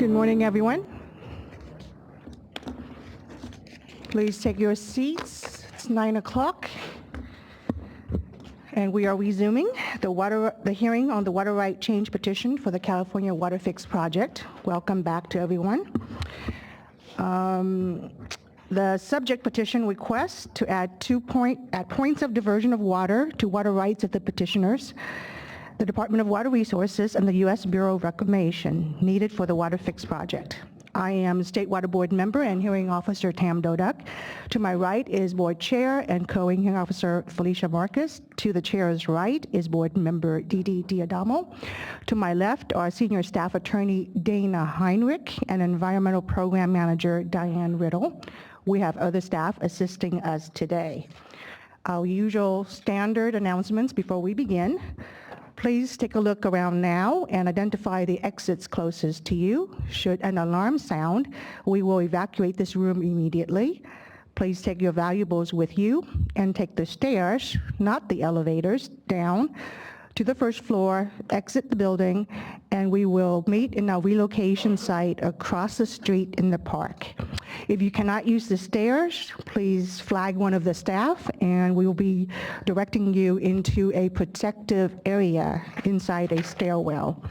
Good morning, everyone. Please take your seats. It's 9 o'clock. And we are resuming the hearing on the water right change petition for the California WaterFix project. Welcome back to everyone. The subject petition requests to add points of diversion of water to water rights of the petitioners, the Department of Water Resources, and the U.S. Bureau of Reclamation needed for the WaterFix project. I am State Water Board member and Hearing Officer Tam Dodak. To my right is Board Chair and Co-Hearing Officer Felicia Marcus. To the Chair's right is Board Member Didi Diadamo. To my left are Senior Staff Attorney Dana Heinrich and Environmental Program Manager Diane Riddle. We have other staff assisting us today. Our usual standard announcements before we begin. Please take a look around now and identify the exits closest to you. Should an alarm sound, we will evacuate this room immediately. Please take your valuables with you and take the stairs, not the elevators, down to the first floor, exit the building, and we will meet in our relocation site across the street in the park. If you cannot use the stairs, please flag one of the staff and we will be directing you into a protective area inside a stairwell.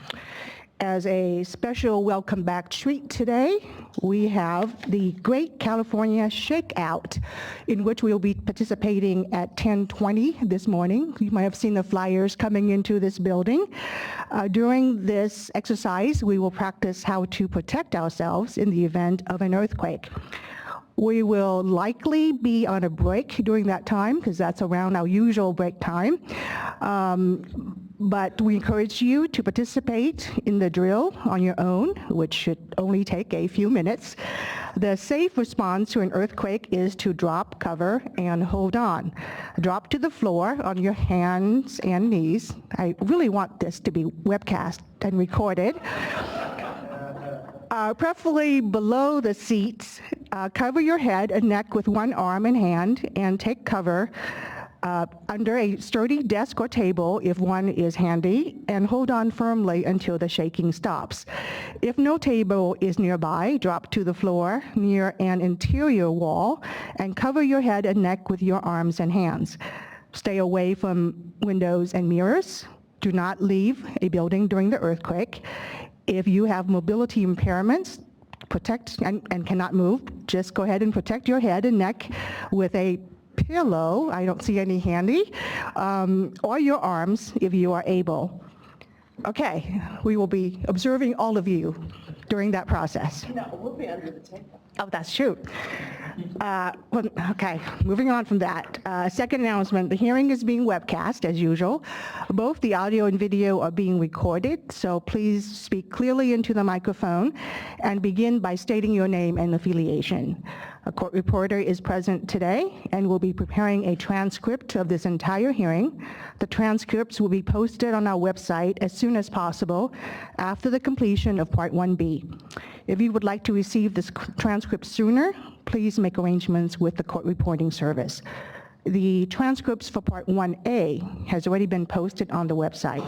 As a special welcome back treat today, we have the Great California Shakeout, in which we will be participating at 10:20 this morning. You might have seen the flyers coming into this building. During this exercise, we will practice how to protect ourselves in the event of an earthquake. We will likely be on a break during that time because that's around our usual break time. But we encourage you to participate in the drill on your own, which should only take a few minutes. The safe response to an earthquake is to drop, cover, and hold on. Drop to the floor on your hands and knees. I really want this to be webcast and recorded. Preferably below the seats. Cover your head and neck with one arm and hand and take cover under a sturdy desk or table if one is handy, and hold on firmly until the shaking stops. If no table is nearby, drop to the floor near an interior wall and cover your head and neck with your arms and hands. Stay away from windows and mirrors. Do not leave a building during the earthquake. If you have mobility impairments, protect and cannot move, just go ahead and protect your head and neck with a pillow, I don't see any handy, or your arms if you are able. Okay, we will be observing all of you during that process. No, we'll be under the table. Oh, that's true. Okay, moving on from that. Second announcement, the hearing is being webcast as usual. Both the audio and video are being recorded, so please speak clearly into the microphone and begin by stating your name and affiliation. A court reporter is present today and will be preparing a transcript of this entire hearing. The transcripts will be posted on our website as soon as possible after the completion of Part 1B. If you would like to receive this transcript sooner, please make arrangements with the court reporting service. The transcripts for Part 1A has already been posted on the website.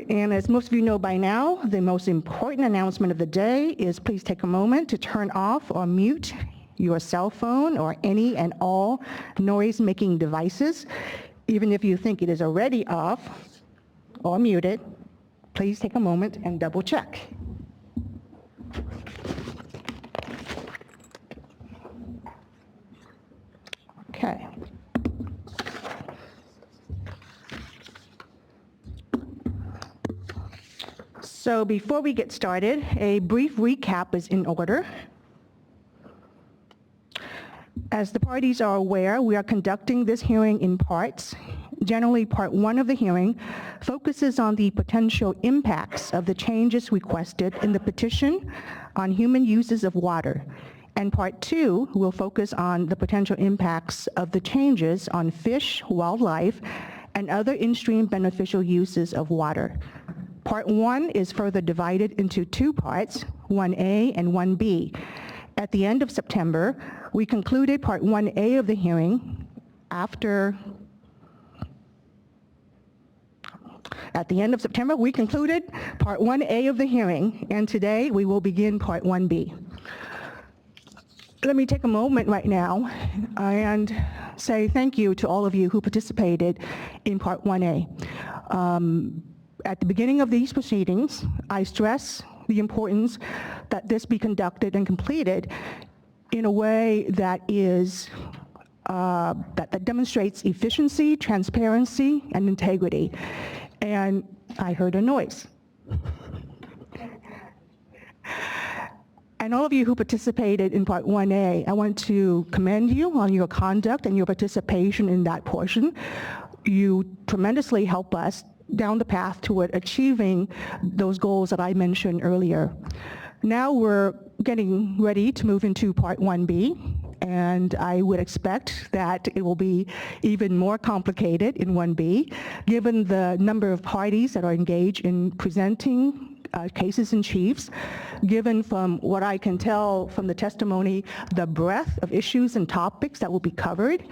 And as most of you know by now, the most important announcement of the day is please take a moment to turn off or mute your cell phone or any and all noise-making devices. Even if you think it is already off or muted, please take a moment and double check. Okay. So before we get started, a brief recap is in order. As the parties are aware, we are conducting this hearing in parts. Generally, Part 1 of the hearing focuses on the potential impacts of the changes requested in the petition on human uses of water. And Part 2 will focus on the potential impacts of the changes on fish, wildlife, and other in-stream beneficial uses of water. Part 1 is further divided into two parts, 1A and 1B. At the end of September, we concluded Part 1A of the hearing after At the end of September, we concluded Part 1A of the hearing, and today we will begin Part 1B. Let me take a moment right now and say thank you to all of you who participated in Part 1A. At the beginning of these proceedings, I stress the importance that this be conducted and completed in a way that is that demonstrates efficiency, transparency, and integrity. And I heard a noise. And all of you who participated in Part 1A, I want to commend you on your conduct and your participation in that portion. You tremendously help us down the path toward achieving those goals that I mentioned earlier. Now we're getting ready to move into Part 1B, and I would expect that it will be even more complicated in 1B, given the number of parties that are engaged in presenting cases in chiefs, given from what I can tell from the testimony, the breadth of issues and topics that will be covered,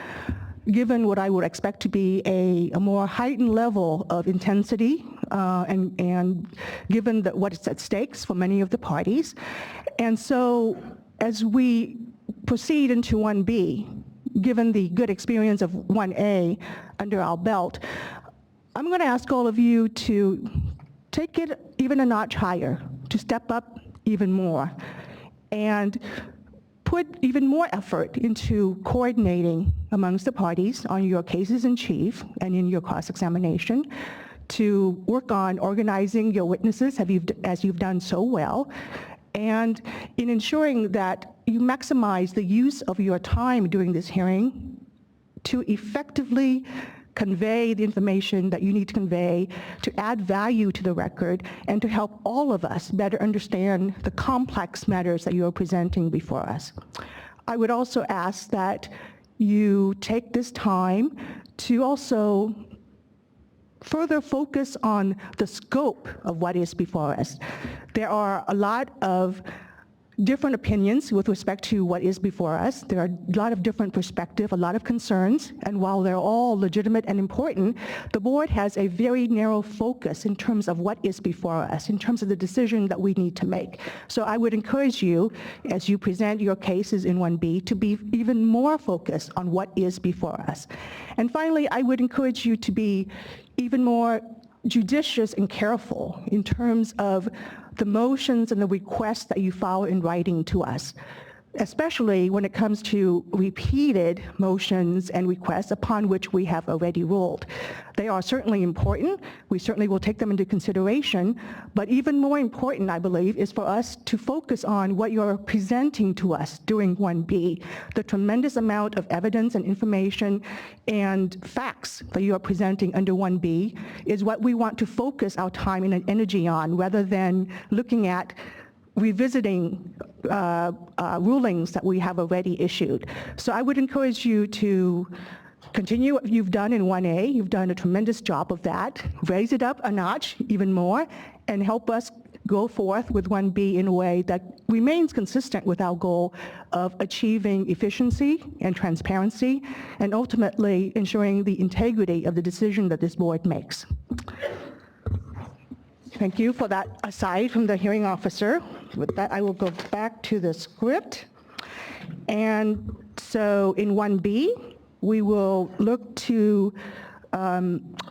given what I would expect to be a more heightened level of intensity, and given what is at stakes for many of the parties. And so as we proceed into 1B, given the good experience of 1A under our belt, I'm going to ask all of you to take it even a notch higher, to step up even more, and put even more effort into coordinating amongst the parties on your cases in chief and in your cross-examination, to work on organizing your witnesses as you've done so well, and in ensuring that you maximize the use of your time during this hearing to effectively convey the information that you need to convey, to add value to the record, and to help all of us better understand the complex matters that you are presenting before us. I would also ask that you take this time to also further focus on the scope of what is before us. There are a lot of different opinions with respect to what is before us. There are a lot of different perspectives, a lot of concerns, and while they're all legitimate and important, the board has a very narrow focus in terms of what is before us, in terms of the decision that we need to make. So I would encourage you, as you present your cases in 1B, to be even more focused on what is before us. And finally, I would encourage you to be even more judicious and careful in terms of the motions and the requests that you file in writing to us, especially when it comes to repeated motions and requests upon which we have already ruled. They are certainly important. We certainly will take them into consideration, but even more important, I believe, is for us to focus on what you're presenting to us during 1B. The tremendous amount of evidence and information and facts that you are presenting under 1B is what we want to focus our time and energy on, rather than looking at revisiting rulings that we have already issued. So I would encourage you to continue what you've done in 1A. You've done a tremendous job of that. Raise it up a notch even more and help us go forth with 1B in a way that remains consistent with our goal of achieving efficiency and transparency and ultimately ensuring the integrity of the decision that this board makes. Thank you for that aside from the hearing officer. With that, I will go back to the script. And so in 1B, we will look to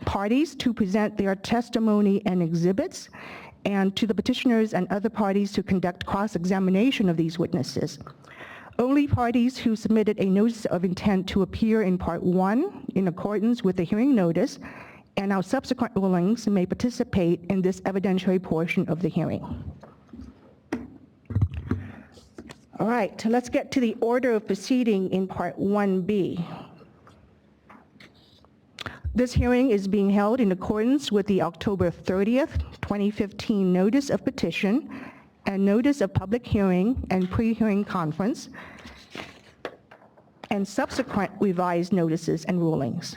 parties to present their testimony and exhibits, and to the petitioners and other parties to conduct cross-examination of these witnesses. Only parties who submitted a notice of intent to appear in Part 1 in accordance with the hearing notice and our subsequent rulings may participate in this evidentiary portion of the hearing. All right, let's get to the order of proceeding in Part 1B. This hearing is being held in accordance with the October 30th, 2015 Notice of Petition and Notice of Public Hearing and Pre-Hearing Conference and subsequent revised notices and rulings.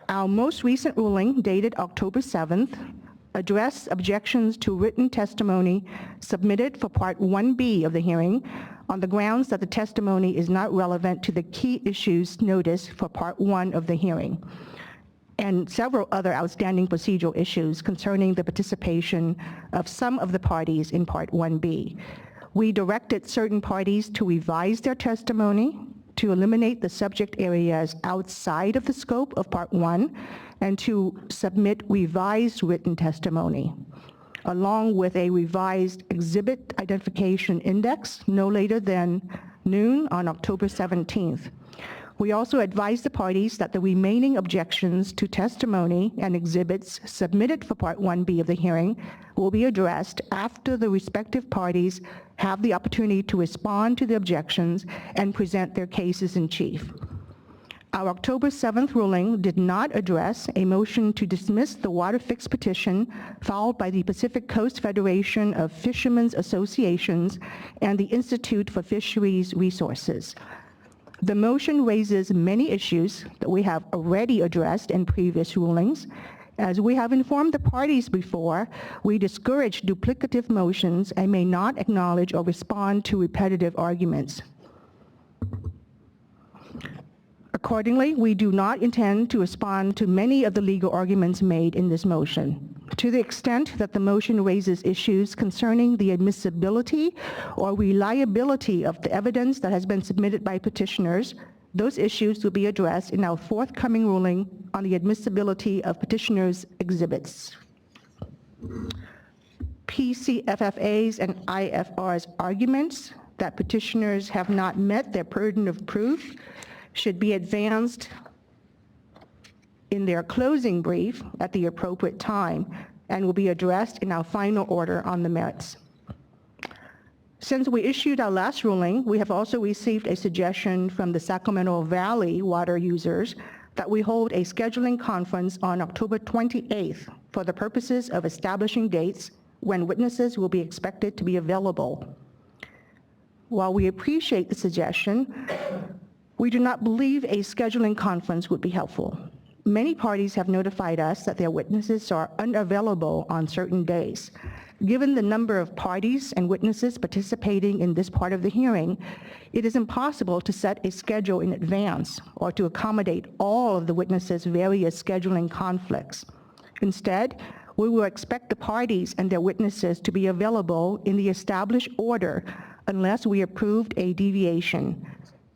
Our most recent ruling, dated October 7th, addressed objections to written testimony submitted for Part 1B of the hearing on the grounds that the testimony is not relevant to the key issues noticed for Part 1 of the hearing. and several other outstanding procedural issues concerning the participation of some of the parties in Part 1B. We directed certain parties to revise their testimony, to eliminate the subject areas outside of the scope of Part 1, and to submit revised written testimony, along with a revised exhibit identification index no later than noon on October 17th. We also advised the parties that the remaining objections to testimony and exhibits submitted for Part 1B of the hearing will be addressed after the respective parties have the opportunity to respond to the objections and present their cases in chief. Our October 7th ruling did not address a motion to dismiss the WaterFix petition filed by the Pacific Coast Federation of Fishermen's Associations and the Institute for Fisheries Resources. The motion raises many issues that we have already addressed in previous rulings. As we have informed the parties before, we discourage duplicative motions and may not acknowledge or respond to repetitive arguments. Accordingly, we do not intend to respond to many of the legal arguments made in this motion. To the extent that the motion raises issues concerning the admissibility or reliability of the evidence that has been submitted by petitioners, those issues will be addressed in our forthcoming ruling on the admissibility of petitioners' exhibits. PCFFA's and IFR's arguments that petitioners have not met their burden of proof should be advanced in their closing brief at the appropriate time and will be addressed in our final order on the merits. Since we issued our last ruling, we have also received a suggestion from the Sacramento Valley water users that we hold a scheduling conference on October 28th for the purposes of establishing dates when witnesses will be expected to be available. While we appreciate the suggestion, we do not believe a scheduling conference would be helpful. Many parties have notified us that their witnesses are unavailable on certain days. Given the number of parties and witnesses participating in this part of the hearing, it is impossible to set a schedule in advance or to accommodate all of the witnesses' various scheduling conflicts. Instead, we will expect the parties and their witnesses to be available in the established order unless we approved a deviation.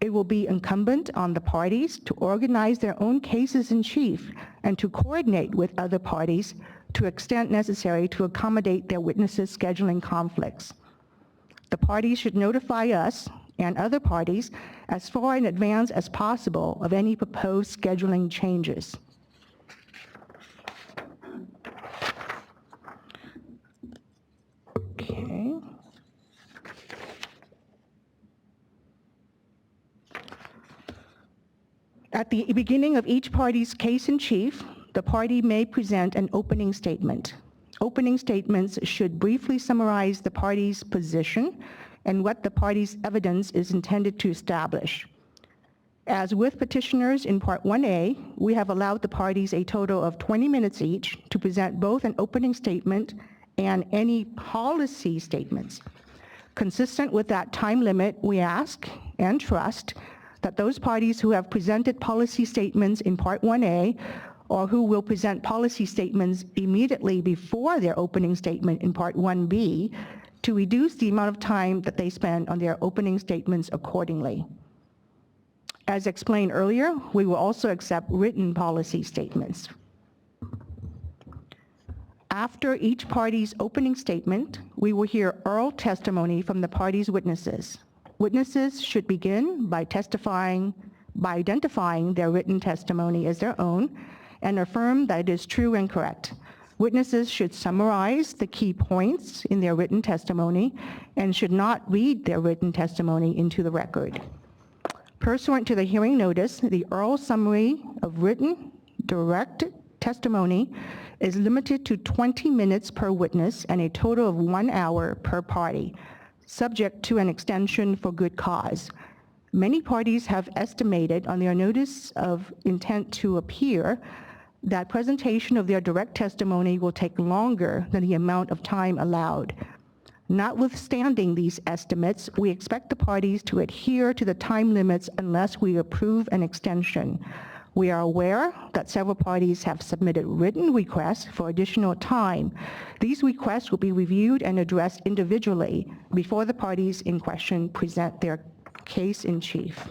It will be incumbent on the parties to organize their own cases in chief and to coordinate with other parties to extent necessary to accommodate their witnesses' scheduling conflicts. The parties should notify us and other parties as far in advance as possible of any proposed scheduling changes. Okay. At the beginning of each party's case in chief, the party may present an opening statement. Opening statements should briefly summarize the party's position and what the party's evidence is intended to establish. As with petitioners in Part 1A, we have allowed the parties a total of 20 minutes each to present both an opening statement and any policy statements. Consistent with that time limit, we ask and trust that those parties who have presented policy statements in Part 1A or who will present policy statements immediately before their opening statement in Part 1B to reduce the amount of time that they spend on their opening statements accordingly. As explained earlier, we will also accept written policy statements. After each party's opening statement, we will hear oral testimony from the party's witnesses. Witnesses should begin by identifying their written testimony as their own and affirm that it is true and correct. Witnesses should summarize the key points in their written testimony and should not read their written testimony into the record. Pursuant to the hearing notice, the oral summary of written direct testimony is limited to 20 minutes per witness and a total of 1 hour per party, subject to an extension for good cause. Many parties have estimated on their notice of intent to appear that presentation of their direct testimony will take longer than the amount of time allowed. Notwithstanding these estimates, we expect the parties to adhere to the time limits unless we approve an extension. We are aware that several parties have submitted written requests for additional time. These requests will be reviewed and addressed individually before the parties in question present their case in chief.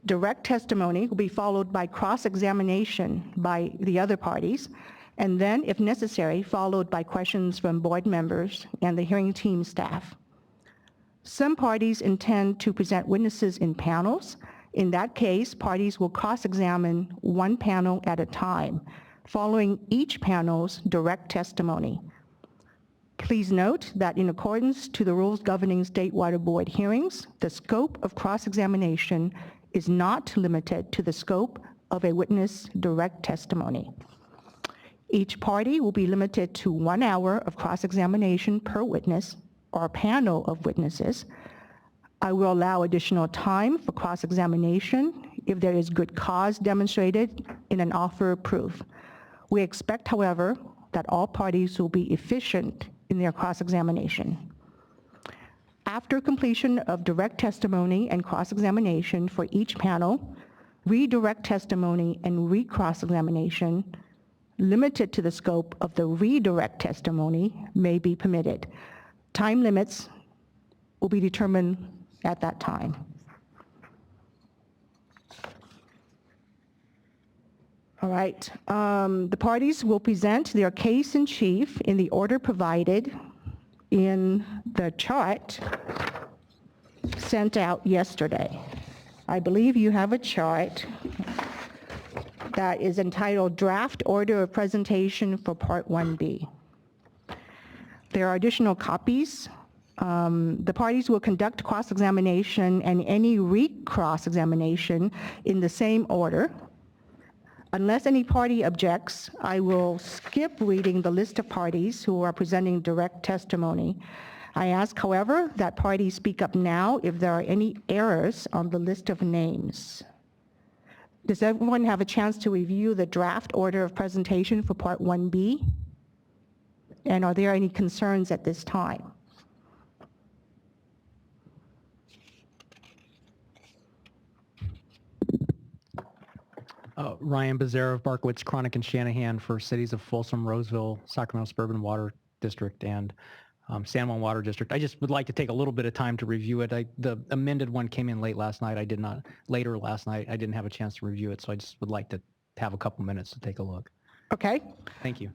Direct testimony will be followed by cross-examination by the other parties, and then, if necessary, followed by questions from board members and the hearing team staff. Some parties intend to present witnesses in panels. In that case, parties will cross-examine one panel at a time, following each panel's direct testimony. Please note that in accordance to the rules governing State Water Board hearings, the scope of cross-examination is not limited to the scope of a witness' direct testimony. Each party will be limited to 1 hour of cross-examination per witness or panel of witnesses. I will allow additional time for cross-examination if there is good cause demonstrated in an offer of proof. We expect, however, that all parties will be efficient in their cross-examination. After completion of direct testimony and cross-examination for each panel, redirect testimony and recross-examination limited to the scope of the redirect testimony may be permitted. Time limits will be determined at that time. All right, the parties will present their case in chief in the order provided in the chart sent out yesterday. I believe you have a chart that is entitled Draft Order of Presentation for Part 1B. There are additional copies. The parties will conduct cross-examination and any recross-examination in the same order. Unless any party objects, I will skip reading the list of parties who are presenting direct testimony. I ask, however, that parties speak up now if there are any errors on the list of names. Does everyone have a chance to review the draft order of presentation for Part 1B? And are there any concerns at this time? Ryan Becerra of Barkowitz, Chronic, and Shanahan for cities of Folsom, Roseville, Sacramento Suburban Water District, and San Juan Water District. I just would like to take a little bit of time to review it. The amended one came in later last night. I didn't have a chance to review it, so I just would like to have a couple minutes to take a look. Okay. Thank you.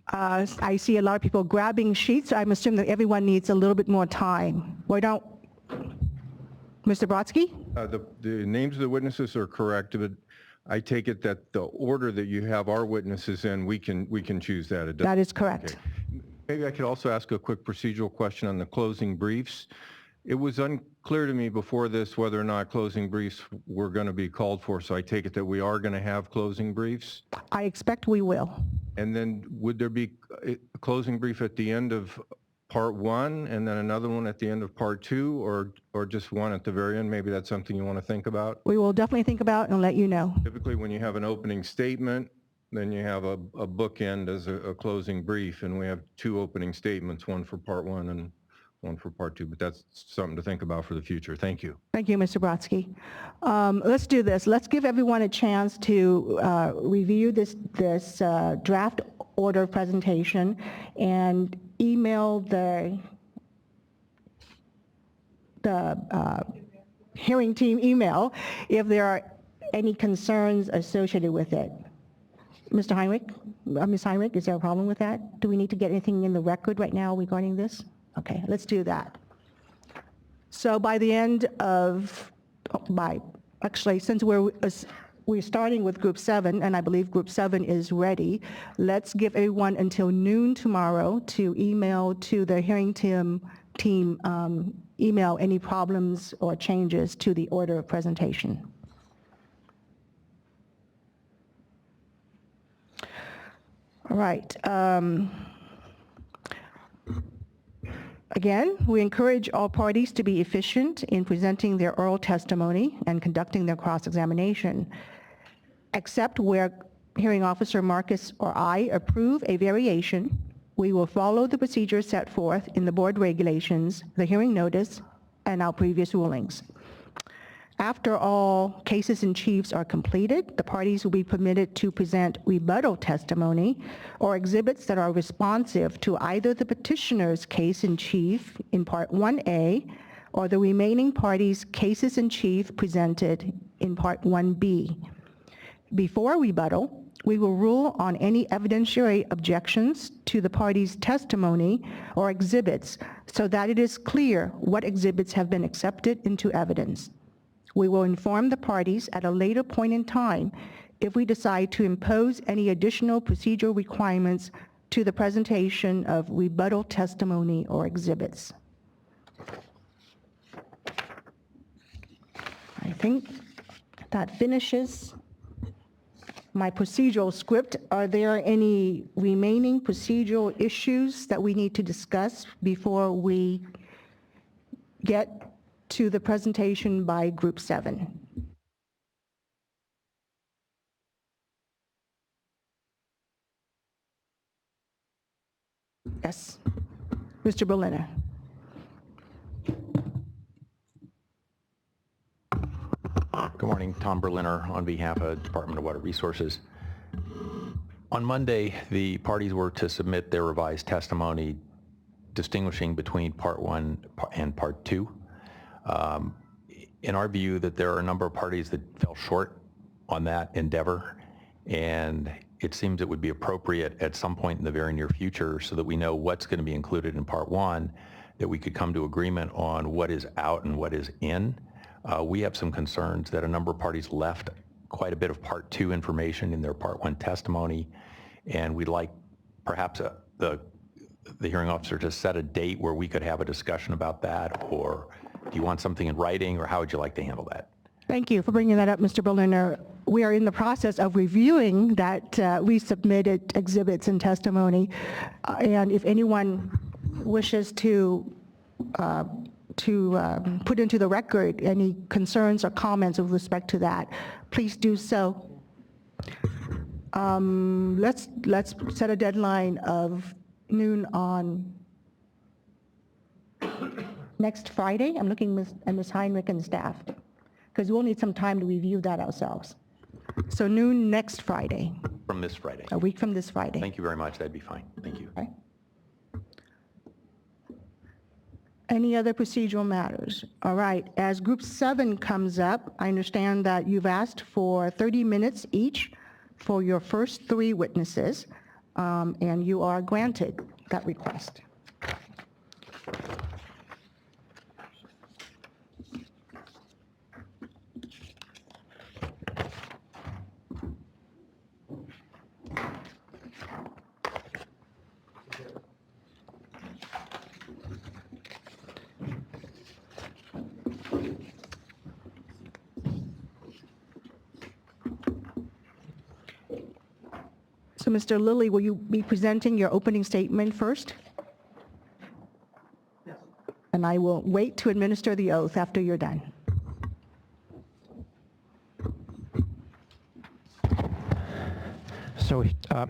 I see a lot of people grabbing sheets. I'm assuming that everyone needs a little bit more time. Why don't, Mr. Brodsky? The names of the witnesses are correct, but I take it that the order that you have our witnesses in, we can choose that. That is correct. Okay. Maybe I could also ask a quick procedural question on the closing briefs. It was unclear to me before this whether or not closing briefs were going to be called for, so I take it that we are going to have closing briefs. I expect we will. And then would there be a closing brief at the end of Part 1 and then another one at the end of Part 2, or just one at the very end? Maybe that's something you want to think about. We will definitely think about and let you know. Typically, when you have an opening statement, then you have a bookend as a closing brief, and we have 2 opening statements, one for Part 1 and one for Part 2, but that's something to think about for the future. Thank you. Thank you, Mr. Brodsky. Let's do this. Let's give everyone a chance to review this draft order of presentation and email the hearing team email if there are any concerns associated with it. Mr. Heinrich, Ms. Heinrich, is there a problem with that? Do we need to get anything in the record right now regarding this? Okay, let's do that. So by the end of, actually, since we're starting with Group 7, and I believe Group 7 is ready, let's give everyone until noon tomorrow to email to the hearing team email any problems or changes to the order of presentation. All right. Again, we encourage all parties to be efficient in presenting their oral testimony and conducting their cross-examination, except where hearing officer Marcus or I approve a variation. We will follow the procedures set forth in the board regulations, the hearing notice, and our previous rulings. After all cases in chiefs are completed, the parties will be permitted to present rebuttal testimony or exhibits that are responsive to either the petitioner's case in chief in Part 1A or the remaining parties' cases in chief presented in Part 1B. Before rebuttal, we will rule on any evidentiary objections to the parties' testimony or exhibits so that it is clear what exhibits have been accepted into evidence. We will inform the parties at a later point in time if we decide to impose any additional procedural requirements to the presentation of rebuttal testimony or exhibits. I think that finishes my procedural script. Are there any remaining procedural issues that we need to discuss before we get to the presentation by Group 7? Yes, Mr. Berliner. Good morning, Tom Berliner on behalf of Department of Water Resources. On Monday, the parties were to submit their revised testimony distinguishing between Part 1 and Part 2. In our view, that there are a number of parties that fell short on that endeavor, and it seems it would be appropriate at some point in the very near future, so that we know what's going to be included in Part 1, that we could come to agreement on what is out and what is in. We have some concerns that a number of parties left quite a bit of Part 2 information in their Part 1 testimony, and we'd like perhaps the hearing officer to set a date where we could have a discussion about that, or do you want something in writing, or how would you like to handle that? Thank you for bringing that up, Mr. Berliner. We are in the process of reviewing that resubmitted exhibits and testimony, and if anyone wishes to put into the record any concerns or comments with respect to that, please do so. Let's set a deadline of noon on next Friday. I'm looking at Ms. Heinrich and staff, because we'll need some time to review that ourselves. So noon next Friday. From this Friday. A week from this Friday. Thank you very much. That'd be fine. Thank you. Okay. Any other procedural matters? All right, as Group 7 comes up, I understand that you've asked for 30 minutes each for your first 3 witnesses, and you are granted that request. So, Mr. Lilly, will you be presenting your opening statement first? Yes. And I will wait to administer the oath after you're done. So, are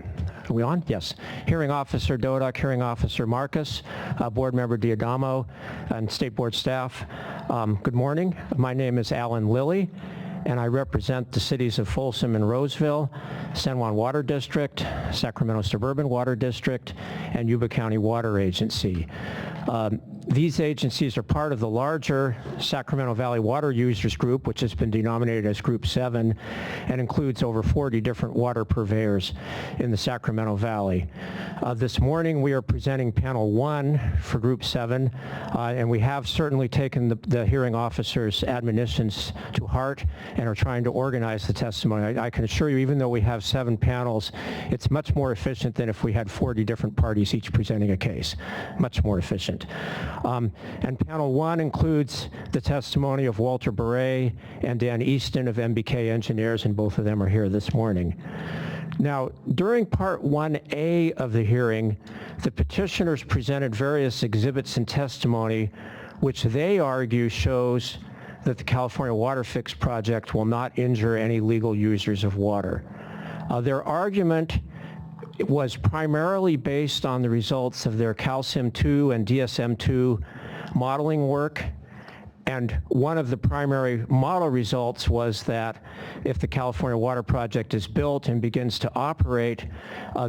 we on? Yes. Hearing Officer Dodak, Hearing Officer Marcus, Board Member Diadamo, and State Board staff, good morning. My name is Alan Lilly, and I represent the cities of Folsom and Roseville, San Juan Water District, Sacramento Suburban Water District, and Yuba County Water Agency. These agencies are part of the larger Sacramento Valley Water Users Group, which has been denominated as Group 7, and includes over 40 different water purveyors in the Sacramento Valley. This morning we are presenting Panel 1 for Group 7, and we have certainly taken the hearing officer's admonitions to heart and are trying to organize the testimony. I can assure you, even though we have 7 panels, it's much more efficient than if we had 40 different parties each presenting a case. Much more efficient. And Panel 1 includes the testimony of Walter Beret and Dan Easton of MBK Engineers, and both of them are here this morning. Now, during Part 1A of the hearing, the petitioners presented various exhibits and testimony which they argue shows that the California WaterFix project will not injure any legal users of water. Their argument was primarily based on the results of their CalSim 2 and DSM 2 modeling work, And one of the primary model results was that if the California Water Project is built and begins to operate,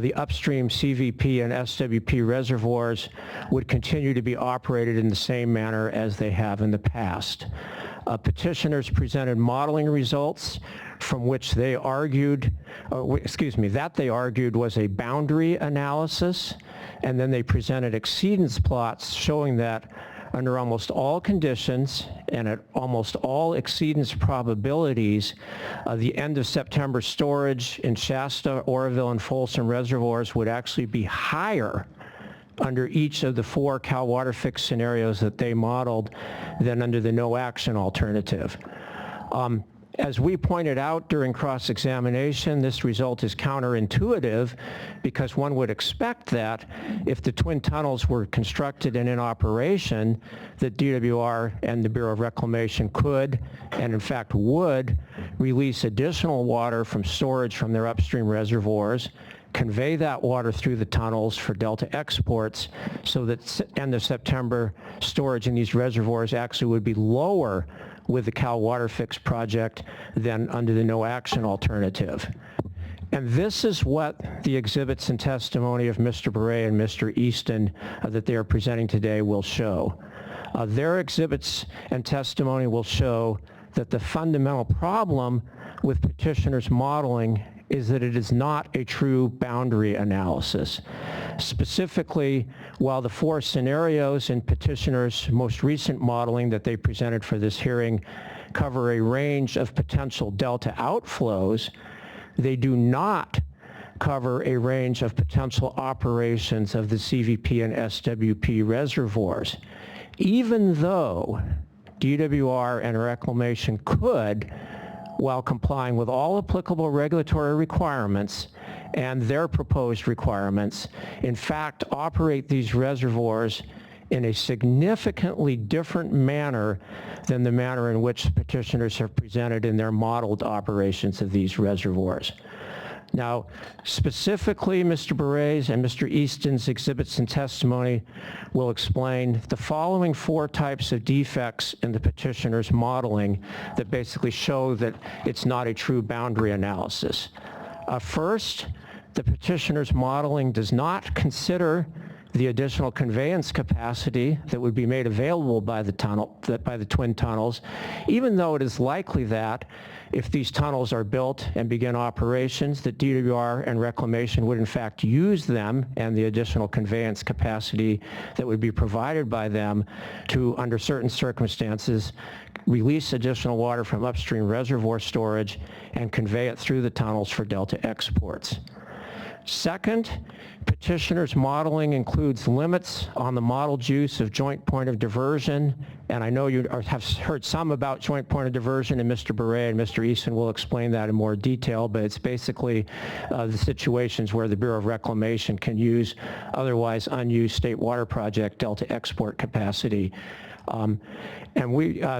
the upstream CVP and SWP reservoirs would continue to be operated in the same manner as they have in the past. Petitioners presented modeling results from which they argued, that they argued was a boundary analysis, and then they presented exceedance plots showing that under almost all conditions and at almost all exceedance probabilities, the end of September storage in Shasta, Oroville, and Folsom reservoirs would actually be higher under each of the 4 Cal WaterFix scenarios that they modeled than under the no action alternative. As we pointed out during cross-examination, this result is counterintuitive because one would expect that if the twin tunnels were constructed and in operation, that DWR and the Bureau of Reclamation could, and in fact would, release additional water from storage from their upstream reservoirs, convey that water through the tunnels for Delta exports so that end of September storage in these reservoirs actually would be lower with the Cal WaterFix project than under the no action alternative. And this is what the exhibits and testimony of Mr. Beret and Mr. Easton that they are presenting today will show. Their exhibits and testimony will show that the fundamental problem with petitioners' modeling is that it is not a true boundary analysis. Specifically, while the 4 scenarios in petitioners' most recent modeling that they presented for this hearing cover a range of potential delta outflows, they do not cover a range of potential operations of the CVP and SWP reservoirs, even though DWR and Reclamation could, while complying with all applicable regulatory requirements and their proposed requirements, in fact operate these reservoirs in a significantly different manner than the manner in which petitioners have presented in their modeled operations of these reservoirs. Now, specifically, Mr. Beret's and Mr. Easton's exhibits and testimony will explain the following 4 types of defects in the petitioner's modeling that basically show that it's not a true boundary analysis. First, the petitioner's modeling does not consider the additional conveyance capacity that would be made available by the twin tunnels, even though it is likely that if these tunnels are built and begin operations, that DWR and Reclamation would in fact use them and the additional conveyance capacity that would be provided by them to, under certain circumstances, release additional water from upstream reservoir storage and convey it through the tunnels for Delta exports. Second, petitioner's modeling includes limits on the modeled use of joint point of diversion, and I know you have heard some about joint point of diversion, and Mr. Beret and Mr. Easton will explain that in more detail, but it's basically the situations where the Bureau of Reclamation can use otherwise unused state water project Delta export capacity. And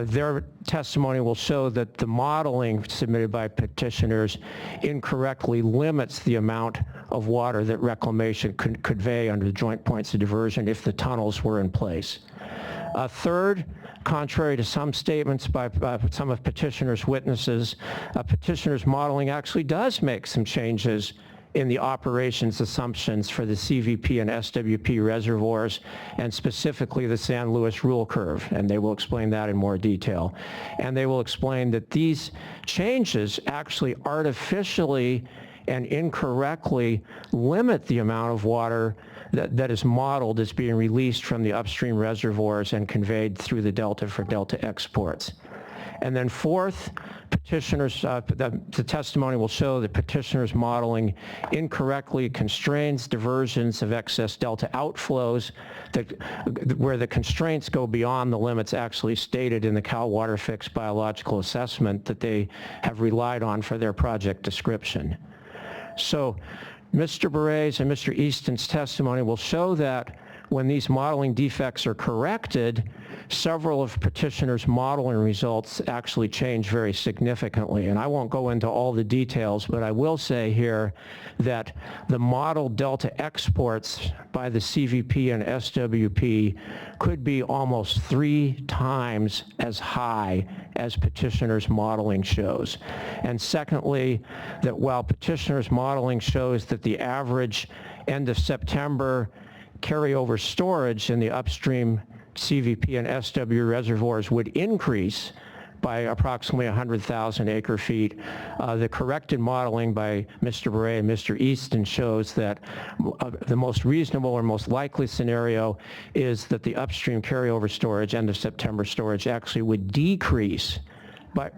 their testimony will show that the modeling submitted by petitioners incorrectly limits the amount of water that Reclamation could convey under the joint points of diversion if the tunnels were in place. Third, contrary to some statements by some of petitioners' witnesses, petitioners' modeling actually does make some changes in the operations assumptions for the CVP and SWP reservoirs, and specifically the San Luis rule curve, and they will explain that in more detail. And they will explain that these changes actually artificially and incorrectly limit the amount of water that is modeled as being released from the upstream reservoirs and conveyed through the Delta for Delta exports. And then fourth, petitioners, the testimony will show that petitioners' modeling incorrectly constrains diversions of excess Delta outflows where the constraints go beyond the limits actually stated in the Cal WaterFix biological assessment that they have relied on for their project description. So Mr. Beret's and Mr. Easton's testimony will show that when these modeling defects are corrected, several of petitioners' modeling results actually change very significantly. And I won't go into all the details, but I will say here that the model delta exports by the CVP and SWP could be almost 3 times as high as petitioners' modeling shows. And secondly, that while petitioners' modeling shows that the average end of September carryover storage in the upstream CVP and SW reservoirs would increase by approximately 100,000 acre-feet. The corrected modeling by Mr. Beret and Mr. Easton shows that the most reasonable or most likely scenario is that the upstream carryover storage, end of September storage, actually would decrease by...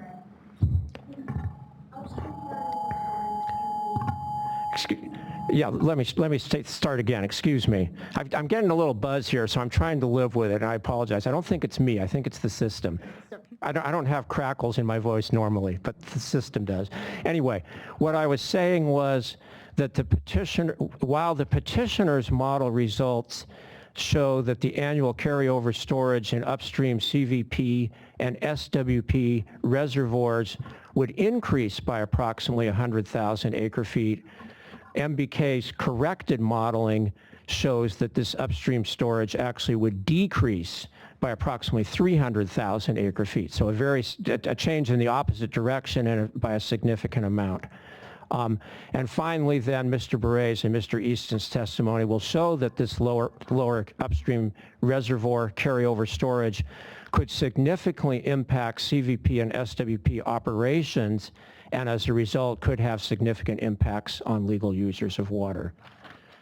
Yeah, let me start again. Excuse me. I'm getting a little buzz here, so I'm trying to live with it, and I apologize. I don't think it's me. I think it's the system. I don't have crackles in my voice normally, but the system does. Anyway, what I was saying was that while the petitioner's model results show that the annual carryover storage in upstream CVP and SWP reservoirs would increase by approximately 100,000 acre-feet, MBK's corrected modeling shows that this upstream storage actually would decrease by approximately 300,000 acre-feet. So a change in the opposite direction and by a significant amount. And finally then, Mr. Beret's and Mr. Easton's testimony will show that this lower upstream reservoir carryover storage could significantly impact CVP and SWP operations, and as a result could have significant impacts on legal users of water.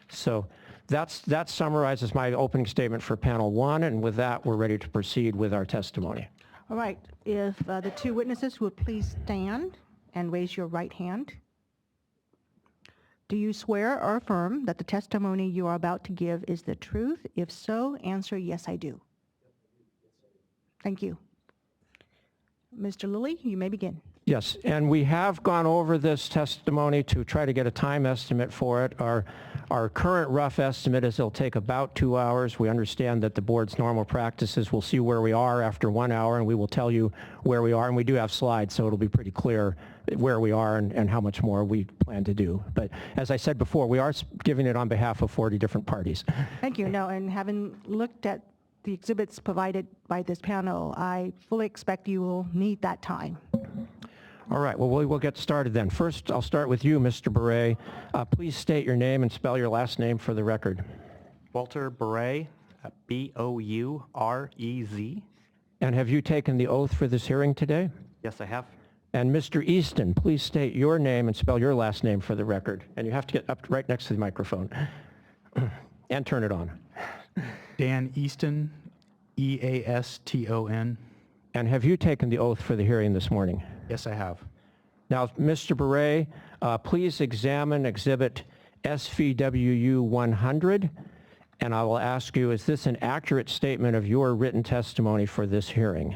So that summarizes my opening statement for panel 1, and with that we're ready to proceed with our testimony. All right, if the 2 witnesses would please stand and raise your right hand. Do you swear or affirm that the testimony you are about to give is the truth? If so, answer yes, I do. Thank you. Mr. Lilly, you may begin. Yes, and we have gone over this testimony to try to get a time estimate for it. Our current rough estimate is it'll take about 2 hours. We understand that the board's normal practices will see where we are after 1 hour, and we will tell you where we are, and we do have slides, so it'll be pretty clear where we are and how much more we plan to do. But as I said before, we are giving it on behalf of 40 different parties. Thank you. No, and having looked at the exhibits provided by this panel, I fully expect you will need that time. All right, well, we'll get started then. First, I'll start with you, Mr. Beret. Please state your name and spell your last name for the record. Walter Bourez, B-O-U-R-E-Z. And have you taken the oath for this hearing today? Yes, I have. And Mr. Easton, please state your name and spell your last name for the record. And you have to get up right next to the microphone and turn it on. Dan Easton, E-A-S-T-O-N. And have you taken the oath for the hearing this morning? Yes, I have. Now, Mr. Beret, please examine Exhibit SVWU 100, and I will ask you, is this an accurate statement of your written testimony for this hearing?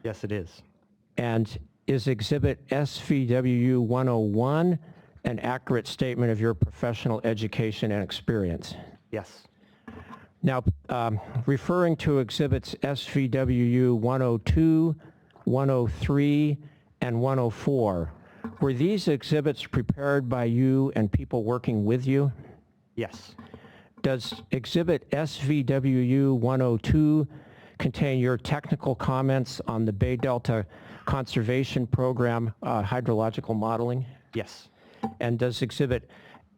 Yes, it is. And is Exhibit SVWU 101 an accurate statement of your professional education and experience? Yes. Now, referring to Exhibits SVWU 102, 103, and 104, were these exhibits prepared by you and people working with you? Yes. Does Exhibit SVWU 102 contain your technical comments on the Bay Delta Conservation Program hydrological modeling? Yes. And does Exhibit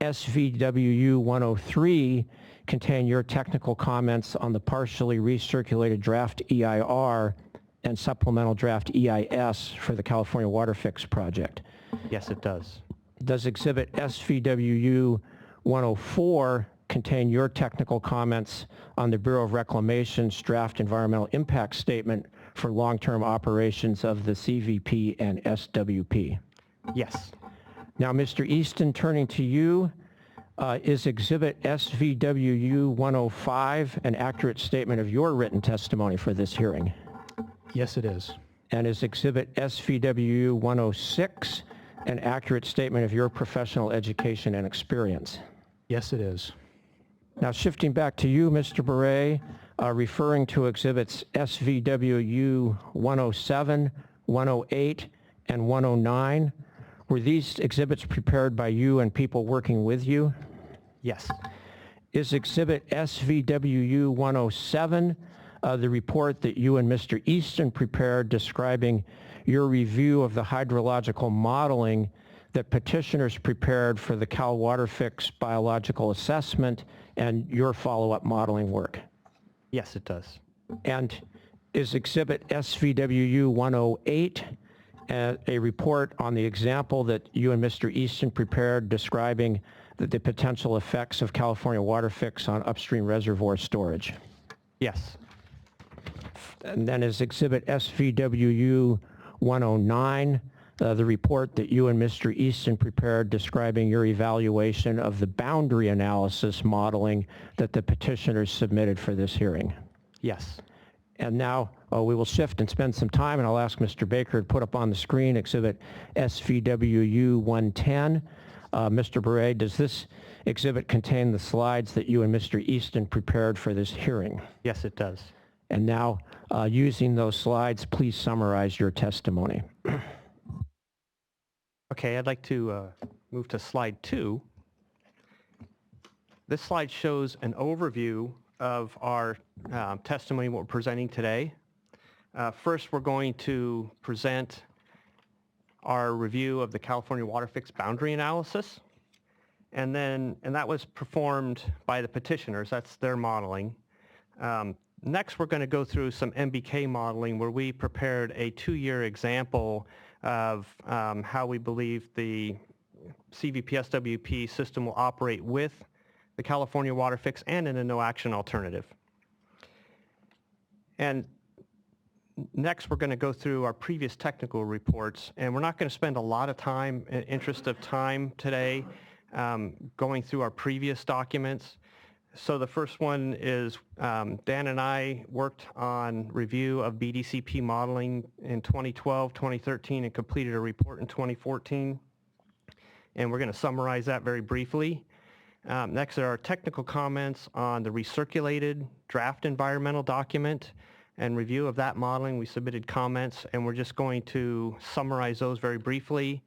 SVWU 103 contain your technical comments on the partially recirculated draft EIR and supplemental draft EIS for the California WaterFix project? Yes, it does. Does Exhibit SVWU 104 contain your technical comments on the Bureau of Reclamation's draft environmental impact statement for long-term operations of the CVP and SWP? Yes. Now, Mr. Easton, turning to you, is Exhibit SVWU 105 an accurate statement of your written testimony for this hearing? Yes, it is. And is Exhibit SVWU 106 an accurate statement of your professional education and experience? Yes, it is. Now, shifting back to you, Mr. Beret, referring to exhibits SVWU 107, 108, and 109. Were these exhibits prepared by you and people working with you? Yes. Is exhibit SVWU 107 the report that you and Mr. Easton prepared describing your review of the hydrological modeling that petitioners prepared for the Cal WaterFix biological assessment and your follow-up modeling work? Yes, it does. And is exhibit SVWU 108 a report on the example that you and Mr. Easton prepared describing the potential effects of California WaterFix on upstream reservoir storage? Yes. And then is exhibit SVWU 109 the report that you and Mr. Easton prepared describing your evaluation of the boundary analysis modeling that the petitioners submitted for this hearing? Yes. And now we will shift and spend some time, and I'll ask Mr. Baker to put up on the screen exhibit SVWU 110. Mr. Beret, does this exhibit contain the slides that you and Mr. Easton prepared for this hearing? Yes, it does. And now, using those slides, please summarize your testimony. Okay, I'd like to move to slide 2. This slide shows an overview of our testimony, what we're presenting today. First, we're going to present our review of the California WaterFix boundary analysis. And that was performed by the petitioners. That's their modeling. Next, we're going to go through some MBK modeling where we prepared a 2-year example of how we believe the CVP-SWP system will operate with the California WaterFix and in a no-action alternative. And next, we're going to go through our previous technical reports, and we're not going to spend a lot of time, in interest of time today, going through our previous documents. So the first one is Dan and I worked on review of BDCP modeling in 2012, 2013, and completed a report in 2014. And we're going to summarize that very briefly. Next are our technical comments on the recirculated draft environmental document and review of that modeling. We submitted comments, and we're just going to summarize those very briefly.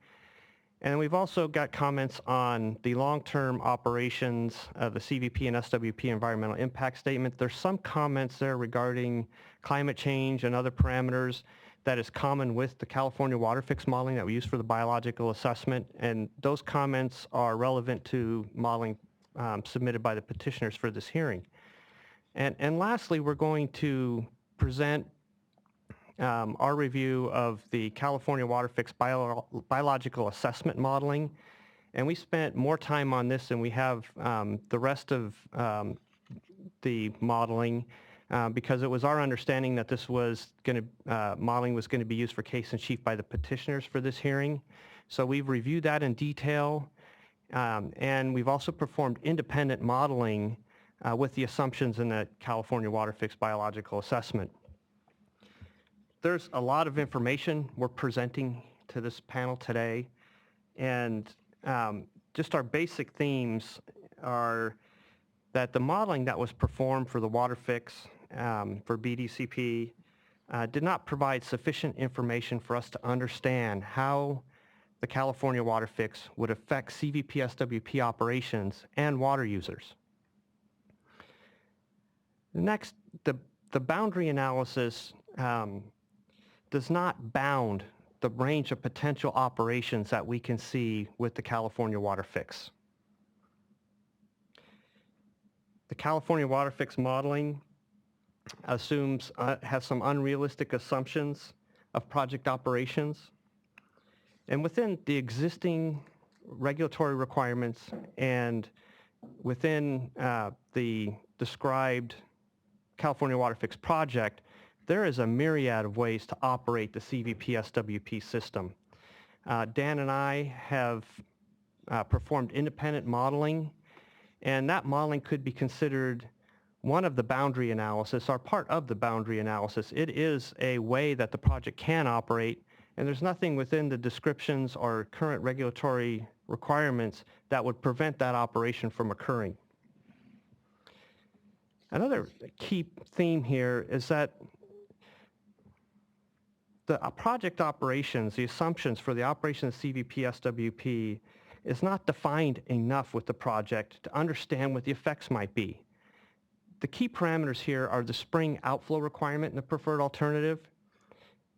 And we've also got comments on the long-term operations of the CVP and SWP environmental impact statement. There's some comments there regarding climate change and other parameters that is common with the California WaterFix modeling that we use for the biological assessment. And those comments are relevant to modeling submitted by the petitioners for this hearing. And lastly, we're going to present our review of the California WaterFix biological assessment modeling. And we spent more time on this than we have the rest of the modeling because it was our understanding that this was going to, modeling was going to be used for case in chief by the petitioners for this hearing. So we've reviewed that in detail. And we've also performed independent modeling with the assumptions in the California WaterFix biological assessment. There's a lot of information we're presenting to this panel today, and just our basic themes are that the modeling that was performed for the WaterFix for BDCP did not provide sufficient information for us to understand how the California WaterFix would affect CVP-SWP operations and water users. Next, the boundary analysis does not bound the range of potential operations that we can see with the California WaterFix. The California WaterFix modeling assumes, has some unrealistic assumptions of project operations. And within the existing regulatory requirements and within the described California WaterFix project, there is a myriad of ways to operate the CVP-SWP system. Dan and I have performed independent modeling, and that modeling could be considered one of the boundary analysis, or part of the boundary analysis. It is a way that the project can operate, and there's nothing within the descriptions or current regulatory requirements that would prevent that operation from occurring. Another key theme here is that the project operations, the assumptions for the operation of CVP SWP is not defined enough with the project to understand what the effects might be. The key parameters here are the spring outflow requirement in the preferred alternative.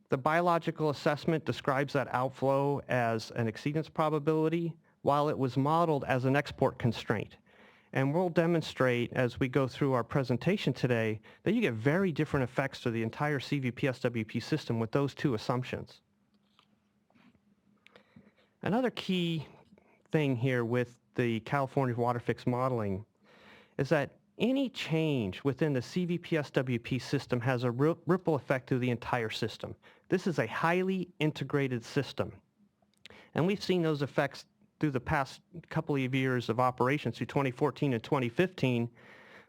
The biological assessment describes that outflow as an exceedance probability, while it was modeled as an export constraint. And we'll demonstrate as we go through our presentation today that you get very different effects to the entire CVP SWP system with those two assumptions. Another key thing here with the California WaterFix modeling is that any change within the CVP SWP system has a ripple effect through the entire system. This is a highly integrated system. And we've seen those effects through the past couple of years of operations, through 2014 and 2015,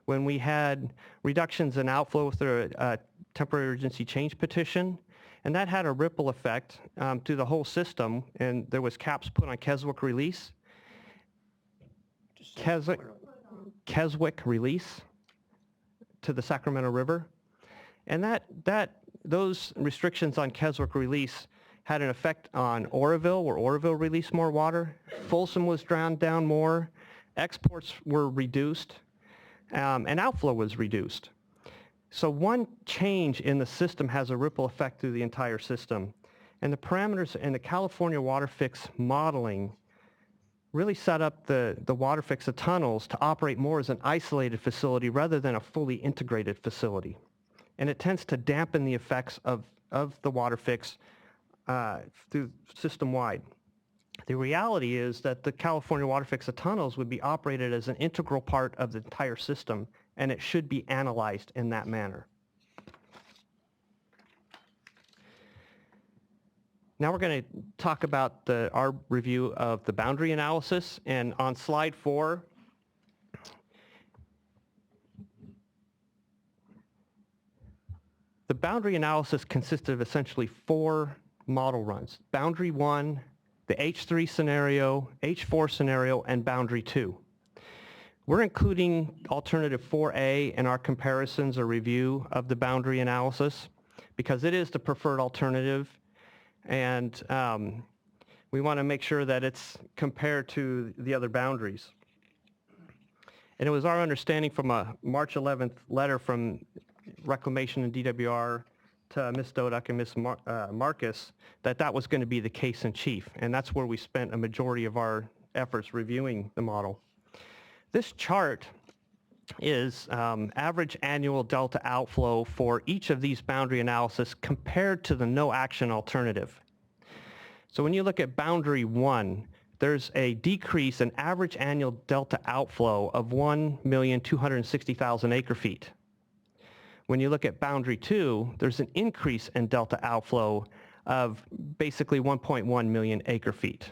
when we had reductions in outflow through a temporary urgency change petition. And that had a ripple effect through the whole system. And there was caps put on Keswick release. Keswick release to the Sacramento River. And those restrictions on Keswick release had an effect on Oroville, where Oroville released more water. Folsom was drowned down more. Exports were reduced, and outflow was reduced. So one change in the system has a ripple effect through the entire system. And the parameters in the California WaterFix modeling really set up the WaterFix of tunnels to operate more as an isolated facility rather than a fully integrated facility. And it tends to dampen the effects of the WaterFix through system-wide. The reality is that the California WaterFix of tunnels would be operated as an integral part of the entire system, and it should be analyzed in that manner. Now we're going to talk about our review of the boundary analysis, and on slide 4, the boundary analysis consisted of essentially 4 model runs: boundary 1, the H3 scenario, H4 scenario, and boundary 2. We're including alternative 4A in our comparisons or review of the boundary analysis because it is the preferred alternative, and we want to make sure that it's compared to the other boundaries. And it was our understanding from a March 11th letter from Reclamation and DWR to Ms. Dodak and Ms. Marcus that was going to be the case in chief, and that's where we spent a majority of our efforts reviewing the model. This chart is average annual delta outflow for each of these boundary analysis compared to the no action alternative. So when you look at boundary 1, there's a decrease in average annual delta outflow of 1,260,000 acre feet. When you look at boundary 2, there's an increase in delta outflow of basically 1.1 million acre feet.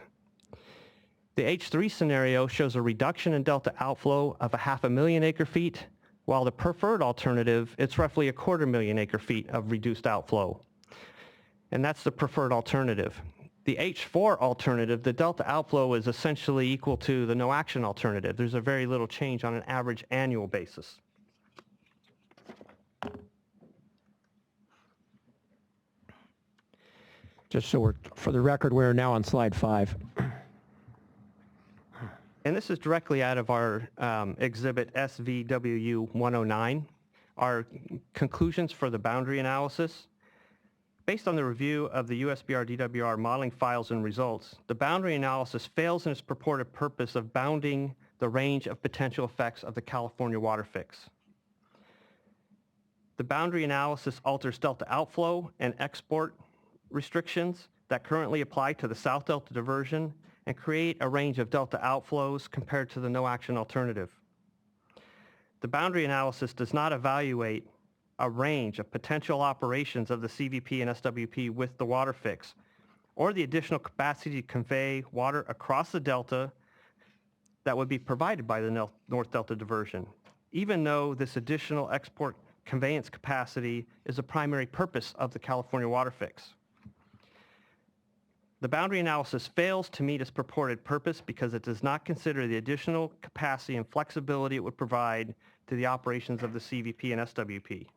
The H3 scenario shows a reduction in delta outflow of 500,000 acre feet, while the preferred alternative, it's roughly 250,000 acre feet of reduced outflow. And that's the preferred alternative. The H4 alternative, the delta outflow is essentially equal to the no action alternative. There's a very little change on an average annual basis. Just so for the record, we're now on slide 5. And this is directly out of our exhibit SVWU 109, our conclusions for the boundary analysis. Based on the review of the USBR DWR modeling files and results, the boundary analysis fails in its purported purpose of bounding the range of potential effects of the California WaterFix. The boundary analysis alters delta outflow and export restrictions that currently apply to the South Delta diversion and create a range of delta outflows compared to the no action alternative. The boundary analysis does not evaluate a range of potential operations of the CVP and SWP with the WaterFix, or the additional capacity to convey water across the delta that would be provided by the North Delta diversion, even though this additional export conveyance capacity is a primary purpose of the California WaterFix. The boundary analysis fails to meet its purported purpose because it does not consider the additional capacity and flexibility it would provide to the operations of the CVP and SWP.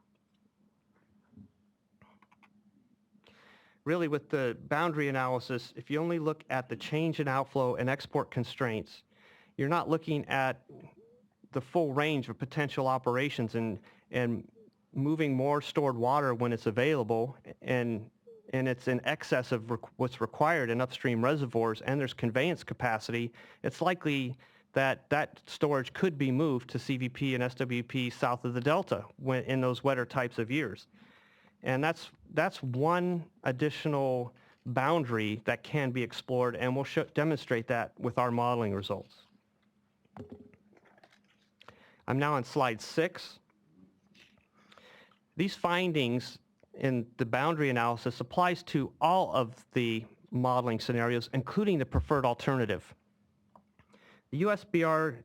Really, with the boundary analysis, if you only look at the change in outflow and export constraints, you're not looking at the full range of potential operations and moving more stored water when it's available and it's in excess of what's required in upstream reservoirs and there's conveyance capacity, it's likely that that storage could be moved to CVP and SWP south of the Delta in those wetter types of years. And that's one additional boundary that can be explored, and we'll demonstrate that with our modeling results. I'm now on slide 6. These findings in the boundary analysis applies to all of the modeling scenarios, including the preferred alternative. The USBR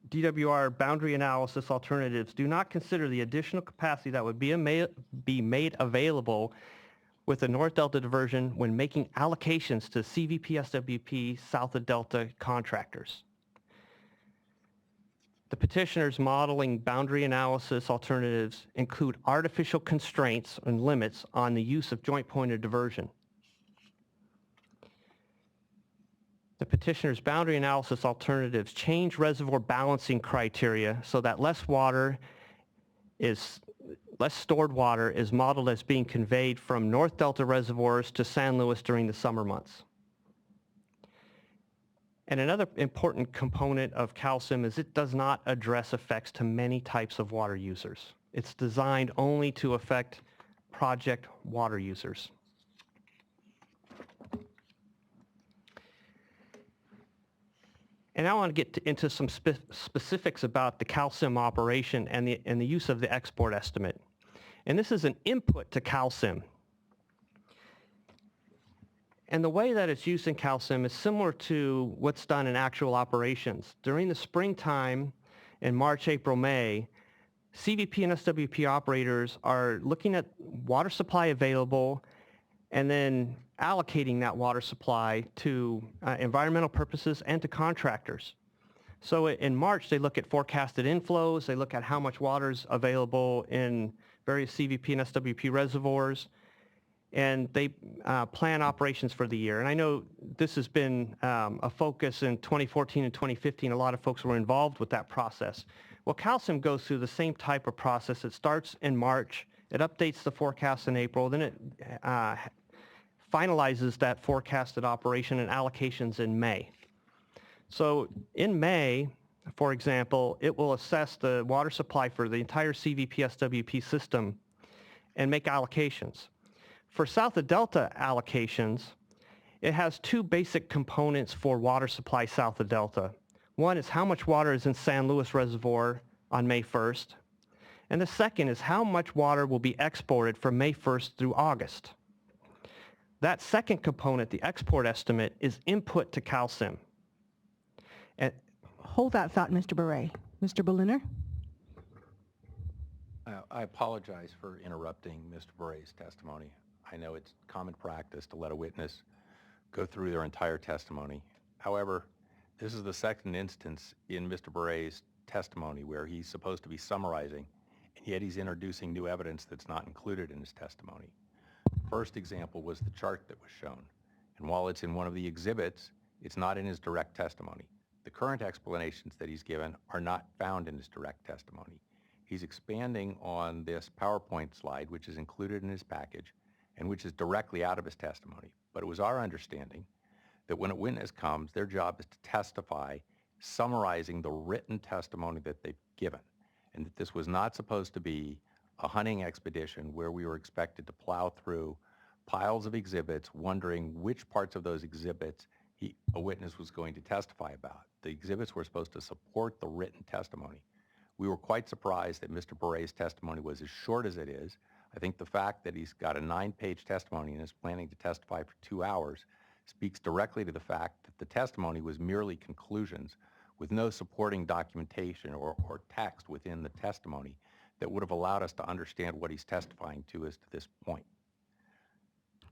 DWR boundary analysis alternatives do not consider the additional capacity that would be made available with the North Delta diversion when making allocations to CVP, SWP, South of Delta contractors. The petitioner's modeling boundary analysis alternatives include artificial constraints and limits on the use of joint pointed diversion. The petitioner's boundary analysis alternatives change reservoir balancing criteria so that less stored water is modeled as being conveyed from North Delta reservoirs to San Luis during the summer months. And another important component of CalSIM is it does not address effects to many types of water users. It's designed only to affect project water users. And now I want to get into some specifics about the CalSIM operation and the use of the export estimate. And this is an input to CalSIM. And the way that it's used in CalSIM is similar to what's done in actual operations. During the springtime, in March, April, May, CVP and SWP operators are looking at water supply available and then allocating that water supply to environmental purposes and to contractors. So in March, they look at forecasted inflows, they look at how much water is available in various CVP and SWP reservoirs, and they plan operations for the year. And I know this has been a focus in 2014 and 2015. A lot of folks were involved with that process. Well, CalSIM goes through the same type of process. It starts in March, it updates the forecast in April, then it finalizes that forecasted operation and allocations in May. So in May, for example, it will assess the water supply for the entire CVP SWP system and make allocations. For South of Delta allocations, it has two basic components for water supply south of Delta. One is how much water is in San Luis Reservoir on May 1st, and the second is how much water will be exported from May 1st through August. That second component, the export estimate, is input to CalSIM. And Hold that thought, Mr. Beret. Mr. Berliner? I apologize for interrupting Mr. Beret's testimony. I know it's common practice to let a witness go through their entire testimony. However, this is the second instance in Mr. Beret's testimony where he's supposed to be summarizing, and yet he's introducing new evidence that's not included in his testimony. First example was the chart that was shown, and while it's in one of the exhibits, it's not in his direct testimony. The current explanations that he's given are not found in his direct testimony. He's expanding on this PowerPoint slide, which is included in his package, and which is directly out of his testimony. But it was our understanding that when a witness comes, their job is to testify, summarizing the written testimony that they've given, and that this was not supposed to be a hunting expedition where we were expected to plow through piles of exhibits, wondering which parts of those exhibits a witness was going to testify about. The exhibits were supposed to support the written testimony. We were quite surprised that Mr. Beret's testimony was as short as it is. I think the fact that he's got a 9-page testimony and is planning to testify for 2 hours speaks directly to the fact that the testimony was merely conclusions with no supporting documentation or text within the testimony that would have allowed us to understand what he's testifying to as to this point.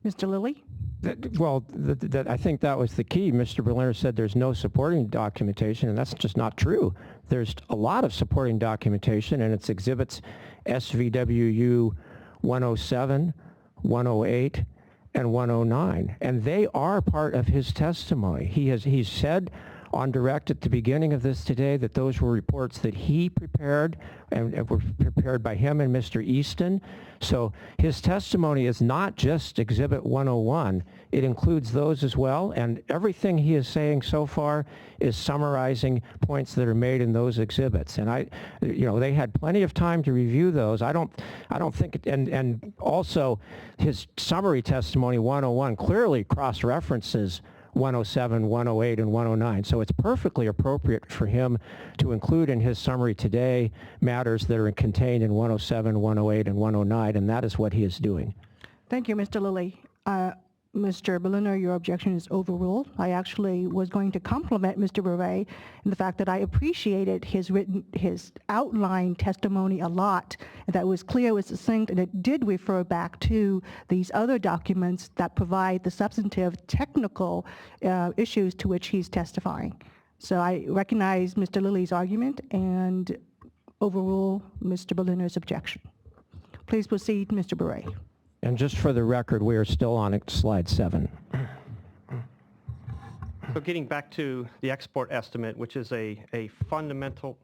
Mr. Lilly? Well, I think that was the key. Mr. Berliner said there's no supporting documentation, and that's just not true. There's a lot of supporting documentation, and it's exhibits SVWU 107, 108, and 109, and they are part of his testimony. He's said on direct at the beginning of this today that those were reports that he prepared and were prepared by him and Mr. Easton. So his testimony is not just Exhibit 101. It includes those as well, and everything he is saying so far is summarizing points that are made in those exhibits. And they had plenty of time to review those. I don't think, and also his summary testimony 101 clearly cross-references 107, 108, and 109. So it's perfectly appropriate for him to include in his summary today matters that are contained in 107, 108, and 109, and that is what he is doing. Thank you, Mr. Lilly. Mr. Berliner, your objection is overruled. I actually was going to compliment Mr. Beret in the fact that I appreciated his outline testimony a lot, and that was clear, was succinct, and it did refer back to these other documents that provide the substantive technical issues to which he's testifying. So I recognize Mr. Lilly's argument and overrule Mr. Berliner's objection. Please proceed, Mr. Beret. And just for the record, we are still on slide 7. So getting back to the export estimate, which is a fundamental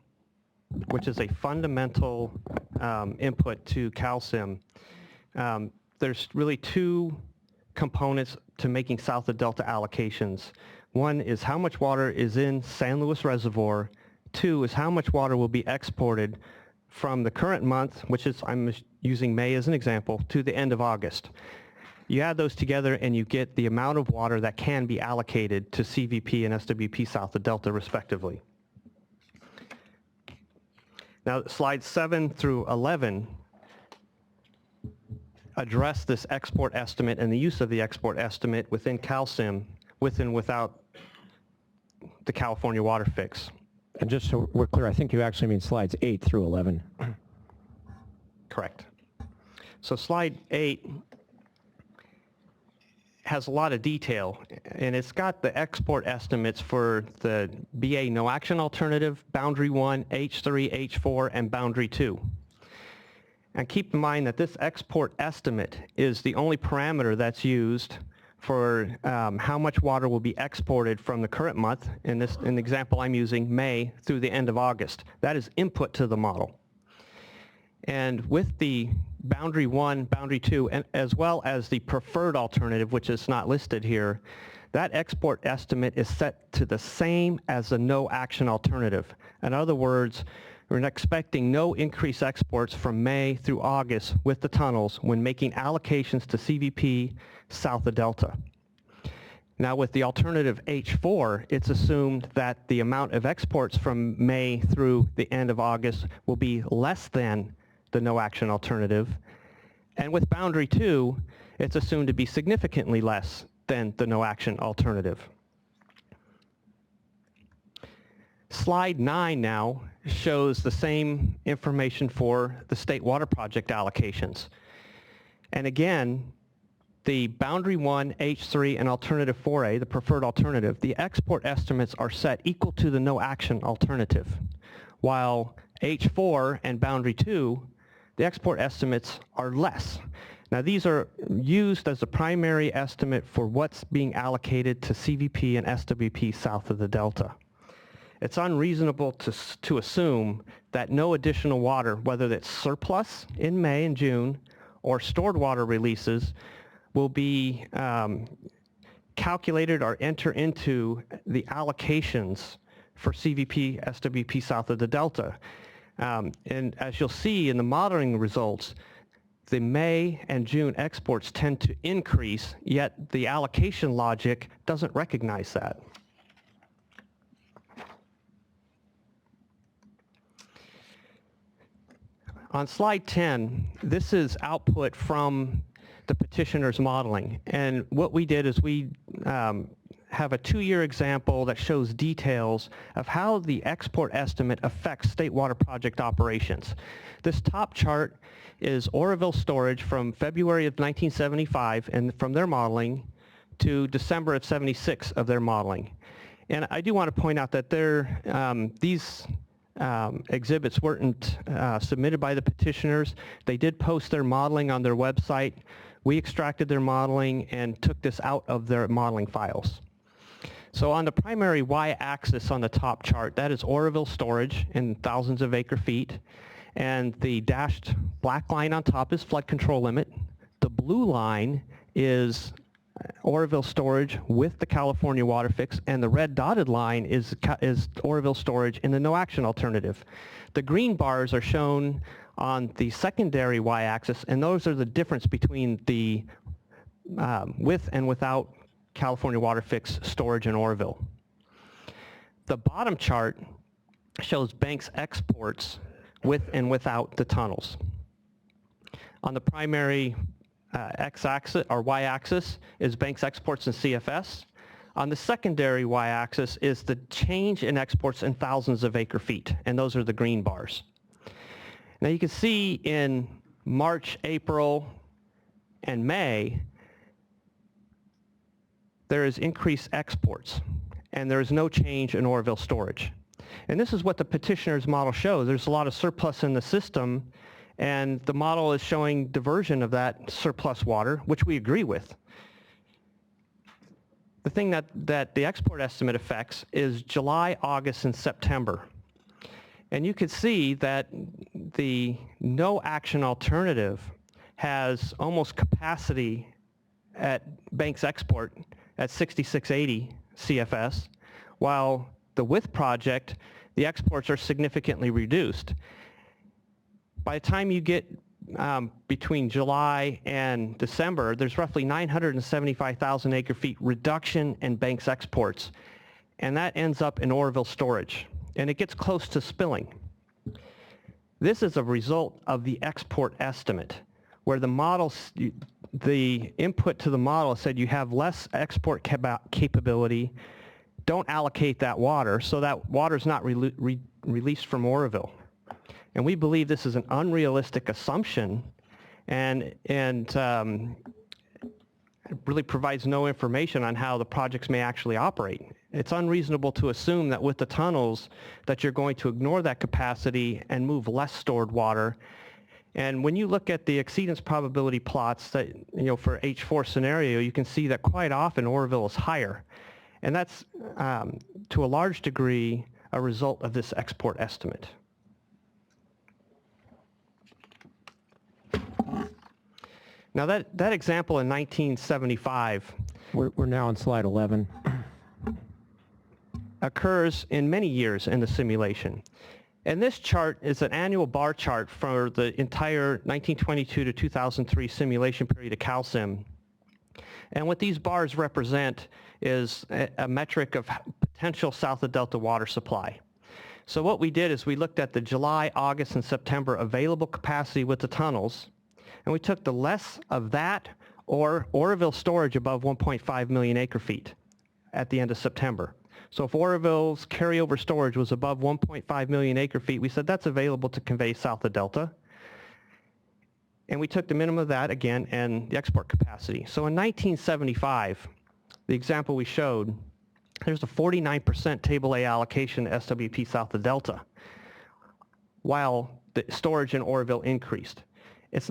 input to CalSim, there's really two components to making south of Delta allocations. One is how much water is in San Luis Reservoir. Two is how much water will be exported from the current month, which is, I'm using May as an example, to the end of August. You add those together and you get the amount of water that can be allocated to CVP and SWP south of Delta respectively. Now slides 7 through 11 address this export estimate and the use of the export estimate within CalSim, with and without the California WaterFix. And just so we're clear, I think you actually mean slides 8 through 11. Correct. So slide 8 has a lot of detail, and it's got the export estimates for the BA no action alternative, boundary 1, H3, H4, and boundary 2. And keep in mind that this export estimate is the only parameter that's used for how much water will be exported from the current month, in the example I'm using, May through the end of August. That is input to the model. And with the boundary 1, boundary 2, and as well as the preferred alternative, which is not listed here, that export estimate is set to the same as the no action alternative. In other words, we're expecting no increased exports from May through August with the tunnels when making allocations to CVP south of Delta. Now with the alternative H4, it's assumed that the amount of exports from May through the end of August will be less than the no action alternative. And with boundary 2, it's assumed to be significantly less than the no action alternative. Slide 9 now shows the same information for the State Water Project allocations. And again, the boundary 1, H3, and alternative 4A, the preferred alternative, the export estimates are set equal to the no action alternative, while H4 and boundary 2, the export estimates are less. Now these are used as a primary estimate for what's being allocated to CVP and SWP south of the Delta. It's unreasonable to assume that no additional water, whether that's surplus in May and June or stored water releases, will be calculated or enter into the allocations for CVP, SWP south of the Delta. And as you'll see in the modeling results, the May and June exports tend to increase, yet the allocation logic doesn't recognize that. On slide 10, this is output from the petitioner's modeling. And what we did is we have a 2-year example that shows details of how the export estimate affects state water project operations. This top chart is Oroville storage from February of 1975 and from their modeling to December of 76 of their modeling. And I do want to point out that these exhibits weren't submitted by the petitioners. They did post their modeling on their website. We extracted their modeling and took this out of their modeling files. So on the primary y-axis on the top chart, that is Oroville storage in thousands of acre feet. And the dashed black line on top is flood control limit. The blue line is Oroville storage with the California WaterFix, and the red dotted line is Oroville storage in the no action alternative. The green bars are shown on the secondary y-axis, and those are the difference between the with and without California WaterFix storage in Oroville. The bottom chart shows Banks exports with and without the tunnels. On the primary x-axis or y-axis is Banks exports in CFS. On the secondary y-axis is the change in exports in thousands of acre feet, and those are the green bars. Now you can see in March, April, and May, there is increased exports, and there is no change in Oroville storage. And this is what the petitioner's model shows. There's a lot of surplus in the system, and the model is showing diversion of that surplus water, which we agree with. The thing that the export estimate affects is July, August, and September. And you can see that the no action alternative has almost capacity at Banks export at 6680 CFS, while the with project, the exports are significantly reduced. By the time you get between July and December, there's roughly 975,000 acre feet reduction in Banks exports, and that ends up in Oroville storage, and it gets close to spilling. This is a result of the export estimate, where the model, the input to the model said you have less export capability, don't allocate that water, so that water is not released from Oroville. And we believe this is an unrealistic assumption, and it really provides no information on how the projects may actually operate. It's unreasonable to assume that with the tunnels that you're going to ignore that capacity and move less stored water. And when you look at the exceedance probability plots that, for H4 scenario, you can see that quite often Oroville is higher. And that's, to a large degree, a result of this export estimate. Now that example in 1975 We're now on slide 11. occurs in many years in the simulation. And this chart is an annual bar chart for the entire 1922 to 2003 simulation period of CalSim. And what these bars represent is a metric of potential south of Delta water supply. So what we did is we looked at the July, August, and September available capacity with the tunnels, and we took the less of that or Oroville storage above 1.5 million acre feet at the end of September. So if Oroville's carryover storage was above 1.5 million acre feet, we said that's available to convey south of Delta. And we took the minimum of that again and the export capacity. So in 1975, the example we showed, there's a 49% table A allocation to SWP south of Delta, while the storage in Oroville increased. It's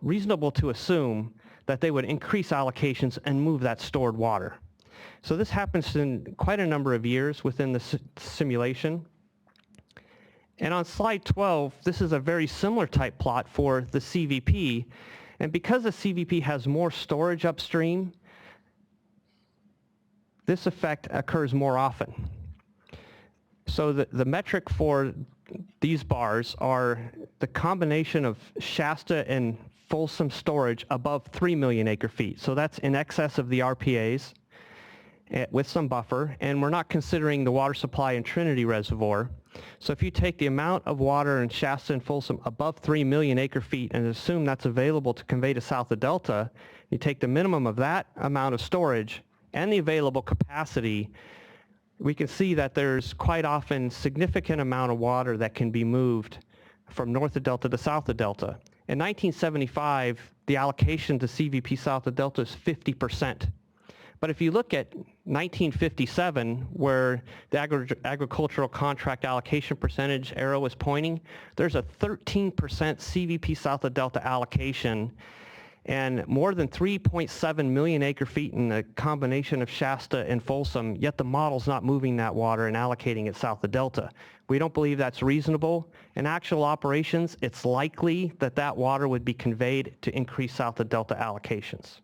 reasonable to assume that they would increase allocations and move that stored water. So this happens in quite a number of years within the simulation. And on slide 12, this is a very similar type plot for the CVP. And because the CVP has more storage upstream, this effect occurs more often. So the metric for these bars are the combination of Shasta and Folsom storage above 3 million acre feet. So that's in excess of the RPAs with some buffer, and we're not considering the water supply in Trinity Reservoir. So if you take the amount of water in Shasta and Folsom above 3 million acre feet and assume that's available to convey to south of Delta, you take the minimum of that amount of storage and the available capacity, we can see that there's quite often significant amount of water that can be moved from north of Delta to south of Delta. In 1975, the allocation to CVP south of Delta is 50%. But if you look at 1957, where the agricultural contract allocation percentage arrow is pointing, there's a 13% CVP south of Delta allocation and more than 3.7 million acre feet in the combination of Shasta and Folsom, yet the model's not moving that water and allocating it south of Delta. We don't believe that's reasonable. In actual operations, it's likely that that water would be conveyed to increase south of Delta allocations.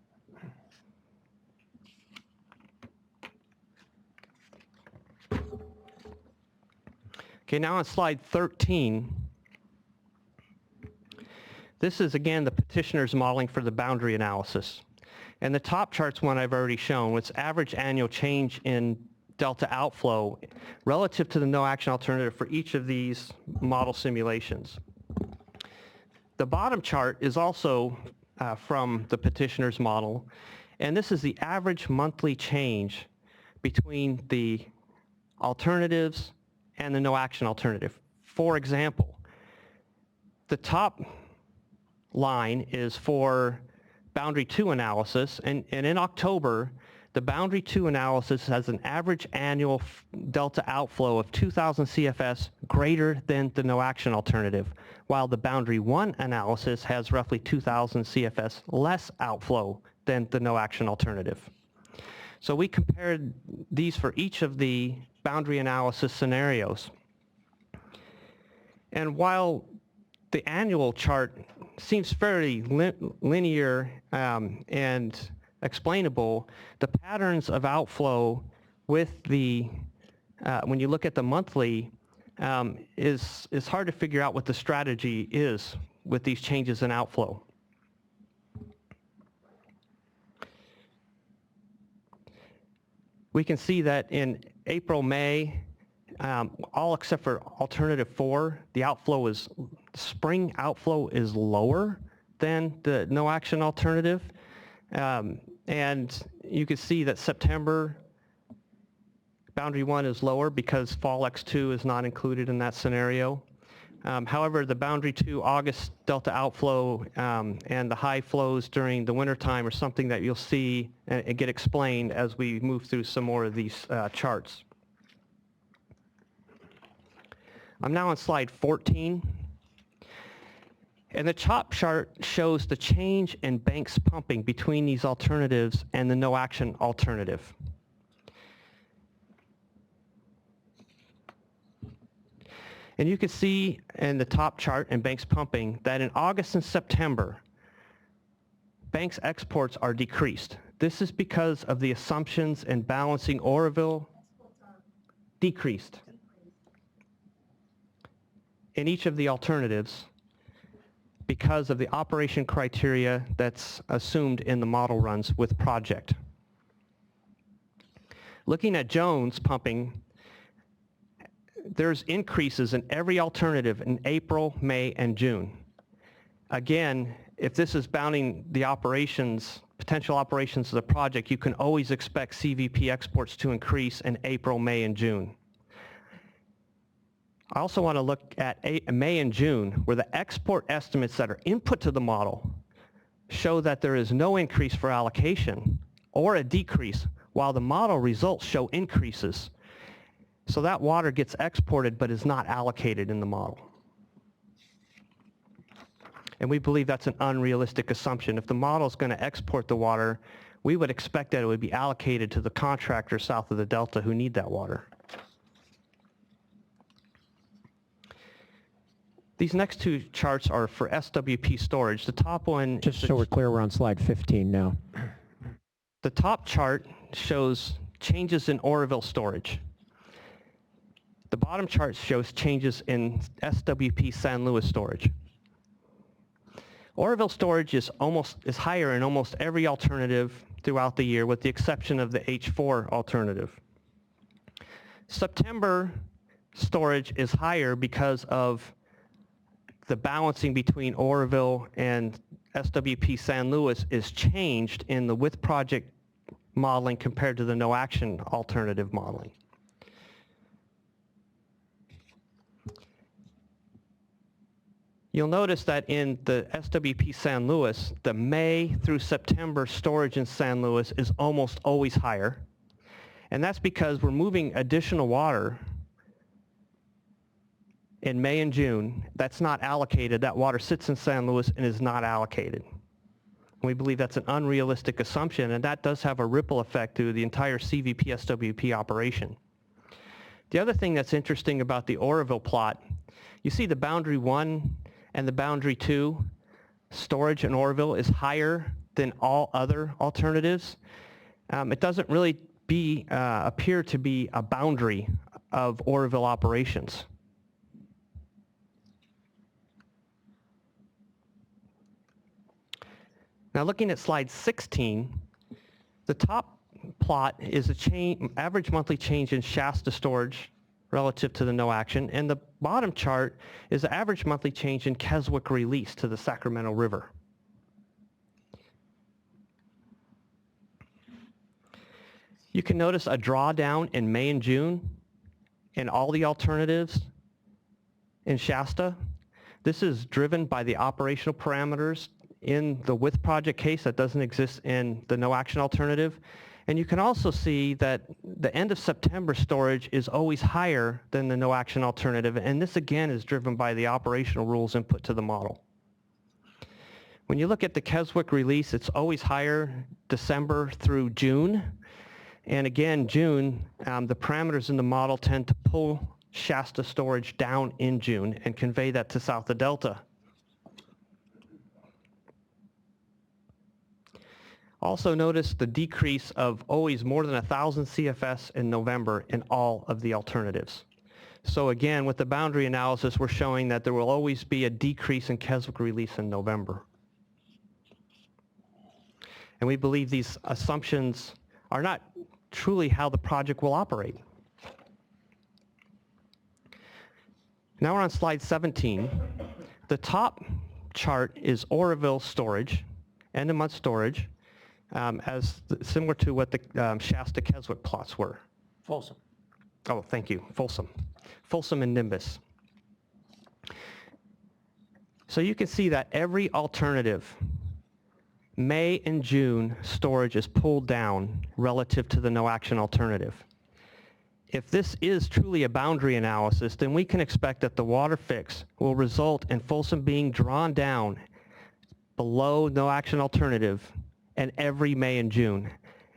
Okay, now on slide 13, this is again the petitioner's modeling for the boundary analysis. And the top chart's one I've already shown, it's average annual change in delta outflow relative to the no action alternative for each of these model simulations. The bottom chart is also from the petitioner's model, and this is the average monthly change between the alternatives and the no action alternative. For example, the top line is for boundary 2 analysis, and in October, the boundary 2 analysis has an average annual delta outflow of 2,000 CFS greater than the no action alternative, while the boundary 1 analysis has roughly 2,000 CFS less outflow than the no action alternative. So we compared these for each of the boundary analysis scenarios. And while the annual chart seems fairly linear and explainable, the patterns of outflow with the, when you look at the monthly, is hard to figure out what the strategy is with these changes in outflow. We can see that in April, May, all except for alternative 4, the spring outflow is lower than the no action alternative. And you can see that September, boundary 1 is lower because fall X2 is not included in that scenario. However, the boundary 2 August delta outflow and the high flows during the wintertime are something that you'll see and get explained as we move through some more of these charts. I'm now on slide 14. And the top chart shows the change in Banks pumping between these alternatives and the no action alternative. And you can see in the top chart in Banks pumping that in August and September, Banks exports are decreased. This is because of the assumptions in balancing Oroville decreased in each of the alternatives because of the operation criteria that's assumed in the model runs with project. Looking at Jones pumping, there's increases in every alternative in April, May, and June. Again, if this is bounding the operations, potential operations of the project, you can always expect CVP exports to increase in April, May, and June. I also want to look at May and June, where the export estimates that are input to the model show that there is no increase for allocation or a decrease, while the model results show increases. So that water gets exported but is not allocated in the model. And we believe that's an unrealistic assumption. If the model is going to export the water, we would expect that it would be allocated to the contractors south of the Delta who need that water. These next two charts are for SWP storage. The top one... Just so we're clear, we're on slide 15 now. The top chart shows changes in Oroville storage. The bottom chart shows changes in SWP San Luis storage. Oroville storage is higher in almost every alternative throughout the year, with the exception of the H4 alternative. September storage is higher because of the balancing between Oroville and SWP San Luis is changed in the with project modeling compared to the no action alternative modeling. You'll notice that in the SWP San Luis, the May through September storage in San Luis is almost always higher. And that's because we're moving additional water in May and June. That's not allocated. That water sits in San Luis and is not allocated. We believe that's an unrealistic assumption, and that does have a ripple effect through the entire CVP SWP operation. The other thing that's interesting about the Oroville plot, you see the boundary 1 and the boundary 2 storage in Oroville is higher than all other alternatives. It doesn't really appear to be a boundary of Oroville operations. Now looking at slide 16, the top plot is a average monthly change in Shasta storage relative to the no action, and the bottom chart is the average monthly change in Keswick release to the Sacramento River. You can notice a drawdown in May and June in all the alternatives in Shasta. This is driven by the operational parameters in the with project case that doesn't exist in the no action alternative. And you can also see that the end of September storage is always higher than the no action alternative, and this again is driven by the operational rules input to the model. When you look at the Keswick release, it's always higher December through June. And again, June, the parameters in the model tend to pull Shasta storage down in June and convey that to south of Delta. Also notice the decrease of always more than 1,000 CFS in November in all of the alternatives. So again, with the boundary analysis, we're showing that there will always be a decrease in Keswick release in November. And we believe these assumptions are not truly how the project will operate. Now we're on slide 17. The top chart is Oroville storage, end of month storage, similar to what the Shasta Keswick plots were. Folsom. Oh, thank you, Folsom. Folsom and Nimbus. So you can see that every alternative, May and June storage is pulled down relative to the no action alternative. If this is truly a boundary analysis, then we can expect that the WaterFix will result in Folsom being drawn down below no action alternative in every May and June,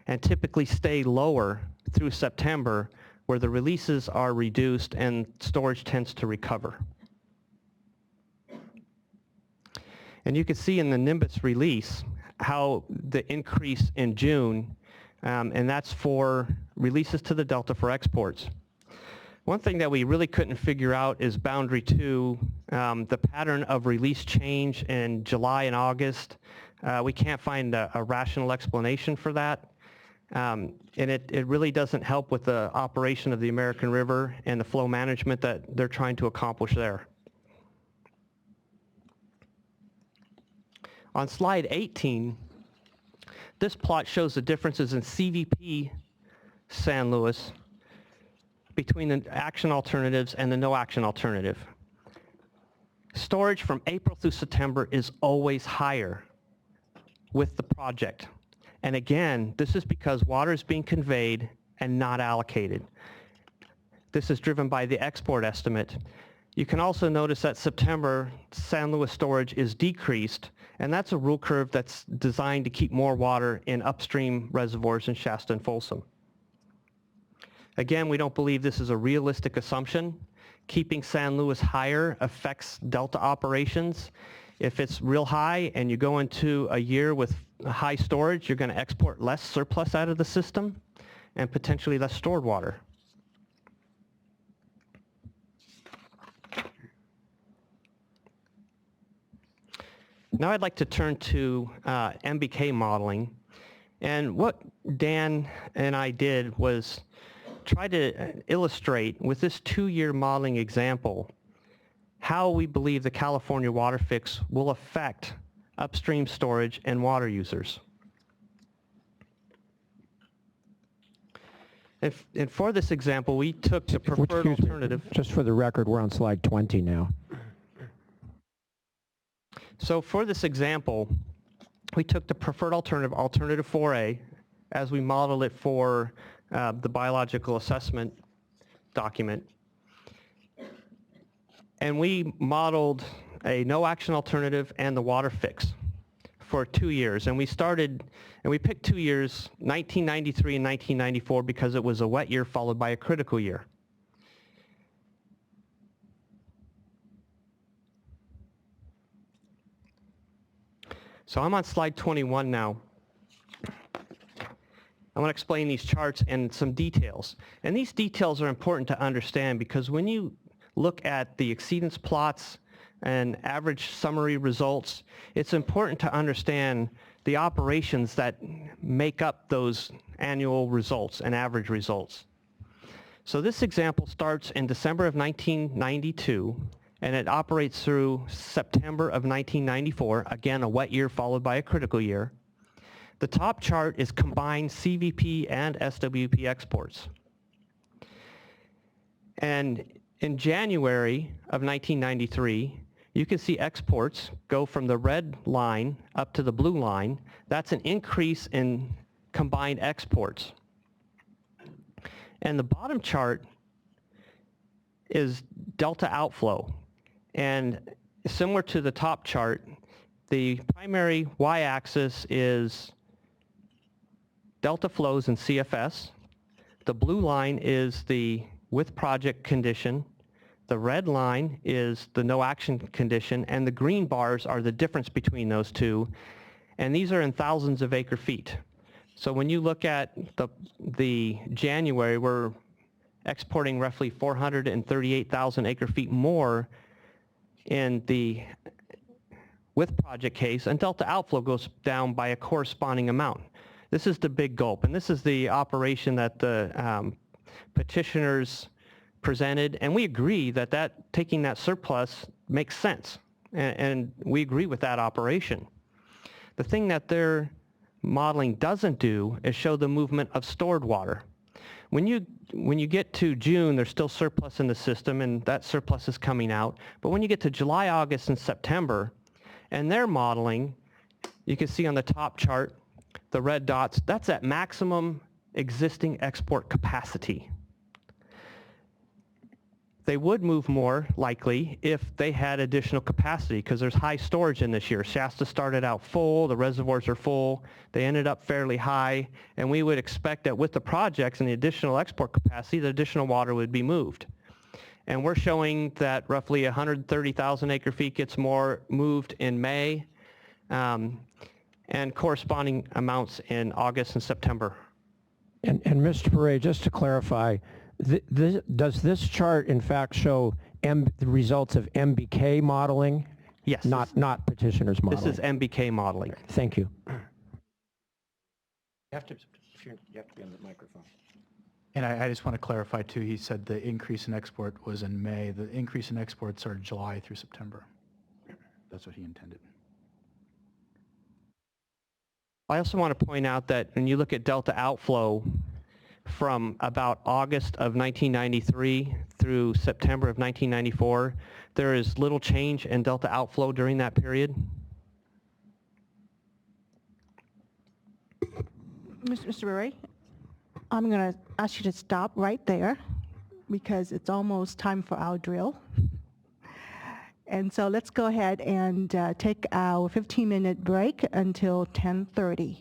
and typically stay lower through September, where the releases are reduced and storage tends to recover. And you can see in the Nimbus release how the increase in June, and that's for releases to the Delta for exports. One thing that we really couldn't figure out is boundary 2, the pattern of release change in July and August. We can't find a rational explanation for that. And it really doesn't help with the operation of the American River and the flow management that they're trying to accomplish there. On slide 18, this plot shows the differences in CVP San Luis between the action alternatives and the no action alternative. Storage from April through September is always higher with the project. And again, this is because water is being conveyed and not allocated. This is driven by the export estimate. You can also notice that September San Luis storage is decreased, and that's a rule curve that's designed to keep more water in upstream reservoirs in Shasta and Folsom. Again, we don't believe this is a realistic assumption. Keeping San Luis higher affects Delta operations. If it's real high and you go into a year with high storage, you're going to export less surplus out of the system and potentially less stored water. Now I'd like to turn to MBK modeling. And what Dan and I did was try to illustrate with this 2-year modeling example how we believe the California WaterFix will affect upstream storage and water users. And for this example, we took the preferred Excuse me, alternative. just for the record, we're on slide 20 now. So for this example, we took the preferred alternative, alternative 4A, as we modeled it for the biological assessment document. And we modeled a no-action alternative and the WaterFix for 2 years. And we picked 2 years, 1993 and 1994, because it was a wet year followed by a critical year. So I'm on slide 21 now. I want to explain these charts and some details. And these details are important to understand because when you look at the exceedance plots and average summary results, it's important to understand the operations that make up those annual results and average results. So this example starts in December of 1992, and it operates through September of 1994, again, a wet year followed by a critical year. The top chart is combined CVP and SWP exports. And in January of 1993, you can see exports go from the red line up to the blue line. That's an increase in combined exports. And the bottom chart is delta outflow. And similar to the top chart, the primary y-axis is delta flows in CFS. The blue line is the with project condition. The red line is the no action condition, and the green bars are the difference between those two. And these are in thousands of acre feet. So when you look at the January, we're exporting roughly 438,000 acre feet more in the with project case, and delta outflow goes down by a corresponding amount. This is the big gulp, and this is the operation that the petitioners presented, and we agree that taking that surplus makes sense, and we agree with that operation. The thing that their modeling doesn't do is show the movement of stored water. When you get to June, there's still surplus in the system, and that surplus is coming out. But when you get to July, August, and September, and their modeling, you can see on the top chart, the red dots, that's at maximum existing export capacity. They would move more likely if they had additional capacity because there's high storage in this year. Shasta started out full, the reservoirs are full, they ended up fairly high, and we would expect that with the projects and the additional export capacity, the additional water would be moved. And we're showing that roughly 130,000 acre feet gets more moved in May, and corresponding amounts in August and September. And Mr. Beret, just to clarify, does this chart in fact show the results of MBK modeling? Yes. Not petitioner's modeling? This is MBK modeling. Thank you. You have to be on the microphone. And I just want to clarify too, he said the increase in export was in May. The increase in exports are July through September. That's what he intended. I also want to point out that when you look at delta outflow from about August of 1993 through September of 1994, there is little change in delta outflow during that period. Mr. Beret, I'm going to ask you to stop right there because it's almost time for our drill. And so let's go ahead and take our 15-minute break until 10:30.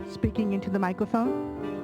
speaking into the microphone.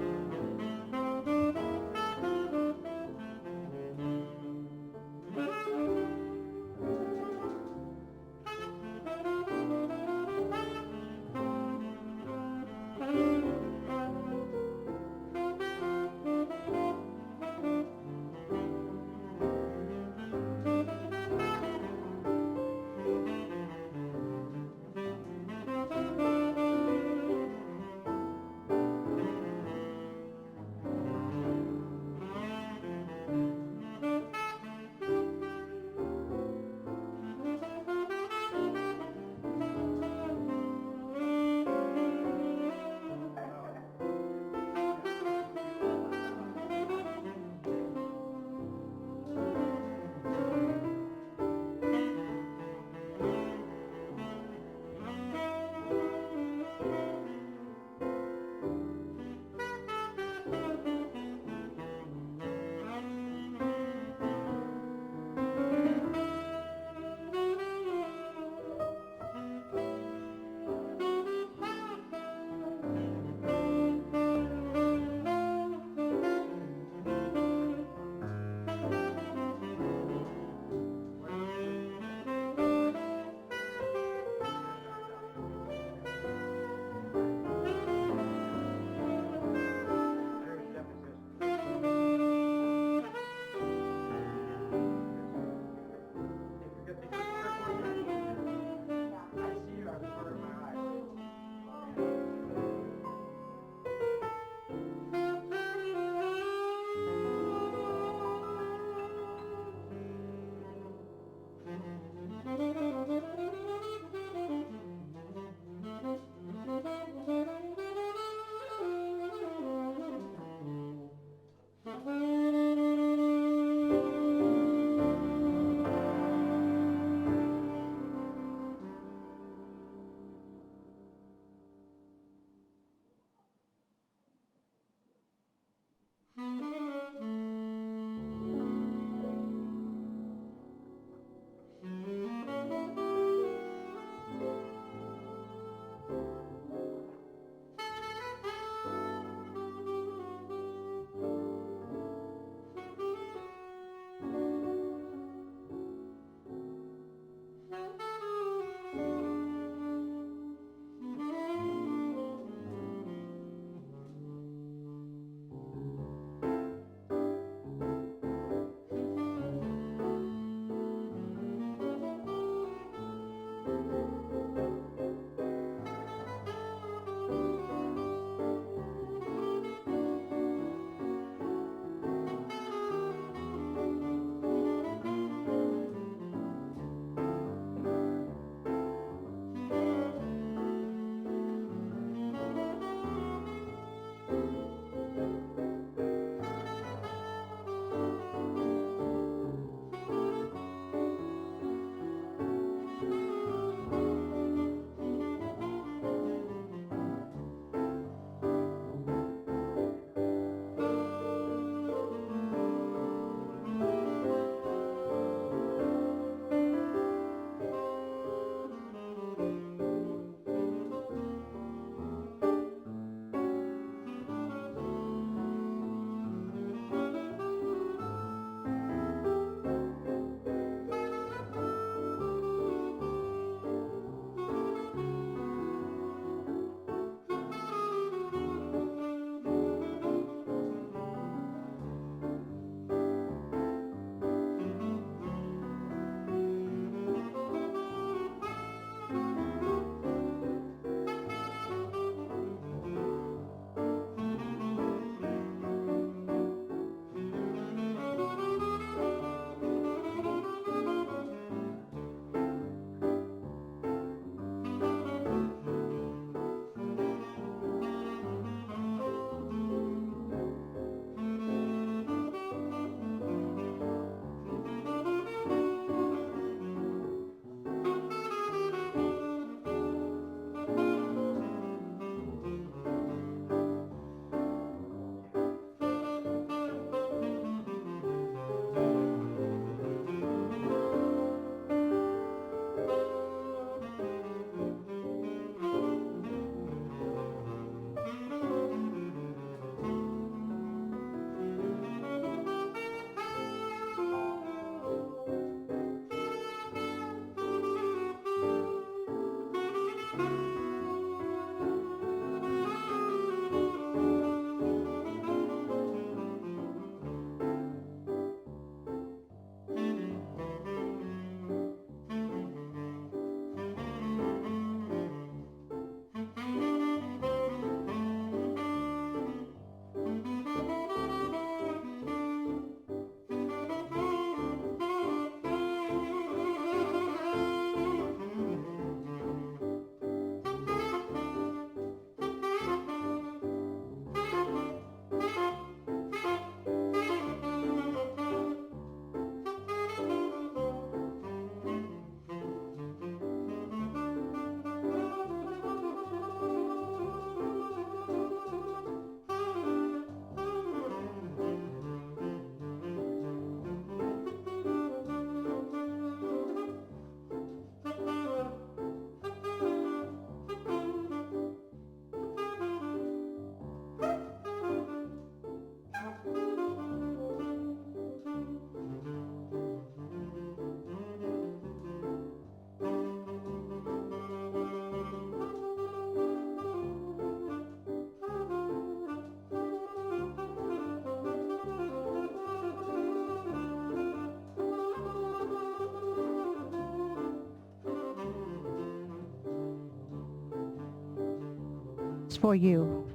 It's for you.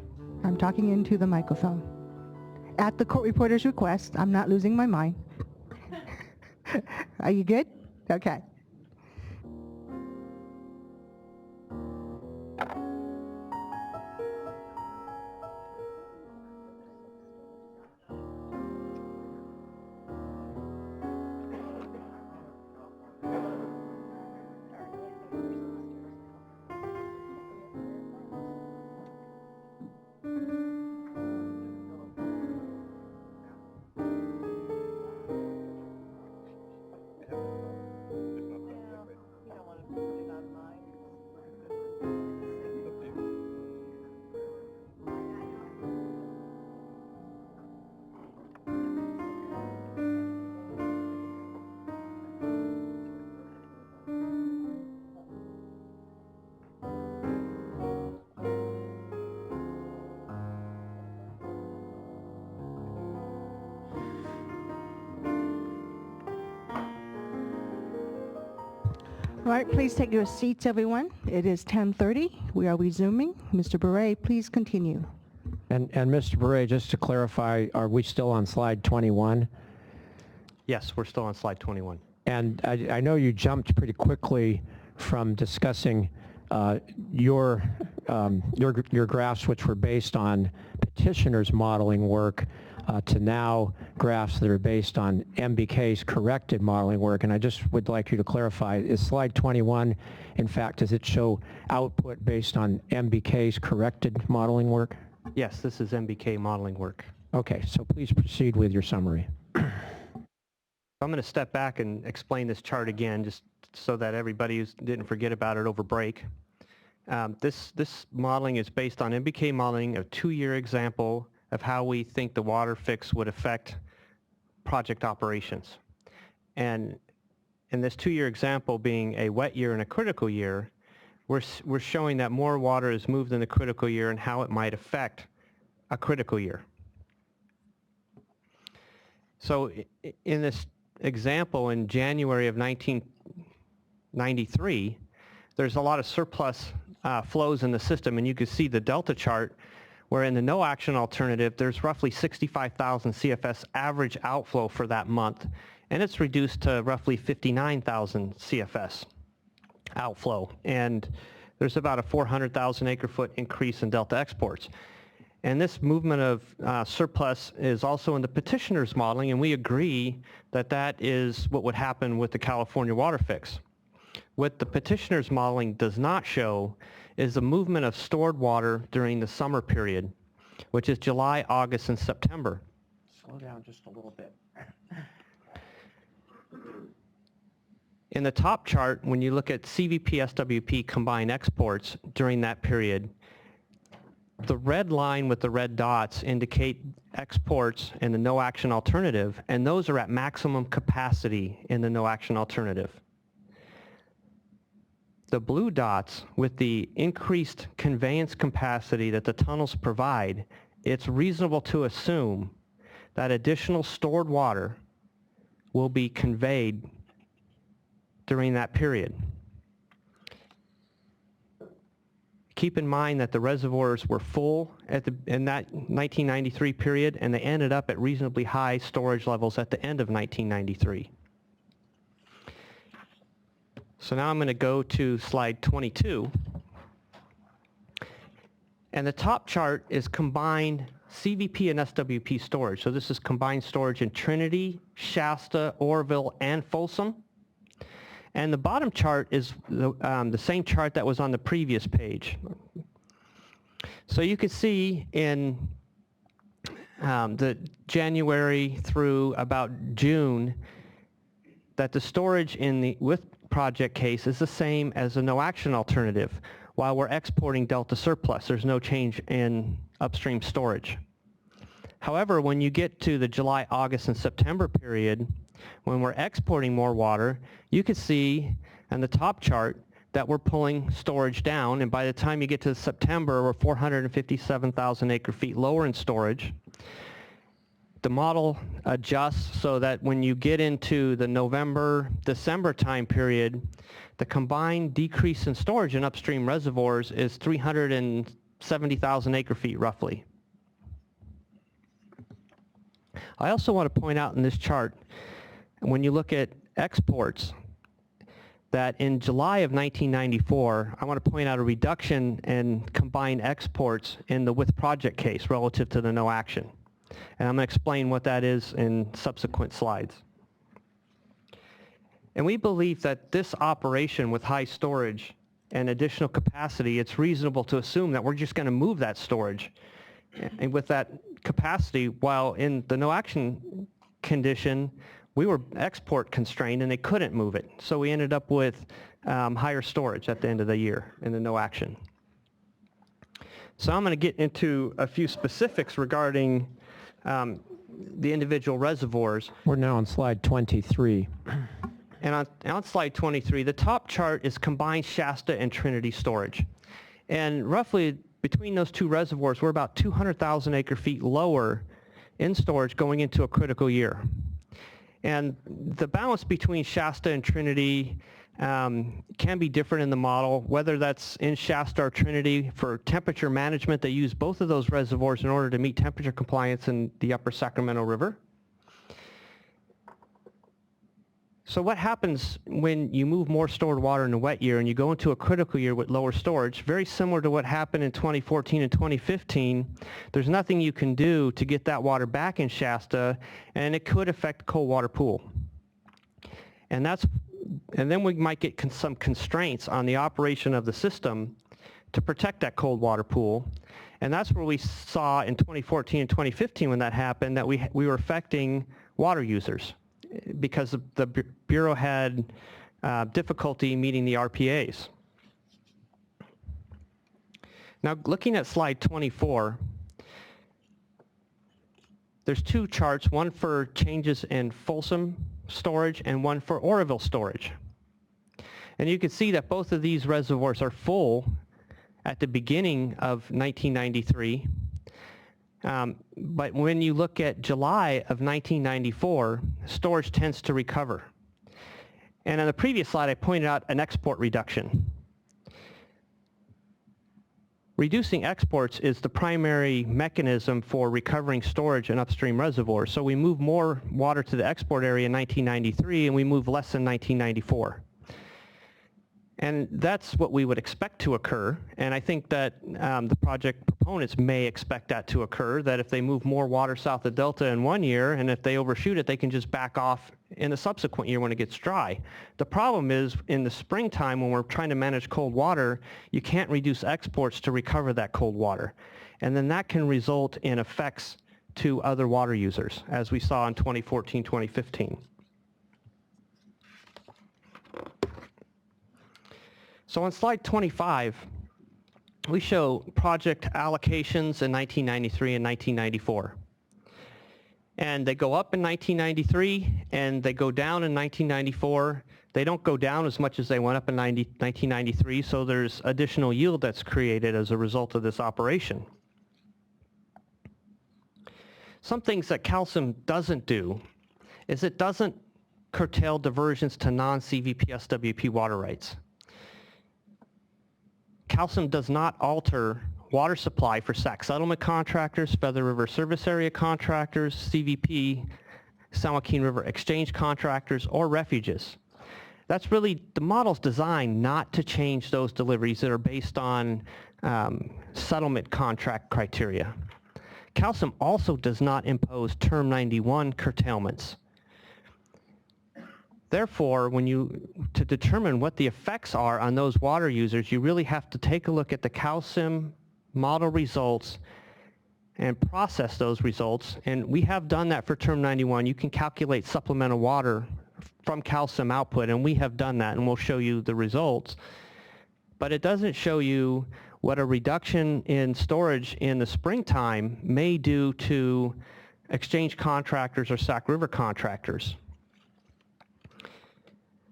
I'm talking into the microphone. At the court reporter's request, I'm not losing my mind. Are you good? Okay. All right, please take your seats, everyone. It is 10:30. We are resuming. Mr. Bure, please continue. And Mr. Bure, just to clarify, are we still on slide 21? Yes, we're still on slide 21. And I know you jumped pretty quickly from discussing your graphs, which were based on petitioner's modeling work, to now graphs that are based on MBK's corrected modeling work. And I just would like you to clarify, is slide 21, in fact, does it show output based on MBK's corrected modeling work? Yes, this is MBK modeling work. Okay, so please proceed with your summary. I'm going to step back and explain this chart again, just so that everybody didn't forget about it over break. This modeling is based on MBK modeling, a 2-year example of how we think the WaterFix would affect project operations. And in this 2-year example being a wet year and a critical year, we're showing that more water is moved in the critical year and how it might affect a critical year. So in this example, in January of 1993, there's a lot of surplus flows in the system, and you can see the delta chart where in the no action alternative, there's roughly 65,000 CFS average outflow for that month, and it's reduced to roughly 59,000 CFS outflow, and there's about a 400,000 acre-foot increase in delta exports. And this movement of surplus is also in the petitioner's modeling, and we agree that that is what would happen with the California WaterFix. What the petitioner's modeling does not show is the movement of stored water during the summer period, which is July, August, and September. Slow down just a little bit. In the top chart, when you look at CVP, SWP combined exports during that period, the red line with the red dots indicate exports in the no action alternative, and those are at maximum capacity in the no action alternative. The blue dots with the increased conveyance capacity that the tunnels provide, it's reasonable to assume that additional stored water will be conveyed during that period. Keep in mind that the reservoirs were full in that 1993 period, and they ended up at reasonably high storage levels at the end of 1993. So now I'm going to go to slide 22. And the top chart is combined CVP and SWP storage. So this is combined storage in Trinity, Shasta, Oroville, and Folsom. And the bottom chart is the same chart that was on the previous page. So you can see in the January through about June that the storage in the with project case is the same as a no action alternative. While we're exporting delta surplus, there's no change in upstream storage. However, when you get to the July, August, and September period, when we're exporting more water, you can see on the top chart that we're pulling storage down, and by the time you get to September, we're 457,000 acre-feet lower in storage. The model adjusts so that when you get into the November, December time period, the combined decrease in storage in upstream reservoirs is 70,000 acre feet roughly. I also want to point out in this chart, when you look at exports, that in July of 1994, I want to point out a reduction in combined exports in the with project case relative to the no action. And I'm going to explain what that is in subsequent slides. And we believe that this operation with high storage and additional capacity, it's reasonable to assume that we're just going to move that storage. And with that capacity, while in the no action condition, we were export constrained and they couldn't move it. So we ended up with higher storage at the end of the year in the no action. So I'm going to get into a few specifics regarding the individual reservoirs. We're now on slide 23. And on slide 23, the top chart is combined Shasta and Trinity storage. And roughly between those two reservoirs, we're about 200,000 acre feet lower in storage going into a critical year. And the balance between Shasta and Trinity can be different in the model, whether that's in Shasta or Trinity. For temperature management, they use both of those reservoirs in order to meet temperature compliance in the upper Sacramento River. So what happens when you move more stored water in a wet year and you go into a critical year with lower storage? Very similar to what happened in 2014 and 2015. There's nothing you can do to get that water back in Shasta, and it could affect the cold water pool. And then we might get some constraints on the operation of the system to protect that cold water pool. And that's where we saw in 2014 and 2015 when that happened that we were affecting water users, because the Bureau had difficulty meeting the RPAs. Now, looking at slide 24, there's two charts, one for changes in Folsom storage and one for Oroville storage. And you can see that both of these reservoirs are full at the beginning of 1993. But when you look at July of 1994, storage tends to recover. And on the previous slide, I pointed out an export reduction. Reducing exports is the primary mechanism for recovering storage in upstream reservoirs. So we move more water to the export area in 1993, and we move less in 1994. And that's what we would expect to occur, and I think that the project proponents may expect that to occur, that if they move more water south of Delta in one year, and if they overshoot it, they can just back off in the subsequent year when it gets dry. The problem is, in the springtime, when we're trying to manage cold water, you can't reduce exports to recover that cold water. And then that can result in effects to other water users, as we saw in 2014, 2015. So on slide 25, we show project allocations in 1993 and 1994. And they go up in 1993, and they go down in 1994. They don't go down as much as they went up in 1993, so there's additional yield that's created as a result of this operation. Some things that calcium doesn't do is it doesn't curtail diversions to non-CVP SWP water rights. Calcium does not alter water supply for SAC settlement contractors, Feather River Service Area contractors, CVP, San Joaquin River Exchange contractors, or refuges. That's really, the model's designed not to change those deliveries that are based on settlement contract criteria. Calcium also does not impose Term 91 curtailments. Therefore, to determine what the effects are on those water users, you really have to take a look at the calcium model results and process those results. And we have done that for Term 91. You can calculate supplemental water from calcium output, and we have done that, and we'll show you the results. But it doesn't show you what a reduction in storage in the springtime may do to exchange contractors or Sac River contractors.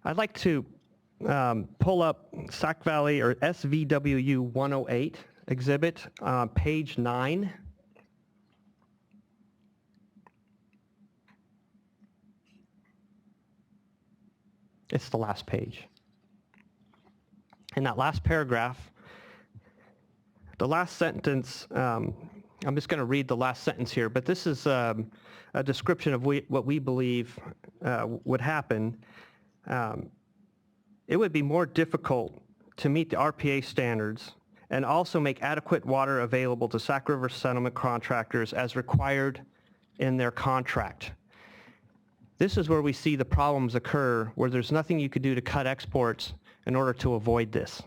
I'd like to pull up Sac Valley or SVWU 108 exhibit, page 9. It's the last page. In that last paragraph, the last sentence, I'm just going to read the last sentence here, but this is a description of what we believe would happen. It would be more difficult to meet the RPA standards and also make adequate water available to Sac River settlement contractors as required in their contract. This is where we see the problems occur, where there's nothing you could do to cut exports in order to avoid this.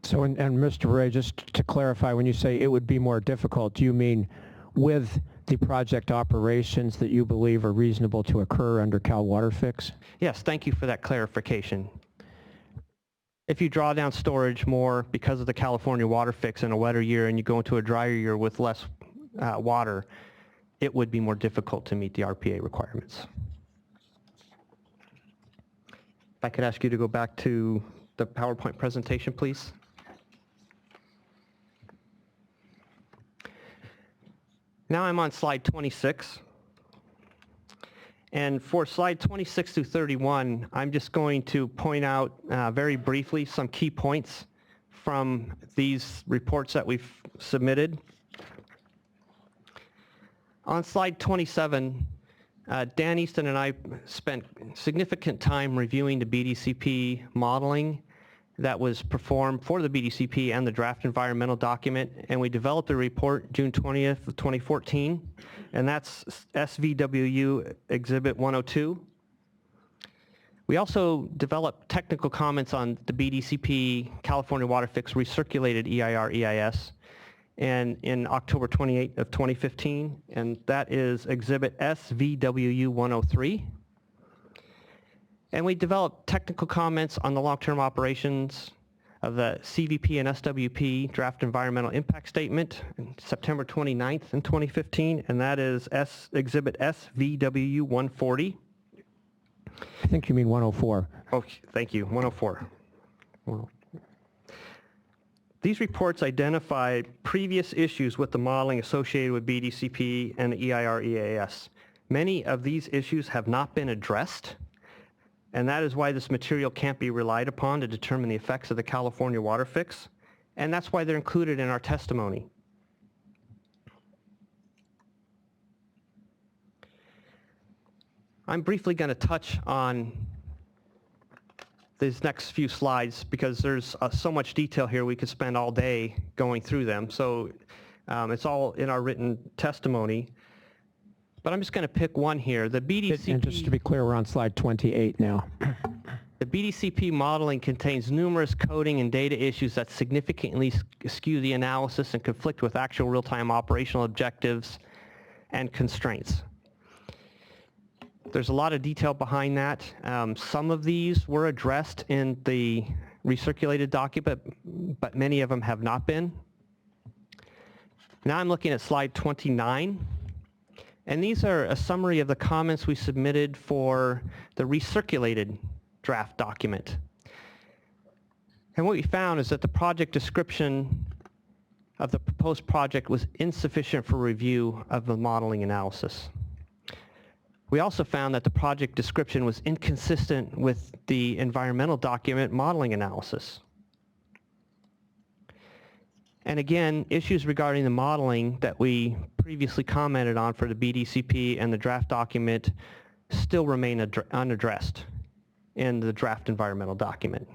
So, and Mr. Ray, just to clarify, when you say it would be more difficult, do you mean with the project operations that you believe are reasonable to occur under Cal WaterFix? Yes, thank you for that clarification. If you draw down storage more because of the California WaterFix in a wetter year and you go into a drier year with less water, it would be more difficult to meet the RPA requirements. If I could ask you to go back to the PowerPoint presentation, please. Now I'm on slide 26. And for slide 26 through 31, I'm just going to point out very briefly some key points from these reports that we've submitted. On slide 27, Dan Easton and I spent significant time reviewing the BDCP modeling that was performed for the BDCP and the draft environmental document, and we developed a report June 20th of 2014, and that's SWRCB Exhibit 102. We also developed technical comments on the BDCP California WaterFix recirculated EIR-EIS, and in October 28th of 2015, and that is Exhibit SWRCB 103. And we developed technical comments on the long-term operations of the CVP and SWP draft environmental impact statement on September 29th in 2015, and that is Exhibit SWRCB 140. I think you mean 104. Oh, thank you, 104. These reports identify previous issues with the modeling associated with BDCP and the EIR-EAS. Many of these issues have not been addressed, and that is why this material can't be relied upon to determine the effects of the California WaterFix, and that's why they're included in our testimony. I'm briefly going to touch on these next few slides because there's so much detail here we could spend all day going through them. So it's all in our written testimony. But I'm just going to pick one here. The BDCP, And just to be clear, we're on slide 28 now. The BDCP modeling contains numerous coding and data issues that significantly skew the analysis and conflict with actual real-time operational objectives and constraints. There's a lot of detail behind that. Some of these were addressed in the recirculated document, but many of them have not been. Now I'm looking at slide 29. And these are a summary of the comments we submitted for the recirculated draft document. And what we found is that the project description of the proposed project was insufficient for review of the modeling analysis. We also found that the project description was inconsistent with the environmental document modeling analysis. And again, issues regarding the modeling that we previously commented on for the BDCP and the draft document still remain unaddressed in the draft environmental document.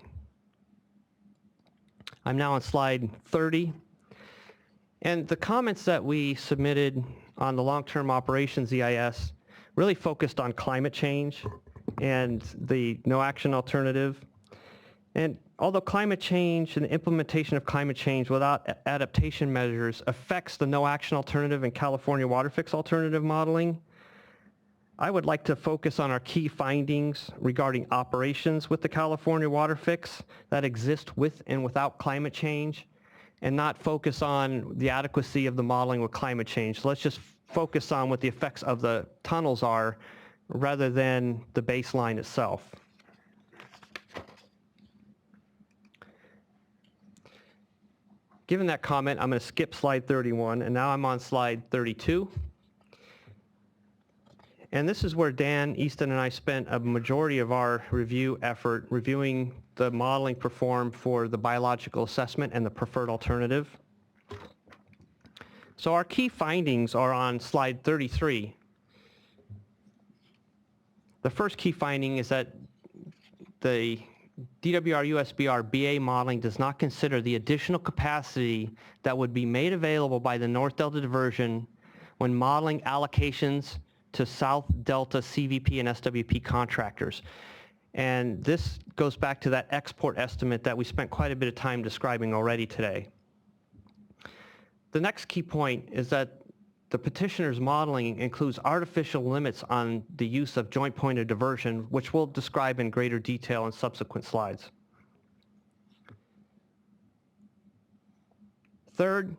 I'm now on slide 30. And the comments that we submitted on the long-term operations EIS really focused on climate change and the no action alternative. And although climate change and the implementation of climate change without adaptation measures affects the no action alternative and California WaterFix alternative modeling, I would like to focus on our key findings regarding operations with the California WaterFix that exist with and without climate change, and not focus on the adequacy of the modeling with climate change. So let's just focus on what the effects of the tunnels are rather than the baseline itself. Given that comment, I'm going to skip slide 31, and now I'm on slide 32. And this is where Dan Easton and I spent a majority of our review effort reviewing the modeling performed for the biological assessment and the preferred alternative. So our key findings are on slide 33. The first key finding is that the DWR-USBR BA modeling does not consider the additional capacity that would be made available by the North Delta diversion when modeling allocations to South Delta CVP and SWP contractors. And this goes back to that export estimate that we spent quite a bit of time describing already today. The next key point is that the petitioner's modeling includes artificial limits on the use of joint point of diversion, which we'll describe in greater detail in subsequent slides. Third,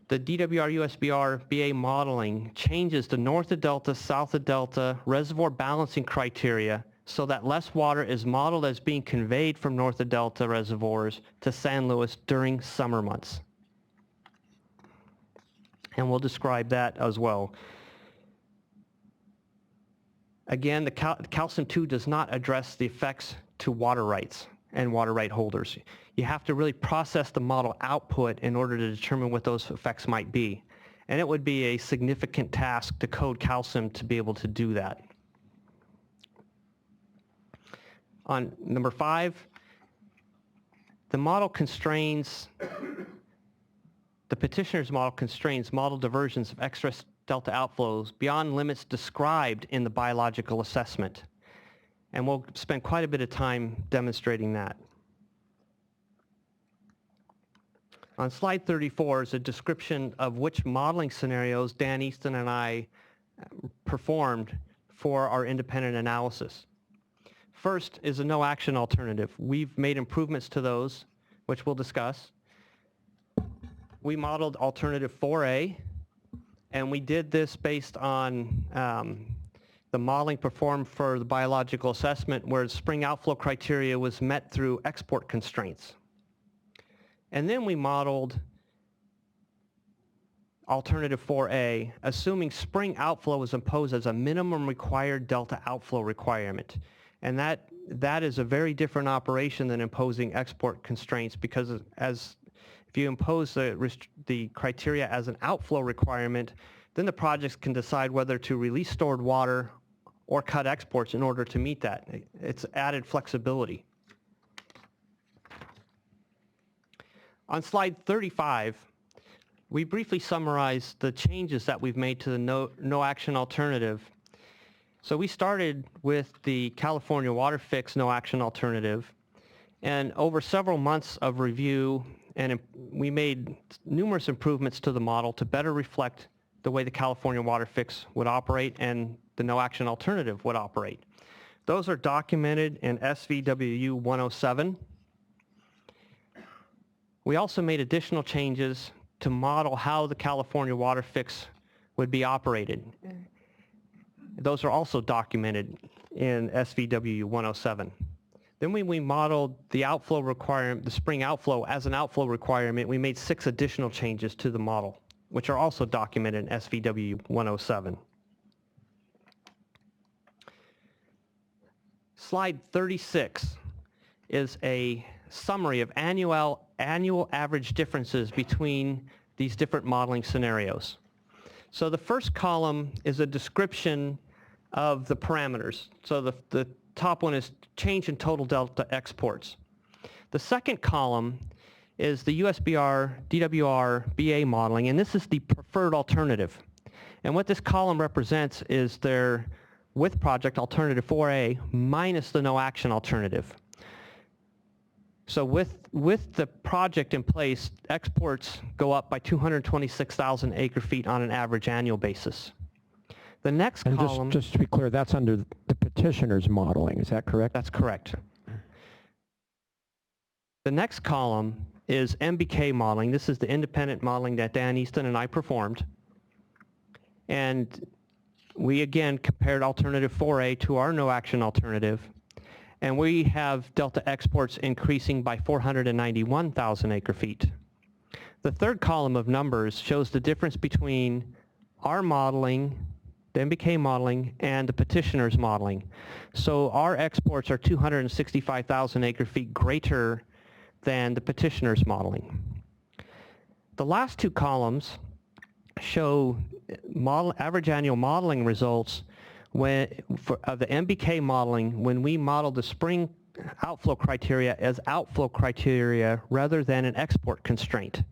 the DWR-USBR BA modeling changes the north of Delta, south of Delta reservoir balancing criteria so that less water is modeled as being conveyed from north of Delta reservoirs to San Luis during summer months. And we'll describe that as well. Again, the calcium 2 does not address the effects to water rights and water right holders. You have to really process the model output in order to determine what those effects might be. And it would be a significant task to code calcium to be able to do that. On number 5, the model constrains, the petitioner's model constrains model diversions of extra delta outflows beyond limits described in the biological assessment. And we'll spend quite a bit of time demonstrating that. On slide 34 is a description of which modeling scenarios Dan Easton and I performed for our independent analysis. First is a no action alternative. We've made improvements to those, which we'll discuss. We modeled alternative 4A, and we did this based on the modeling performed for the biological assessment where spring outflow criteria was met through export constraints. And then we modeled alternative 4A, assuming spring outflow was imposed as a minimum required delta outflow requirement. And that is a very different operation than imposing export constraints, because if you impose the criteria as an outflow requirement, then the projects can decide whether to release stored water or cut exports in order to meet that. It's added flexibility. On slide 35, we briefly summarize the changes that we've made to the no action alternative. So we started with the California WaterFix no action alternative, and over several months of review, and we made numerous improvements to the model to better reflect the way the California WaterFix would operate and the no action alternative would operate. Those are documented in SWRCB 107. We also made additional changes to model how the California WaterFix would be operated. Those are also documented in SWRCB 107. Then when we modeled the outflow requirement, the spring outflow as an outflow requirement, we made 6 additional changes to the model, which are also documented in SWRCB 107. Slide 36 is a summary of annual average differences between these different modeling scenarios. So the first column is a description of the parameters. So the top one is change in total delta exports. The second column is the USBR DWR BA modeling, and this is the preferred alternative. And what this column represents is their with project alternative 4A minus the no action alternative. So with the project in place, exports go up by 226,000 acre feet on an average annual basis. The next And column... just to be clear, that's under the petitioner's modeling, is that correct? That's correct. The next column is MBK modeling. This is the independent modeling that Dan Easton and I performed. And we again compared alternative 4A to our no action alternative. And we have delta exports increasing by 491,000 acre feet. The third column of numbers shows the difference between our modeling the MBK modeling, and the petitioner's modeling. So our exports are 265,000 acre-feet greater than the petitioner's modeling. The last two columns show average annual modeling results of the MBK modeling when we modeled the spring outflow criteria as outflow criteria rather than an export constraint.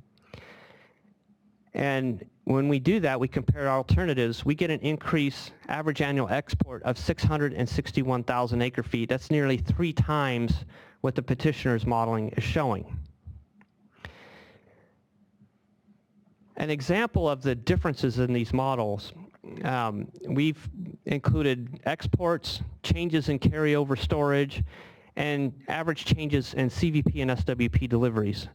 And when we do that, we compare alternatives, we get an increase average annual export of 661,000 acre-feet. That's nearly 3 times what the petitioner's modeling is showing. An example of the differences in these models, we've included exports, changes in carryover storage, and average changes in CVP and SWP deliveries.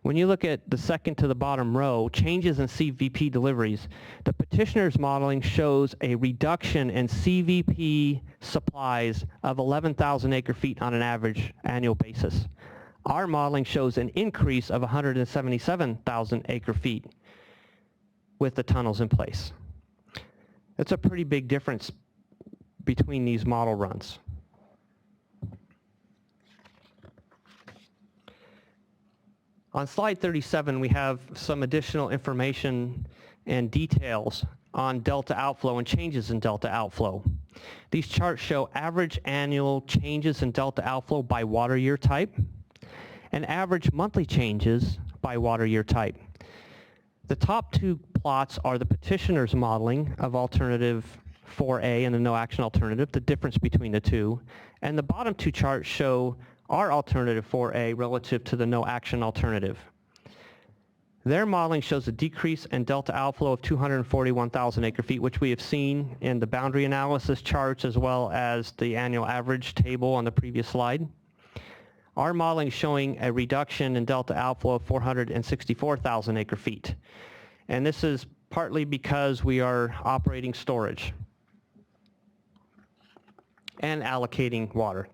When you look at the second to the bottom row, changes in CVP deliveries, the petitioner's modeling shows a reduction in CVP supplies of 11,000 acre-feet on an average annual basis. Our modeling shows an increase of 177,000 acre-feet with the tunnels in place. It's a pretty big difference between these model runs. On slide 37, we have some additional information and details on delta outflow and changes in delta outflow. These charts show average annual changes in delta outflow by water year type and average monthly changes by water year type. The top two plots are the petitioner's modeling of alternative 4A and the no action alternative, the difference between the two, and the bottom two charts show our alternative 4A relative to the no action alternative. Their modeling shows a decrease in delta outflow of 241,000 acre-feet, which we have seen in the boundary analysis charts as well as the annual average table on the previous slide. Our modeling is showing a reduction in delta outflow of 464,000 acre-feet. And this is partly because we are operating storage and allocating water.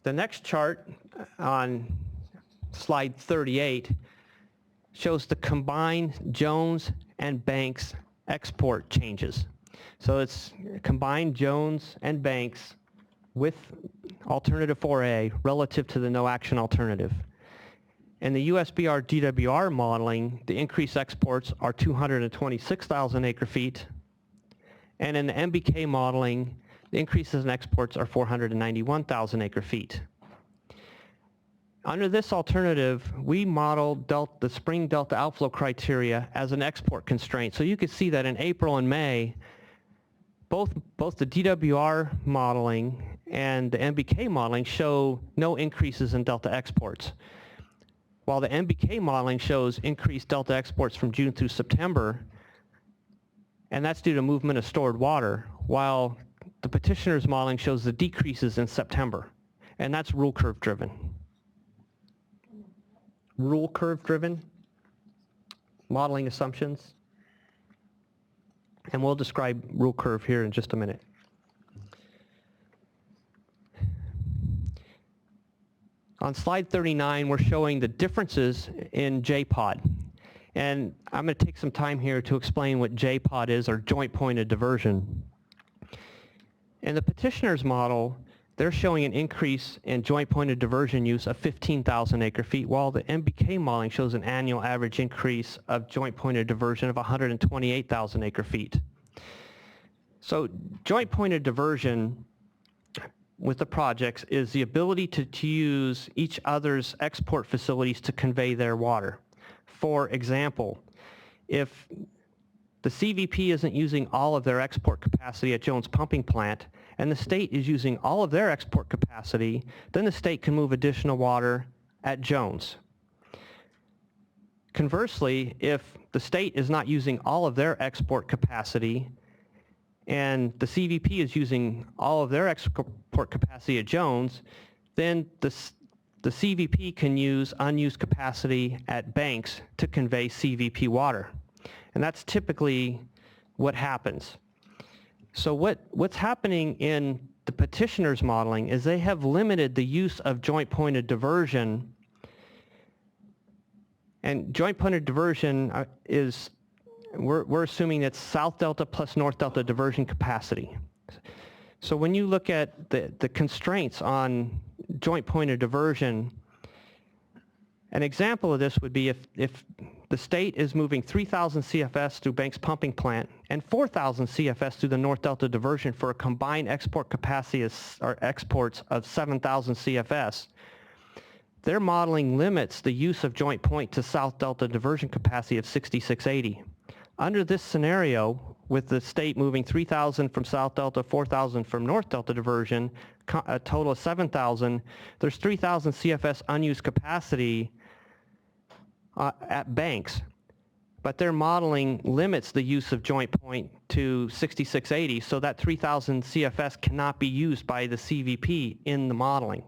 The next chart on slide 38 shows the combined Jones and Banks export changes. So it's combined Jones and Banks with alternative 4A relative to the no action alternative. In the USBR DWR modeling, the increased exports are 226,000 acre-feet, and in the MBK modeling, the increases in exports are 491,000 acre-feet. Under this alternative, we modeled the spring delta outflow criteria as an export constraint. So you can see that in April and May, both the DWR modeling and the MBK modeling show no increases in delta exports, while the MBK modeling shows increased delta exports from June through September, and that's due to movement of stored water, while the petitioner's modeling shows the decreases in September, and that's rule curve driven. Rule curve driven modeling assumptions, and we'll describe rule curve here in just a minute. On slide 39, we're showing the differences in JPOD. And I'm going to take some time here to explain what JPOD is, or joint point of diversion. In the petitioner's model, they're showing an increase in joint point of diversion use of 15,000 acre-feet, while the MBK modeling shows an annual average increase of joint point of diversion of 128,000 acre-feet. So joint point of diversion with the projects is the ability to use each other's export facilities to convey their water. For example, if the CVP isn't using all of their export capacity at Jones Pumping Plant, and the state is using all of their export capacity, then the state can move additional water at Jones. Conversely, if the state is not using all of their export capacity, and the CVP is using all of their export capacity at Jones, then the CVP can use unused capacity at Banks to convey CVP water. And that's typically what happens. So what's happening in the petitioner's modeling is they have limited the use of joint point of diversion. And joint point of diversion is we're assuming it's South Delta plus North Delta diversion capacity. So when you look at the constraints on joint point of diversion, an example of this would be if the state is moving 3,000 CFS through Banks Pumping Plant and 4,000 CFS through the North Delta diversion for a combined export capacity or exports of 7,000 CFS, their modeling limits the use of joint point to South Delta diversion capacity of 6,680. Under this scenario, with the state moving 3,000 from South Delta, 4,000 from North Delta diversion, a total of 7,000, there's 3,000 CFS unused capacity at Banks, but their modeling limits the use of joint point to 6,680, so that 3,000 CFS cannot be used by the CVP in the modeling.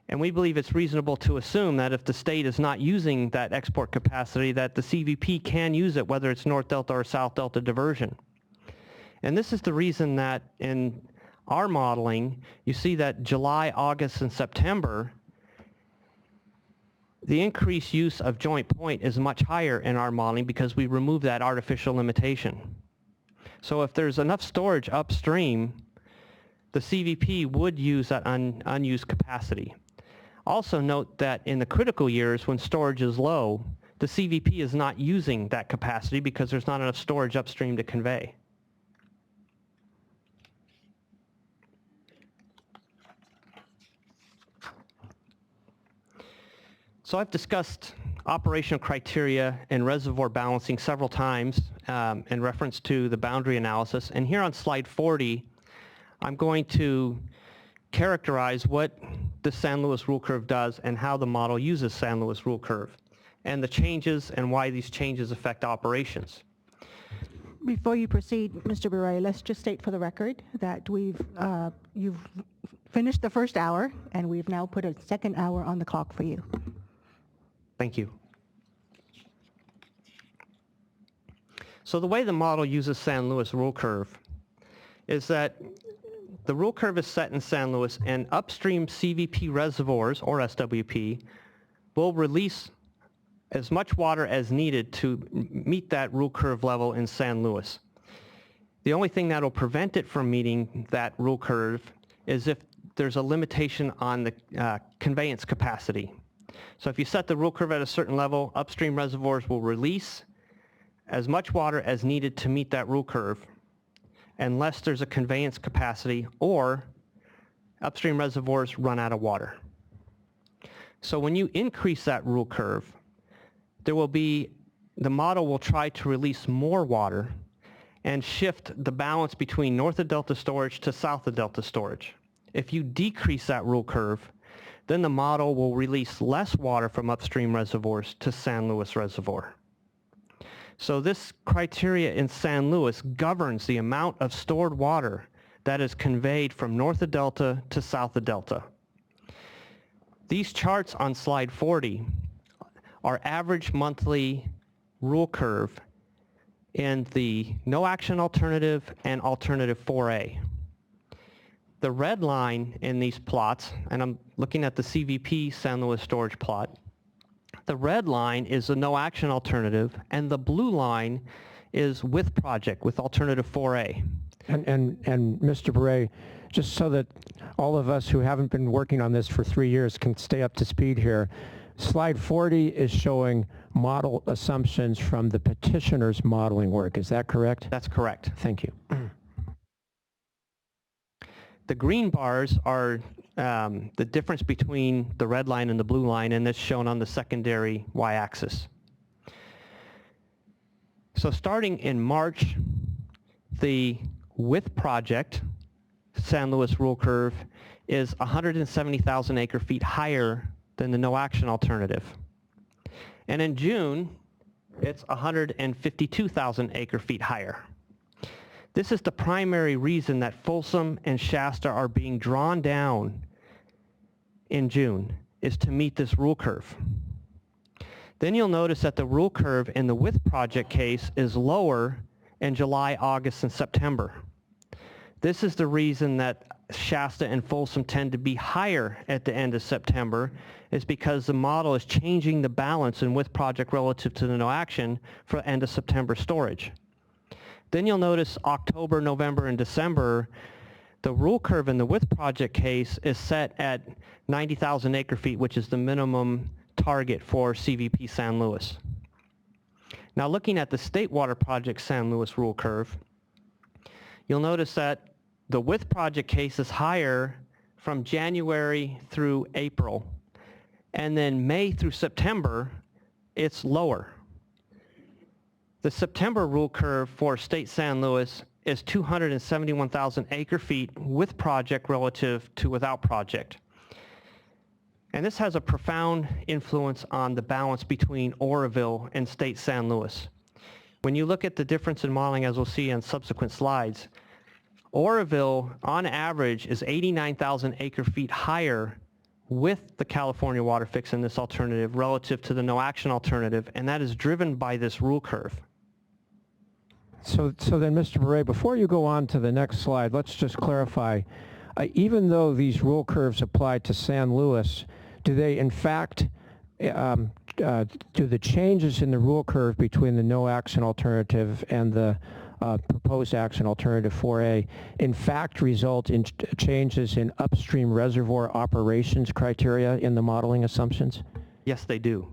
And we believe it's reasonable to assume that if the state is not using that export capacity, that the CVP can use it, whether it's North Delta or South Delta diversion. And this is the reason that in our modeling, you see that July, August, and September, the increased use of joint point is much higher in our modeling because we remove that artificial limitation. So if there's enough storage upstream, the CVP would use that unused capacity. Also note that in the critical years when storage is low, the CVP is not using that capacity because there's not enough storage upstream to convey. So I've discussed operational criteria and reservoir balancing several times in reference to the boundary analysis. And here on slide 40, I'm going to characterize what the San Luis rule curve does and how the model uses San Luis rule curve and the changes and why these changes affect operations. Before you proceed, Mr. Bure, let's just state for the record that you've finished the first hour and we've now put a second hour on the clock for you. Thank you. So the way the model uses San Luis rule curve is that the rule curve is set in San Luis, and upstream CVP reservoirs, or SWP, will release as much water as needed to meet that rule curve level in San Luis. The only thing that will prevent it from meeting that rule curve is if there's a limitation on the conveyance capacity. So if you set the rule curve at a certain level, upstream reservoirs will release as much water as needed to meet that rule curve, unless there's a conveyance capacity or upstream reservoirs run out of water. So when you increase that rule curve, the model will try to release more water and shift the balance between north of Delta storage to south of Delta storage. If you decrease that rule curve, then the model will release less water from upstream reservoirs to San Luis Reservoir. So this criteria in San Luis governs the amount of stored water that is conveyed from north of Delta to south of Delta. These charts on slide 40 are average monthly rule curve in the no action alternative and alternative 4A. The red line in these plots, and I'm looking at the CVP San Luis storage plot, the red line is the no action alternative, and the blue line is with project, with alternative 4A. And Mr. Bure, just so that all of us who haven't been working on this for 3 years can stay up to speed here, slide 40 is showing model assumptions from the petitioner's modeling work. Is that correct? That's correct. Thank you. The green bars are the difference between the red line and the blue line, and that's shown on the secondary y-axis. So starting in March, the with project San Luis rule curve is 170,000 acre feet higher than the no action alternative. And in June, it's 152,000 acre feet higher. This is the primary reason that Folsom and Shasta are being drawn down in June, is to meet this rule curve. Then you'll notice that the rule curve in the with project case is lower in July, August, and September. This is the reason that Shasta and Folsom tend to be higher at the end of September, is because the model is changing the balance in with project relative to the no action for end of September storage. Then you'll notice October, November, and December, the rule curve in the with project case is set at 90,000 acre feet, which is the minimum target for CVP San Luis. Now looking at the State Water Project San Luis rule curve, you'll notice that the with project case is higher from January through April, and then May through September, it's lower. The September rule curve for State San Luis is 271,000 acre feet with project relative to without project. And this has a profound influence on the balance between Oroville and State San Luis. When you look at the difference in modeling, as we'll see on subsequent slides, Oroville, on average, is 89,000 acre feet higher with the California WaterFix in this alternative relative to the no-action alternative, and that is driven by this rule curve. So then, Mr. Beret, before you go on to the next slide, let's just clarify. Even though these rule curves apply to San Luis, do they in fact, do the changes in the rule curve between the no-action alternative and the proposed action alternative 4A in fact result in changes in upstream reservoir operations criteria in the modeling assumptions? Yes, they do.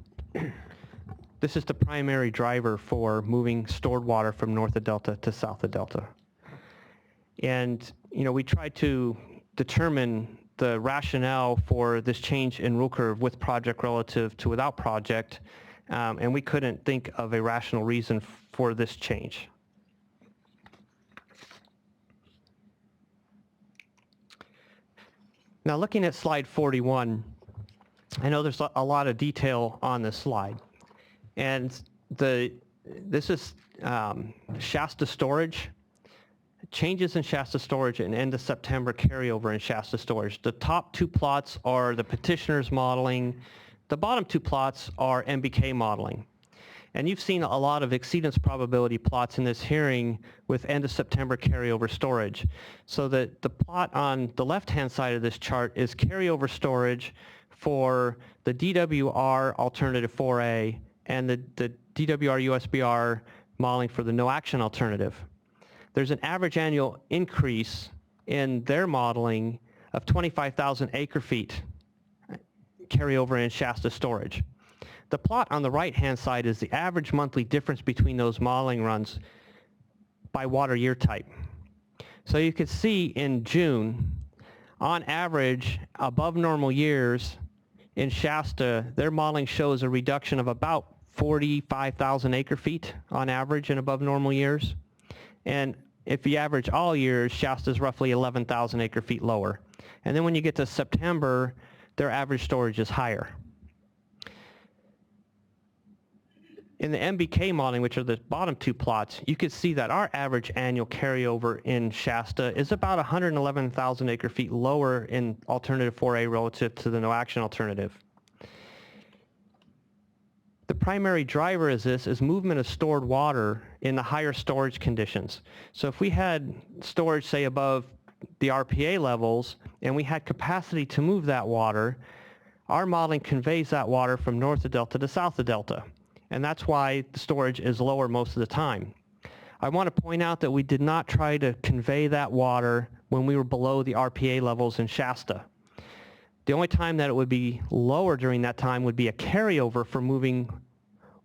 This is the primary driver for moving stored water from north of Delta to south of Delta. And, we tried to determine the rationale for this change in rule curve with project relative to without project, and we couldn't think of a rational reason for this change. Now looking at slide 41, I know there's a lot of detail on this slide. And this is Shasta storage, changes in Shasta storage and end of September carryover in Shasta storage. The top two plots are the petitioner's modeling. The bottom two plots are MBK modeling. And you've seen a lot of exceedance probability plots in this hearing with end of September carryover storage. So that the plot on the left-hand side of this chart is carryover storage for the DWR alternative 4A and the DWR USBR modeling for the no-action alternative. There's an average annual increase in their modeling of 25,000 acre feet carryover in Shasta storage. The plot on the right-hand side is the average monthly difference between those modeling runs by water year type. So you can see in June, on average, above normal years in Shasta, their modeling shows a reduction of about 45,000 acre feet on average in above normal years. And if you average all years, Shasta is roughly 11,000 acre feet lower. And then when you get to September, their average storage is higher. In the MBK modeling, which are the bottom two plots, you can see that our average annual carryover in Shasta is about 111,000 acre feet lower in alternative 4A relative to the no-action alternative. The primary driver is movement of stored water in the higher storage conditions. So if we had storage, say, above the RPA levels, and we had capacity to move that water, our modeling conveys that water from north of Delta to south of Delta. And that's why the storage is lower most of the time. I want to point out that we did not try to convey that water when we were below the RPA levels in Shasta. The only time that it would be lower during that time would be a carryover for moving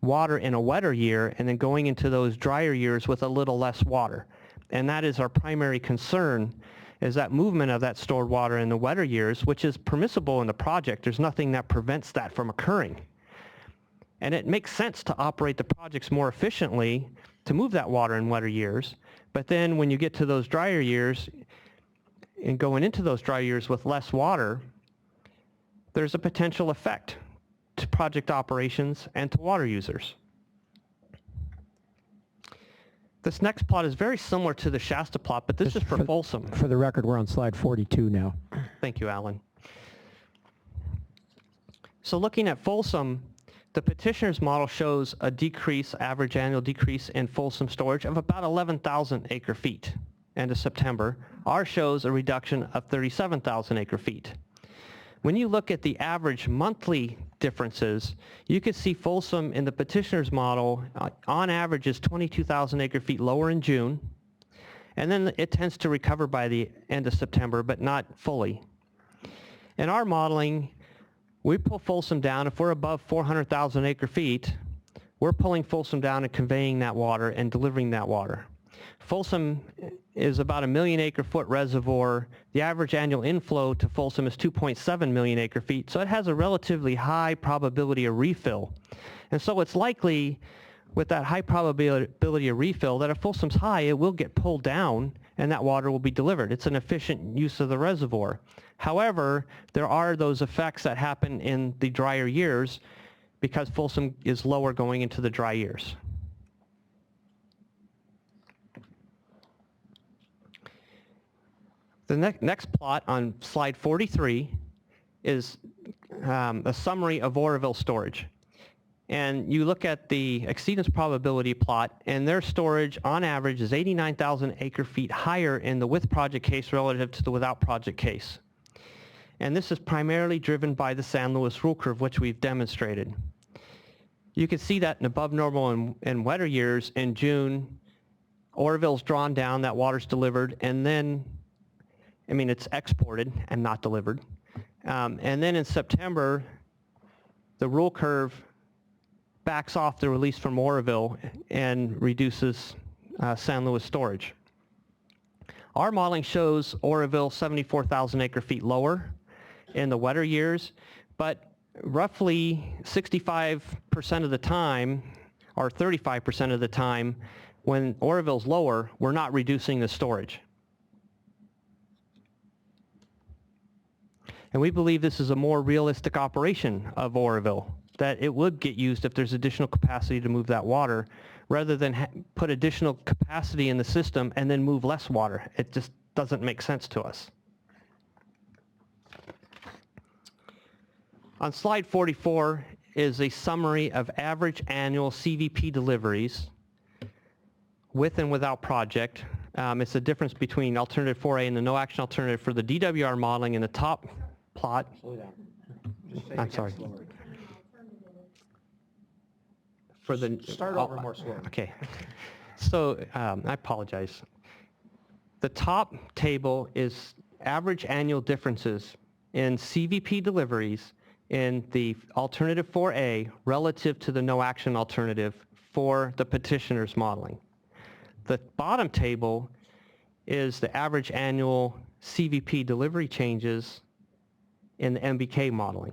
water in a wetter year and then going into those drier years with a little less water. And that is our primary concern, is that movement of that stored water in the wetter years, which is permissible in the project. There's nothing that prevents that from occurring. And it makes sense to operate the projects more efficiently to move that water in wetter years. But then when you get to those drier years and going into those dry years with less water, there's a potential effect to project operations and to water users. This next plot is very similar to the Shasta plot, but this is for Folsom. For the record, we're on slide 42 now. Thank you, Alan. So looking at Folsom, the petitioner's model shows a decrease, average annual decrease in Folsom storage of about 11,000 acre feet end of September. Ours shows a reduction of 37,000 acre-feet. When you look at the average monthly differences, you can see Folsom in the petitioner's model on average is 22,000 acre-feet lower in June, and then it tends to recover by the end of September, but not fully. In our modeling, we pull Folsom down. If we're above 400,000 acre-feet, we're pulling Folsom down and conveying that water and delivering that water. Folsom is about a 1 million acre-foot reservoir. The average annual inflow to Folsom is 2.7 million acre-feet, so it has a relatively high probability of refill. And so it's likely, with that high probability of refill, that if Folsom's high, it will get pulled down and that water will be delivered. It's an efficient use of the reservoir. However, there are those effects that happen in the drier years because Folsom is lower going into the dry years. The next plot on slide 43 is a summary of Oroville storage. And you look at the exceedance probability plot, and their storage on average is 89,000 acre-feet higher in the with project case relative to the without project case. And this is primarily driven by the San Luis rule curve, which we've demonstrated. You can see that in above normal and wetter years in June, Oroville's drawn down, that water's delivered, and then it's exported and not delivered. And then in September, the rule curve backs off the release from Oroville and reduces San Luis storage. Our modeling shows Oroville 74,000 acre-feet lower in the wetter years, but roughly 65% of the time, or 35% of the time, when Oroville's lower, we're not reducing the storage. And we believe this is a more realistic operation of Oroville, that it would get used if there's additional capacity to move that water, rather than put additional capacity in the system and then move less water. It just doesn't make sense to us. On slide 44 is a summary of average annual CVP deliveries with and without project. It's the difference between alternative 4A and the no action alternative for the DWR modeling in the top plot. Slow down. I'm sorry. For the Start over more slowly. Okay. So I apologize. The top table is average annual differences in CVP deliveries in the alternative 4A relative to the no action alternative for the petitioner's modeling. The bottom table is the average annual CVP delivery changes in the MBK modeling.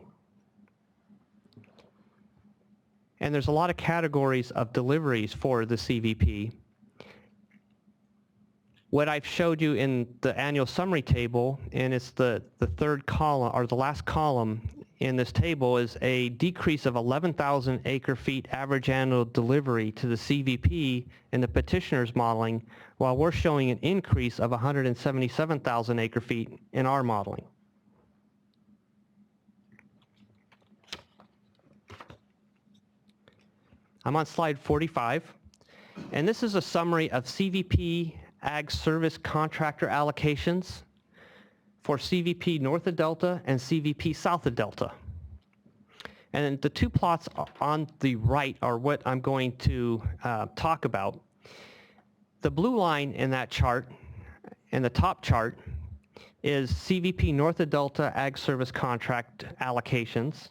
And there's a lot of categories of deliveries for the CVP. What I've showed you in the annual summary table, and it's the third column, or the last column in this table, is a decrease of 11,000 acre-feet average annual delivery to the CVP in the petitioner's modeling, while we're showing an increase of 177,000 acre-feet in our modeling. I'm on slide 45, and this is a summary of CVP Ag Service Contractor allocations for CVP north of Delta and CVP south of Delta. And the two plots on the right are what I'm going to talk about. The blue line in that chart, in the top chart, is CVP north of Delta Ag Service Contract allocations.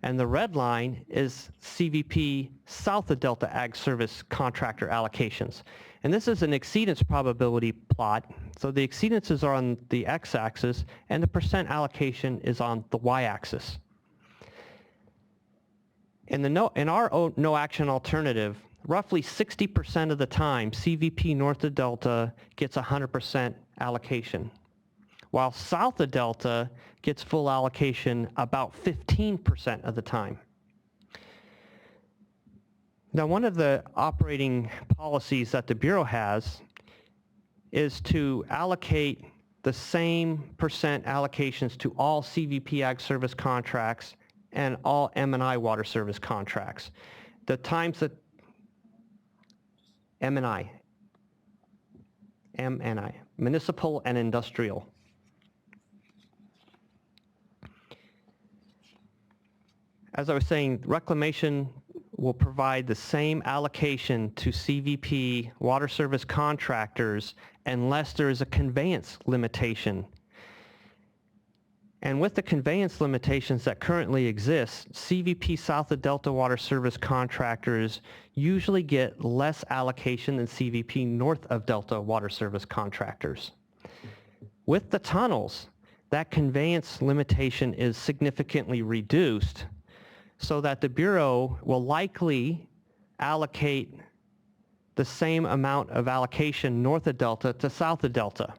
And the red line is CVP south of Delta Ag Service Contractor allocations. And this is an exceedance probability plot. So the exceedances are on the x-axis, and the percent allocation is on the y-axis. In our no action alternative, roughly 60% of the time, CVP north of Delta gets 100% allocation, while south of Delta gets full allocation about 15% of the time. Now, one of the operating policies that the Bureau has is to allocate the same percent allocations to all CVP Ag Service contracts and all M&I water service contracts. The times that M&I MNI, municipal and industrial. As I was saying, reclamation will provide the same allocation to CVP water service contractors unless there is a conveyance limitation. And with the conveyance limitations that currently exist, CVP South of Delta water service contractors usually get less allocation than CVP North of Delta water service contractors. With the tunnels, that conveyance limitation is significantly reduced, so that the Bureau will likely allocate the same amount of allocation north of Delta to south of Delta.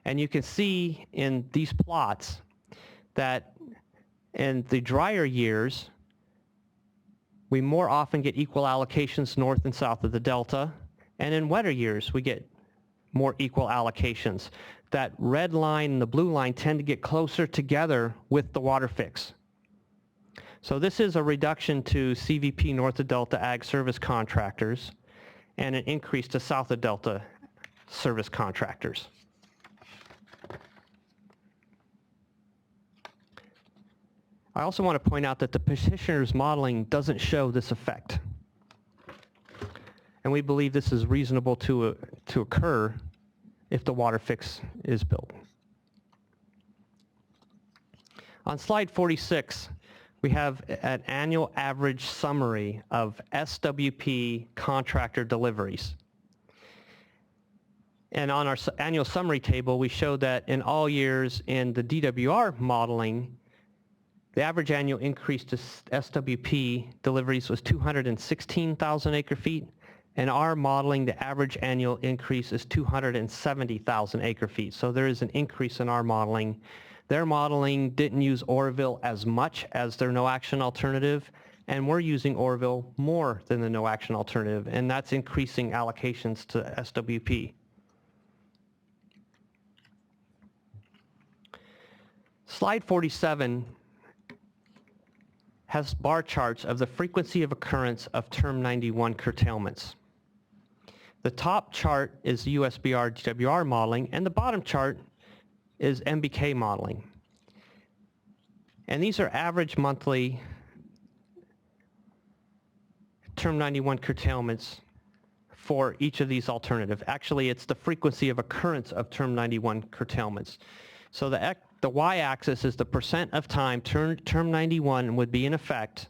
And you can see in these plots that in the drier years, we more often get equal allocations north and south of the Delta, and in wetter years, we get more equal allocations. That red line and the blue line tend to get closer together with the WaterFix. So this is a reduction to CVP North of Delta Ag Service contractors and an increase to South of Delta service contractors. I also want to point out that the petitioner's modeling doesn't show this effect. And we believe this is reasonable to occur if the WaterFix is built. On slide 46, we have an annual average summary of SWP contractor deliveries. And on our annual summary table, we show that in all years in the DWR modeling, the average annual increase to SWP deliveries was 216,000 acre feet. And our modeling, the average annual increase is 270,000 acre feet. So there is an increase in our modeling. Their modeling didn't use Oroville as much as their no-action alternative, and we're using Oroville more than the no-action alternative, and that's increasing allocations to SWP. Slide 47 has bar charts of the frequency of occurrence of Term 91 curtailments. The top chart is USBR DWR modeling, and the bottom chart is MBK modeling. And these are average monthly Term 91 curtailments for each of these alternatives. Actually, it's the frequency of occurrence of Term 91 curtailments. So the y-axis is the percent of time Term 91 would be in effect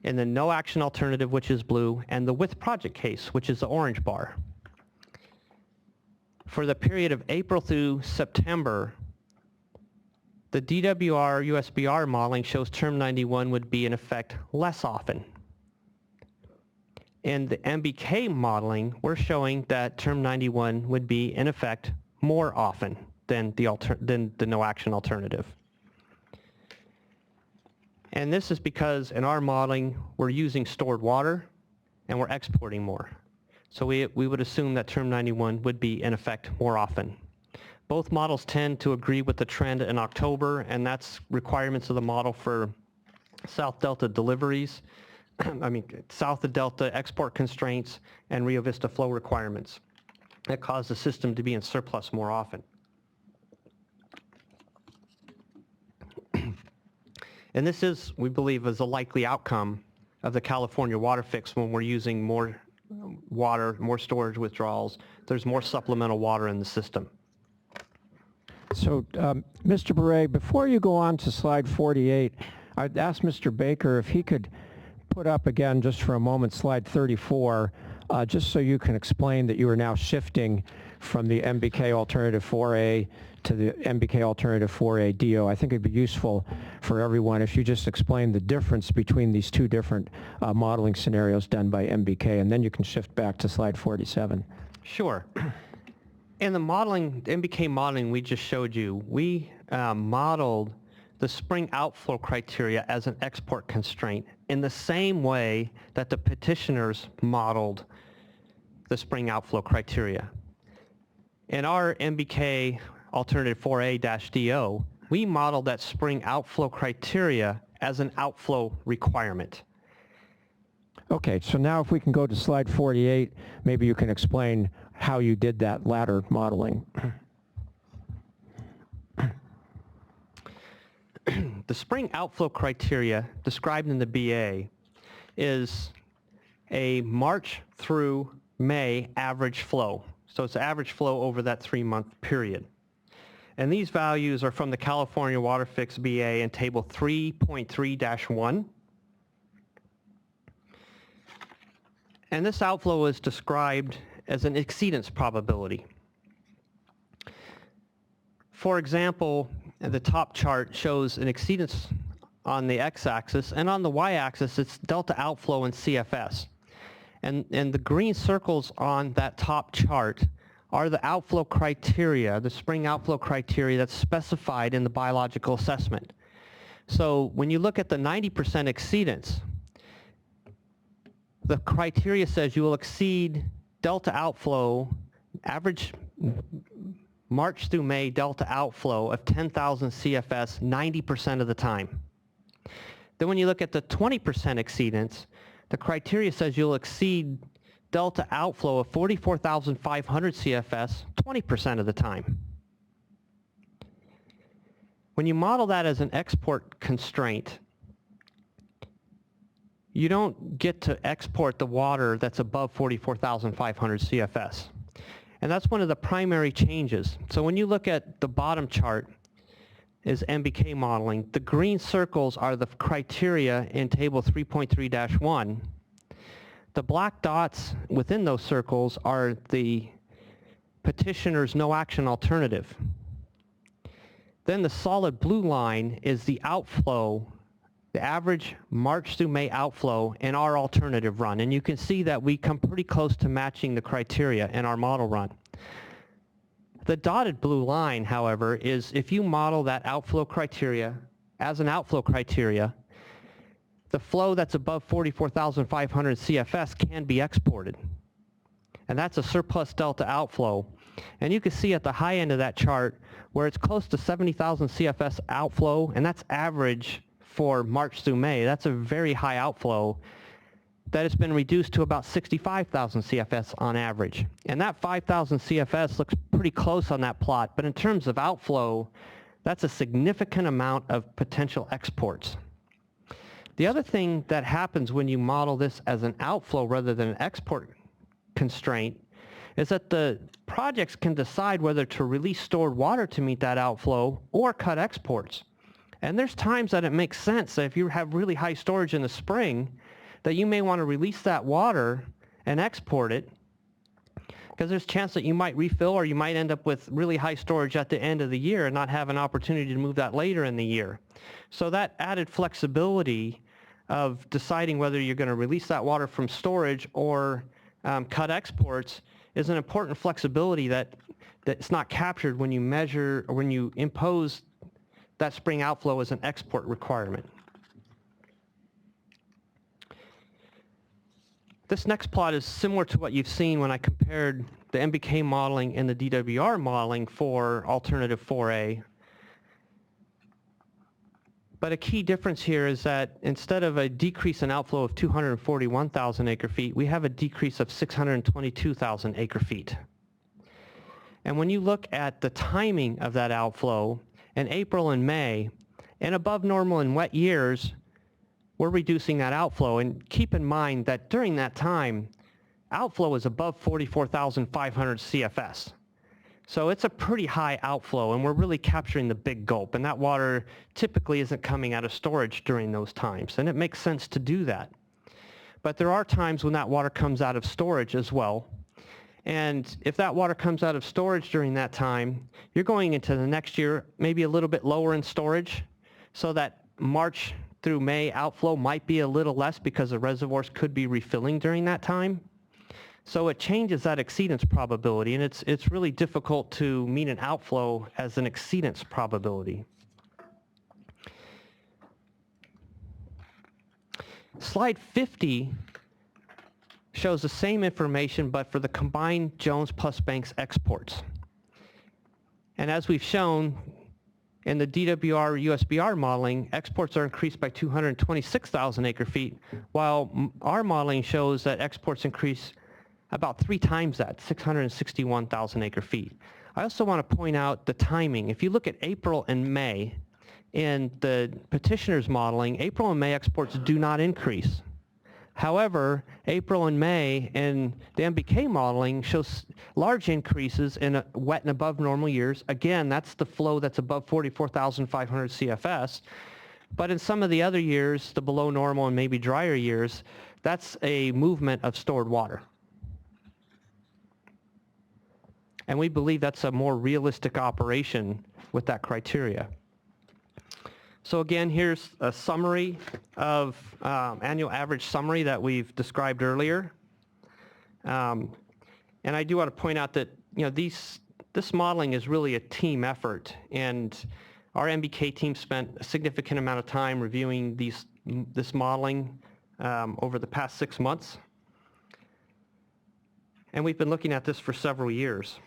in the no-action alternative, which is blue, and the with project case, which is the orange bar. For the period of April through September, the DWR USBR modeling shows Term 91 would be in effect less often. In the MBK modeling, we're showing that Term 91 would be in effect more often than the no-action alternative. And this is because in our modeling, we're using stored water and we're exporting more. So we would assume that Term 91 would be in effect more often. Both models tend to agree with the trend in October, and that's requirements of the model for South Delta deliveries, South of Delta export constraints, and Rio Vista flow requirements that cause the system to be in surplus more often. And this is, we believe, is a likely outcome of the California WaterFix when we're using more water, more storage withdrawals. There's more supplemental water in the system. So, Mr. Beret, before you go on to slide 48, I'd ask Mr. Baker if he could put up again, just for a moment, slide 34, just so you can explain that you are now shifting from the MBK Alternative 4A to the MBK Alternative 4A DO. I think it'd be useful for everyone if you just explain the difference between these two different modeling scenarios done by MBK, and then you can shift back to slide 47. Sure. In the modeling, the MBK modeling we just showed you, we modeled the spring outflow criteria as an export constraint in the same way that the petitioners modeled the spring outflow criteria. In our MBK Alternative 4A-DO, we modeled that spring outflow criteria as an outflow requirement. Okay, so now if we can go to slide 48, maybe you can explain how you did that ladder modeling. The spring outflow criteria described in the BA is a March through May average flow. So it's average flow over that 3-month period. And these values are from the California WaterFix BA in table 3.3-1. And this outflow is described as an exceedance probability. For example, the top chart shows an exceedance on the x-axis, and on the y-axis it's delta outflow in CFS. And the green circles on that top chart are the outflow criteria, the spring outflow criteria that's specified in the biological assessment. So when you look at the 90% exceedance, the criteria says you will exceed delta outflow, average March through May delta outflow of 10,000 CFS 90% of the time. Then when you look at the 20% exceedance, the criteria says you'll exceed delta outflow of 44,500 CFS 20% of the time. When you model that as an export constraint, you don't get to export the water that's above 44,500 CFS. And that's one of the primary changes. So when you look at the bottom chart is MBK modeling, the green circles are the criteria in table 3.3-1. The black dots within those circles are the petitioner's no action alternative. Then the solid blue line is the outflow, the average March through May outflow in our alternative run. And you can see that we come pretty close to matching the criteria in our model run. The dotted blue line, however, is if you model that outflow criteria as an outflow criteria, the flow that's above 44,500 CFS can be exported. And that's a surplus delta outflow. And you can see at the high end of that chart where it's close to 70,000 CFS outflow, and that's average for March through May. That's a very high outflow that has been reduced to about 65,000 CFS on average. And that 5,000 CFS looks pretty close on that plot, but in terms of outflow, that's a significant amount of potential exports. The other thing that happens when you model this as an outflow rather than an export constraint is that the projects can decide whether to release stored water to meet that outflow or cut exports. And there's times that it makes sense that if you have really high storage in the spring, that you may want to release that water and export it, because there's a chance that you might refill or you might end up with really high storage at the end of the year and not have an opportunity to move that later in the year. So that added flexibility of deciding whether you're going to release that water from storage or cut exports is an important flexibility that's not captured when you measure or when you impose that spring outflow as an export requirement. This next plot is similar to what you've seen when I compared the MBK modeling and the DWR modeling for alternative 4A. But a key difference here is that instead of a decrease in outflow of 241,000 acre-feet, we have a decrease of 622,000 acre-feet. And when you look at the timing of that outflow, in April and May, and above normal in wet years, we're reducing that outflow. And keep in mind that during that time, outflow is above 44,500 CFS. So it's a pretty high outflow, and we're really capturing the big gulp. And that water typically isn't coming out of storage during those times. And it makes sense to do that. But there are times when that water comes out of storage as well. And if that water comes out of storage during that time, you're going into the next year maybe a little bit lower in storage, so that March through May outflow might be a little less because the reservoirs could be refilling during that time. So it changes that exceedance probability, and it's really difficult to meet an outflow as an exceedance probability. Slide 50 shows the same information, but for the combined Jones plus Banks exports. And as we've shown, In the DWR USBR modeling, exports are increased by 226,000 acre-feet, while our modeling shows that exports increase about 3 times that, 661,000 acre-feet. I also want to point out the timing. If you look at April and May, in the petitioner's modeling, April and May exports do not increase. However, April and May in the MBK modeling shows large increases in wet and above normal years. Again, that's the flow that's above 44,500 CFS. But in some of the other years, the below normal and maybe drier years, that's a movement of stored water. And we believe that's a more realistic operation with that criteria. So again, here's a summary of annual average summary that we've described earlier. And I do want to point out that this modeling is really a team effort, and our MBK team spent a significant amount of time reviewing this modeling over the past 6 months. And we've been looking at this for several years.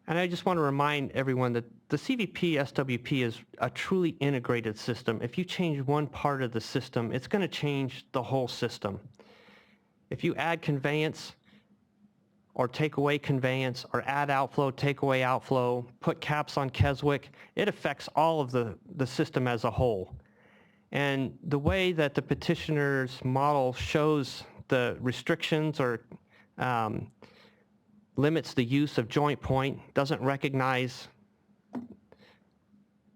And I just want to remind everyone that the CVP SWP is a truly integrated system. If you change one part of the system, it's going to change the whole system. If you add conveyance or take away conveyance or add outflow, take away outflow, put caps on Keswick, it affects all of the system as a whole. And the way that the petitioner's model shows the restrictions or limits the use of joint point, doesn't recognize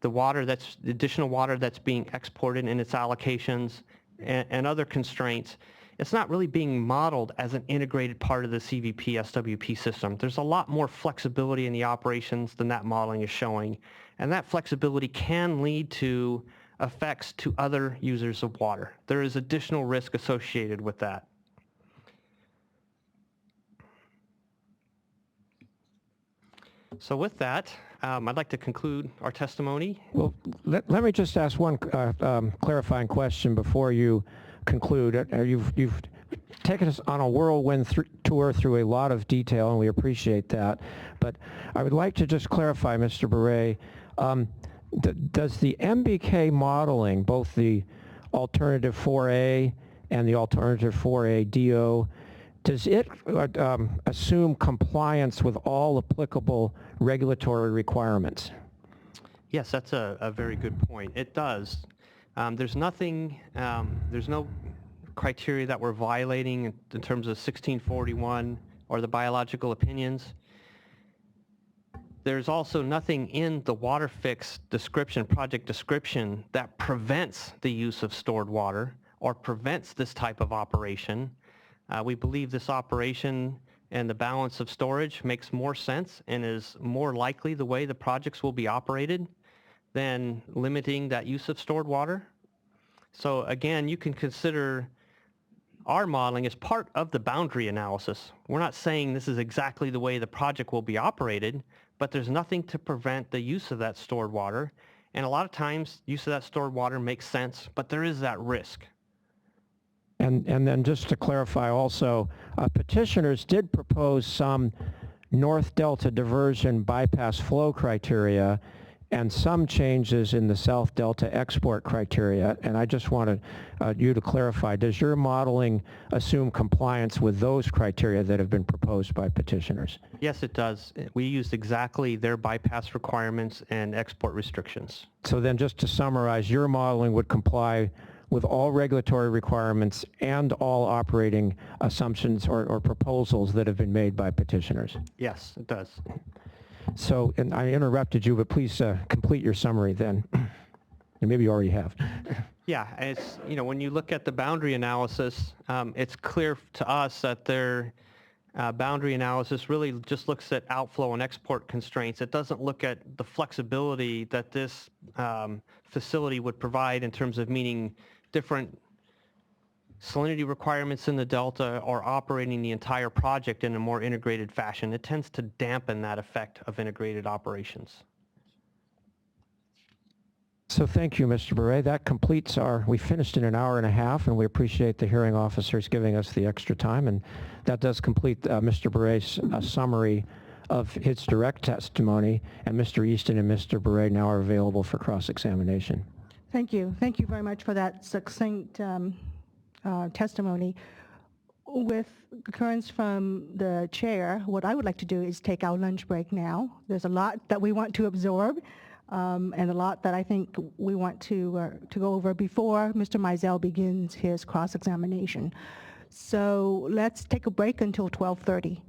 the additional water that's being exported in its allocations and other constraints. It's not really being modeled as an integrated part of the CVP SWP system. There's a lot more flexibility in the operations than that modeling is showing, and that flexibility can lead to effects to other users of water. There is additional risk associated with that. So with that, I'd like to conclude our testimony. Well, let me just ask one clarifying question before you conclude. You've taken us on a whirlwind tour through a lot of detail, and we appreciate that. But I would like to just clarify, Mr. Beret, does the MBK modeling, both the alternative 4A and the alternative 4A DO, does it assume compliance with all applicable regulatory requirements? Yes, that's a very good point. It does. There's no criteria that we're violating in terms of 1641 or the biological opinions. There's also nothing in the WaterFix description, project description, that prevents the use of stored water or prevents this type of operation. We believe this operation and the balance of storage makes more sense and is more likely the way the projects will be operated than limiting that use of stored water. So again, you can consider our modeling as part of the boundary analysis. We're not saying this is exactly the way the project will be operated, but there's nothing to prevent the use of that stored water. And a lot of times, use of that stored water makes sense, but there is that risk. And then just to clarify also, petitioners did propose some North Delta diversion bypass flow criteria and some changes in the South Delta export criteria. And I just wanted you to clarify, does your modeling assume compliance with those criteria that have been proposed by petitioners? Yes, it does. We used exactly their bypass requirements and export restrictions. So then just to summarize, your modeling would comply with all regulatory requirements and all operating assumptions or proposals that have been made by petitioners? Yes, it does. So, and I interrupted you, but please complete your summary then. And maybe you already have. Yeah, it's, when you look at the boundary analysis, it's clear to us that their boundary analysis really just looks at outflow and export constraints. It doesn't look at the flexibility that this facility would provide in terms of meeting different salinity requirements in the Delta or operating the entire project in a more integrated fashion. It tends to dampen that effect of integrated operations. So thank you, Mr. Beret. That completes we finished in an hour and a half, and we appreciate the hearing officers giving us the extra time. And that does complete Mr. Beret's summary of his direct testimony, and Mr. Easton and Mr. Beret now are available for cross-examination. Thank you. Thank you very much for that succinct testimony. With concurrence from the chair, what I would like to do is take our lunch break now. There's a lot that we want to absorb, and a lot that I think we want to go over before Mr. Mizell begins his cross-examination. So let's take a break until 12:30.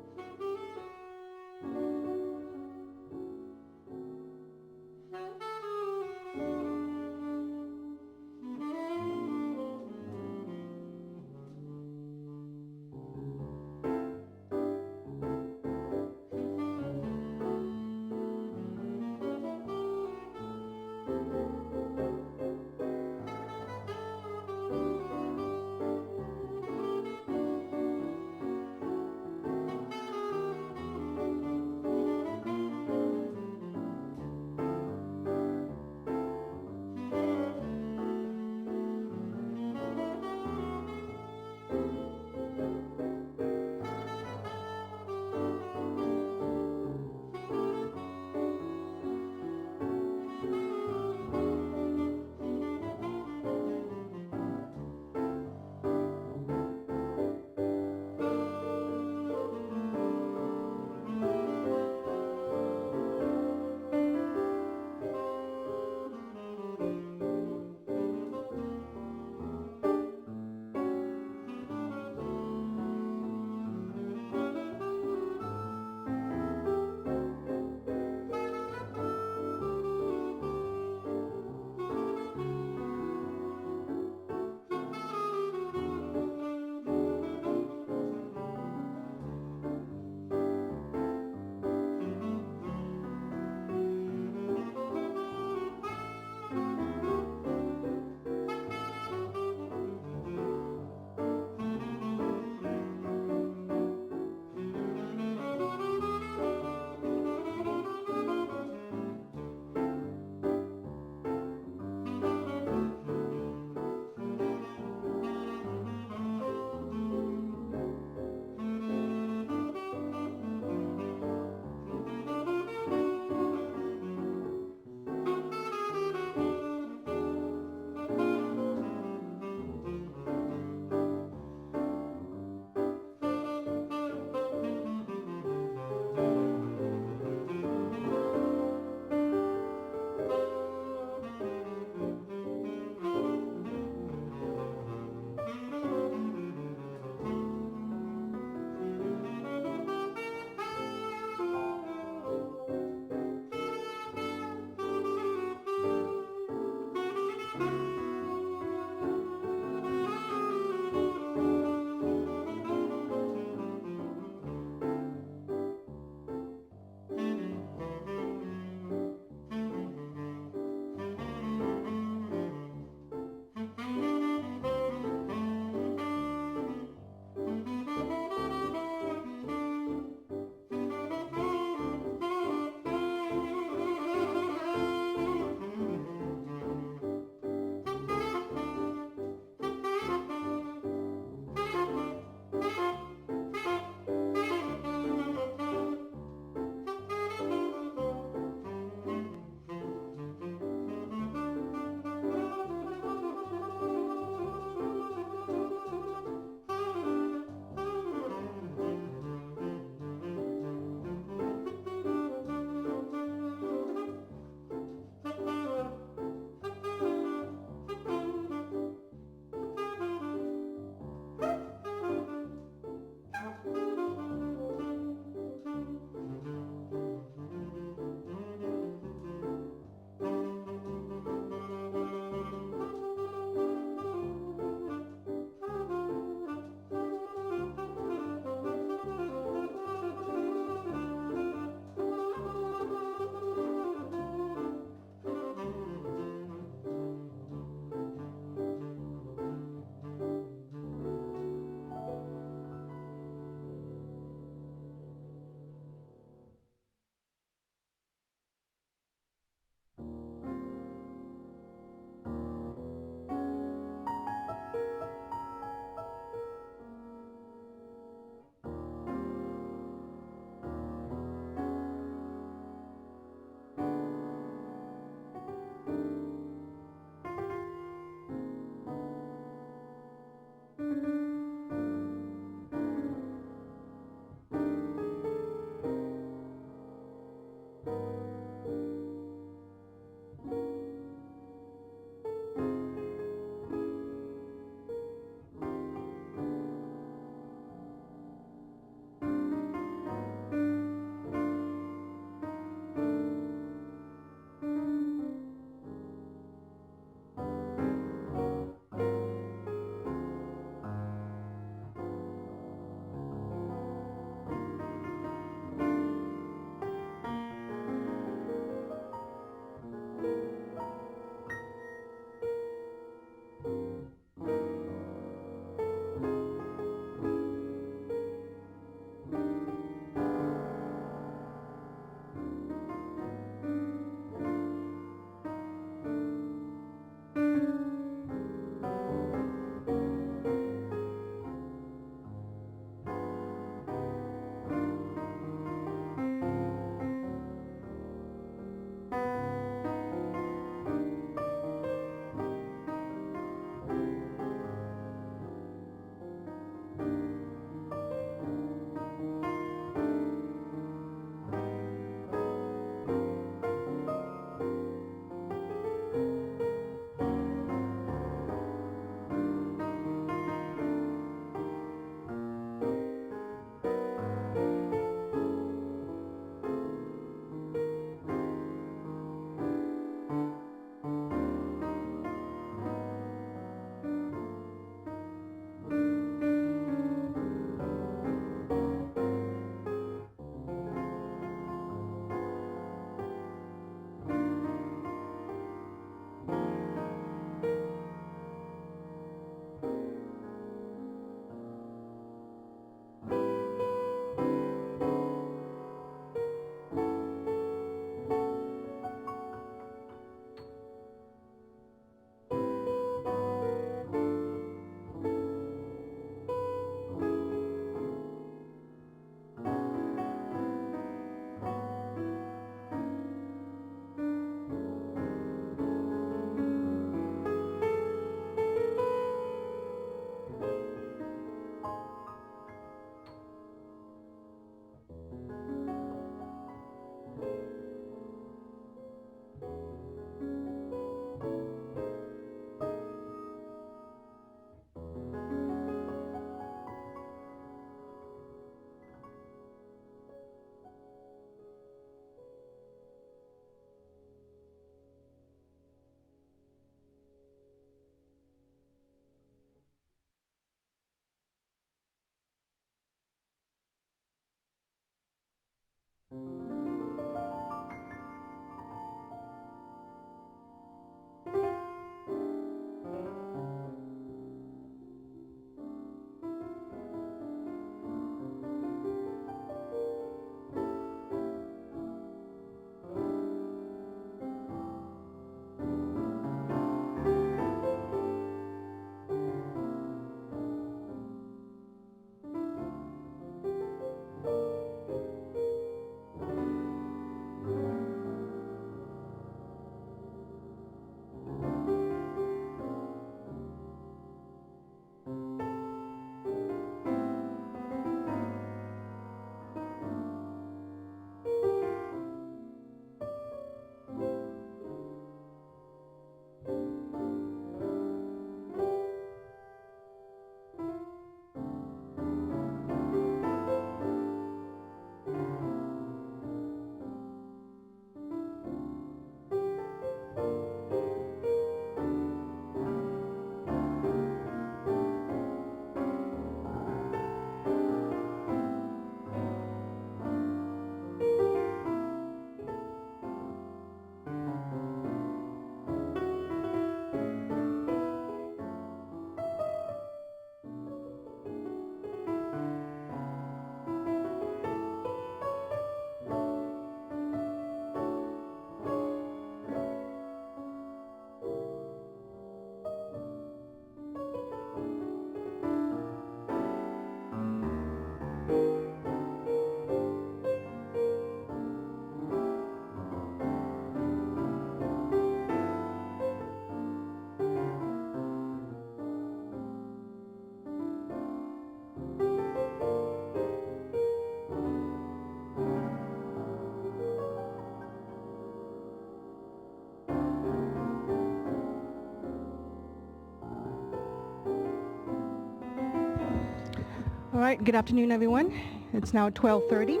right, good afternoon, everyone. It's now 12:30,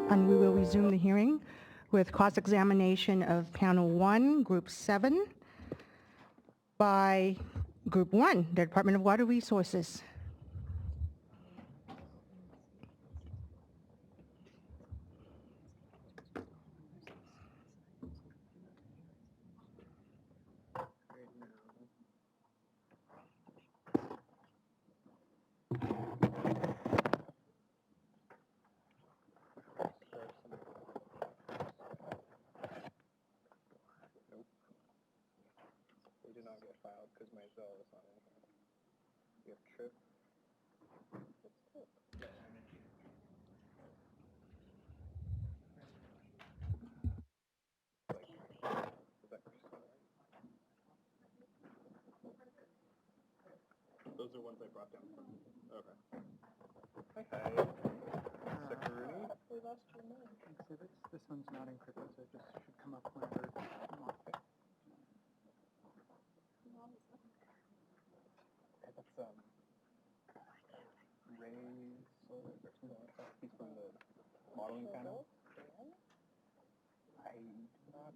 and we will resume the hearing with cross-examination of Panel 1, Group 7, by Group 1, the Department of Water Resources. They did not get filed because my Zelle is not in here. We have Trip. What's Trip? Those are ones I brought down from. Okay. Hi. Sakuruni? We lost your name. Exhibits. This one's not encrypted, so it just should come up whenever you want it. Okay, that's Ray Solar or something like that. He's from the modeling panel. I do not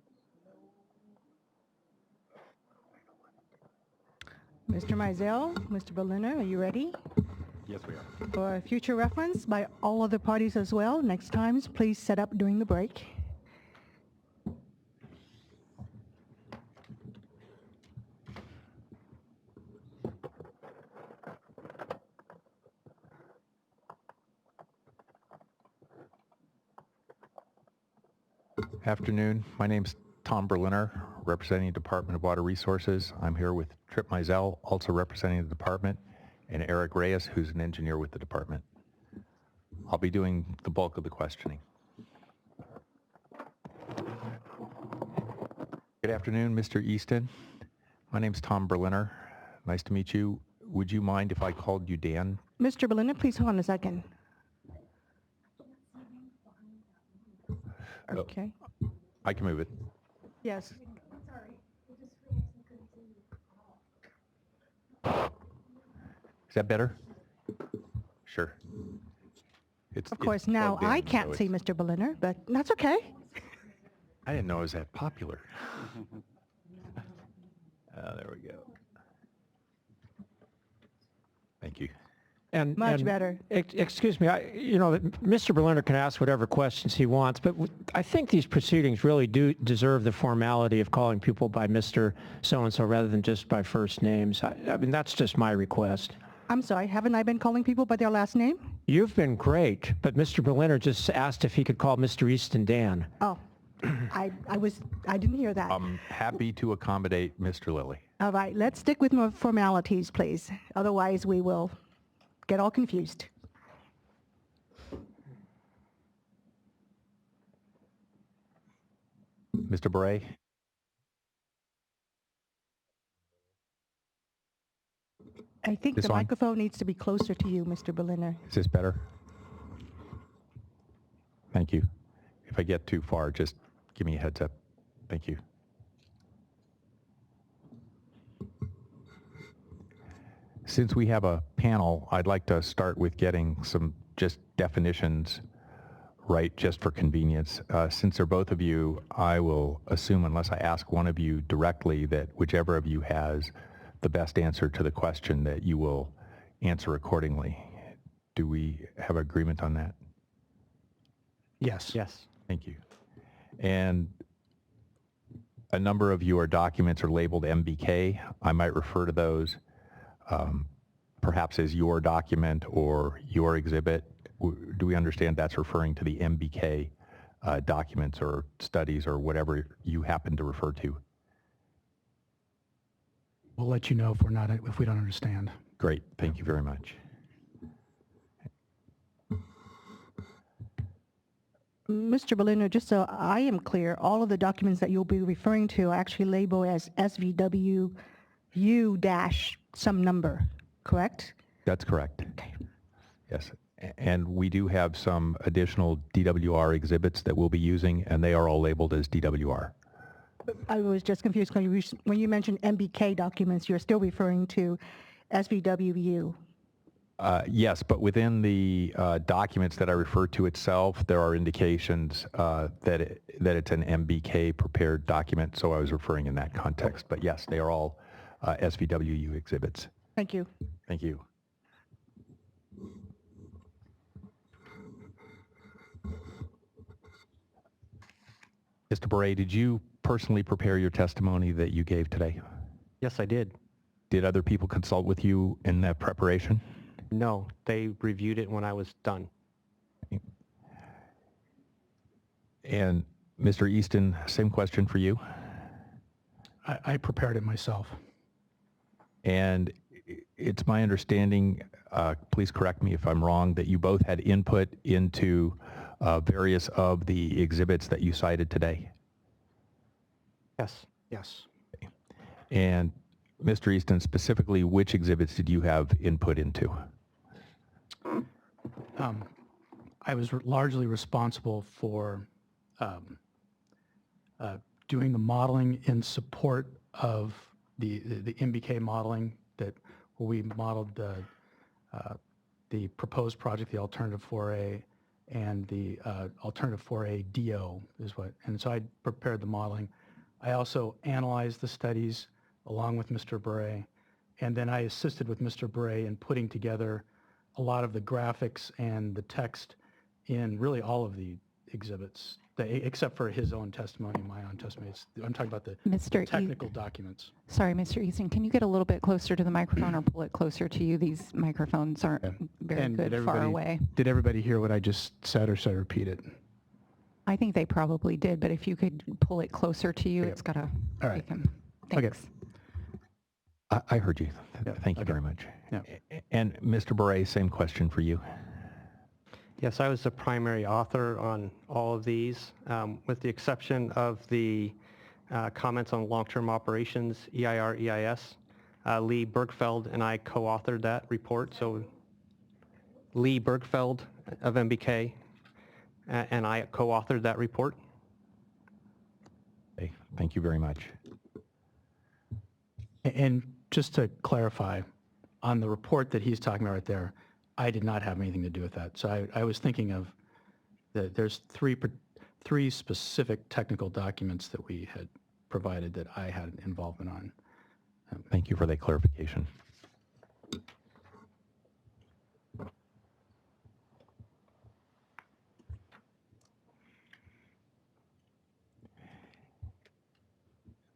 know. Mr. Mizell, Mr. Berliner, are you ready? Yes, we are. For future reference by all other parties as well, next times, please set up during the break. Afternoon. My name's Tom Berliner, representing the Department of Water Resources. I'm here with Trip Mizell, also representing the department, and Eric Reyes, who's an engineer with the department. I'll be doing the bulk of the questioning. Good afternoon, Mr. Easton. My name's Tom Berliner. Nice to meet you. Would you mind if I called you Dan? Mr. Berliner, please hold on a second. Okay. I can move it. Yes. Is that better? Sure. Of course, now plugged in, I can't so see it's- Mr. Berliner, but that's okay. I didn't know it was that popular. There we go. Thank you. And Much better. Excuse me, Mr. Berliner can ask whatever questions he wants, but I think these proceedings really do deserve the formality of calling people by Mr. So-and-so rather than just by first names. I mean, that's just my request. I'm sorry, haven't I been calling people by their last name? You've been great, but Mr. Berliner just asked if he could call Mr. Easton Dan. Oh, I didn't hear that. I'm happy to accommodate Mr. Lilly. All right, let's stick with more formalities, please. Otherwise, we will get all confused. Mr. Bray? I think This the on? microphone needs to be closer to you, Mr. Berliner. Is this better? Thank you. If I get too far, just give me a heads up. Thank you. Since we have a panel, I'd like to start with getting some just definitions right, just for convenience. Since they're both of you, I will assume, unless I ask one of you directly, that whichever of you has the best answer to the question, that you will answer accordingly. Do we have agreement on that? Yes. Yes. Thank you. And a number of your documents are labeled MBK. I might refer to those perhaps as your document or your exhibit. Do we understand that's referring to the MBK documents or studies or whatever you happen to refer to? We'll let you know if we don't understand. Great. Thank you very much. Mr. Berliner, just so I am clear, all of the documents that you'll be referring to are actually labeled as SVWU dash some number, correct? That's correct. Okay. Yes. And we do have some additional DWR exhibits that we'll be using, and they are all labeled as DWR. I was just confused when you mentioned MBK documents, you're still referring to SVWU. Yes, but within the documents that I referred to itself, there are indications that it's an MBK prepared document, so I was referring in that context. But yes, they are all SVWU exhibits. Thank you. Thank you. Mr. Beret, did you personally prepare your testimony that you gave today? Yes, I did. Did other people consult with you in that preparation? No, they reviewed it when I was done. And Mr. Easton, same question for you. I prepared it myself. And it's my understanding, please correct me if I'm wrong, that you both had input into various of the exhibits that you cited today. Yes. Yes. And Mr. Easton, specifically, which exhibits did you have input into? I was largely responsible for doing the modeling in support of the MBK modeling that we modeled the proposed project, the alternative 4A, and the alternative 4A DO is what. And so I prepared the modeling. I also analyzed the studies along with Mr. Beret, and then I assisted with Mr. Beret in putting together a lot of the graphics and the text in really all of the exhibits, except for his own testimony, my own testimony. I'm talking about the technical documents. Sorry, Mr. Easton, can you get a little bit closer to the microphone or pull it closer to you? These microphones aren't very And good far away. Did everybody hear what I just said, or should I repeat it? I think they probably did, but if you could pull it closer to you, it's got to... All right. Thanks. I heard you. Yeah, Thank you okay. very much. Yeah. And Mr. Beret, same question for you. Yes, I was the primary author on all of these, with the exception of the comments on long-term operations, EIR, EIS. Lee Bergfeld and I co-authored that report. So Lee Bergfeld of MBK and I co-authored that report. Okay, thank you very much. And just to clarify, on the report that he's talking about right there, I did not have anything to do with that. So I was thinking of there's three specific technical documents that we had provided that I had involvement on. Thank you for that clarification.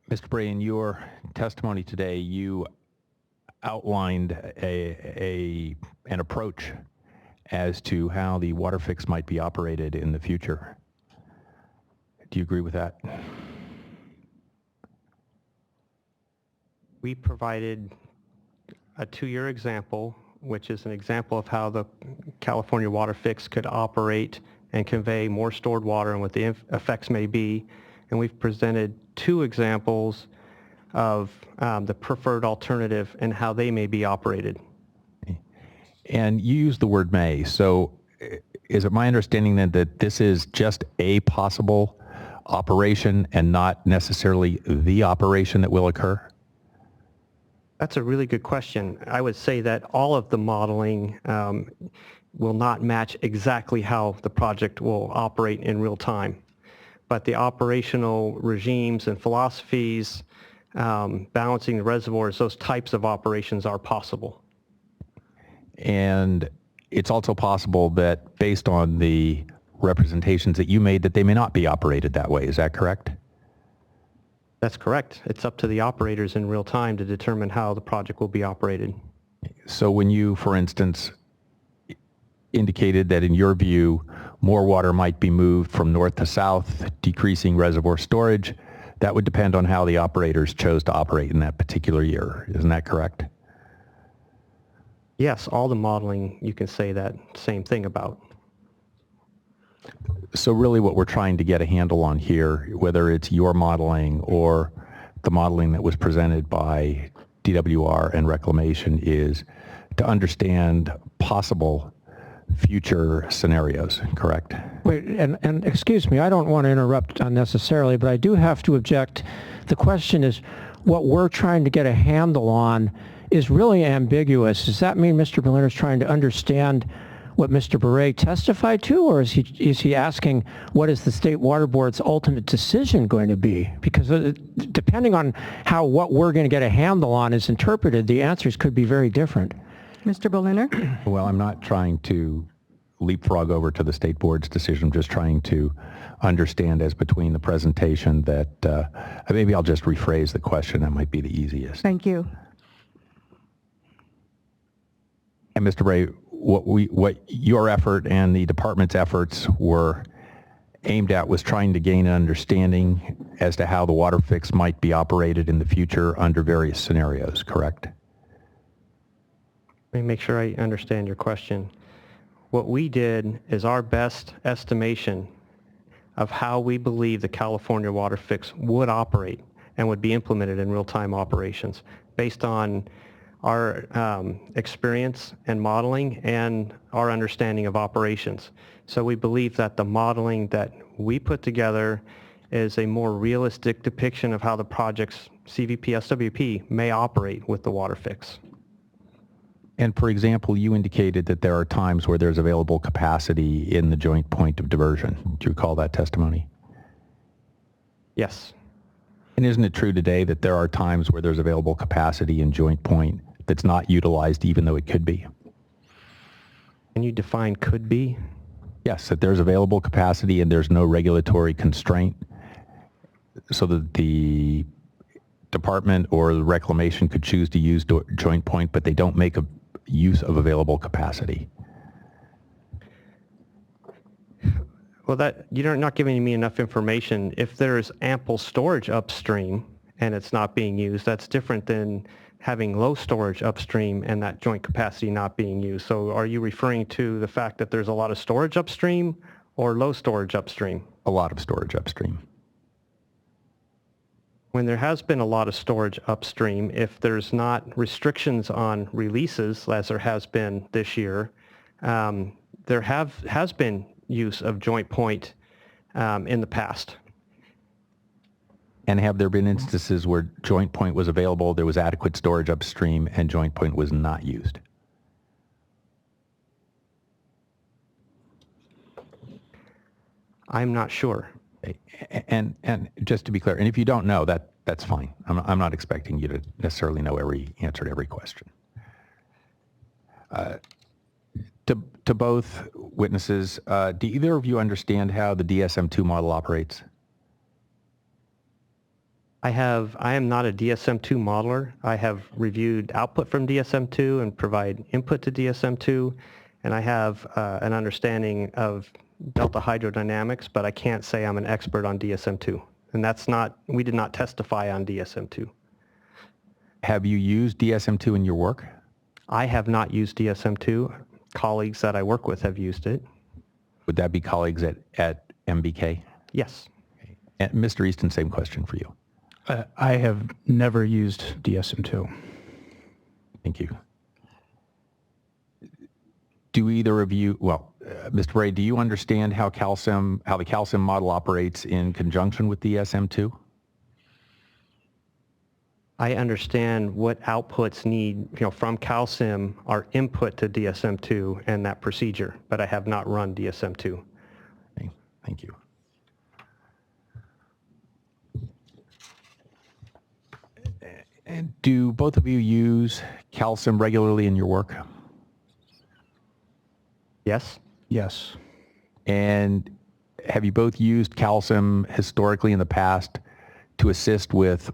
Mr. Bray, in your testimony today, you outlined an approach as to how the WaterFix might be operated in the future. Do you agree with that? We provided a 2-year example, which is an example of how the California WaterFix could operate and convey more stored water and what the effects may be. And we've presented 2 examples of the preferred alternative and how they may be operated. And you used the word may, so is it my understanding then that this is just a possible operation and not necessarily the operation that will occur? That's a really good question. I would say that all of the modeling will not match exactly how the project will operate in real time. But the operational regimes and philosophies, balancing the reservoirs, those types of operations are possible. And it's also possible that based on the representations that you made that they may not be operated that way. Is that correct? That's correct. It's up to the operators in real time to determine how the project will be operated. So when you, for instance, indicated that in your view, more water might be moved from north to south, decreasing reservoir storage, that would depend on how the operators chose to operate in that particular year. Isn't that correct? Yes, all the modeling you can say that same thing about. So really what we're trying to get a handle on here, whether it's your modeling or the modeling that was presented by DWR and Reclamation, is to understand possible future scenarios, correct? Wait, and excuse me, I don't want to interrupt unnecessarily, but I do have to object. The question is, what we're trying to get a handle on is really ambiguous. Does that mean Mr. Berliner is trying to understand what Mr. Beret testified to, or is he asking what is the State Water Board's ultimate decision going to be? Because depending on how what we're going to get a handle on is interpreted, the answers could be very different. Mr. Berliner? Well, I'm not trying to leapfrog over to the state board's decision. I'm just trying to understand as between the presentation that maybe I'll just rephrase the question. That might be the easiest. Thank you. And Mr. Bray, what your effort and the department's efforts were aimed at was trying to gain an understanding as to how the WaterFix might be operated in the future under various scenarios, correct? Let me make sure I understand your question. What we did is our best estimation of how we believe the California WaterFix would operate and would be implemented in real-time operations based on our experience and modeling and our understanding of operations. So we believe that the modeling that we put together is a more realistic depiction of how the project's CVP, SWP may operate with the WaterFix. And for example, you indicated that there are times where there's available capacity in the joint point of diversion. Do you recall that testimony? Yes. And isn't it true today that there are times where there's available capacity in joint point that's not utilized even though it could be? Can you define could be? Yes, that there's available capacity and there's no regulatory constraint so that the department or the reclamation could choose to use joint point, but they don't make a use of available capacity. Well, that you're not giving me enough information. If there's ample storage upstream and it's not being used, that's different than having low storage upstream and that joint capacity not being used. So are you referring to the fact that there's a lot of storage upstream or low storage upstream? A lot of storage upstream. When there has been a lot of storage upstream, if there's not restrictions on releases, as there has been this year, there has been use of joint point in the past. And have there been instances where joint point was available, there was adequate storage upstream, and joint point was not used? I'm not sure. And just to be clear, and if you don't know, that's fine. I'm not expecting you to necessarily know every answer to every question. To both witnesses, do either of you understand how the DSM-2 model operates? I am not a DSM-2 modeler. I have reviewed output from DSM-2 and provide input to DSM-2, and I have an understanding of delta hydrodynamics, but I can't say I'm an expert on DSM-2. And we did not testify on DSM-2. Have you used DSM-2 in your work? I have not used DSM-2. Colleagues that I work with have used it. Would that be colleagues at MBK? Yes. And Mr. Easton, same question for you. I have never used DSM-2. Thank you. Do either of you, Mr. Bray, do you understand how the calcium model operates in conjunction with DSM-2? I understand what outputs need, from CalSim are input to DSM-2 and that procedure, but I have not run DSM-2. Okay, thank you. And do both of you use CalSim regularly in your work? Yes. Yes. And have you both used CalSim historically in the past to assist with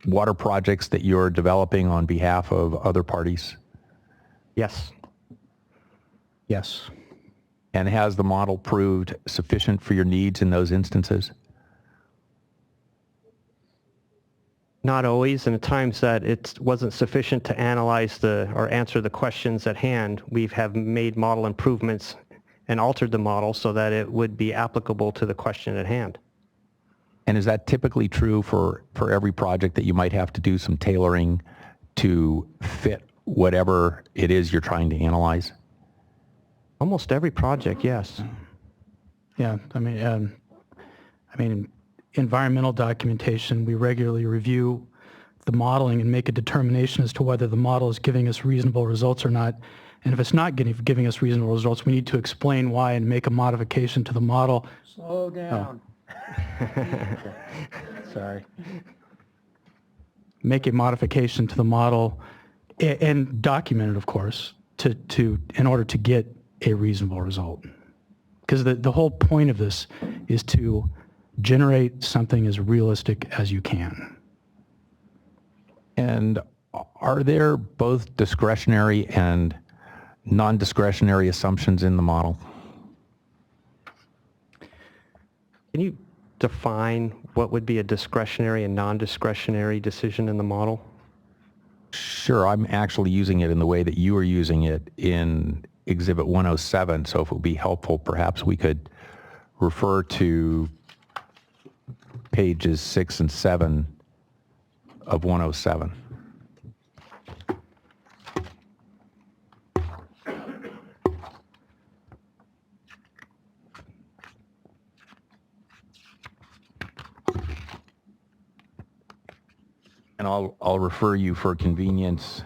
water projects that you're developing on behalf of other parties? Yes. Yes. And has the model proved sufficient for your needs in those instances? Not always, and at times that it wasn't sufficient to analyze or answer the questions at hand. We have made model improvements and altered the model so that it would be applicable to the question at hand. And is that typically true for every project, that you might have to do some tailoring to fit whatever it is you're trying to analyze? Almost every project, yes. Yeah, environmental documentation, we regularly review the modeling and make a determination as to whether the model is giving us reasonable results or not. And if it's not giving us reasonable results, we need to explain why and make a modification to the model. Slow down. Sorry. Make a modification to the model and document it, of course, in order to get a reasonable result. Because the whole point of this is to generate something as realistic as you can. And are there both discretionary and non-discretionary assumptions in the model? Can you define what would be a discretionary and non-discretionary decision in the model? Sure, I'm actually using it in the way that you are using it in Exhibit 107, so if it would be helpful, perhaps we could refer to pages 6 and 7 of 107. And I'll refer you for convenience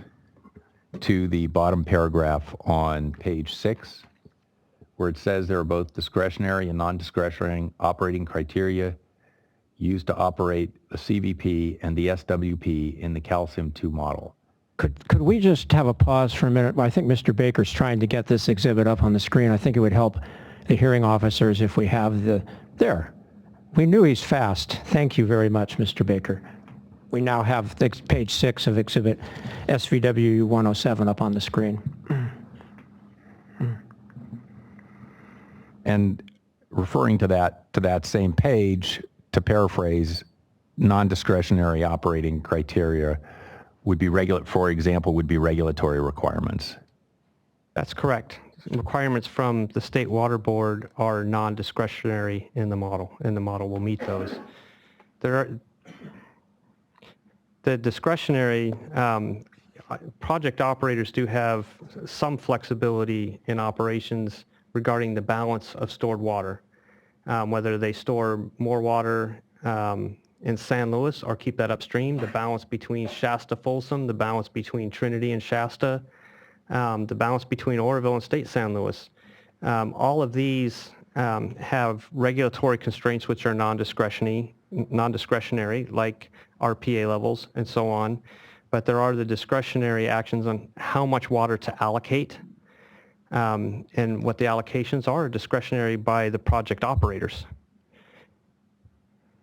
to the bottom paragraph on page 6, where it says there are both discretionary and non-discretionary operating criteria used to operate the CVP and the SWP in the Calcium 2 model. Could we just have a pause for a minute? I think Mr. Baker's trying to get this exhibit up on the screen. I think it would help the hearing officers if we have there. We knew he's fast. Thank you very much, Mr. Baker. We now have page 6 of exhibit SVW 107 up on the screen. And referring to that same page, to paraphrase, non-discretionary operating criteria would be for example, would be regulatory requirements. That's correct. Requirements from the State Water Board are non-discretionary in the model, and the model will meet those. The discretionary project operators do have some flexibility in operations regarding the balance of stored water, whether they store more water in San Luis or keep that upstream, the balance between Shasta-Folsom, the balance between Trinity and Shasta, the balance between Oroville and State San Luis. All of these have regulatory constraints which are non-discretionary, like RPA levels and so on, but there are the discretionary actions on how much water to allocate, and what the allocations are discretionary by the project operators.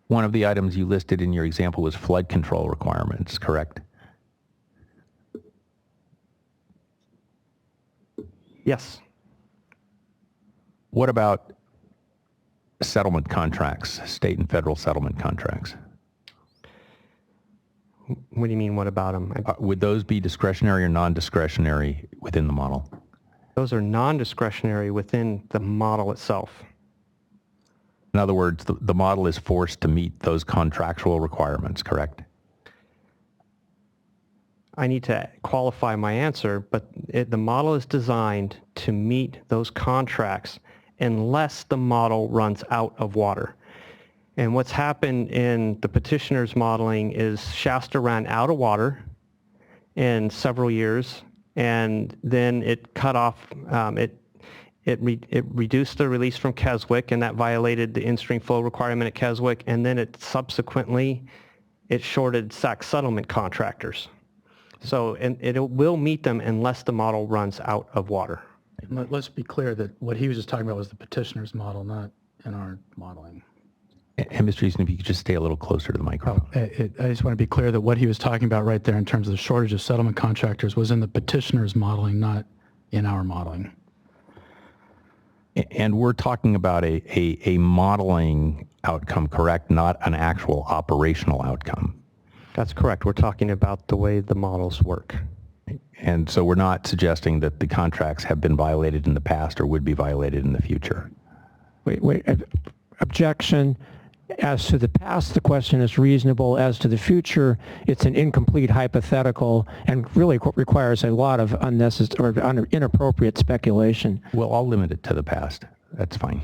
One of the items you listed in your example was flood control requirements, correct? Yes. What about settlement contracts, state and federal settlement contracts? What do you mean, what about them? Would those be discretionary or non-discretionary within the model? Those are non-discretionary within the model itself. In other words, the model is forced to meet those contractual requirements, correct? I need to qualify my answer, but the model is designed to meet those contracts unless the model runs out of water. And what's happened in the petitioner's modeling is Shasta ran out of water in several years, and then it cut off, it reduced the release from Keswick, and that violated the in-stream flow requirement at Keswick, and then it subsequently, it shorted SAC settlement contractors. So, and it will meet them unless the model runs out of water. Let's be clear that what he was just talking about was the petitioner's model, not in our modeling. And Mr. Easton, if you could just stay a little closer to the microphone. I just want to be clear that what he was talking about right there in terms of the shortage of settlement contractors was in the petitioner's modeling, not in our modeling. And we're talking about a modeling outcome, correct? Not an actual operational outcome. That's correct. We're talking about the way the models work. And so we're not suggesting that the contracts have been violated in the past or would be violated in the future. Wait. Objection. As to the past, the question is reasonable. As to the future, it's an incomplete hypothetical and really requires a lot of unnecessary or inappropriate speculation. Well, I'll limit it to the past. That's fine.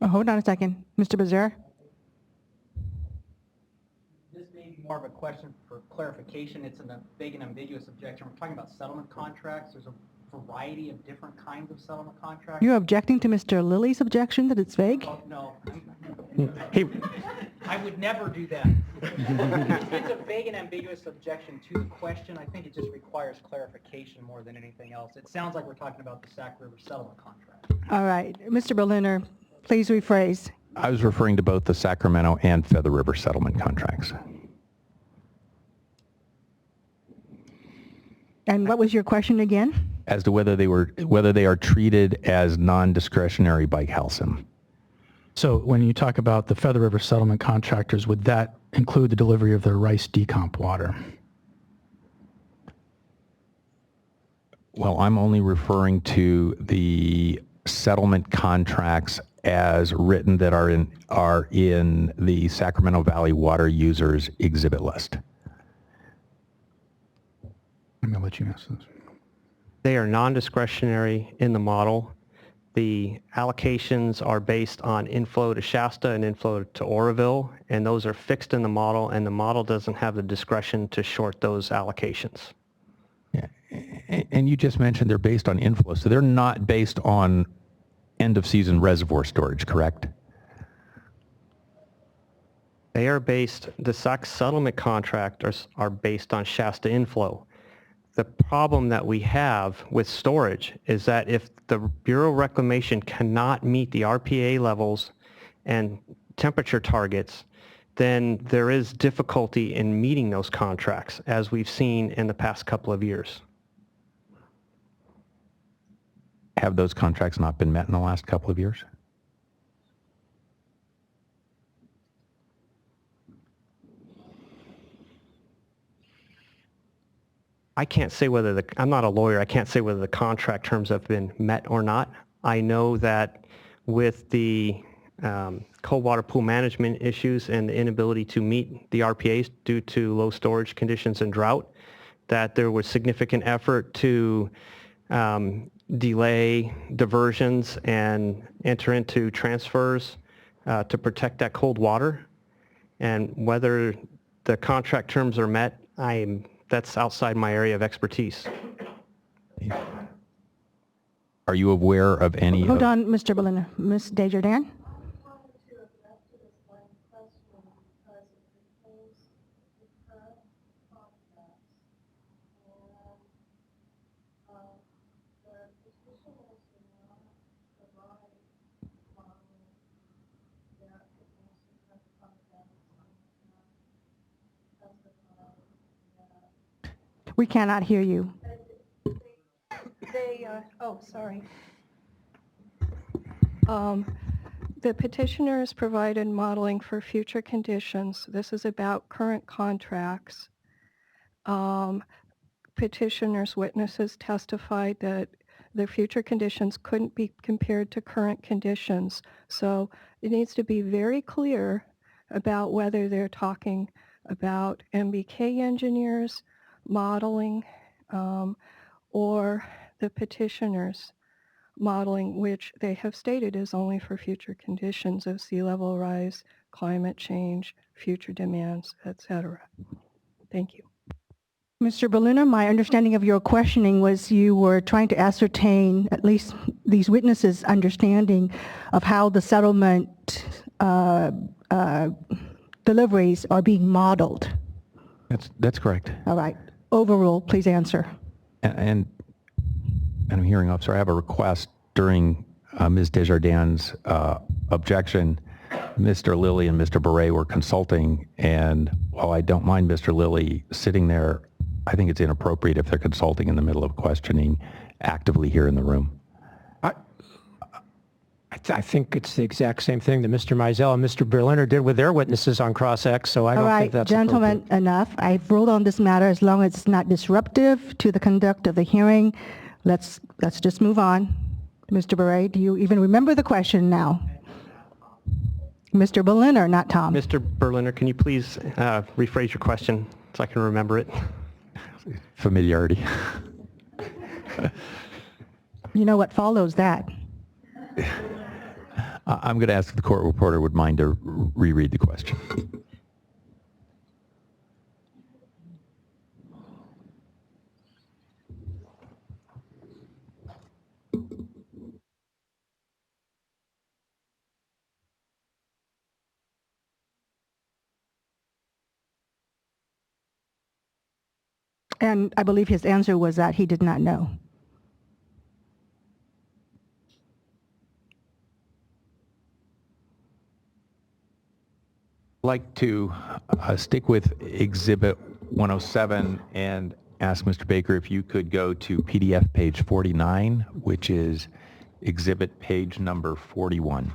Hold on a second. Mr. Becerra? more of a question for clarification. It's a big and ambiguous objection. We're talking about settlement contracts. There's a variety of different kinds of settlement contracts. You're objecting to Mr. Lilly's objection that it's vague? Oh, no. He, I would never do that. It's a vague and ambiguous objection to the question. I think it just requires clarification more than anything else. It sounds like we're talking about the Sac River settlement contract. All right. Mr. Berliner, please rephrase. I was referring to both the Sacramento and Feather River settlement contracts. And what was your question again? As to whether they are treated as non-discretionary by CalSim. So when you talk about the Feather River settlement contractors, would that include the delivery of their rice decomp water? Well, I'm only referring to the settlement contracts as written that are in the Sacramento Valley Water Users exhibit list. I'm going to let you answer this. they are non-discretionary in the model. The allocations are based on inflow to Shasta and inflow to Oroville, and those are fixed in the model, and the model doesn't have the discretion to short those allocations. Yeah. And you just mentioned they're based on inflow, so they're not based on end-of-season reservoir storage, correct? They are based, the SAC settlement contractors are based on Shasta inflow. The problem that we have with storage is that if the Bureau of Reclamation cannot meet the RPA levels and temperature targets, then there is difficulty in meeting those contracts, as we've seen in the past couple of years. Have those contracts not been met in the last couple of years? I can't say whether I'm not a lawyer, I can't say whether the contract terms have been met or not. I know that with the cold water pool management issues and the inability to meet the RPAs due to low storage conditions and drought, that there was significant effort to delay diversions and enter into transfers to protect that cold water. And whether the contract terms are met, that's outside my area of expertise. Are you aware of any? Hold on, Mr. Berliner. Ms. Desjardins? We cannot hear you. Sorry. The petitioners provided modeling for future conditions. This is about current contracts. Petitioners' witnesses testified that the future conditions couldn't be compared to current conditions. So it needs to be very clear about whether they're talking about MBK engineers modeling or the petitioners modeling, which they have stated is only for future conditions of sea level rise, climate change, future demands, etc. Thank you. Mr. Berliner, my understanding of your questioning was you were trying to ascertain at least these witnesses' understanding of how the settlement deliveries are being modeled. That's correct. All right. Overrule, please answer. And I'm hearing officer, I have a request during Ms. Desjardins' objection. Mr. Lilly and Mr. Beret were consulting, and while I don't mind Mr. Lilly sitting there, I think it's inappropriate if they're consulting in the middle of questioning actively here in the room. I think it's the exact same thing that Mr. Mizell and Mr. Berliner did with their witnesses on cross-ex, so I don't think that's All right, gentlemen, appropriate. enough. I've ruled on this matter as long as it's not disruptive to the conduct of the hearing. Let's just move on. Mr. Beret, do you even remember the question now? Mr. Berliner, not Tom. Mr. Berliner, can you please rephrase your question so I can remember it? Familiarity. You know what follows that? I'm going to ask if the court reporter would mind to reread the question. And I believe his answer was that he did not know. I'd like to stick with Exhibit 107 and ask Mr. Baker if you could go to PDF page 49, which is exhibit page number 41.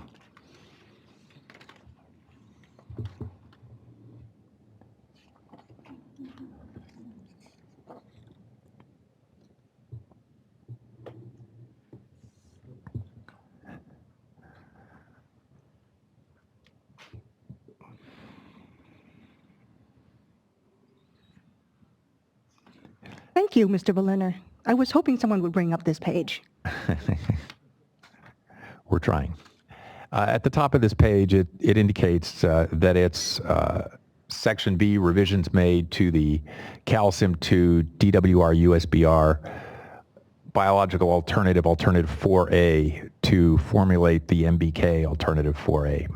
Thank you, Mr. Berliner. I was hoping someone would bring up this page. We're trying. At the top of this page, it indicates that it's Section B, revisions made to the calcium 2 DWR USBR biological alternative 4A to formulate the MBK alternative 4A.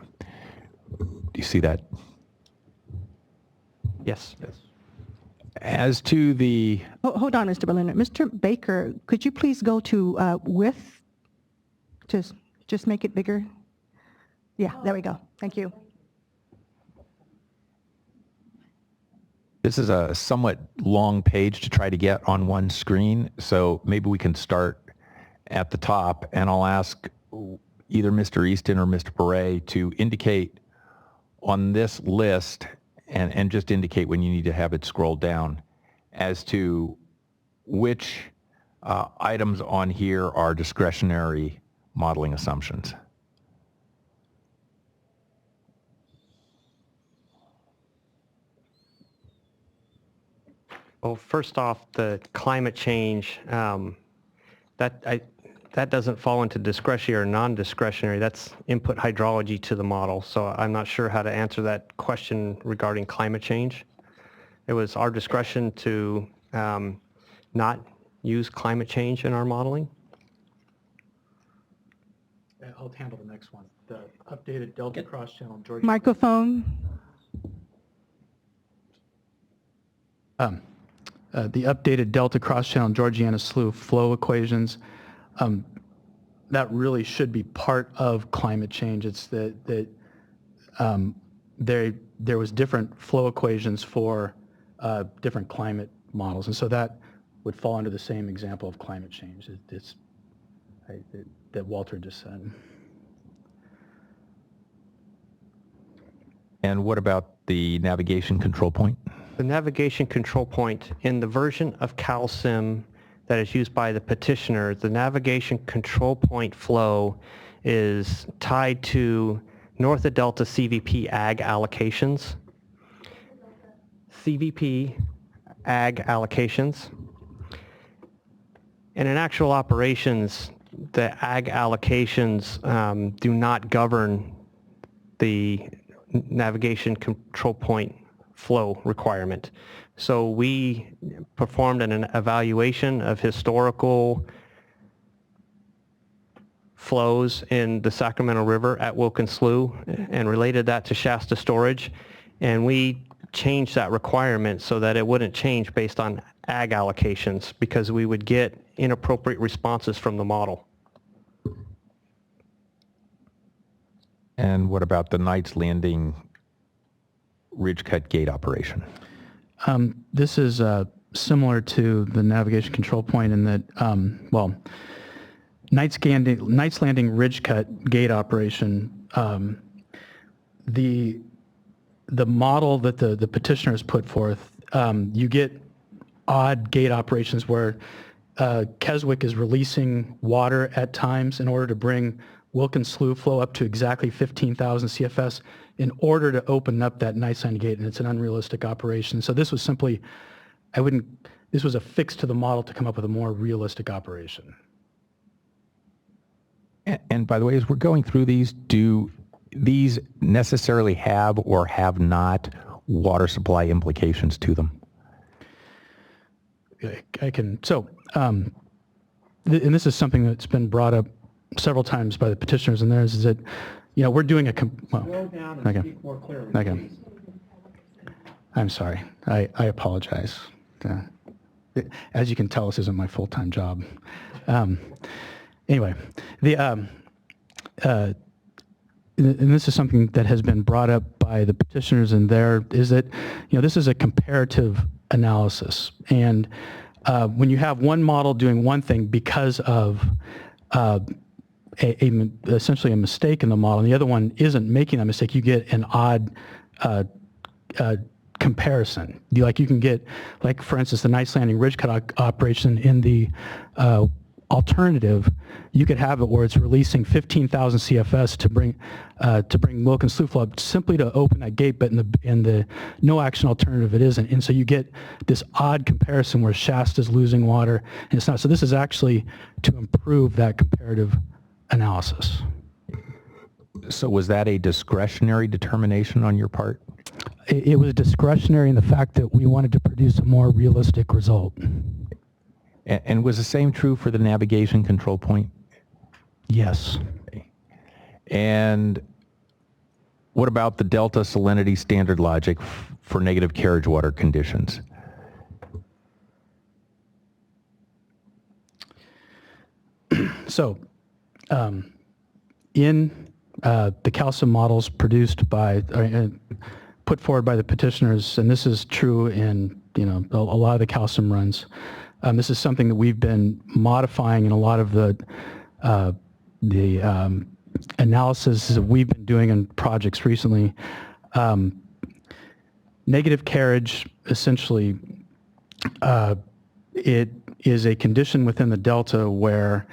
Do you see that? Yes. As to the... Hold on, Mr. Berliner. Mr. Baker, could you please go to width? Just make it bigger. Yeah, there we go. Thank you. This is a somewhat long page to try to get on one screen, so maybe we can start at the top, and I'll ask either Mr. Easton or Mr. Beret to indicate on this list, and just indicate when you need to have it scroll down, as to which items on here are discretionary modeling assumptions. Well, first off, the climate change, that doesn't fall into discretionary or non-discretionary. That's input hydrology to the model. So I'm not sure how to answer that question regarding climate change. It was our discretion to not use climate change in our modeling. I'll handle the next one. The updated Delta cross-channel Georgia. Microphone. The updated Delta cross-channel Georgiana Slough flow equations, that really should be part of climate change. It's that there was different flow equations for different climate models, and so that would fall under the same example of climate change that Walter just said. And what about the navigation control point? The navigation control point in the version of CalSim that is used by the petitioner, the navigation control point flow is tied to North of Delta CVP ag allocations. CVP ag allocations. And in actual operations, the ag allocations do not govern the navigation control point flow requirement. So we performed an evaluation of historical flows in the Sacramento River at Wilkins Slough and related that to Shasta storage, and we changed that requirement so that it wouldn't change based on ag allocations because we would get inappropriate responses from the model. And what about the Knights Landing ridge cut gate operation? This is similar to the navigation control point in that, well, Knights Landing ridge cut gate operation, the model that the petitioner has put forth, you get odd gate operations where Keswick is releasing water at times in order to bring Wilkins Slough flow up to exactly 15,000 CFS in order to open up that Knights Landing gate, and it's an unrealistic operation. So this was simply, this was a fix to the model to come up with a more realistic operation. And by the way, as we're going through these, do these necessarily have or have not water supply implications to them? I can, so, and this is something that's been brought up several times by the petitioners, and theirs is that, you know, we're doing a, well, Slow down and okay. speak more clearly, Okay. please. I'm sorry. I apologize. as you can tell, this isn't my full-time job. Anyway, and this is something that has been brought up by the petitioners in there, is that, this is a comparative analysis. And when you have one model doing one thing because of essentially a mistake in the model, and the other one isn't making that mistake, you get an odd comparison. You can get, for instance, the nice landing ridge cut operation in the alternative. You could have it where it's releasing 15,000 CFS to bring Wilkins Slough flow up simply to open that gate, but in the no action alternative it isn't. And so you get this odd comparison where Shasta is losing water and it's not. So this is actually to improve that comparative analysis. So was that a discretionary determination on your part? It was discretionary in the fact that we wanted to produce a more realistic result. And was the same true for the navigation control point? Yes. And what about the delta salinity standard logic for negative carriage water conditions? So, in the calcium models produced by, put forward by the petitioners, and this is true in a lot of the calcium runs. This is something that we've been modifying in a lot of the analysis that we've been doing in projects recently. Negative carriage, essentially, it is a condition within the delta where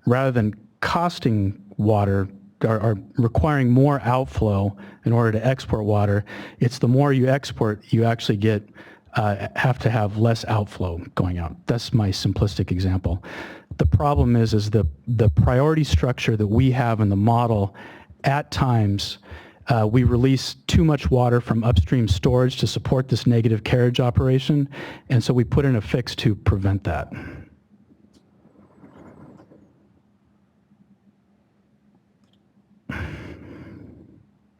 rather than costing water or requiring more outflow in order to export water, it's the more you export, you actually have to have less outflow going out. That's my simplistic example. The problem is the priority structure that we have in the model, at times, we release too much water from upstream storage to support this negative carriage operation, and so we put in a fix to prevent that.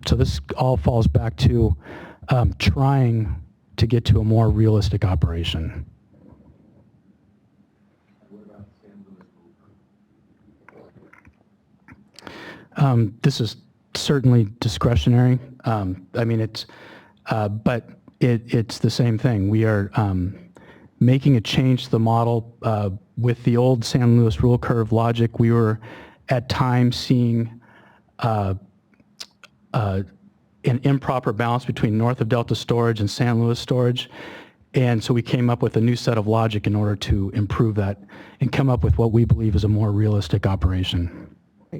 So this all falls back to trying to get to a more realistic operation. This is certainly discretionary. It's the same thing. We are making a change to the model. With the old San Luis rule curve logic, we were at times seeing an improper balance between north of Delta storage and San Luis storage. And so we came up with a new set of logic in order to improve that and come up with what we believe is a more realistic operation.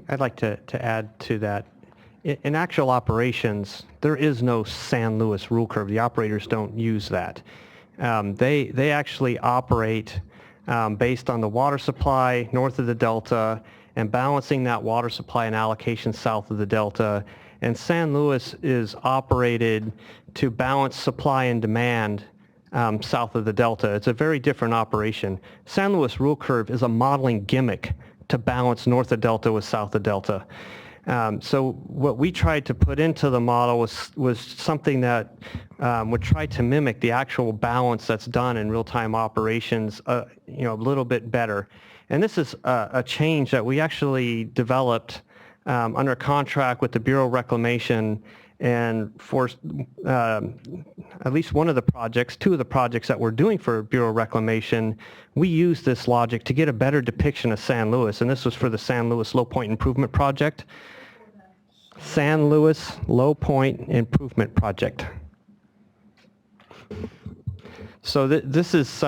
I'd like to add to that. In actual operations, there is no San Luis rule curve. The operators don't use that. They actually operate based on the water supply north of the delta and balancing that water supply and allocation south of the delta. And San Luis is operated to balance supply and demand south of the delta. It's a very different operation. San Luis rule curve is a modeling gimmick to balance north of delta with south of delta. So what we tried to put into the model was something that would try to mimic the actual balance that's done in real-time operations, a little bit better. And this is a change that we actually developed under a contract with the Bureau of Reclamation, and for at least one of the projects, two of the projects that we're doing for Bureau of Reclamation, we used this logic to get a better depiction of San Luis, and this was for the San Luis Low Point Improvement Project. San Luis Low Point Improvement Project. So this is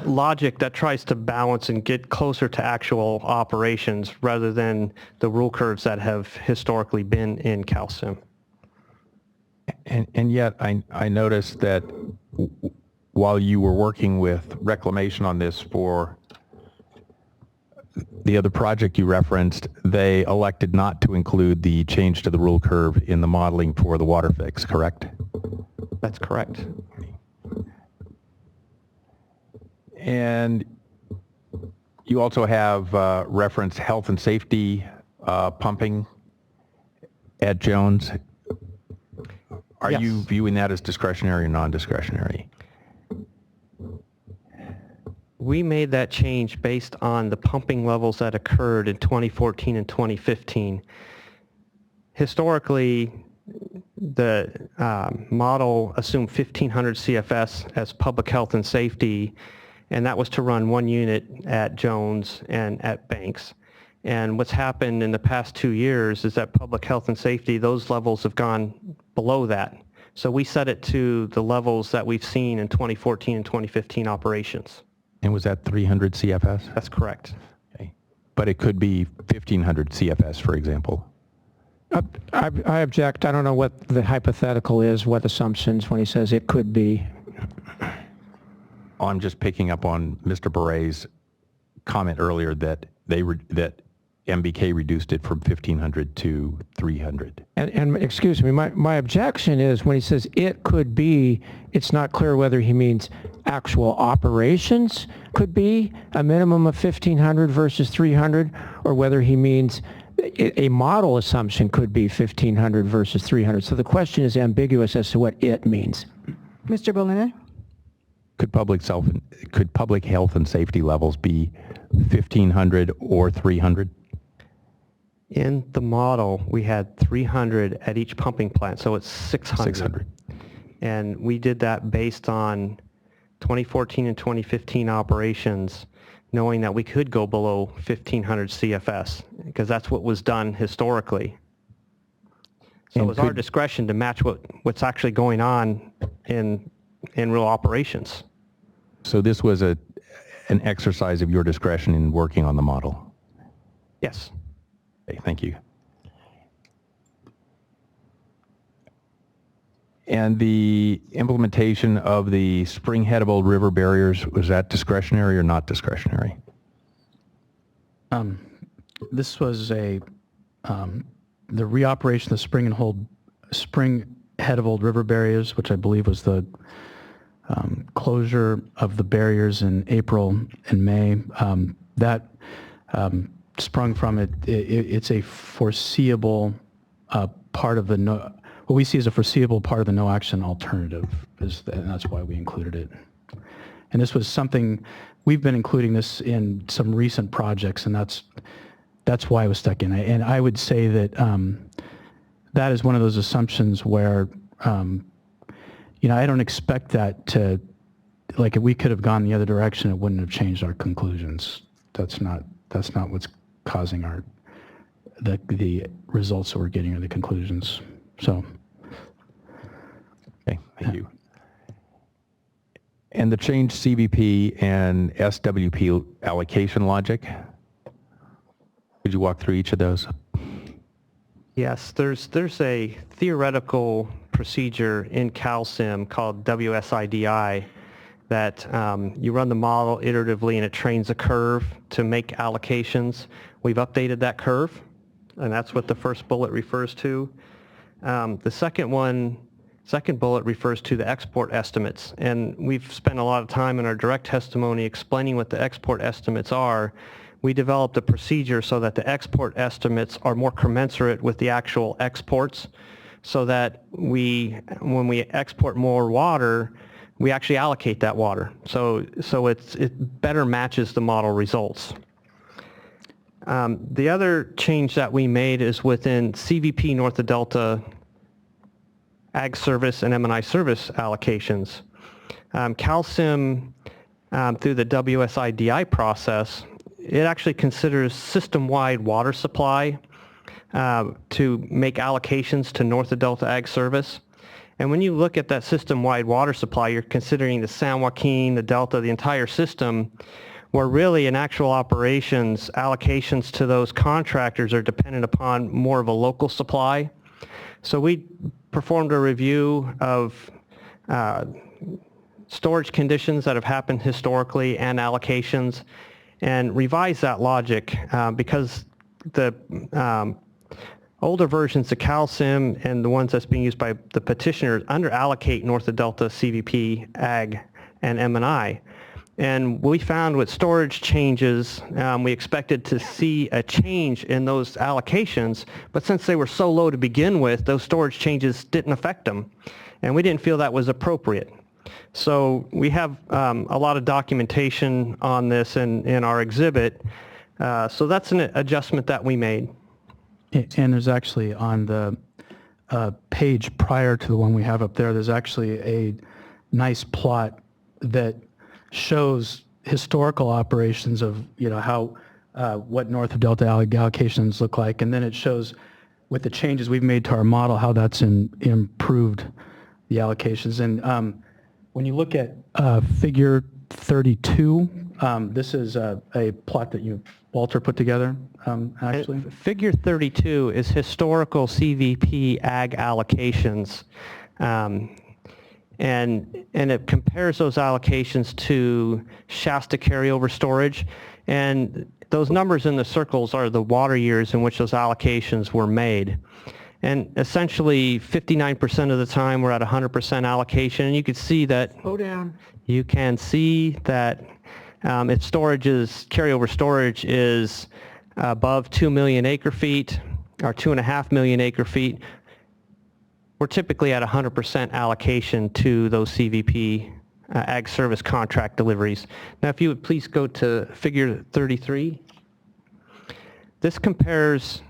logic that tries to balance and get closer to actual operations rather than the rule curves that have historically been in calcium. And yet I noticed that while you were working with Reclamation on this for the other project you referenced, they elected not to include the change to the rule curve in the modeling for the WaterFix, correct? That's correct. And you also have referenced health and safety pumping at Jones. Are Yes. you viewing that as discretionary or non-discretionary? We made that change based on the pumping levels that occurred in 2014 and 2015. Historically, the model assumed 1,500 CFS as public health and safety, and that was to run one unit at Jones and at Banks. And what's happened in the past 2 years is that public health and safety, those levels have gone below that. So we set it to the levels that we've seen in 2014 and 2015 operations. And was that 300 CFS? That's correct. Okay. But it could be 1,500 CFS, for example. I object. I don't know what the hypothetical is, what assumptions when he says it could be. I'm just picking up on Mr. Barre's comment earlier that that MBK reduced it from 1,500 to 300. And excuse me, my objection is when he says it could be, it's not clear whether he means actual operations could be a minimum of 1,500 versus 300, or whether he means a model assumption could be 1,500 versus 300. So the question is ambiguous as to what it means. Mr. Berliner? Could public health and safety levels be 1,500 or 300? In the model, we had 300 at each pumping plant, so it's 600. 600. And we did that based on 2014 and 2015 operations, knowing that we could go below 1,500 CFS, because that's what was done historically. So it was our discretion to match what's actually going on in real operations. So this was an exercise of your discretion in working on the model? Yes. Okay, thank you. And the implementation of the spring headable river barriers, was that discretionary or not discretionary? This was the reoperation of the spring head of old river barriers, which I believe was the closure of the barriers in April and May. That sprung from it. It's a foreseeable part of what we see as a foreseeable part of the no action alternative, and that's why we included it. And this was something, we've been including this in some recent projects, and that's why it was stuck in. And I would say that that is one of those assumptions where, I don't expect that to, like, if we could have gone the other direction, it wouldn't have changed our conclusions. That's not what's causing the results that we're getting or the conclusions. So. Okay, thank you. And the changed CVP and SWP allocation logic, could you walk through each of those? Yes, there's a theoretical procedure in CalSim called WSIDI that you run the model iteratively and it trains a curve to make allocations. We've updated that curve, and that's what the first bullet refers to. The second bullet refers to the export estimates, and we've spent a lot of time in our direct testimony explaining what the export estimates are. We developed a procedure so that the export estimates are more commensurate with the actual exports, so that when we export more water, we actually allocate that water. So it better matches the model results. The other change that we made is within CVP North of Delta Ag Service and M&I Service allocations. CalSim, through the WSIDI process, it actually considers system-wide water supply to make allocations to North of Delta Ag Service. And when you look at that system-wide water supply, you're considering the San Joaquin, the Delta, the entire system, where really in actual operations, allocations to those contractors are dependent upon more of a local supply. So we performed a review of storage conditions that have happened historically and allocations, and revised that logic because the older versions of CalSim and the ones that's being used by the petitioners under-allocate North of Delta CVP, Ag, and M&I. And we found with storage changes, we expected to see a change in those allocations, but since they were so low to begin with, those storage changes didn't affect them. And we didn't feel that was appropriate. So we have a lot of documentation on this in our exhibit. So that's an adjustment that we made. And there's actually on the page prior to the one we have up there, there's actually a nice plot that shows historical operations of, how, what north of Delta allocations look like. And then it shows with the changes we've made to our model, how that's improved the allocations. And when you look at figure 32, this is a plot that Walter put together, actually. Figure 32 is historical CVP ag allocations. And it compares those allocations to Shasta carryover storage. And those numbers in the circles are the water years in which those allocations were made. And essentially 59% of the time we're at 100% allocation. And you can see that. Slow down. You can see that its carryover storage is above 2 million acre feet or 2.5 million acre feet. We're typically at 100% allocation to those CVP ag service contract deliveries. Now, if you would please go to figure 33. This compares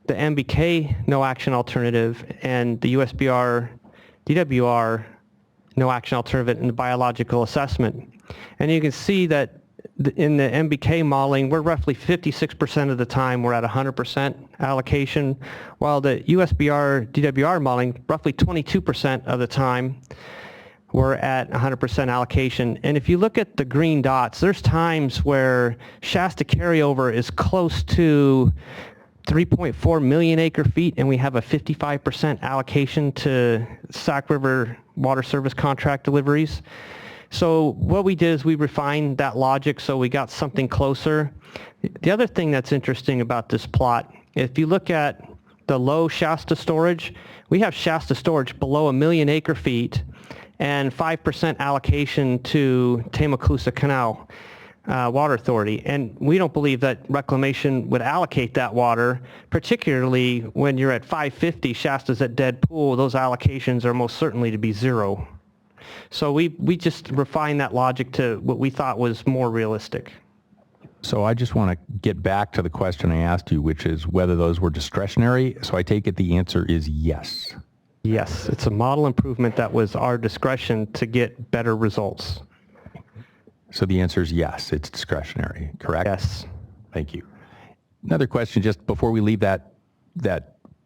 the MBK no action alternative and the USBR DWR no action alternative in the biological assessment. And you can see that in the MBK modeling, we're roughly 56% of the time we're at 100% allocation, while the USBR DWR modeling, roughly 22% of the time we're at 100% allocation. And if you look at the green dots, there's times where Shasta carryover is close to 3.4 million acre feet, and we have a 55% allocation to Sac River water service contract deliveries. So what we did is we refined that logic so we got something closer. The other thing that's interesting about this plot, if you look at the low Shasta storage, we have Shasta storage below 1 million acre feet and 5% allocation to Tamakusa Canal Water Authority. And we don't believe that reclamation would allocate that water, particularly when you're at 550, Shasta's at dead pool, those allocations are most certainly to be zero. So we just refined that logic to what we thought was more realistic. So I just want to get back to the question I asked you, which is whether those were discretionary. So I take it the answer is yes. Yes, it's a model improvement that was our discretion to get better results. So the answer is yes, it's discretionary, correct? Yes. Thank you. Another question, just before we leave that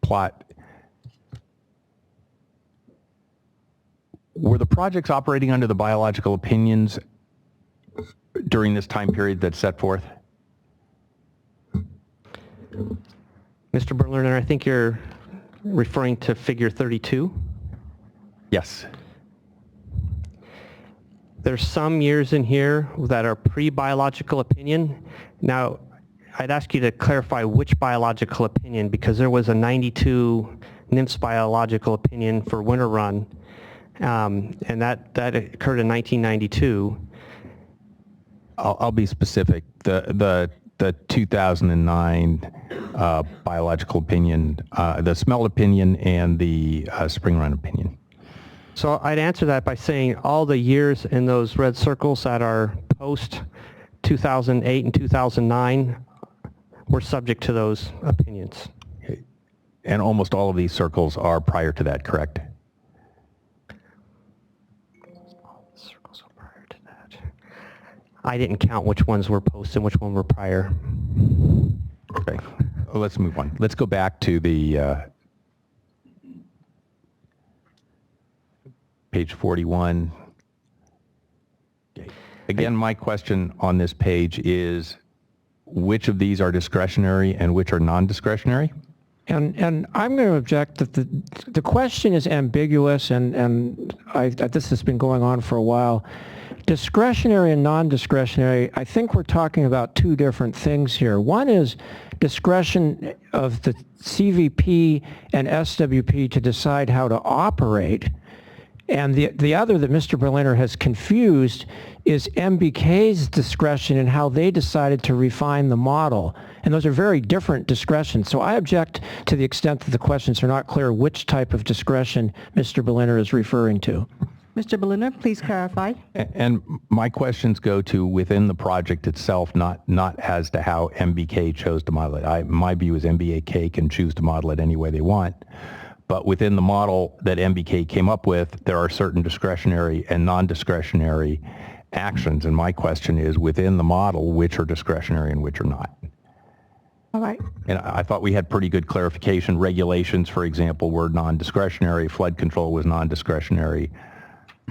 plot. Were the projects operating under the biological opinions during this time period that's set forth? Mr. Berliner, I think you're referring to figure 32? Yes. There's some years in here that are pre-biological opinion. Now, I'd ask you to clarify which biological opinion, because there was a 92 NIMS biological opinion for winter run, and that occurred in 1992. I'll be specific. The 2009 biological opinion, the smell opinion, and the spring run opinion. So I'd answer that by saying all the years in those red circles that are post 2008 and 2009 were subject to those opinions. Okay. And almost all of these circles are prior to that, correct? Circles are prior to that. I didn't count which ones were post and which one were prior. Okay. Well, let's move on. Let's go back to the page 41. Okay. Again, my question on this page is which of these are discretionary and which are non-discretionary? And I'm going to object that the question is ambiguous, and this has been going on for a while. Discretionary and non-discretionary, I think we're talking about two different things here. One is discretion of the CVP and SWP to decide how to operate. And the other that Mr. Berliner has confused is MBK's discretion in how they decided to refine the model. And those are very different discretions. So I object to the extent that the questions are not clear which type of discretion Mr. Berliner is referring to. Mr. Berliner, please clarify. And my questions go to within the project itself, not as to how MBK chose to model it. My view is MBK can choose to model it any way they want. But within the model that MBK came up with, there are certain discretionary and non-discretionary actions. And my question is, within the model, which are discretionary and which are not? All right. And I thought we had pretty good clarification. Regulations, for example, were non-discretionary. Flood control was non-discretionary.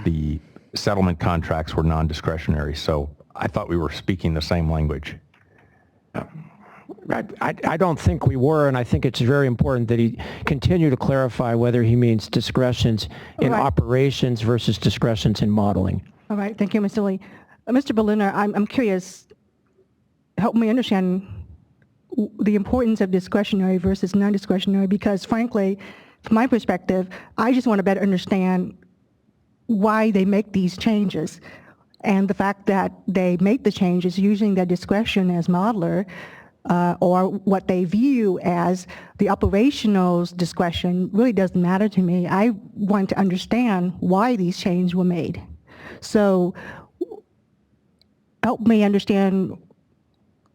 The settlement contracts were non-discretionary. So I thought we were speaking the same language. I don't think we were, and I think it's very important that he continue to clarify whether he means discretions in Right. operations versus discretions in modeling. All right. Thank you, Mr. Lee. Mr. Berliner, I'm curious. Help me understand the importance of discretionary versus non-discretionary, because frankly, from my perspective, I just want to better understand why they make these changes, and the fact that they make the changes using their discretion as modeler, or what they view as the operational discretion really doesn't matter to me. I want to understand why these changes were made. So help me understand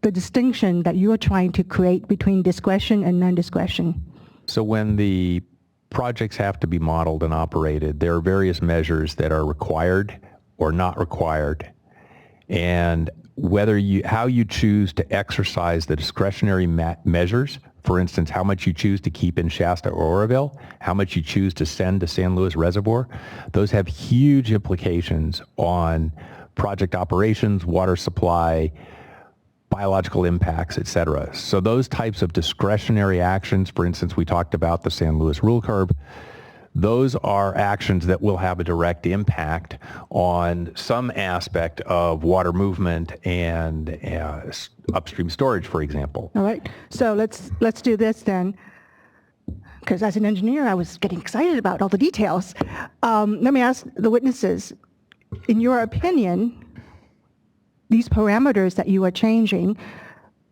the distinction that you are trying to create between discretion and non-discretion. So when the projects have to be modeled and operated, there are various measures that are required or not required. And how you choose to exercise the discretionary measures, for instance, how much you choose to keep in Shasta or Oroville, how much you choose to send to San Luis Reservoir, those have huge implications on project operations, water supply, biological impacts, et cetera. So those types of discretionary actions, for instance, we talked about the San Luis rule curve, those are actions that will have a direct impact on some aspect of water movement and upstream storage, for example. All right. So let's do this then, because as an engineer, I was getting excited about all the details. Let me ask the witnesses, in your opinion, these parameters that you are changing,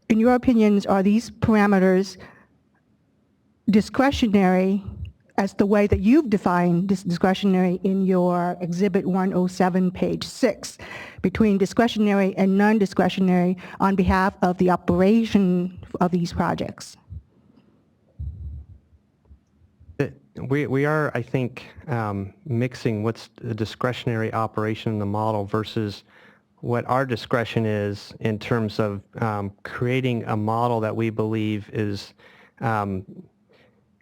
in your opinions, are these parameters discretionary as the way that you've defined this discretionary in your Exhibit 107, page 6, between discretionary and non-discretionary on behalf of the operation of these projects? We are, I think, mixing what's the discretionary operation in the model versus what our discretion is in terms of creating a model that we believe is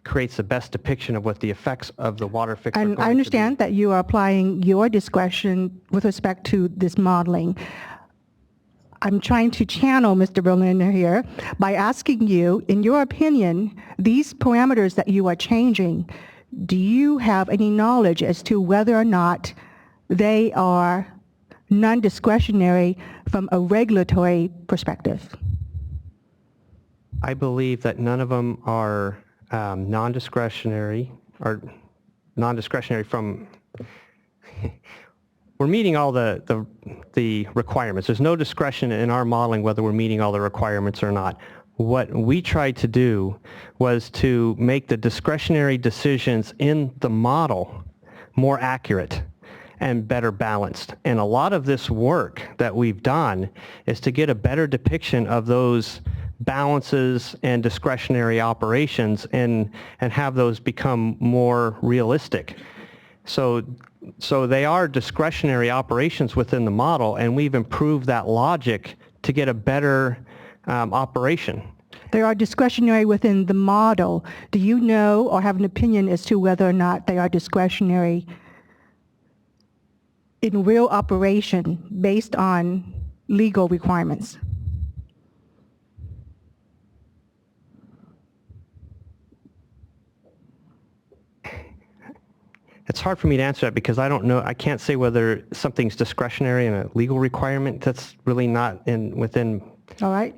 creates the best depiction of what the effects of the WaterFix are going And to I be. understand that you are applying your discretion with respect to this modeling. I'm trying to channel Mr. Berliner here by asking you, in your opinion, these parameters that you are changing, do you have any knowledge as to whether or not they are non-discretionary from a regulatory perspective? I believe that none of them are non-discretionary from, we're meeting all the requirements. There's no discretion in our modeling whether we're meeting all the requirements or not. What we tried to do was to make the discretionary decisions in the model more accurate and better balanced. And a lot of this work that we've done is to get a better depiction of those balances and discretionary operations and have those become more realistic. So they are discretionary operations within the model, and we've improved that logic to get a better operation. They are discretionary within the model. Do you know or have an opinion as to whether or not they are discretionary in real operation based on legal requirements? It's hard for me to answer that because I don't know. I can't say whether something's discretionary and a legal requirement. That's really not within. All right.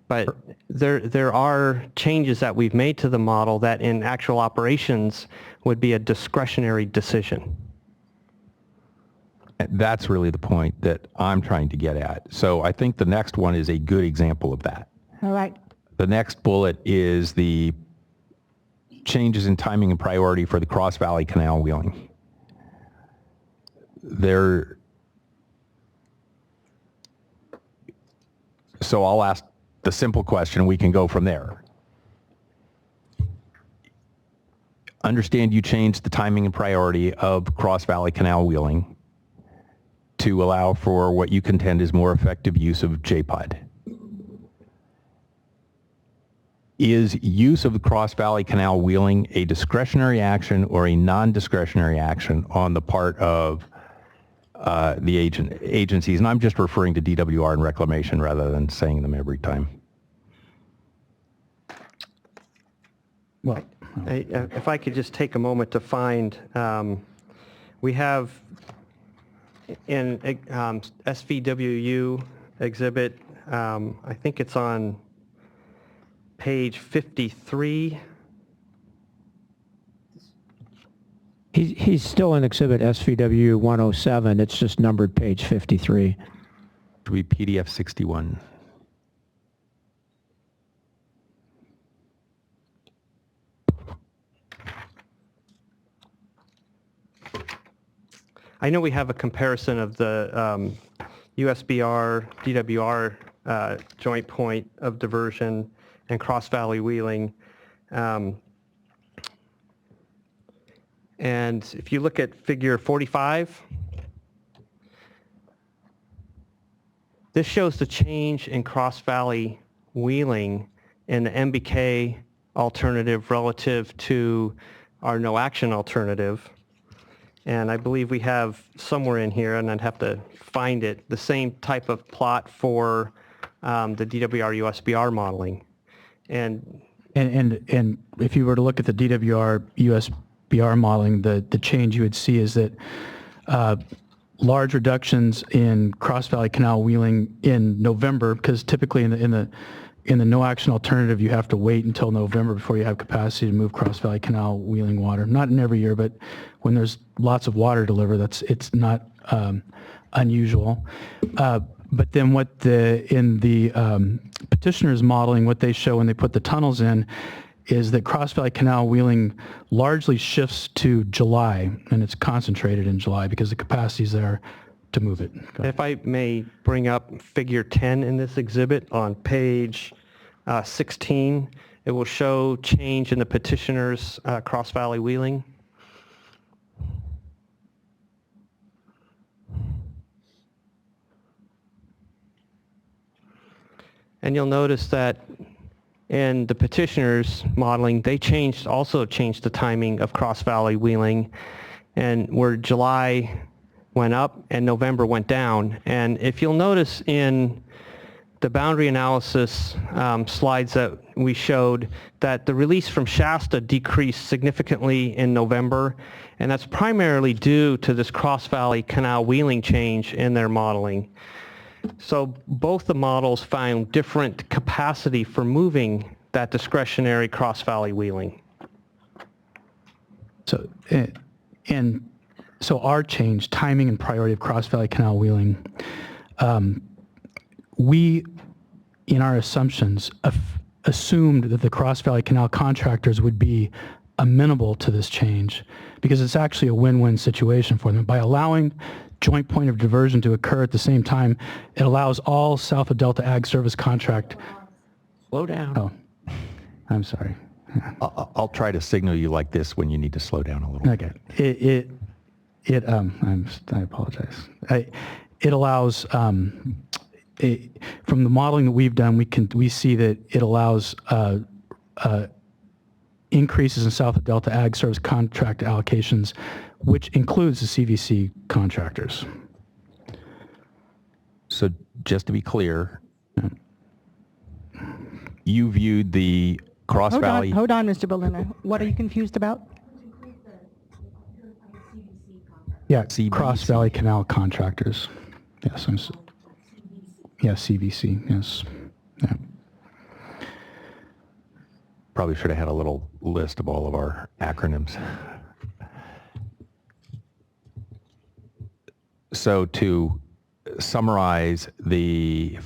But there are changes that we've made to the model that in actual operations would be a discretionary decision. That's really the point that I'm trying to get at. So I think the next one is a good example of that. All right. The next bullet is the changes in timing and priority for the Cross Valley Canal wheeling. So I'll ask the simple question, we can go from there. Understand you changed the timing and priority of Cross Valley Canal wheeling to allow for what you contend is more effective use of JPOD. Is use of the Cross Valley Canal wheeling a discretionary action or a non-discretionary action on the part of the agencies? And I'm just referring to DWR and Reclamation rather than saying them every time. Well, If I could just take a moment to find, we have in SVWU exhibit, I think it's on page 53. He's still in Exhibit SVW 107. It's just numbered page 53. Should be PDF 61. I know we have a comparison of the USBR, DWR joint point of diversion and cross valley wheeling. And if you look at figure 45, this shows the change in cross valley wheeling in the MBK alternative relative to our no action alternative. And I believe we have somewhere in here, and I'd have to find it, the same type of plot for the DWR USBR modeling. And if you were to look at the DWR USBR modeling, the change you would see is that large reductions in Cross Valley Canal wheeling in November, because typically in the no action alternative, you have to wait until November before you have capacity to move Cross Valley Canal wheeling water. Not in every year, but when there's lots of water delivered, it's not unusual. But then in the petitioner's modeling, what they show when they put the tunnels in is that Cross Valley Canal wheeling largely shifts to July, and it's concentrated in July because the capacity is there to move it. if I may bring up figure 10 in this exhibit on page 16, it will show change in the petitioner's cross valley wheeling. And you'll notice that in the petitioner's modeling, they also changed the timing of cross valley wheeling, and where July went up and November went down. And if you'll notice in the boundary analysis slides that we showed, that the release from Shasta decreased significantly in November, and that's primarily due to this Cross Valley Canal wheeling change in their modeling. So both the models found different capacity for moving that discretionary Cross Valley wheeling. So, so our change, timing and priority of Cross Valley Canal wheeling, we, in our assumptions, assumed that the Cross Valley Canal contractors would be amenable to this change because it's actually a win-win situation for them. By allowing joint point of diversion to occur at the same time, it allows all South of Delta Ag Service contract. Slow down. Oh, I'm sorry. I'll try to signal you like this when you need to slow down a little. Okay. I apologize. It allows, from the modeling that we've done, we see that it allows increases in South of Delta Ag Service contract allocations, which includes the CVC contractors. So just to be clear, you viewed the Cross Valley... Hold on, Mr. Berliner. What are you confused about? Yeah, CVC. Cross Valley Canal contractors. Yes, yeah, CVC, yes. Yeah. Probably should have had a little list of all of our acronyms. So to summarize, the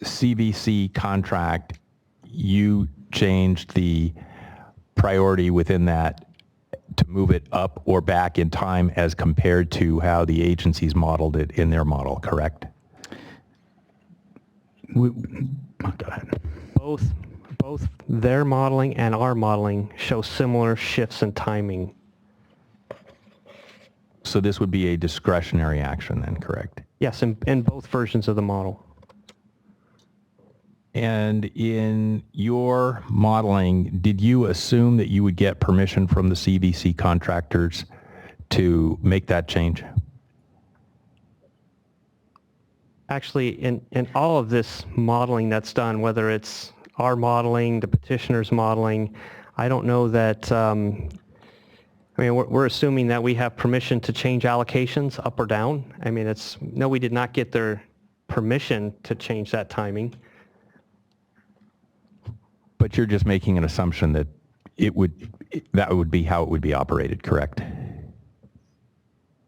CVC contract, you changed the priority within that to move it up or back in time as compared to how the agencies modeled it in their model, correct? Go ahead. Both their modeling and our modeling show similar shifts in timing. So this would be a discretionary action then, correct? Yes, in both versions of the model. And in your modeling, did you assume that you would get permission from the CVC contractors to make that change? Actually, in all of this modeling that's done, whether it's our modeling, the petitioner's modeling, I don't know that, I mean, we're assuming that we have permission to change allocations up or down. I mean, no, we did not get their permission to change that timing. But you're just making an assumption that that would be how it would be operated, correct?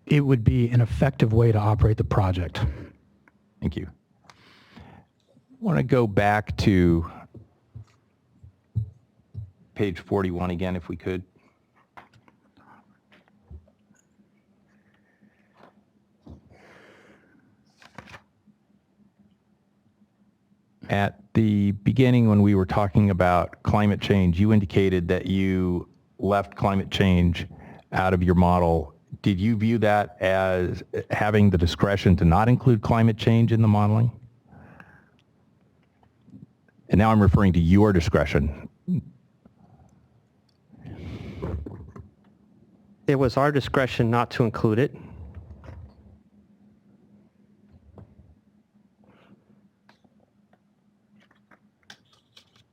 It would be an effective way to operate the project. Thank you. I want to go back to page 41 again, if we could. At the beginning, when we were talking about climate change, you indicated that you left climate change out of your model. Did you view that as having the discretion to not include climate change in the modeling? And now I'm referring to your discretion. It was our discretion not to include it.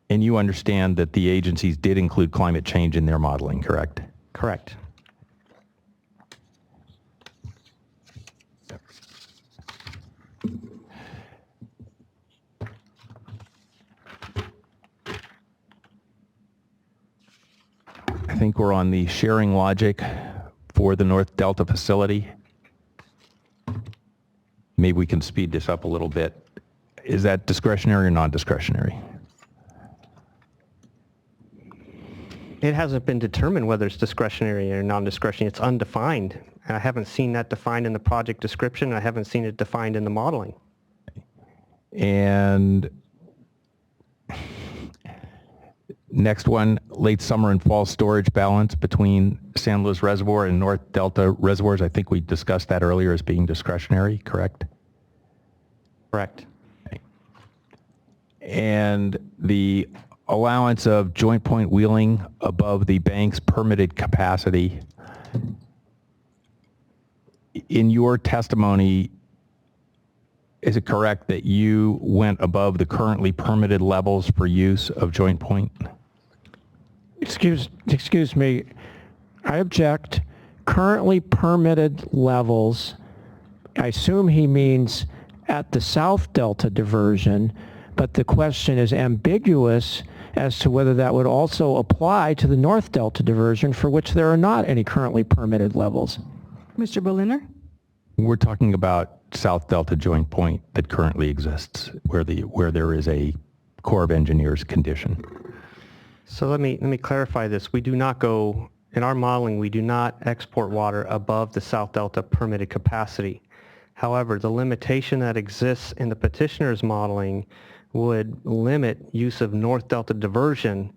And you understand that the agencies did include climate change in their modeling, correct? Correct. I think we're on the sharing logic for the North Delta facility. Maybe we can speed this up a little bit. Is that discretionary or non-discretionary? It hasn't been determined whether it's discretionary or non-discretionary. It's undefined. I haven't seen that defined in the project description. I haven't seen it defined in the modeling. And next one, late summer and fall storage balance between San Luis Reservoir and North Delta reservoirs. I think we discussed that earlier as being discretionary, correct? Correct. Okay. And the allowance of joint point wheeling above the bank's permitted capacity. In your testimony, is it correct that you went above the currently permitted levels for use of joint point? Excuse me, I object. Currently permitted levels, I assume he means at the South Delta diversion, but the question is ambiguous as to whether that would also apply to the North Delta diversion, for which there are not any currently permitted levels. Mr. Berliner? We're talking about South Delta joint point that currently exists, where there is a Corps of Engineers condition. So let me clarify this. We do not go, in our modeling, we do not export water above the South Delta permitted capacity. However, the limitation that exists in the petitioner's modeling would limit use of North Delta diversion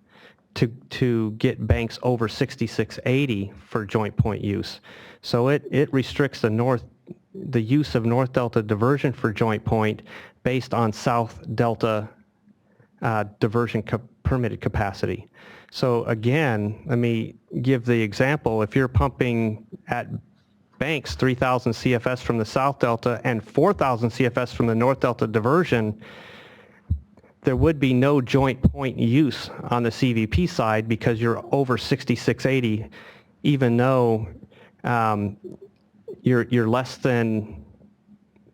to get banks over 6680 for joint point use. So it restricts the use of North Delta diversion for joint point based on South Delta diversion permitted capacity. So again, let me give the example. If you're pumping at banks 3,000 CFS from the South Delta and 4,000 CFS from the North Delta diversion, there would be no joint point use on the CVP side because you're over 6680, even though you're less than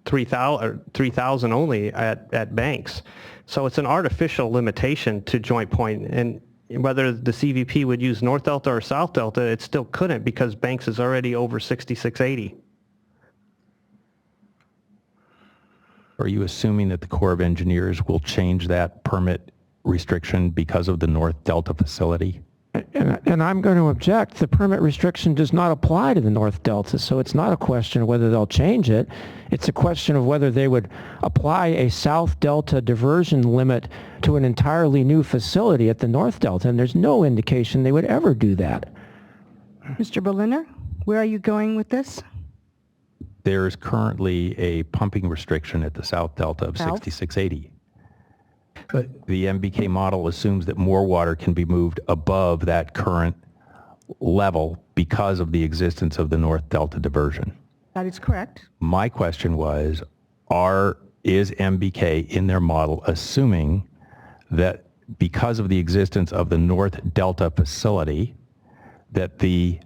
3,000 only at banks. So it's an artificial limitation to joint point, and whether the CVP would use North Delta or South Delta, it still couldn't because banks is already over 6680. Are you assuming that the Corps of Engineers will change that permit restriction because of the North Delta facility? And I'm going to object. The permit restriction does not apply to the North Delta, so it's not a question of whether they'll change it. It's a question of whether they would apply a South Delta diversion limit to an entirely new facility at the North Delta, and there's no indication they would ever do that. Mr. Berliner, where are you going with this? There's currently a pumping restriction at the South Delta of South? 6680. But The MBK model assumes that more water can be moved above that current level because of the existence of the North Delta diversion. That is correct. My question was, is MBK in their model assuming that because of the existence of the North Delta facility, that the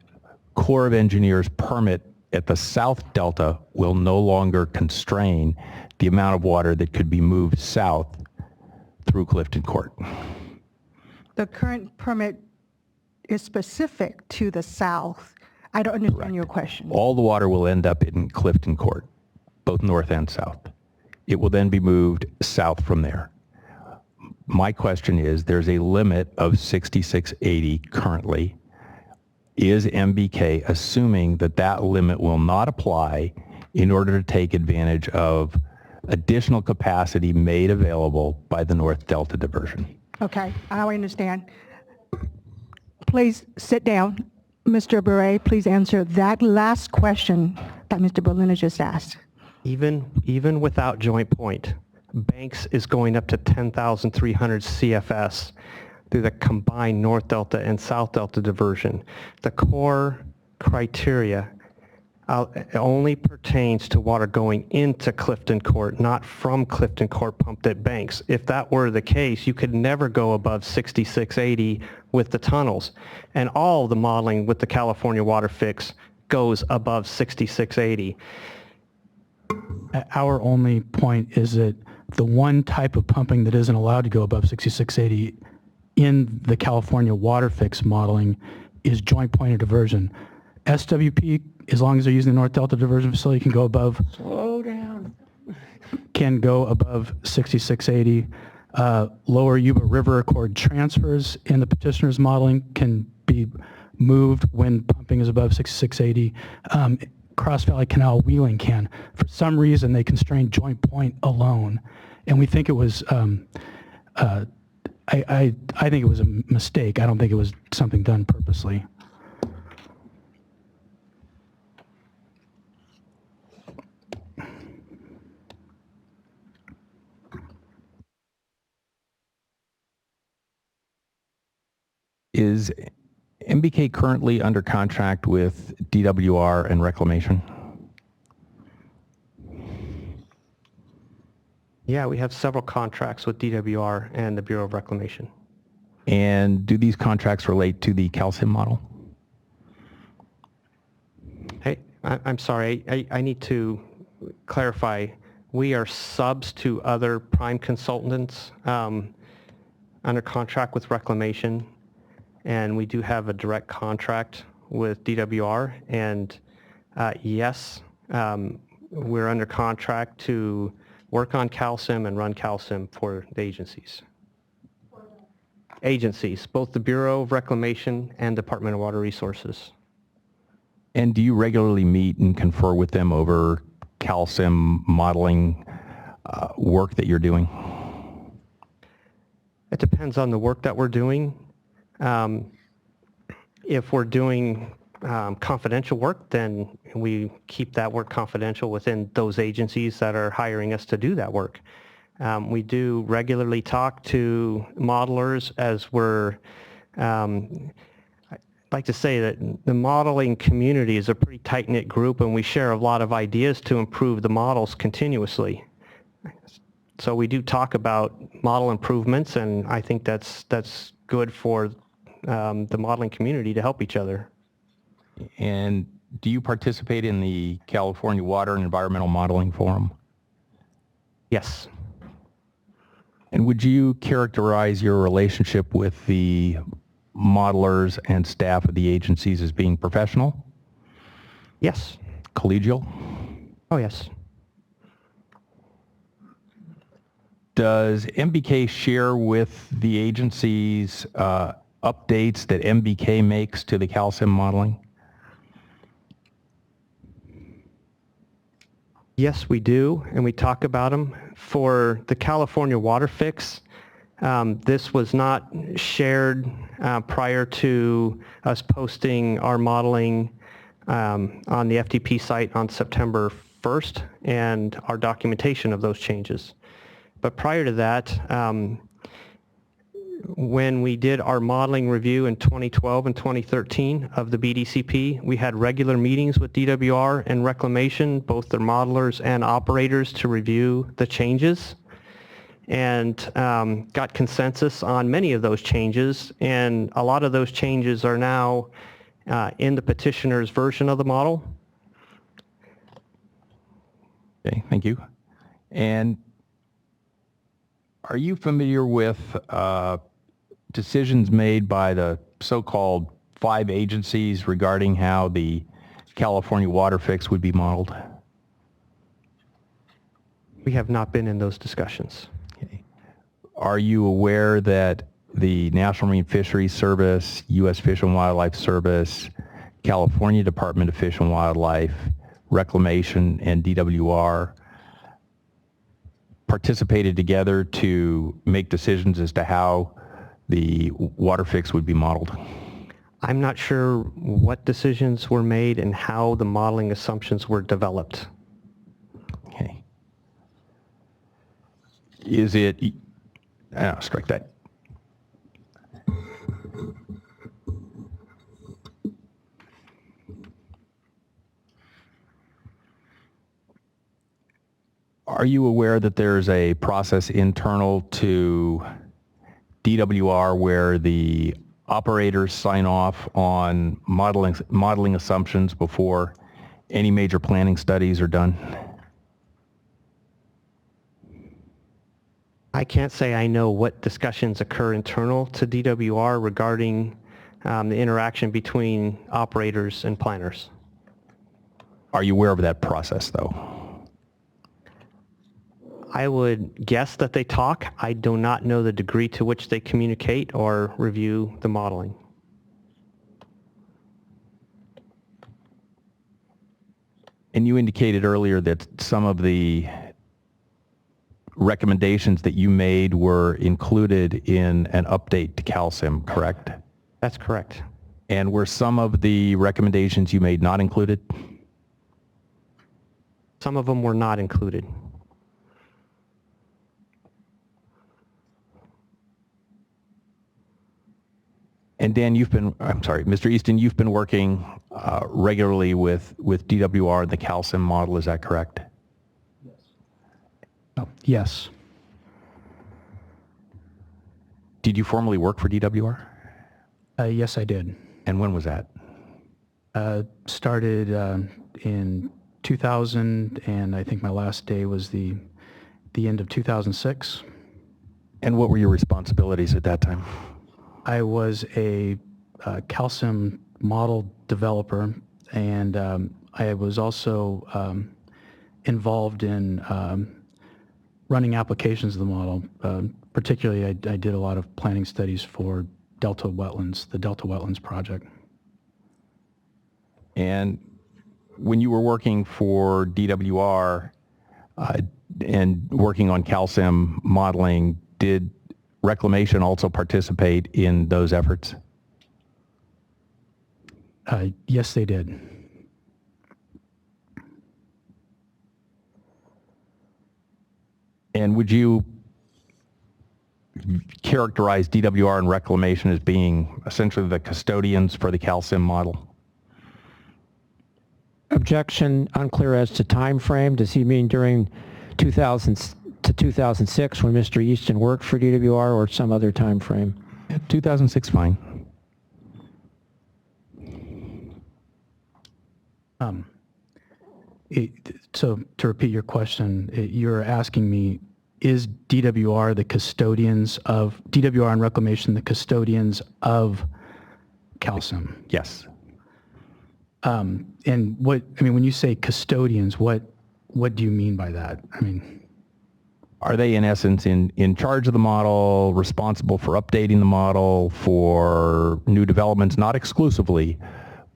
Corps of Engineers permit at the South Delta will no longer constrain the amount of water that could be moved south through Clifton Court? The current permit is specific to the south. I don't understand your question. All the water will end up in Clifton Court, both north and south. It will then be moved south from there. My question is, there's a limit of 6680 currently. Is MBK assuming that that limit will not apply in order to take advantage of additional capacity made available by the North Delta diversion? Okay, I understand. Please sit down. Mr. Bure, please answer that last question that Mr. Berliner just asked. Even without joint point, Banks is going up to 10,300 CFS through the combined North Delta and South Delta diversion. The core criteria only pertains to water going into Clifton Court, not from Clifton Court pumped at Banks. If that were the case, you could never go above 6680 with the tunnels. And all the modeling with the California WaterFix goes above 6680. our only point is that the one type of pumping that isn't allowed to go above 6680 in the California WaterFix modeling is joint pointed diversion. SWP, as long as they're using the North Delta diversion facility, can go above. Slow down. Can go above 6680. Lower Yuba River Accord transfers in the petitioner's modeling can be moved when pumping is above 6680. Cross Valley Canal wheeling can. For some reason, they constrained joint point alone, and we think it was. I think it was a mistake. I don't think it was something done purposely. Is MBK currently under contract with DWR and Reclamation? Yeah, we have several contracts with DWR and the Bureau of Reclamation. And do these contracts relate to the calcium model? Hey, I'm sorry, I need to clarify. We are subs to other prime consultants under contract with Reclamation, and we do have a direct contract with DWR, and yes, we're under contract to work on calcium and run calcium for the agencies. Agencies, both the Bureau of Reclamation and Department of Water Resources. And do you regularly meet and confer with them over calcium modeling work that you're doing? It depends on the work that we're doing. If we're doing confidential work, then we keep that work confidential within those agencies that are hiring us to do that work. We do regularly talk to modelers as we're, I'd like to say that the modeling community is a pretty tight-knit group, and we share a lot of ideas to improve the models continuously. So we do talk about model improvements, and I think that's good for the modeling community to help each other. And do you participate in the California Water and Environmental Modeling Forum? Yes. And would you characterize your relationship with the modelers and staff of the agencies as being professional? Yes. Collegial? Oh, yes. Does MBK share with the agencies updates that MBK makes to the calcium modeling? Yes, we do, and we talk about them. For the California WaterFix, this was not shared prior to us posting our modeling on the FTP site on September 1st and our documentation of those changes. But prior to that, when we did our modeling review in 2012 and 2013 of the BDCP, we had regular meetings with DWR and Reclamation, both their modelers and operators, to review the changes, and got consensus on many of those changes, and a lot of those changes are now in the petitioner's version of the model. Okay, thank you. And are you familiar with decisions made by the so-called 5 agencies regarding how the California WaterFix would be modeled? We have not been in those discussions. Okay. Are you aware that the National Marine Fisheries Service, U.S. Fish and Wildlife Service, California Department of Fish and Wildlife, Reclamation, and DWR participated together to make decisions as to how the WaterFix would be modeled? I'm not sure what decisions were made and how the modeling assumptions were developed. Okay. Is it, strike that. Are you aware that there's a process internal to DWR where the operators sign off on modeling assumptions before any major planning studies are done? I can't say I know what discussions occur internal to DWR regarding the interaction between operators and planners. Are you aware of that process, though? I would guess that they talk. I do not know the degree to which they communicate or review the modeling. And you indicated earlier that some of the recommendations that you made were included in an update to calcium, correct? That's correct. And were some of the recommendations you made not included? Some of them were not included. And Dan, Mr. Easton, you've been working regularly with DWR and the calcium model, is that correct? Oh, yes. Did you formally work for DWR? Yes, I did. And when was that? Started in 2000, and I think my last day was the end of 2006. And what were your responsibilities at that time? I was a calcium model developer, and I was also involved in running applications of the model. Particularly, I did a lot of planning studies for Delta Wetlands, the Delta Wetlands project. And when you were working for DWR and working on calcium modeling, did Reclamation also participate in those efforts? Yes, they did. And would you characterize DWR and Reclamation as being essentially the custodians for the calcium model? Objection, unclear as to time frame. Does he mean during 2000 to 2006 when Mr. Easton worked for DWR, or some other time frame? 2006, fine. So to repeat your question, you're asking me, is DWR the custodians of, DWR and Reclamation the custodians of calcium? Yes. And what, I mean, when you say custodians, what do you mean by that? I mean, are they in essence in charge of the model, responsible for updating the model, for new developments, not exclusively,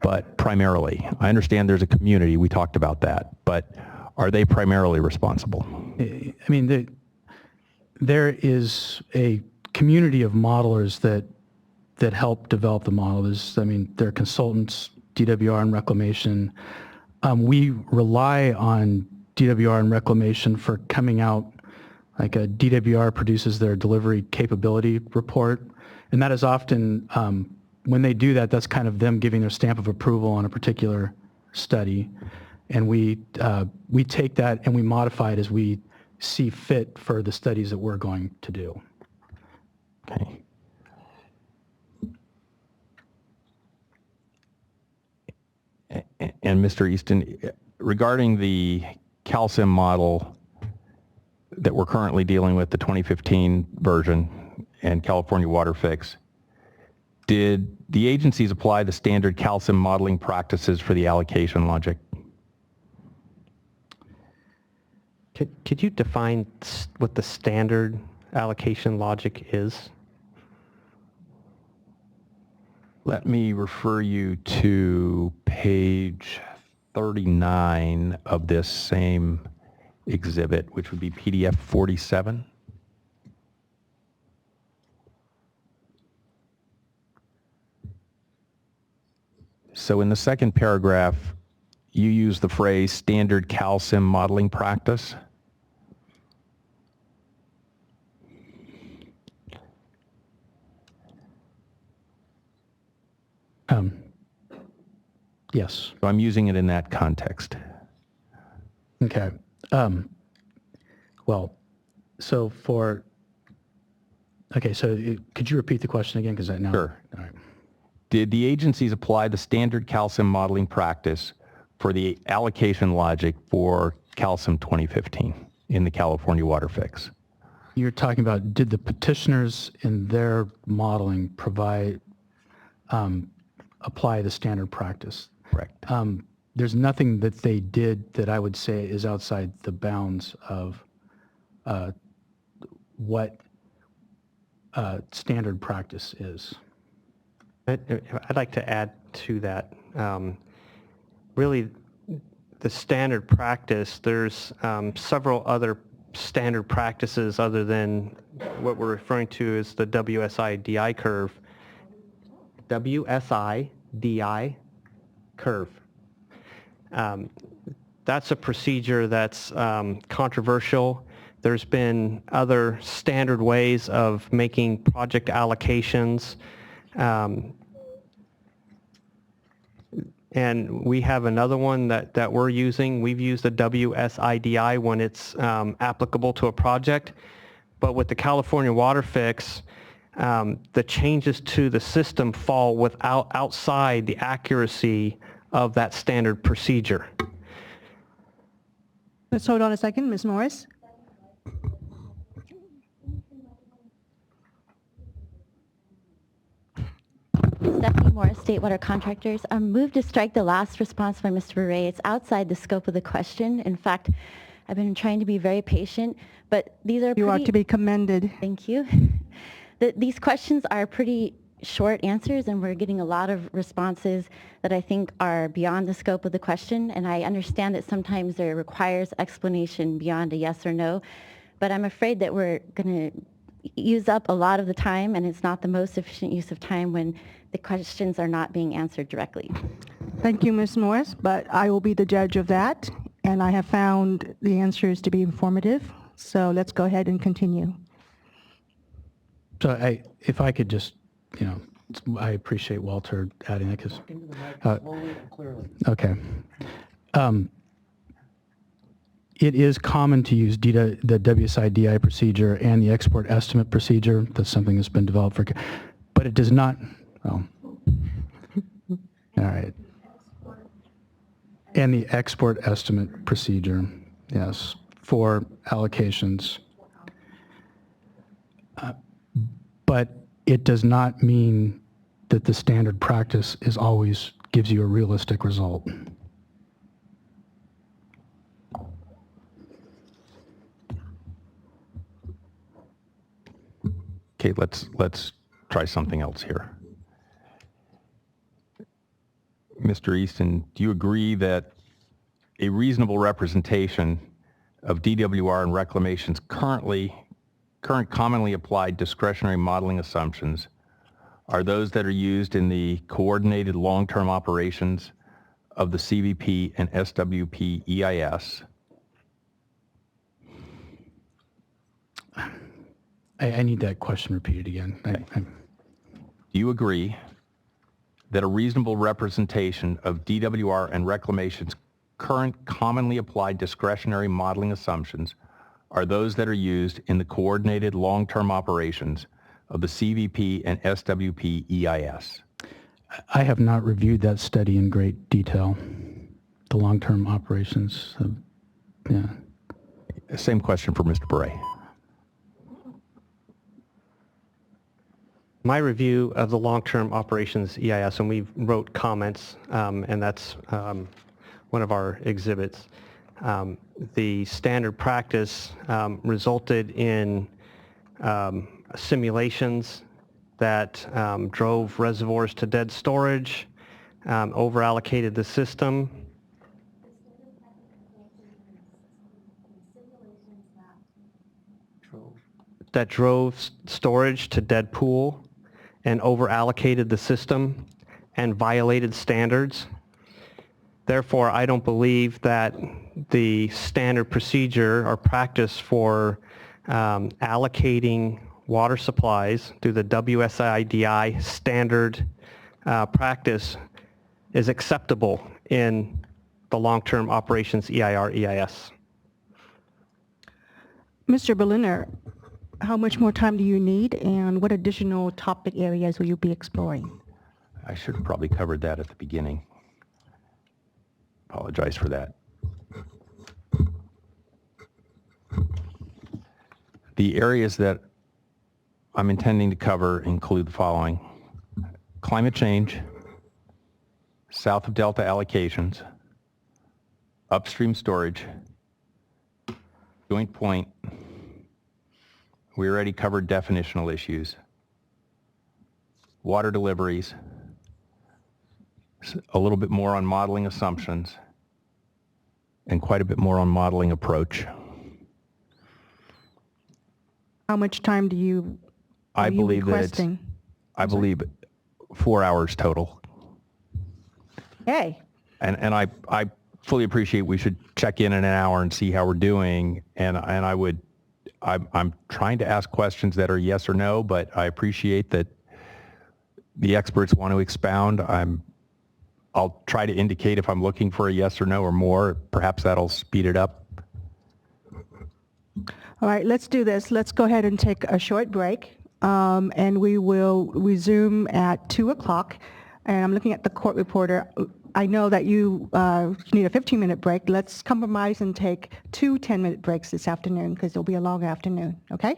but primarily? I understand there's a community, we talked about that, but are they primarily responsible? I mean, there is a community of modelers that help develop the model. There are consultants, DWR and Reclamation. We rely on DWR and Reclamation for coming out, like a DWR produces their delivery capability report, and that is often, when they do that, that's kind of them giving their stamp of approval on a particular study, and we take that and we modify it as we see fit for the studies that we're going to do. Okay. And Mr. Easton, regarding the CalSim model that we're currently dealing with, the 2015 version, and California WaterFix, did the agencies apply the standard CalSim modeling practices for the allocation logic? Could you define what the standard allocation logic is? Let me refer you to page 39 of this same exhibit, which would be PDF 47. So in the second paragraph, you use the phrase standard CalSim modeling practice. Yes. So I'm using it in that context. Okay. Well, so could you repeat the question again? Because I know. Sure. All right. Did the agencies apply the standard CalSim modeling practice for the allocation logic for CalSim 2015 in the California WaterFix? You're talking about, did the petitioners in their modeling apply the standard practice? Correct. There's nothing that they did that I would say is outside the bounds of what standard practice is. I'd like to add to that. Really, the standard practice, there's several other standard practices other than what we're referring to as the WSI-DI curve. WSI-DI curve. That's a procedure that's controversial. There's been other standard ways of making project allocations. And we have another one that we're using. We've used the WSI-DI when it's applicable to a project. But with the California WaterFix, the changes to the system fall outside the accuracy of that standard procedure. Let's hold on a second, Ms. Morris. Stephanie Morris, State Water Contractors. Move to strike the last response by Mr. Beret. It's outside the scope of the question. In fact, I've been trying to be very patient, but these are You are to be commended. Thank you. These questions are pretty short answers, and we're getting a lot of responses that I think are beyond the scope of the question, and I understand that sometimes there requires explanation beyond a yes or no, but I'm afraid that we're going to use up a lot of the time, and it's not the most efficient use of time when the questions are not being answered directly. Thank you, Ms. Morris, but I will be the judge of that, and I have found the answers to be informative, so let's go ahead and continue. So if I could just, I appreciate Walter adding that because. Okay. It is common to use the WSI-DI procedure and the export estimate procedure. That's something that's been developed for, but it does not. Oh. All right. And the export estimate procedure, yes, for allocations. But it does not mean that the standard practice is always gives you a realistic result. Okay, let's try something else here. Mr. Easton, do you agree that a reasonable representation of DWR and Reclamation's current commonly applied discretionary modeling assumptions are those that are used in the coordinated long-term operations of the CVP and SWP EIS? I need that question repeated again. Do you agree that a reasonable representation of DWR and Reclamation's current commonly applied discretionary modeling assumptions are those that are used in the coordinated long-term operations of the CVP and SWP EIS? I have not reviewed that study in great detail, the long-term operations. Yeah. Same question for Mr. Bray. My review of the long-term operations EIS, and we wrote comments, and that's one of our exhibits. The standard practice resulted in simulations that drove reservoirs to dead storage, over-allocated the system. That drove storage to dead pool and over-allocated the system and violated standards. Therefore, I don't believe that the standard procedure or practice for allocating water supplies through the WSIDI standard practice is acceptable in the long-term operations EIS. Mr. Berliner, how much more time do you need, and what additional topic areas will you be exploring? I should have probably covered that at the beginning. Apologize for that. The areas that I'm intending to cover include the following: climate change, south of Delta allocations, upstream storage, joint point. We already covered definitional issues, water deliveries, a little bit more on modeling assumptions, and quite a bit more on modeling approach. How much time do you are you requesting? I believe 4 hours total. Hey. And I fully appreciate we should check in an hour and see how we're doing. And I'm trying to ask questions that are yes or no, but I appreciate that the experts want to expound. I'll try to indicate if I'm looking for a yes or no or more. Perhaps that'll speed it up. All right, let's do this. Let's go ahead and take a short break, and we will resume at 2 o'clock. And I'm looking at the court reporter. I know that you need a 15-minute break. Let's compromise and take 2 10-minute breaks this afternoon, because it'll be a long afternoon, okay?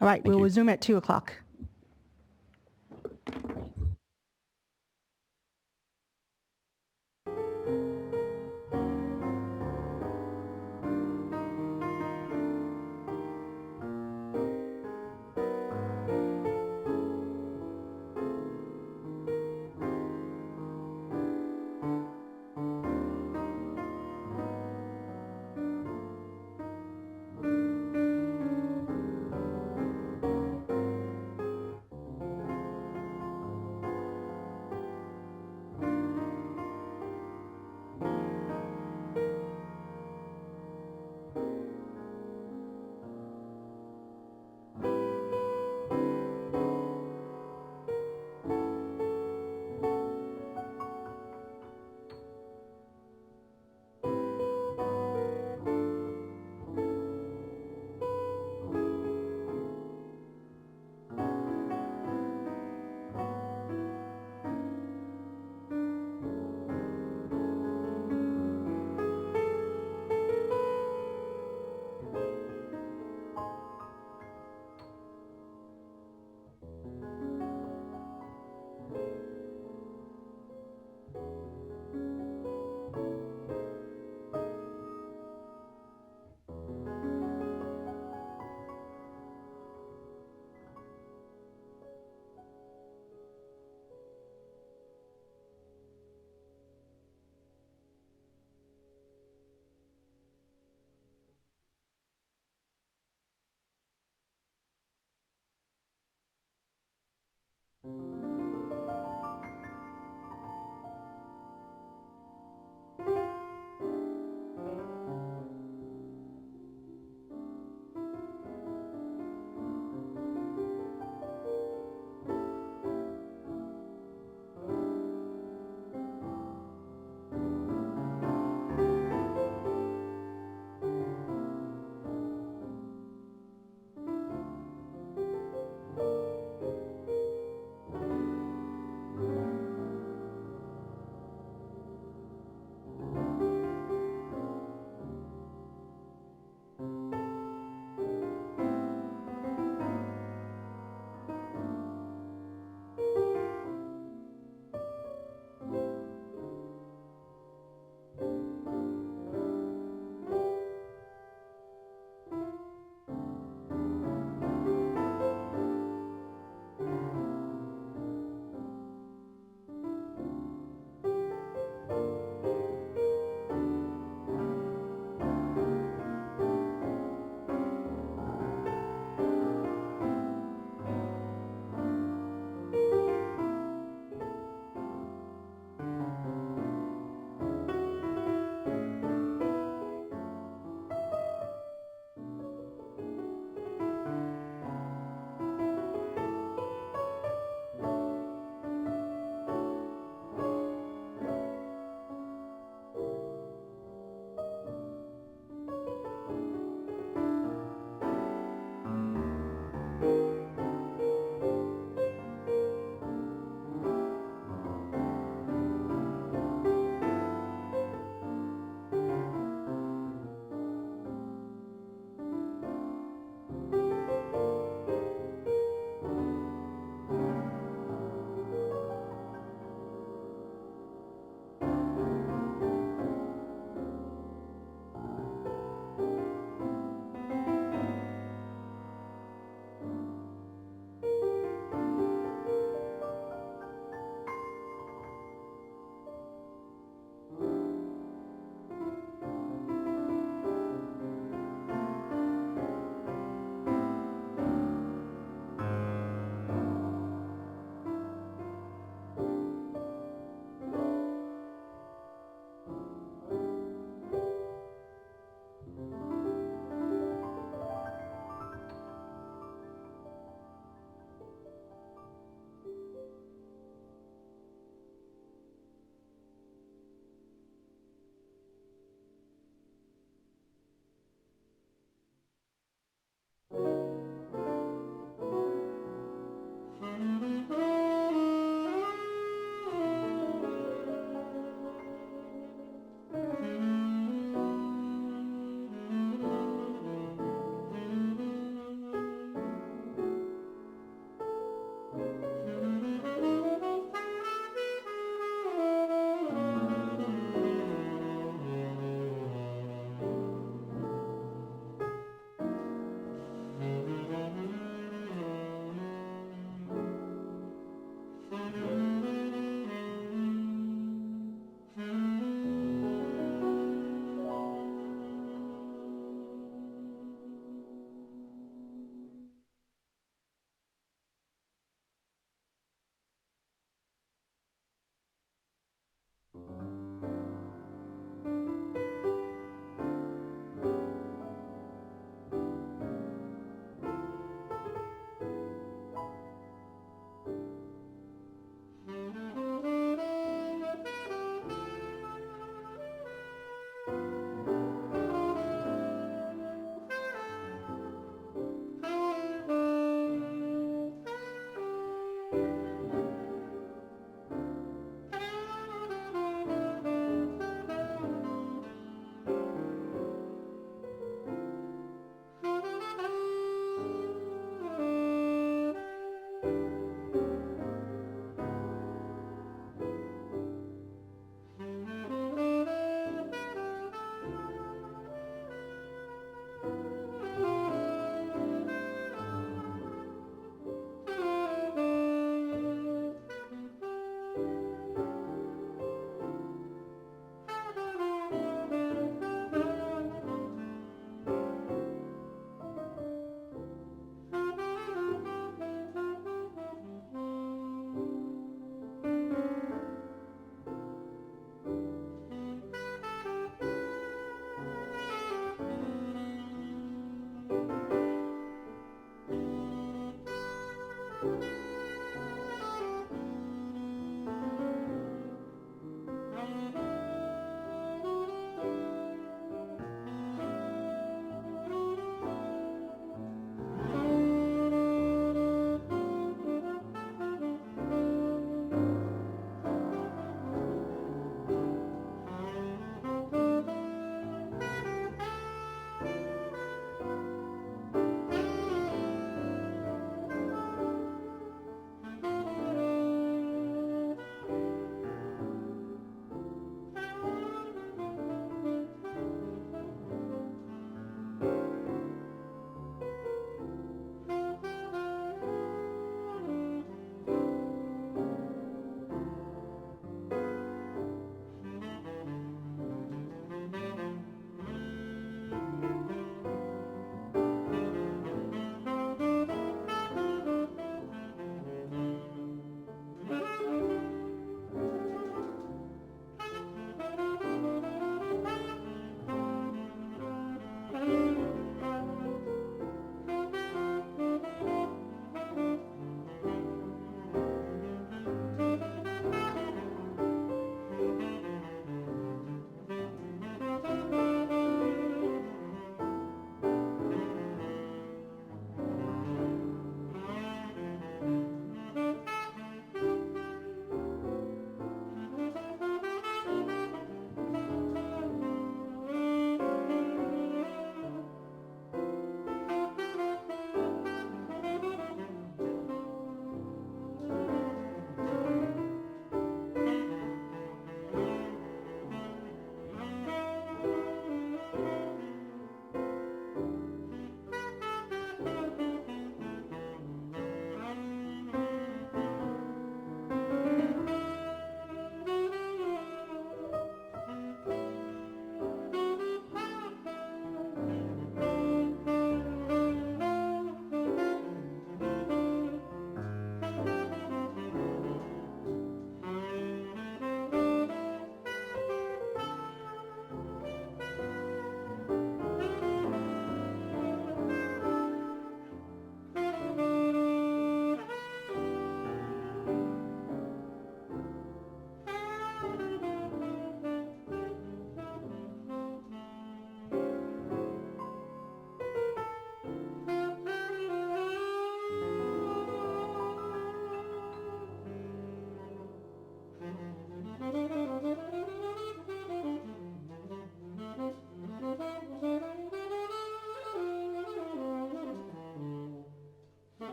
All right, we'll resume at 2 o'clock.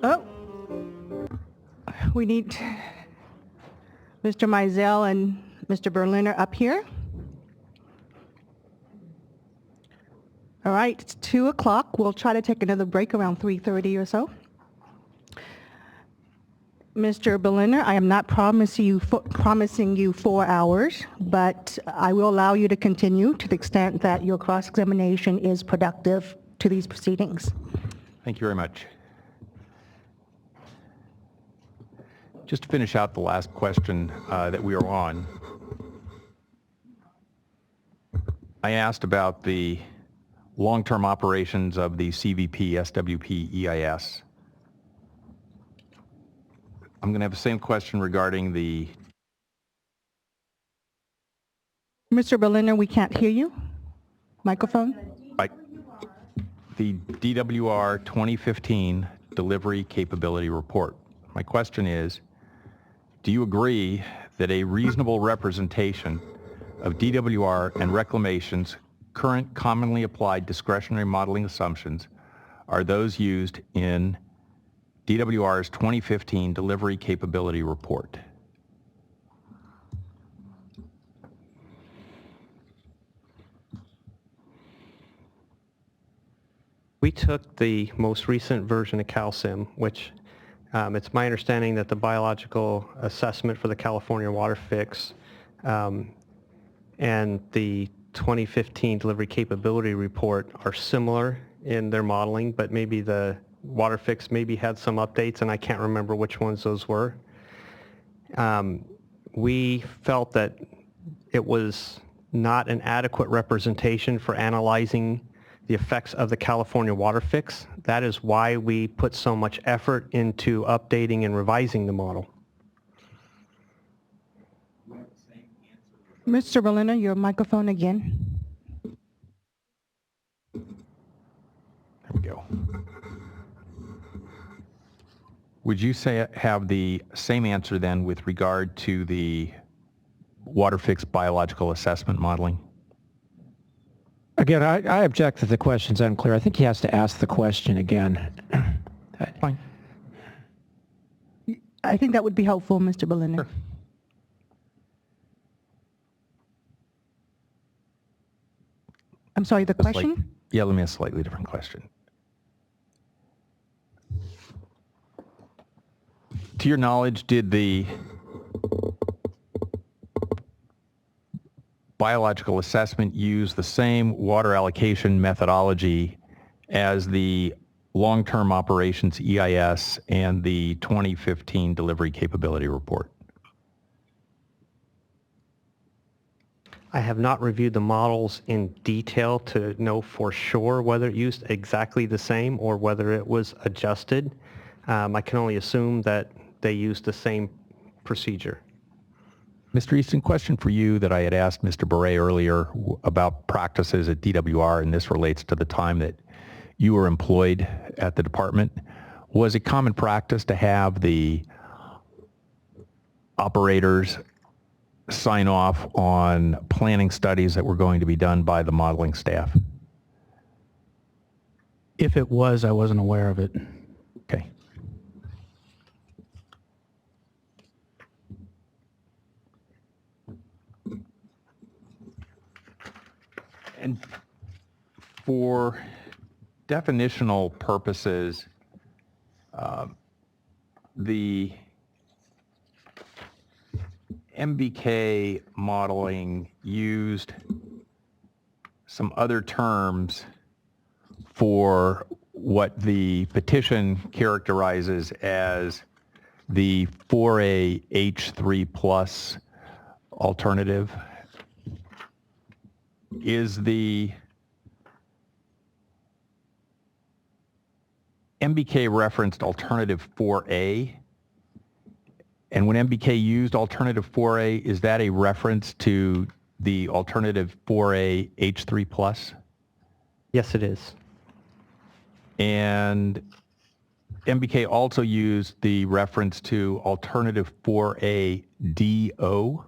Oh, we need Mr. Mizell and Mr. Berliner up here. All right, it's 2 o'clock. We'll try to take another break around 3:30 or so. Mr. Berliner, I am not promising you 4 hours, but I will allow you to continue to the extent that your cross-examination is productive to these proceedings. Thank you very much. Just to finish out the last question that we are on, I asked about the long-term operations of the CVP SWP EIS. I'm going to have the same question regarding the... Mr. Berliner, we can't hear you. Microphone? The DWR 2015 Delivery Capability Report. My question is, do you agree that a reasonable representation of DWR and Reclamation's current commonly applied discretionary modeling assumptions are those used in DWR's 2015 Delivery Capability Report? We took the most recent version of CalSim, which it's my understanding that the biological assessment for the California WaterFix and the 2015 Delivery Capability Report are similar in their modeling, but maybe the WaterFix maybe had some updates, and I can't remember which ones those were. We felt that it was not an adequate representation for analyzing the effects of the California WaterFix. That is why we put so much effort into updating and revising the model. Mr. Berliner, your microphone again. There we go. Would you say have the same answer then with regard to the WaterFix biological assessment modeling? Again, I object that the question's unclear. I think he has to ask the question again. Fine. I think that would be helpful, Mr. Berliner. Sure. I'm sorry, the question? Yeah, let me ask a slightly different question. To your knowledge, did the biological assessment use the same water allocation methodology as the long-term operations EIS and the 2015 Delivery Capability Report? I have not reviewed the models in detail to know for sure whether it used exactly the same or whether it was adjusted. I can only assume that they used the same procedure. Mr. Easton, question for you that I had asked Mr. Beret earlier about practices at DWR, and this relates to the time that you were employed at the department. Was it common practice to have the operators sign off on planning studies that were going to be done by the modeling staff? If it was, I wasn't aware of it. Okay. And for definitional purposes, the MBK modeling used some other terms for what the petition characterizes as the 4A H3 plus alternative. Is the MBK referenced alternative 4A? And when MBK used alternative 4A, is that a reference to the alternative 4A H3 plus? Yes, it is. And MBK also used the reference to alternative 4A DO.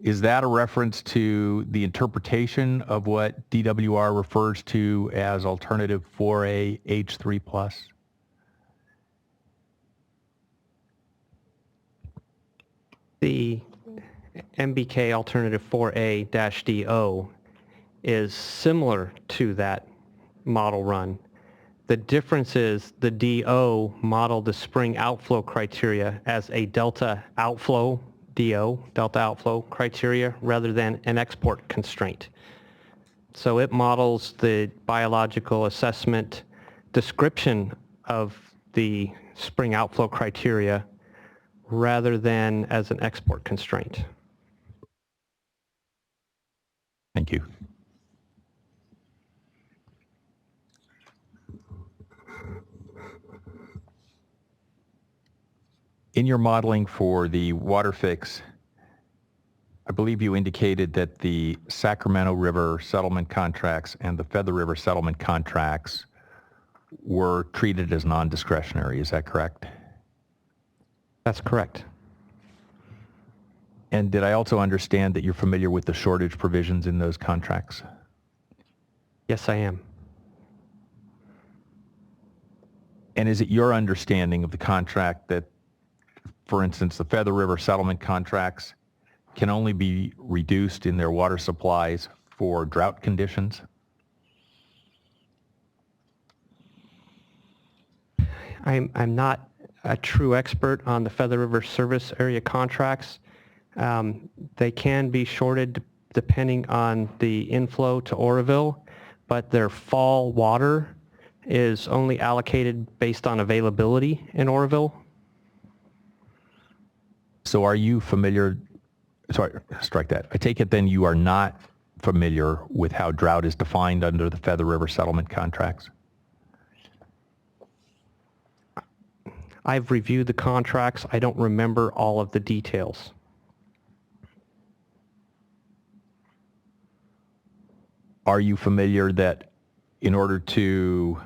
Is that a reference to the interpretation of what DWR refers to as alternative 4A H3 plus? The MBK alternative 4A-DO is similar to that model run. The difference is the DO modeled the spring outflow criteria as a delta outflow DO, delta outflow criteria, rather than an export constraint. So it models the biological assessment description of the spring outflow criteria rather than as an export constraint. Thank you. In your modeling for the WaterFix, I believe you indicated that the Sacramento River settlement contracts and the Feather River settlement contracts were treated as non-discretionary. Is that correct? That's correct. And did I also understand that you're familiar with the shortage provisions in those contracts? Yes, I am. And is it your understanding of the contract that, for instance, the Feather River settlement contracts can only be reduced in their water supplies for drought conditions? I'm not a true expert on the Feather River service area contracts. They can be shorted depending on the inflow to Oroville, but their fall water is only allocated based on availability in Oroville. So are you familiar, sorry, strike that. I take it then you are not familiar with how drought is defined under the Feather River settlement contracts? I've reviewed the contracts. I don't remember all of the details. Are you familiar that in order to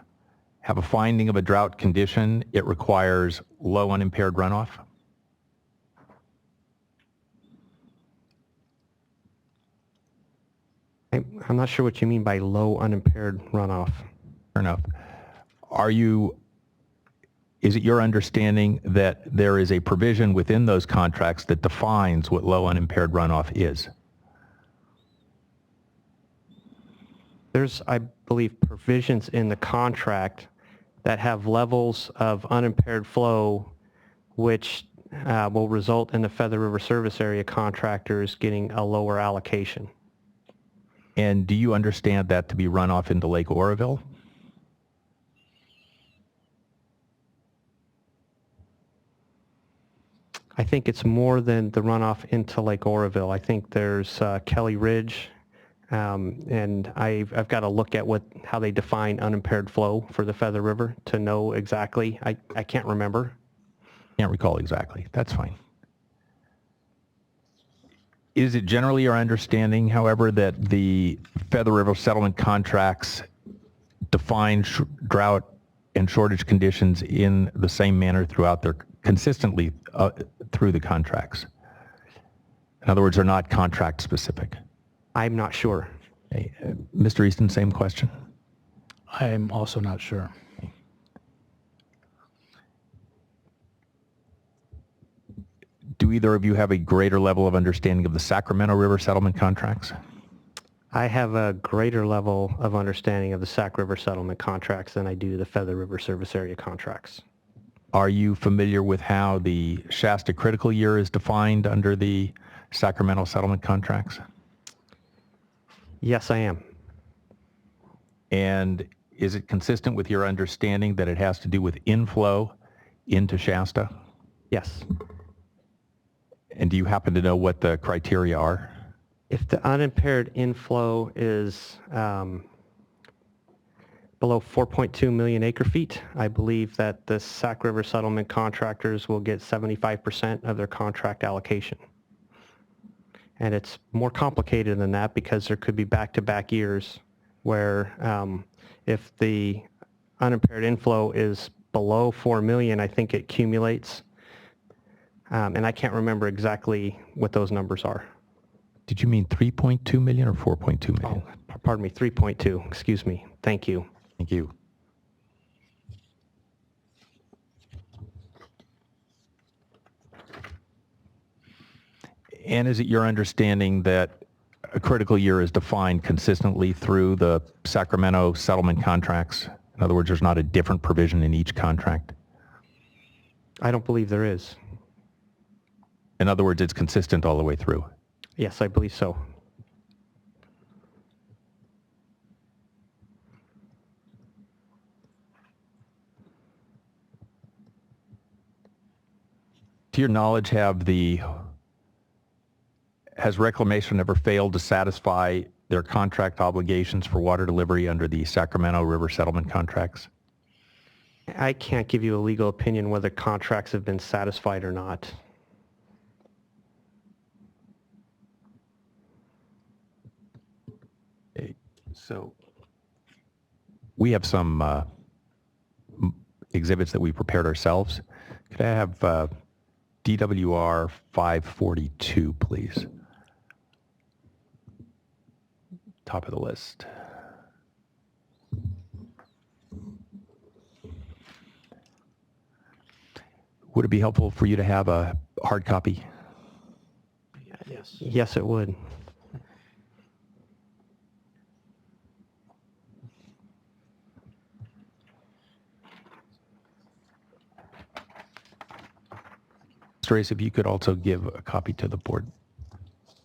have a finding of a drought condition, it requires low unimpaired runoff? I'm not sure what you mean by low unimpaired runoff. Fair enough. Is it your understanding that there is a provision within those contracts that defines what low unimpaired runoff is? There's, I believe, provisions in the contract that have levels of unimpaired flow which will result in the Feather River service area contractors getting a lower allocation. And do you understand that to be runoff into Lake Oroville? I think it's more than the runoff into Lake Oroville. I think there's Kelly Ridge, and I've got to look at how they define unimpaired flow for the Feather River to know exactly. I can't remember. Can't recall exactly. That's fine. Is it generally your understanding, however, that the Feather River settlement contracts define drought and shortage conditions in the same manner throughout consistently through the contracts? In other words, they're not contract specific. I'm not sure. Okay. Mr. Easton, same question. I'm also not sure. Do either of you have a greater level of understanding of the Sacramento River settlement contracts? I have a greater level of understanding of the Sac River settlement contracts than I do the Feather River service area contracts. Are you familiar with how the Shasta critical year is defined under the Sacramento settlement contracts? Yes, I am. And is it consistent with your understanding that it has to do with inflow into Shasta? Yes. And do you happen to know what the criteria are? If the unimpaired inflow is below 4.2 million acre feet, I believe that the Sac River settlement contractors will get 75% of their contract allocation. And it's more complicated than that because there could be back-to-back years where if the unimpaired inflow is below 4 million, I think it accumulates. And I can't remember exactly what those numbers are. Did you mean 3.2 million or 4.2 million? Oh, pardon me, 3.2, excuse me. Thank you. Thank you. And is it your understanding that a critical year is defined consistently through the Sacramento settlement contracts? In other words, there's not a different provision in each contract? I don't believe there is. In other words, it's consistent all the way through? Yes, I believe so. To your knowledge, has Reclamation ever failed to satisfy their contract obligations for water delivery under the Sacramento River settlement contracts? I can't give you a legal opinion whether contracts have been satisfied or not. Okay, so we have some exhibits that we prepared ourselves. Could I have DWR 542, please? Top of the list. Would it be helpful for you to have a hard copy? Yes. Yes, it would. Mr. Race, if you could also give a copy to the board.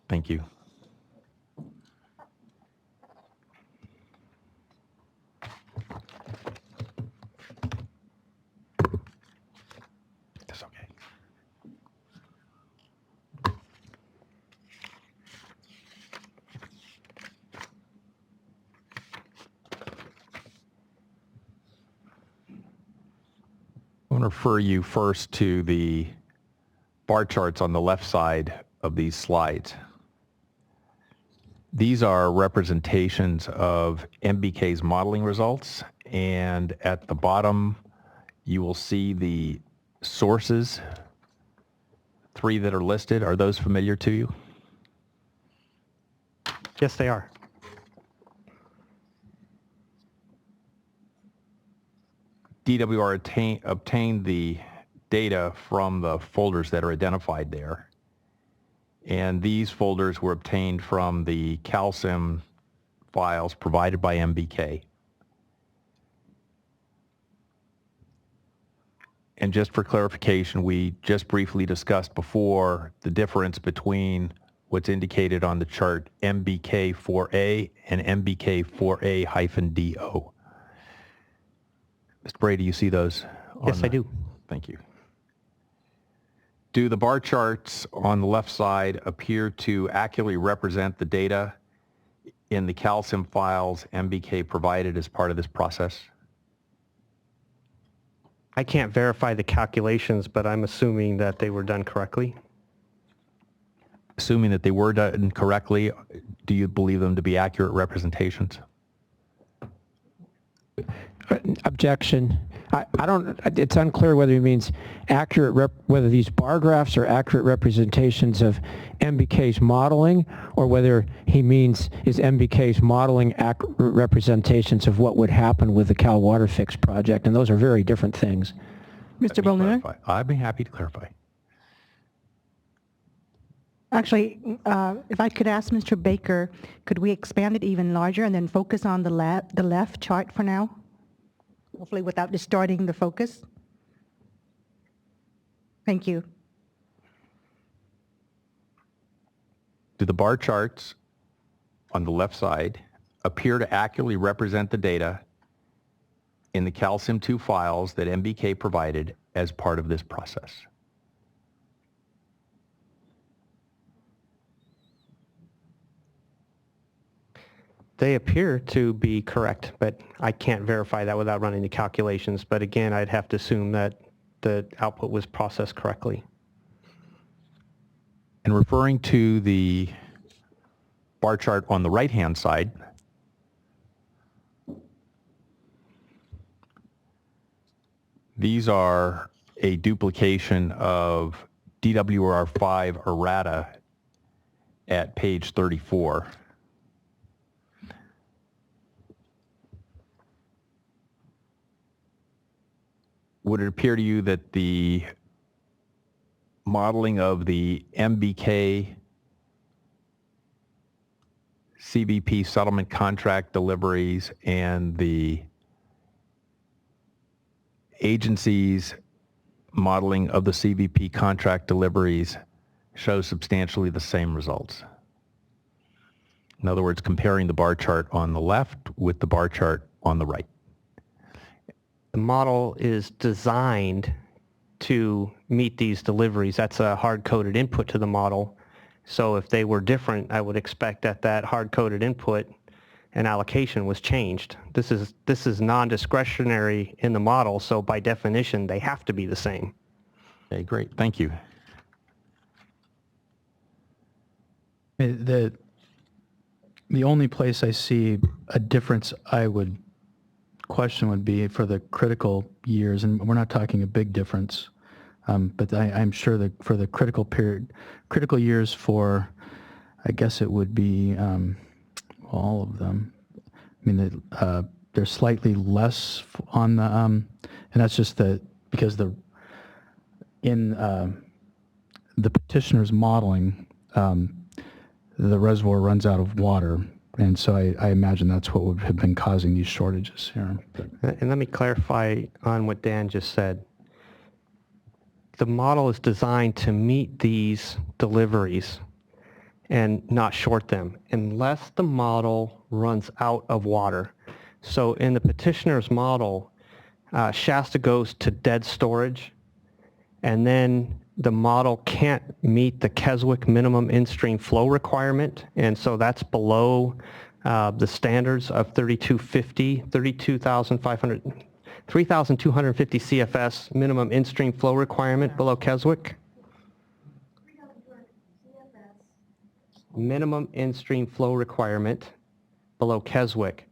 Thank you. That's okay. I want to refer you first to the bar charts on the left side of these slides. These are representations of MBK's modeling results, and at the bottom you will see the sources, 3 that are listed. Are those familiar to you? Yes, they are. DWR obtained the data from the folders that are identified there. And these folders were obtained from the CalSIM files provided by MBK. And just for clarification, we just briefly discussed before the difference between what's indicated on the chart MBK4A and MBK4A-DO. Mr. Brady, you see those? Yes, I do. Thank you. Do the bar charts on the left side appear to accurately represent the data in the CalSIM files MBK provided as part of this process? I can't verify the calculations, but I'm assuming that they were done correctly. Assuming that they were done correctly, do you believe them to be accurate representations? Objection. I don't, it's unclear whether he means accurate, whether these bar graphs are accurate representations of MBK's modeling, or whether he means is MBK's modeling accurate representations of what would happen with the Cal WaterFix project, and those are very different things. Mr. Berliner? I'd be happy to clarify. Actually, if I could ask Mr. Baker, could we expand it even larger and then focus on the left chart for now? Hopefully without distorting the focus. Thank you. Do the bar charts on the left side appear to accurately represent the data in the CalSIM2 files that MBK provided as part of this process? They appear to be correct, but I can't verify that without running the calculations. But again, I'd have to assume that the output was processed correctly. And referring to the bar chart on the right-hand side, these are a duplication of DWR5 errata at page 34. Would it appear to you that the modeling of the MBK CBP settlement contract deliveries and the agency's modeling of the CBP contract deliveries show substantially the same results? In other words, comparing the bar chart on the left with the bar chart on the right. The model is designed to meet these deliveries. That's a hard-coded input to the model. So if they were different, I would expect that that hard-coded input and allocation was changed. This is non-discretionary in the model, so by definition, they have to be the same. Okay, great. Thank you. The only place I see a difference I would question would be for the critical years, and we're not talking a big difference, but I'm sure that for the critical years for, I guess it would be all of them. I mean, they're slightly less on the, and that's just because in the petitioner's modeling, the reservoir runs out of water. And so I imagine that's what would have been causing these shortages here. And let me clarify on what Dan just said. The model is designed to meet these deliveries and not short them unless the model runs out of water. So in the petitioner's model, Shasta goes to dead storage, and then the model can't meet the Keswick minimum in-stream flow requirement, and so that's below the standards of 3,250 CFS minimum in-stream flow requirement below Keswick. Minimum in-stream flow requirement below Keswick.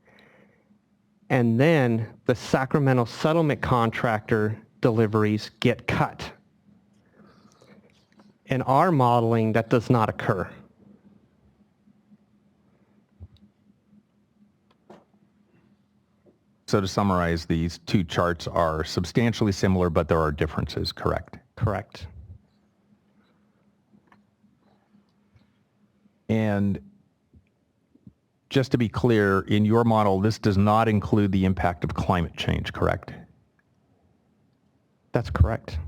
And then the Sacramento settlement contractor deliveries get cut. In our modeling, that does not occur. So to summarize, these two charts are substantially similar, but there are differences, correct? Correct. And just to be clear, in your model, this does not include the impact of climate change, correct? That's correct.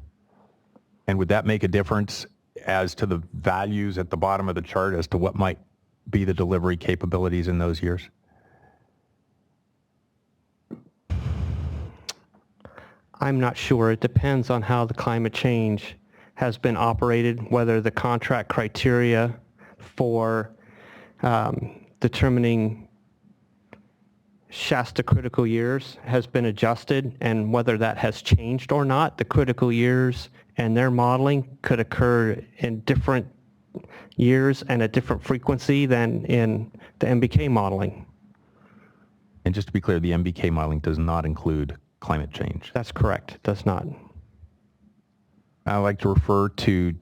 And would that make a difference as to the values at the bottom of the chart as to what might be the delivery capabilities in those years? I'm not sure. It depends on how the climate change has been operated, whether the contract criteria for determining Shasta critical years has been adjusted, and whether that has changed or not. The critical years and their modeling could occur in different years and at different frequency than in the MBK modeling. And just to be clear, the MBK modeling does not include climate change. That's correct. It does not. I'd like to refer to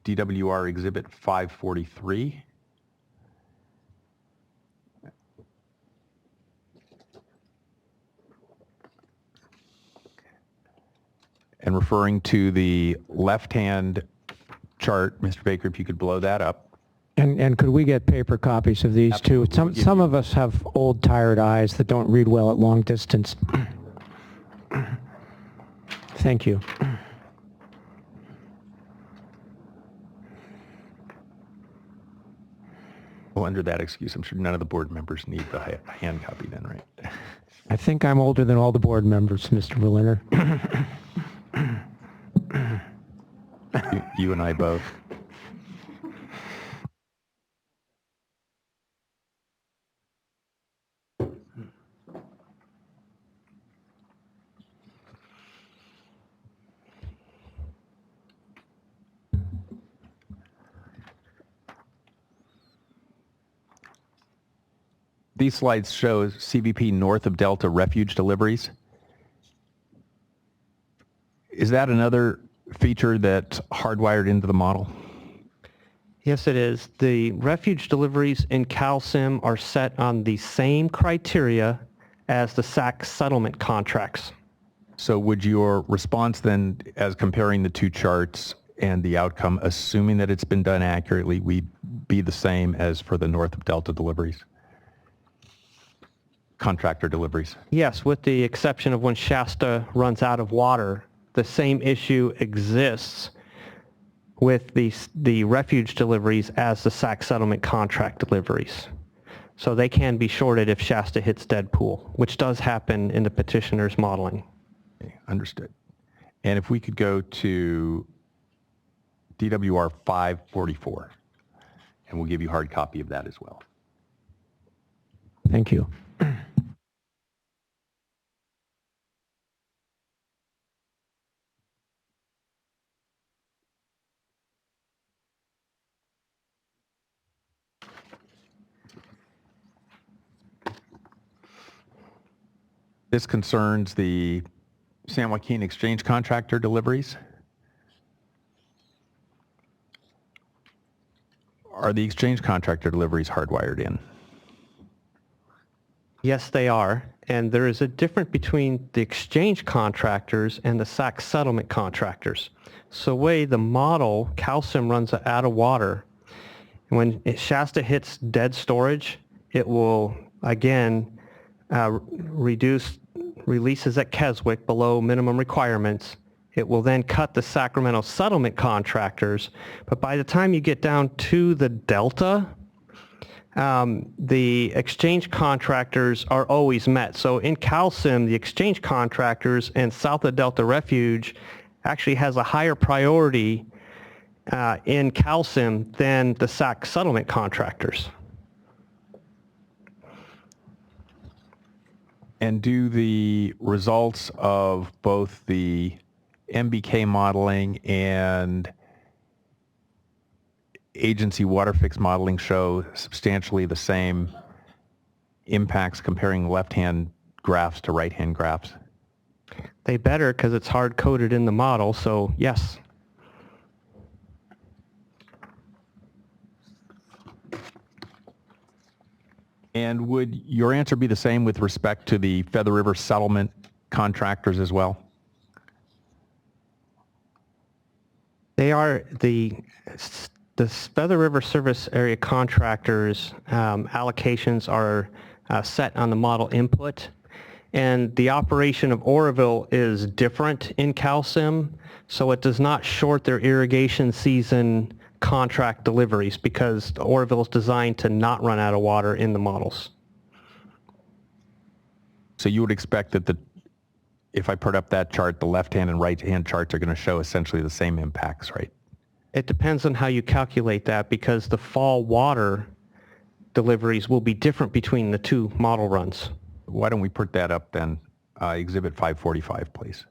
DWR Exhibit 543. And referring to the left-hand chart, Mr. Baker, if you could blow that up. And could we get paper copies of these too? Absolutely. We'll give Some you- of us have old, tired eyes that don't read well at long distance. Thank you. Well, under that excuse, I'm sure none of the board members need the hand copy then, right? I think I'm older than all the board members, Mr. Berliner. You and I both. These slides show CVP north of Delta refuge deliveries. Is that another feature that's hardwired into the model? Yes, it is. The refuge deliveries in CalSim are set on the same criteria as the SAC settlement contracts. So would your response then, as comparing the two charts and the outcome, assuming that it's been done accurately, be the same as for the north of Delta deliveries? Contractor deliveries? Yes, with the exception of when Shasta runs out of water, the same issue exists with the refuge deliveries as the SAC settlement contract deliveries. So they can be shorted if Shasta hits dead pool, which does happen in the petitioner's modeling. Okay, understood. And if we could go to DWR 544, and we'll give you a hard copy of that as well. Thank you. This concerns the San Joaquin Exchange contractor deliveries. Are the exchange contractor deliveries hardwired in? Yes, they are. And there is a difference between the exchange contractors and the SAC settlement contractors. So the way the model, CalSim runs out of water, when Shasta hits dead storage, it will, again, reduce releases at Keswick below minimum requirements. It will then cut the Sacramento settlement contractors. But by the time you get down to the Delta, the exchange contractors are always met. So in CalSim, the exchange contractors and South of Delta Refuge actually has a higher priority in CalSim than the SAC settlement contractors. And do the results of both the MBK modeling and agency WaterFix modeling show substantially the same impacts comparing left-hand graphs to right-hand graphs? They better because it's hard-coded in the model, so yes. And would your answer be the same with respect to the Feather River settlement contractors as well? They are the Feather River service area contractors allocations are set on the model input, and the operation of Oroville is different in CalSim, so it does not short their irrigation season contract deliveries because Oroville is designed to not run out of water in the models. So you would expect that if I put up that chart, the left-hand and right-hand charts are going to show essentially the same impacts, right? It depends on how you calculate that because the fall water deliveries will be different between the two model runs. Why don't we put that up then? Exhibit 545, please.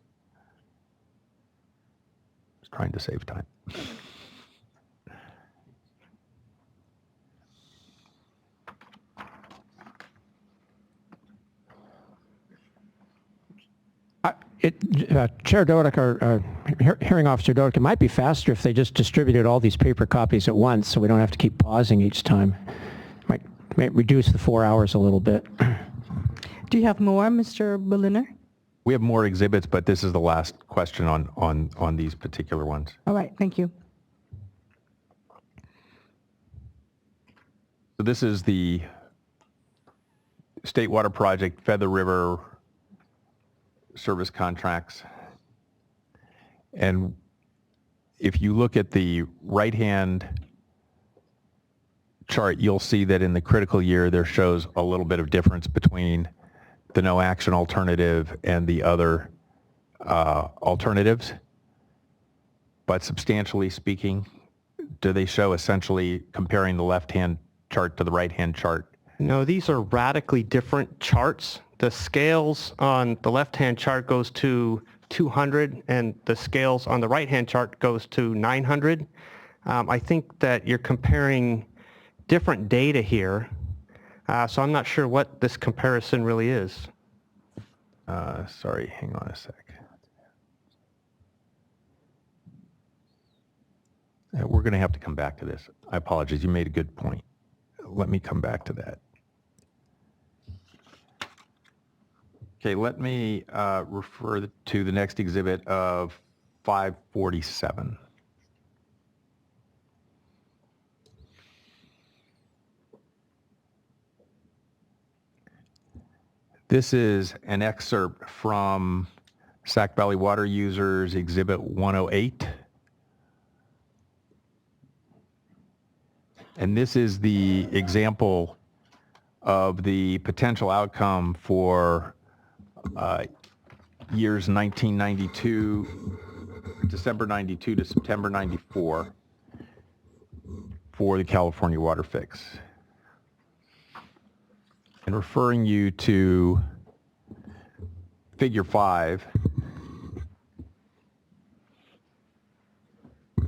Just trying to save time. Chair Dodick or Hearing Officer Dodick, it might be faster if they just distributed all these paper copies at once so we don't have to keep pausing each time. Might reduce the 4 hours a little bit. Do you have more, Mr. Berliner? We have more exhibits, but this is the last question on these particular ones. All right, thank you. So this is the State Water Project Feather River service contracts. And if you look at the right-hand chart, you'll see that in the critical year, there shows a little bit of difference between the no action alternative and the other alternatives. But substantially speaking, do they show essentially comparing the left-hand chart to the right-hand chart? No, these are radically different charts. The scales on the left-hand chart goes to 200, and the scales on the right-hand chart goes to 900. I think that you're comparing different data here, so I'm not sure what this comparison really is. Sorry, hang on a sec. We're going to have to come back to this. I apologize. You made a good point. Let me come back to that. Okay, let me refer to the next exhibit of 547. This is an excerpt from Sac Valley Water Users Exhibit 108. And this is the example of the potential outcome for years 1992, December 92 to September 94 for the California WaterFix. And referring you to Figure 5, do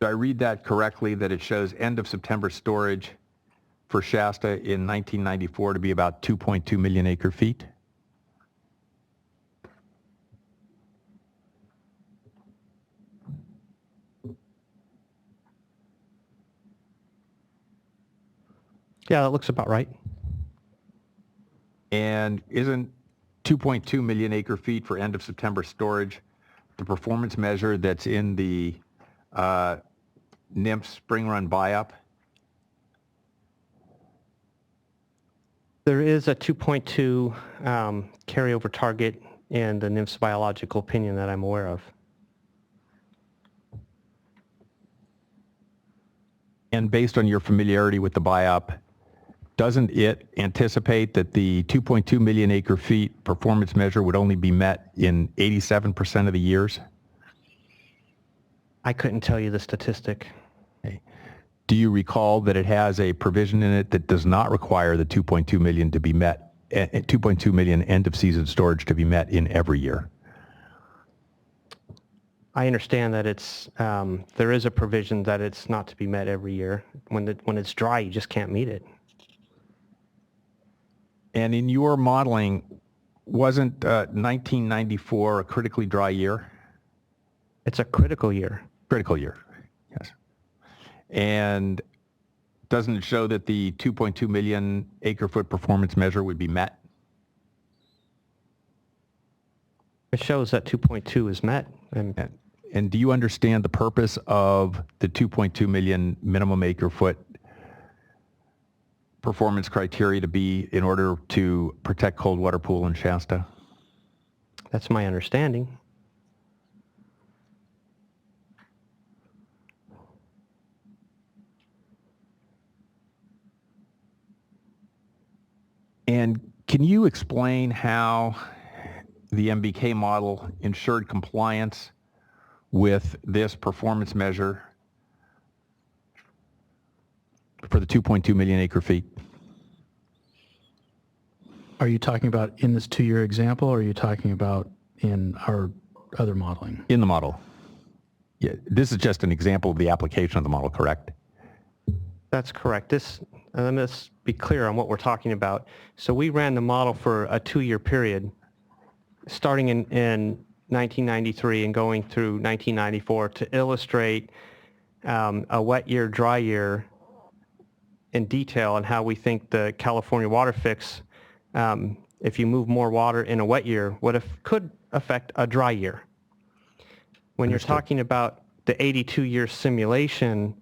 I read that correctly, that it shows end of September storage for Shasta in 1994 to be about 2.2 million acre feet? Yeah, that looks about right. And isn't 2.2 million acre feet for end of September storage the performance measure that's in the NIMS spring run buy-up? There is a 2.2 carryover target in the NIMS biological opinion that I'm aware of. And based on your familiarity with the buy-up, doesn't it anticipate that the 2.2 million acre feet performance measure would only be met in 87% of the years? I couldn't tell you the statistic. Okay. Do you recall that it has a provision in it that does not require the 2.2 million to be met, 2.2 million end of season storage to be met in every year? I understand that it's there is a provision that it's not to be met every year. When it's dry, you just can't meet it. And in your modeling, wasn't 1994 a critically dry year? It's a critical year. Critical year, yes. And doesn't it show that the 2.2 million acre foot performance measure would be met? It shows that 2.2 is met. And do you understand the purpose of the 2.2 million minimum acre foot performance criteria to be in order to protect cold water pool in Shasta? That's my understanding. And can you explain how the MBK model ensured compliance with this performance measure for the 2.2 million acre feet? Are you talking about in this 2-year example, or are you talking about in our other modeling? In the model. Yeah, this is just an example of the application of the model, correct? That's correct. Let me be clear on what we're talking about. So we ran the model for a 2-year period, starting in 1993 and going through 1994 to illustrate a wet year, dry year in detail on how we think the California WaterFix, if you move more water in a wet year, could affect a dry year. When Understood. you're talking about the 82-year simulation,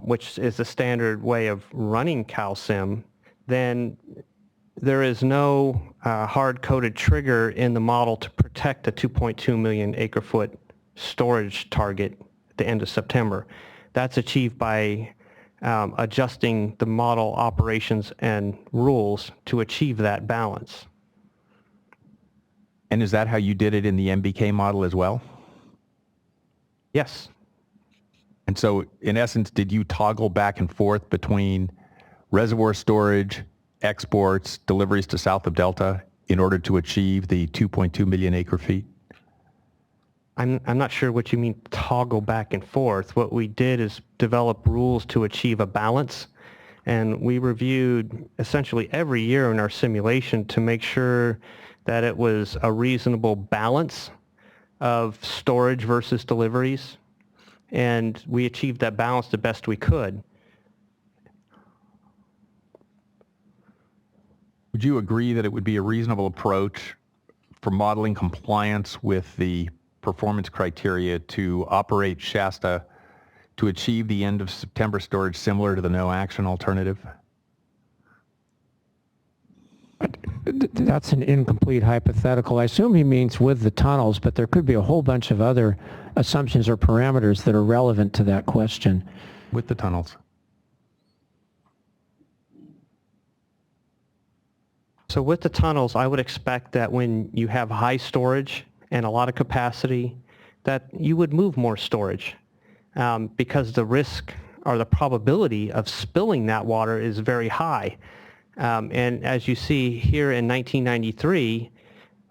which is the standard way of running CalSim, then there is no hard-coded trigger in the model to protect a 2.2 million acre-foot storage target at the end of September. That's achieved by adjusting the model operations and rules to achieve that balance. And is that how you did it in the MBK model as well? Yes. And so, in essence, did you toggle back and forth between reservoir storage, exports, deliveries to south of Delta in order to achieve the 2.2 million acre feet? I'm not sure what you mean toggle back and forth. What we did is develop rules to achieve a balance, and we reviewed essentially every year in our simulation to make sure that it was a reasonable balance of storage versus deliveries, and we achieved that balance the best we could. Would you agree that it would be a reasonable approach for modeling compliance with the performance criteria to operate Shasta to achieve the end of September storage similar to the no action alternative? That's an incomplete hypothetical. I assume he means with the tunnels, but there could be a whole bunch of other assumptions or parameters that are relevant to that question. With the tunnels. So with the tunnels, I would expect that when you have high storage and a lot of capacity, that you would move more storage because the risk or the probability of spilling that water is very high. And as you see here in 1993,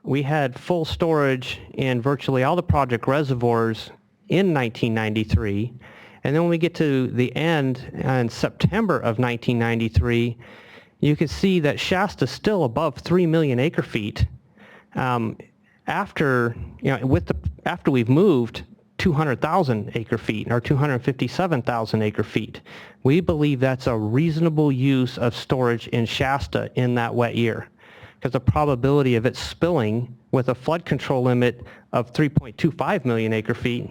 we had full storage in virtually all the project reservoirs in 1993. And then when we get to the end in September of 1993, you can see that Shasta is still above 3 million acre feet after we've moved 200,000 acre feet or 257,000 acre feet. We believe that's a reasonable use of storage in Shasta in that wet year, because the probability of it spilling with a flood control limit of 3.25 million acre feet,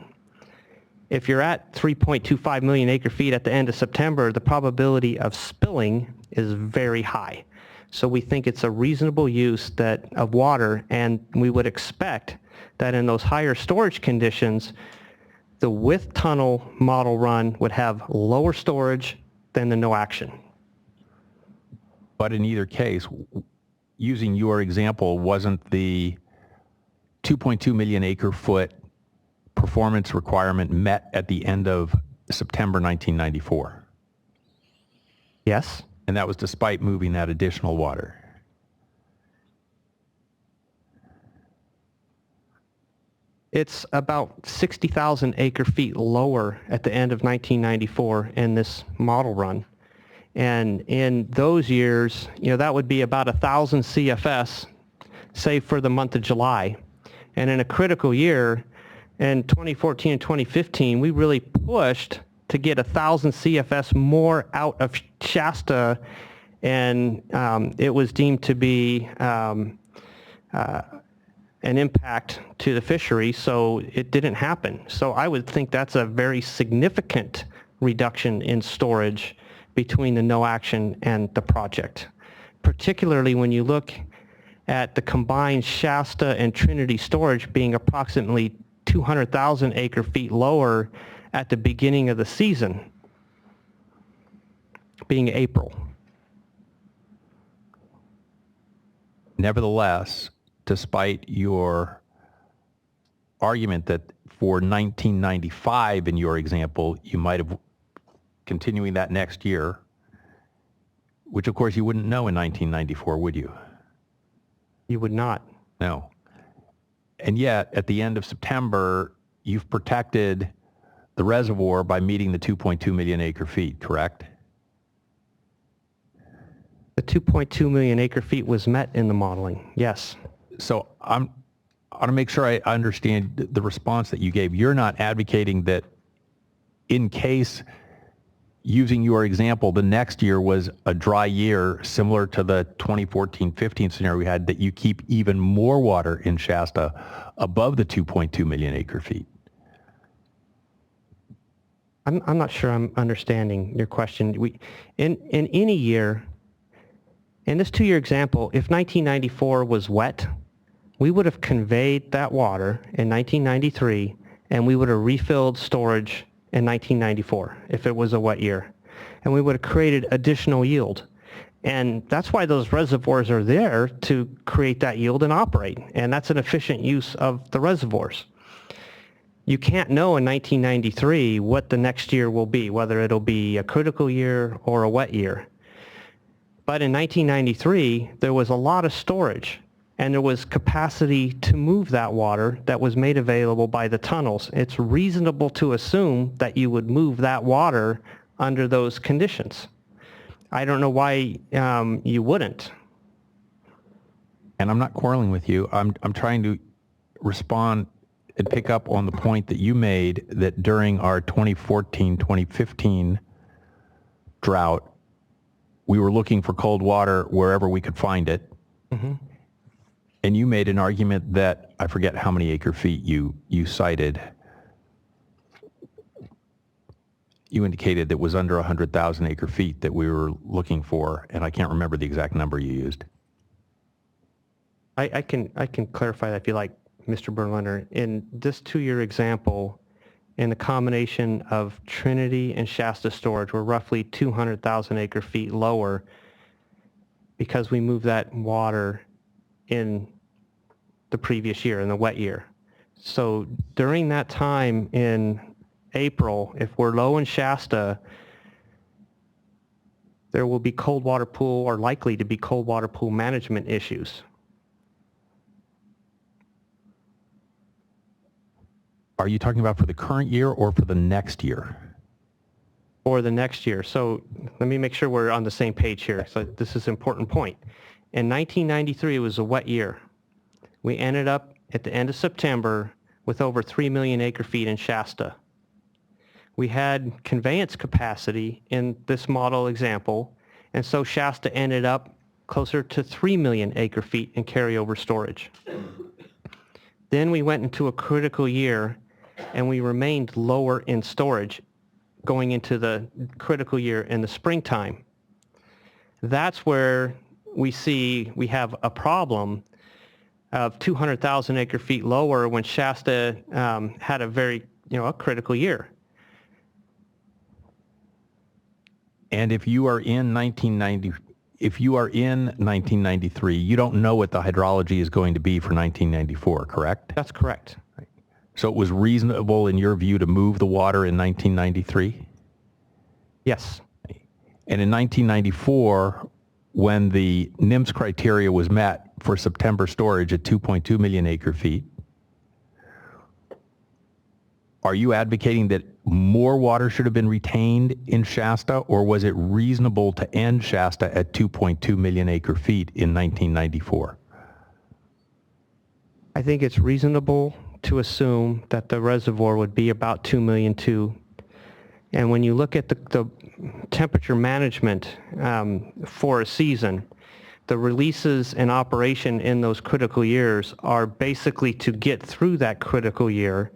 if you're at 3.25 million acre feet at the end of September, the probability of spilling is very high. So we think it's a reasonable use of water, and we would expect that in those higher storage conditions, the with tunnel model run would have lower storage than the no action. But in either case, using your example, wasn't the 2.2 million acre foot performance requirement met at the end of September 1994? Yes. And that was despite moving that additional water. It's about 60,000 acre feet lower at the end of 1994 in this model run. And in those years, that would be about 1,000 CFS, say for the month of July. And in a critical year, in 2014 and 2015, we really pushed to get 1,000 CFS more out of Shasta, and it was deemed to be an impact to the fishery, so it didn't happen. So I would think that's a very significant reduction in storage between the no action and the project, particularly when you look at the combined Shasta and Trinity storage being approximately 200,000 acre feet lower at the beginning of the season, being April. Nevertheless, despite your argument that for 1995 in your example, you might have continuing that next year, which of course you wouldn't know in 1994, would you? You would not. No. And yet, at the end of September, you've protected the reservoir by meeting the 2.2 million acre feet, correct? The 2.2 million acre feet was met in the modeling, yes. So I want to make sure I understand the response that you gave. You're not advocating that in case, using your example, the next year was a dry year similar to the 2014-15 scenario we had, that you keep even more water in Shasta above the 2.2 million acre feet. I'm not sure I'm understanding your question. In any year, in this 2-year example, if 1994 was wet, we would have conveyed that water in 1993, and we would have refilled storage in 1994 if it was a wet year. And we would have created additional yield. And that's why those reservoirs are there, to create that yield and operate. And that's an efficient use of the reservoirs. You can't know in 1993 what the next year will be, whether it'll be a critical year or a wet year. But in 1993, there was a lot of storage, and there was capacity to move that water that was made available by the tunnels. It's reasonable to assume that you would move that water under those conditions. I don't know why you wouldn't. And I'm not quarreling with you. I'm trying to respond and pick up on the point that you made, that during our 2014-2015 drought, we were looking for cold water wherever we could find it. Mm-hmm. And you made an argument that, I forget how many acre feet you cited. You indicated that was under 100,000 acre feet that we were looking for, and I can't remember the exact number you used. I can clarify that if you like, Mr. Berliner. In this 2-year example, in the combination of Trinity and Shasta storage, we're roughly 200,000 acre feet lower because we moved that water in the previous year, in the wet year. So during that time in April, if we're low in Shasta, there will be cold water pool, or likely to be cold water pool management issues. Are you talking about for the current year or for the next year? Or the next year. So let me make sure we're on the same page here. So this is an important point. In 1993, it was a wet year. We ended up at the end of September with over 3 million acre feet in Shasta. We had conveyance capacity in this model example, and so Shasta ended up closer to 3 million acre feet in carryover storage. Then we went into a critical year, and we remained lower in storage going into the critical year in the springtime. That's where we see we have a problem of 200,000 acre feet lower when Shasta had a very, a critical year. And if you are in 1993, you don't know what the hydrology is going to be for 1994, correct? That's correct. So it was reasonable in your view to move the water in 1993? Yes. And in 1994, when the NIMS criteria was met for September storage at 2.2 million acre feet, are you advocating that more water should have been retained in Shasta, or was it reasonable to end Shasta at 2.2 million acre feet in 1994? I think it's reasonable to assume that the reservoir would be about 2 million too. And when you look at the temperature management for a season, the releases and operation in those critical years are basically to get through that critical year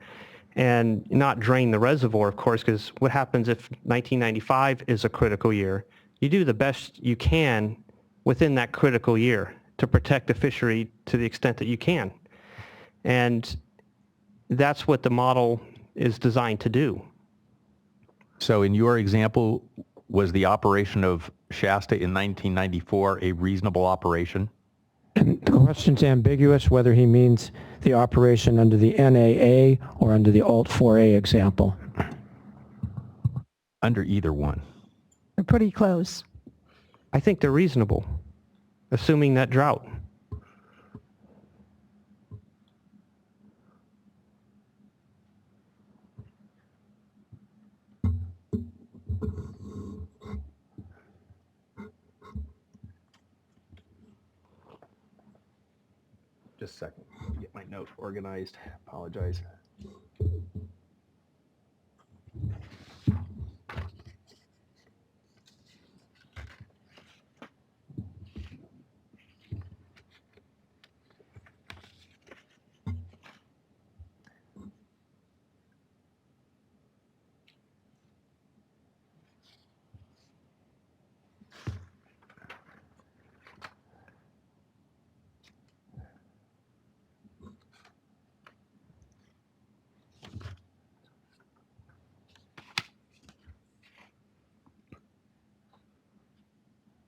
and not drain the reservoir, of course, because what happens if 1995 is a critical year? You do the best you can within that critical year to protect the fishery to the extent that you can. And that's what the model is designed to do. So in your example, was the operation of Shasta in 1994 a reasonable operation? And the question's ambiguous whether he means the operation under the NAA or under the Alt-4A example. Under either one. They're pretty close. I think they're reasonable, assuming that drought. Just a second, get my note organized, apologize.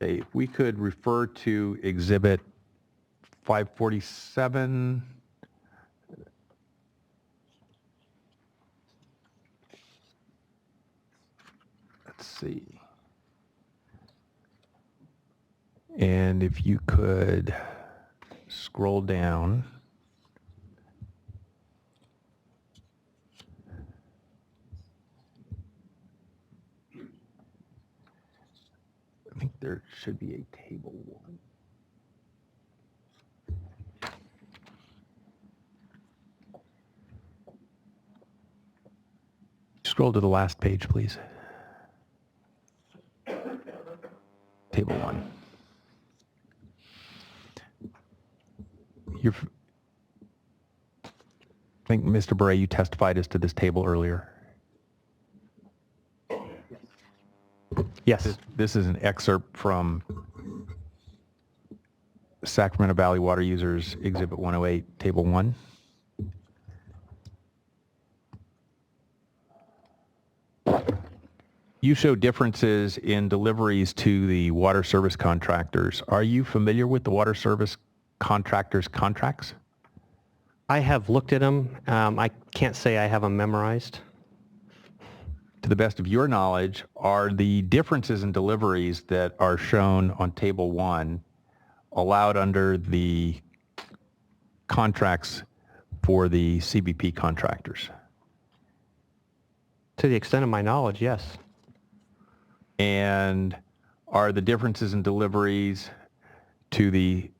Okay, if we could refer to Exhibit 547. Let's see. And if you could scroll down. I think there should be a table 1. Scroll to the last page, please. Table 1. I think, Mr. Bray, you testified as to this table earlier. Yes. This is an excerpt from Sacramento Valley Water Users Exhibit 108, Table 1. You show differences in deliveries to the water service contractors. Are you familiar with the water service contractors' contracts? I have looked at them. I can't say I have them memorized. To the best of your knowledge, are the differences in deliveries that are shown on Table 1 allowed under the contracts for the CBP contractors? To the extent of my knowledge, yes. And are the differences in deliveries to the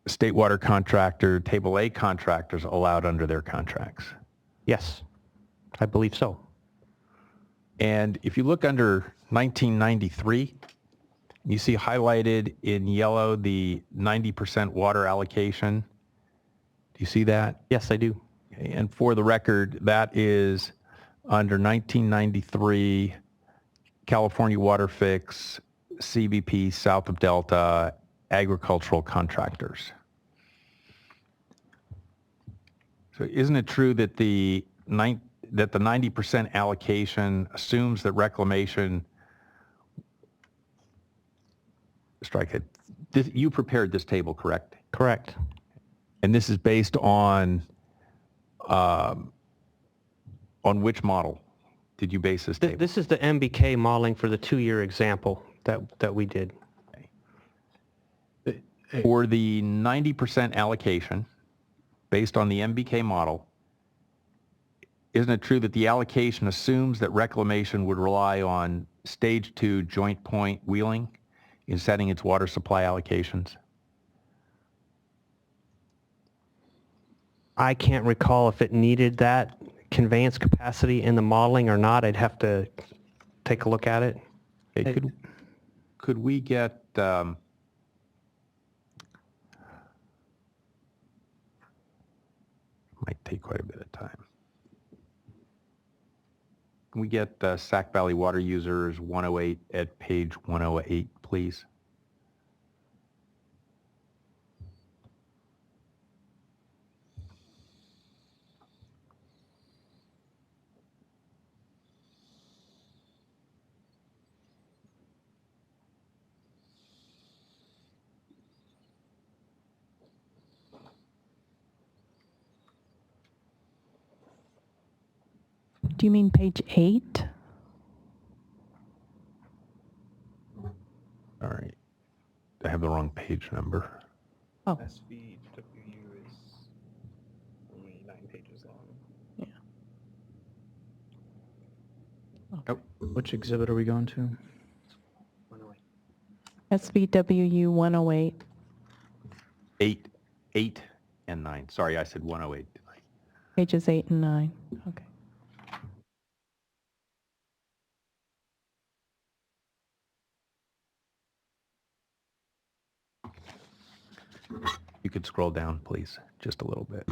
state water contractor, Table A contractors allowed under their contracts? Yes, I believe so. And if you look under 1993, you see highlighted in yellow the 90% water allocation. Do you see that? Yes, I do. Okay, and for the record, that is under 1993 California WaterFix, CBP, South of Delta, agricultural contractors. So isn't it true that the 90% allocation assumes that reclamation, strike it, you prepared this table, correct? Correct. And this is based on which model did you base this table? This is the MBK modeling for the 2-year example that we did. For the 90% allocation, based on the MBK model, isn't it true that the allocation assumes that reclamation would rely on stage 2 joint point wheeling in setting its water supply allocations? I can't recall if it needed that conveyance capacity in the modeling or not. I'd have to take a look at it. Okay, could we get might take quite a bit of time. Can we get Sac Valley Water Users 108 at page 108, please? Do you mean page 8? All right. I have the wrong page number. Oh, SWRCB is only 9 pages long. yeah. Which exhibit are we going to? SVWU 108. 8. and 9. Sorry, I said 108. Pages 8 and 9. Okay. You could scroll down, please, just a little bit.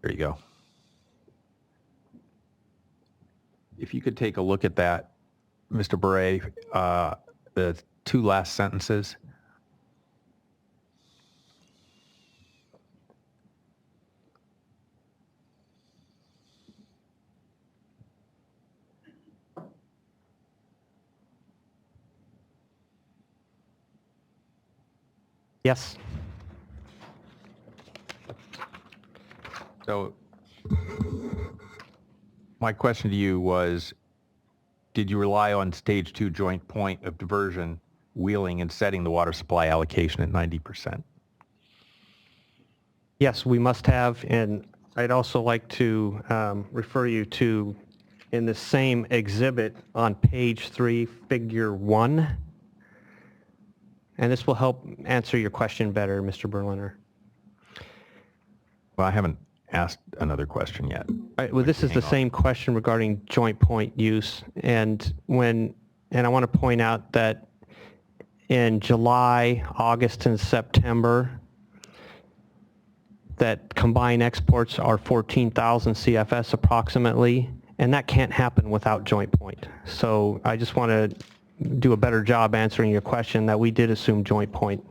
There you go. If you could take a look at that, Mr. Beret, the 2 last sentences. Yes. So my question to you was, did you rely on stage 2 joint point of diversion wheeling and setting the water supply allocation at 90%? Yes, we must have, and I'd also like to refer you to, in the same exhibit on page 3, figure 1. And this will help answer your question better, Mr. Berliner. Well, I haven't asked another question yet. All right, well, this is the same question regarding joint point use, and I want to point out that in July, August, and September, that combined exports are 14,000 CFS approximately, and that can't happen without joint point. So I just want to do a better job answering your question that we did assume joint point.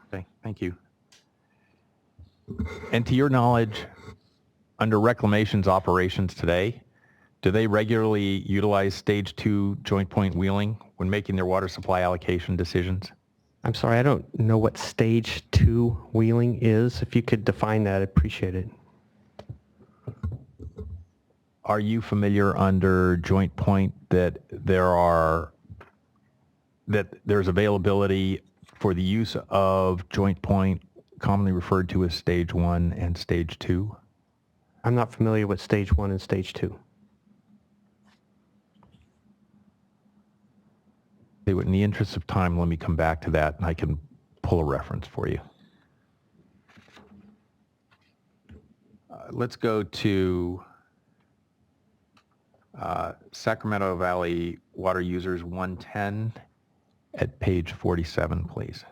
Okay, thank you. And to your knowledge, under Reclamation's operations today, do they regularly utilize stage 2 joint point wheeling when making their water supply allocation decisions? I'm sorry, I don't know what stage 2 wheeling is. If you could define that, I'd appreciate it. Are you familiar under joint point that there's availability for the use of joint point, commonly referred to as stage 1 and stage 2? I'm not familiar with stage 1 and stage 2. In the interest of time, let me come back to that and I can pull a reference for you. Let's go to Sacramento Valley Water Users 110 at page 47, please.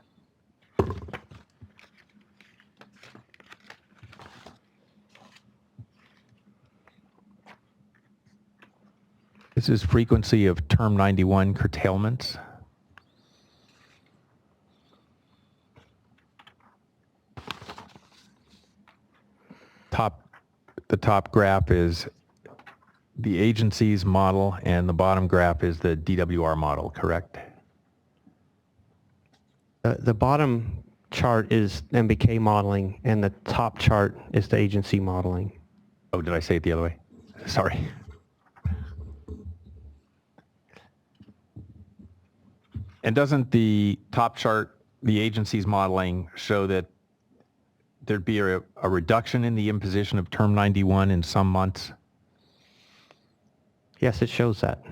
This is frequency of term 91 curtailments. The top graph is the agency's model and the bottom graph is the DWR model, correct? The bottom chart is MBK modeling and the top chart is the agency modeling. Oh, did I say it the other way? Sorry. And doesn't the top chart, the agency's modeling, show that there'd be a reduction in the imposition of term 91 in some months? Yes, it shows that.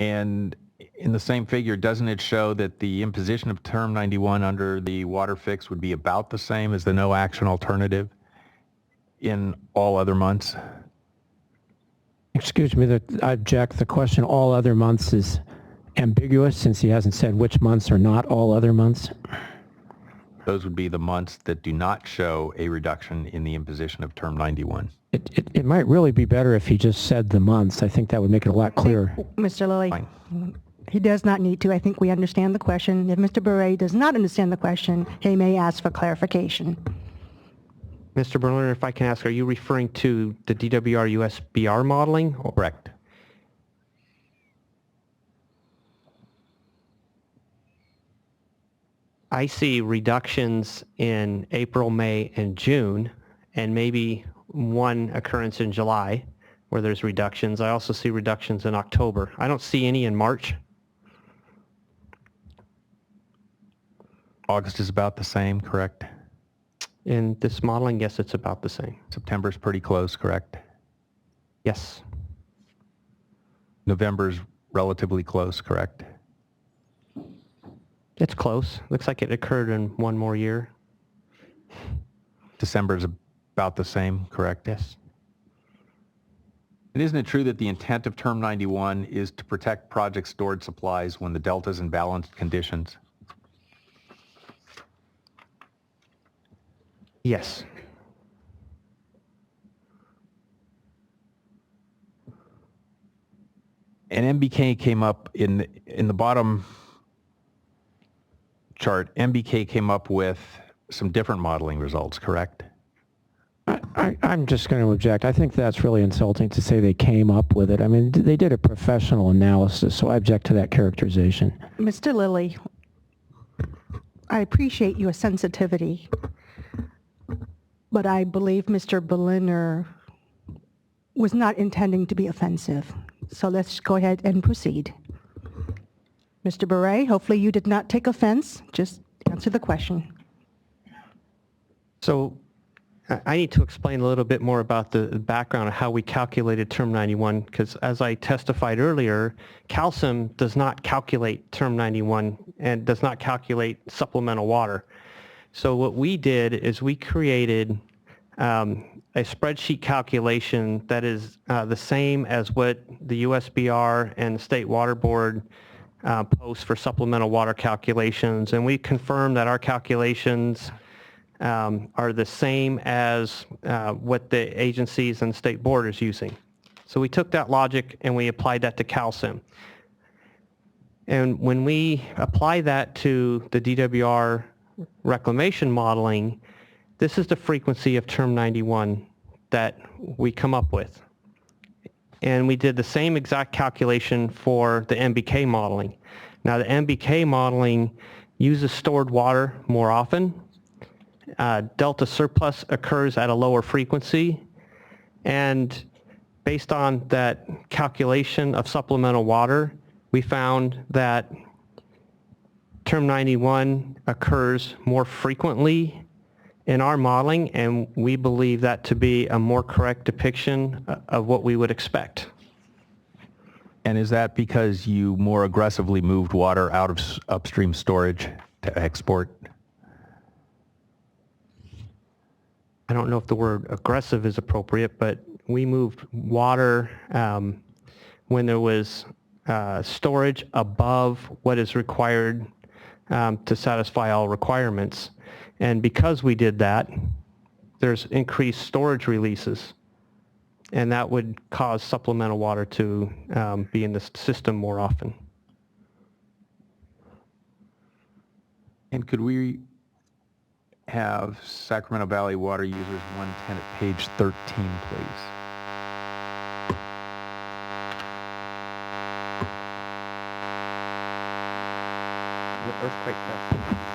And in the same figure, doesn't it show that the imposition of term 91 under the WaterFix would be about the same as the no action alternative in all other months? Excuse me, I object. The question all other months is ambiguous since he hasn't said which months are not all other months. Those would be the months that do not show a reduction in the imposition of term 91. It might really be better if he just said the months. I think that would make it a lot clearer. Mr. Lilly, Fine. he does not need to. I think we understand the question. If Mr. Beret does not understand the question, he may ask for clarification. Mr. Berliner, if I can ask, are you referring to the DWR USBR modeling? Correct. I see reductions in April, May, and June, and maybe one occurrence in July where there's reductions. I also see reductions in October. I don't see any in March. August is about the same, correct? In this modeling, yes, it's about the same. September's pretty close, correct? Yes. November's relatively close, correct? It's close. Looks like it occurred in one more year. December's about the same, correct? Yes. And isn't it true that the intent of Term 91 is to protect project stored supplies when the delta's in balanced conditions? Yes. And MBK came up in the bottom chart. MBK came up with some different modeling results, correct? I'm just going to object. I think that's really insulting to say they came up with it. I mean, they did a professional analysis, so I object to that characterization. Mr. Lilly, I appreciate your sensitivity, but I believe Mr. Berliner was not intending to be offensive. So let's go ahead and proceed. Mr. Beret, hopefully you did not take offense. Just answer the question. So I need to explain a little bit more about the background of how we calculated Term 91, because as I testified earlier, CalSIM does not calculate Term 91 and does not calculate supplemental water. So what we did is we created a spreadsheet calculation that is the same as what the USBR and the State Water Board post for supplemental water calculations, and we confirmed that our calculations are the same as what the agencies and State Board is using. So we took that logic and we applied that to CalSIM. And when we apply that to the DWR reclamation modeling, this is the frequency of Term 91 that we come up with. And we did the same exact calculation for the MBK modeling. Now the MBK modeling uses stored water more often. Delta surplus occurs at a lower frequency. And based on that calculation of supplemental water, we found that Term 91 occurs more frequently in our modeling, and we believe that to be a more correct depiction of what we would expect. And is that because you more aggressively moved water out of upstream storage to export? I don't know if the word aggressive is appropriate, but we moved water when there was storage above what is required to satisfy all requirements. And because we did that, there's increased storage releases, and that would cause supplemental water to be in the system more often. And could we have Sacramento Valley Water Users 110 at page 13, please? The earthquake test.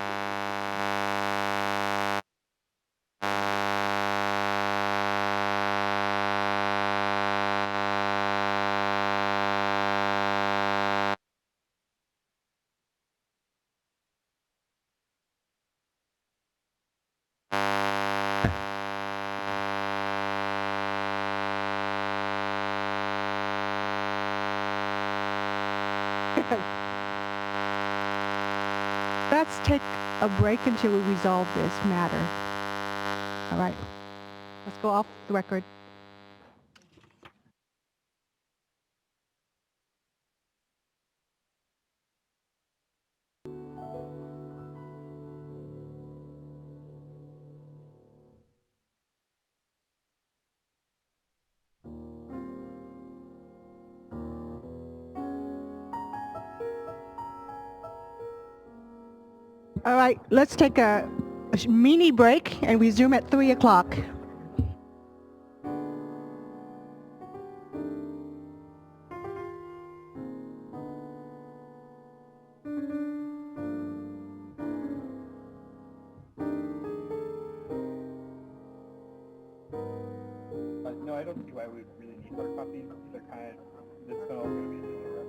Let's take a break until we resolve this matter. All right, let's go off the record. All right, let's take a mini break and resume at 3 o'clock. No, I don't see why we really need hard copies. These are kind of, this is all going to be in the record.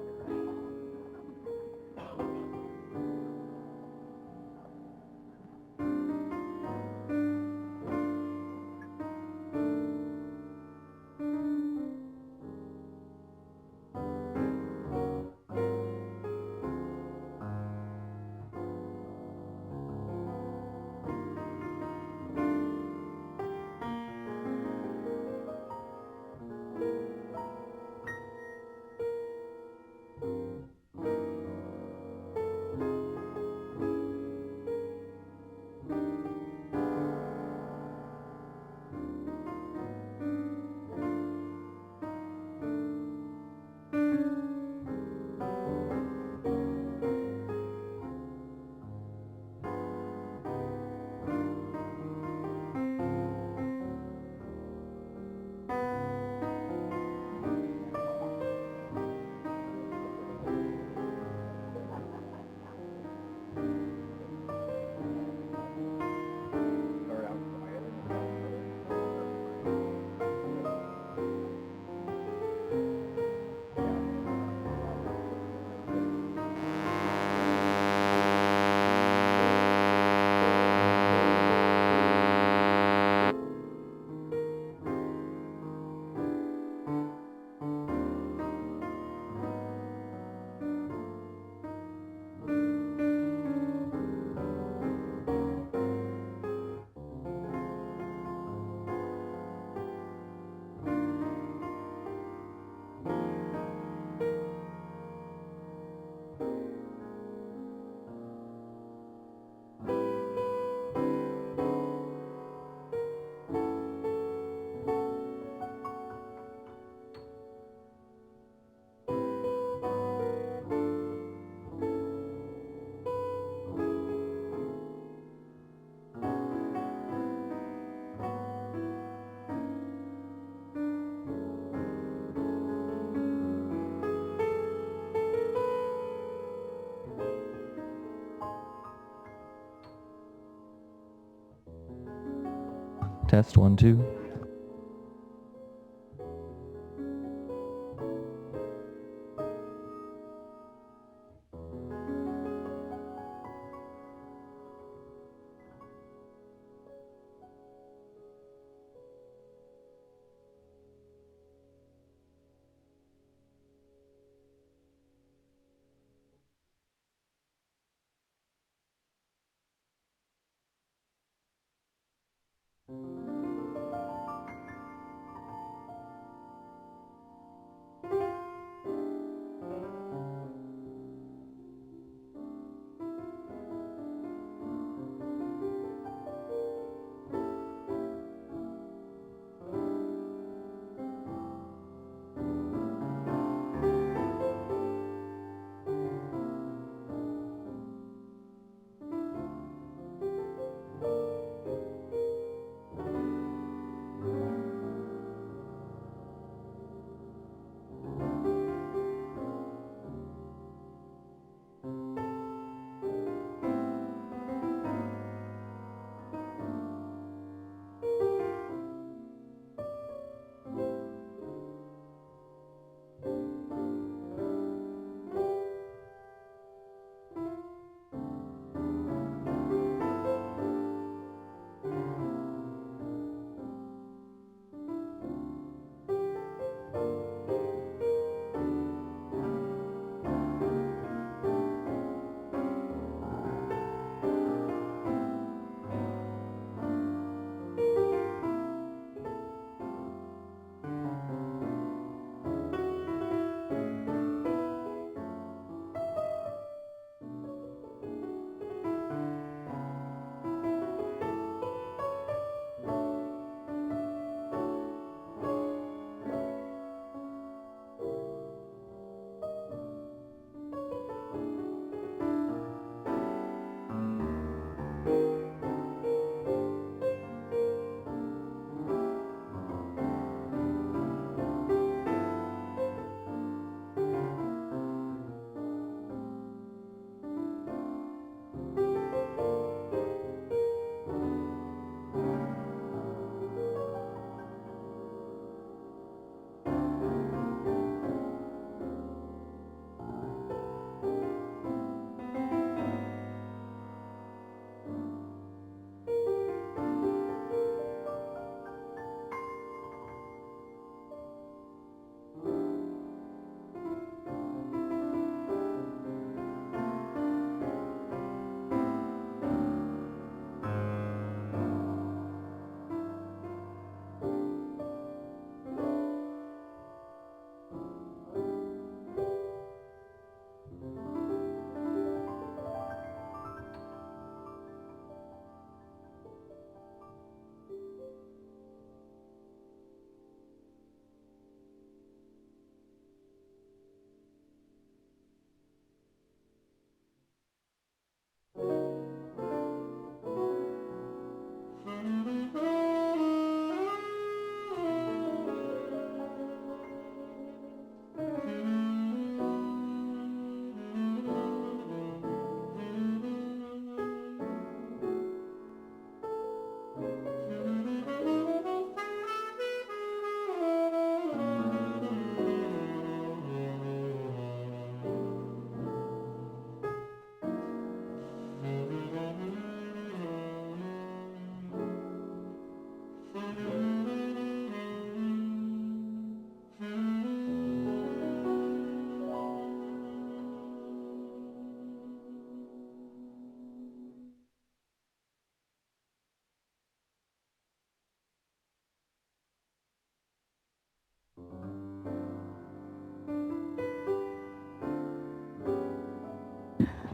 Test 1, 2.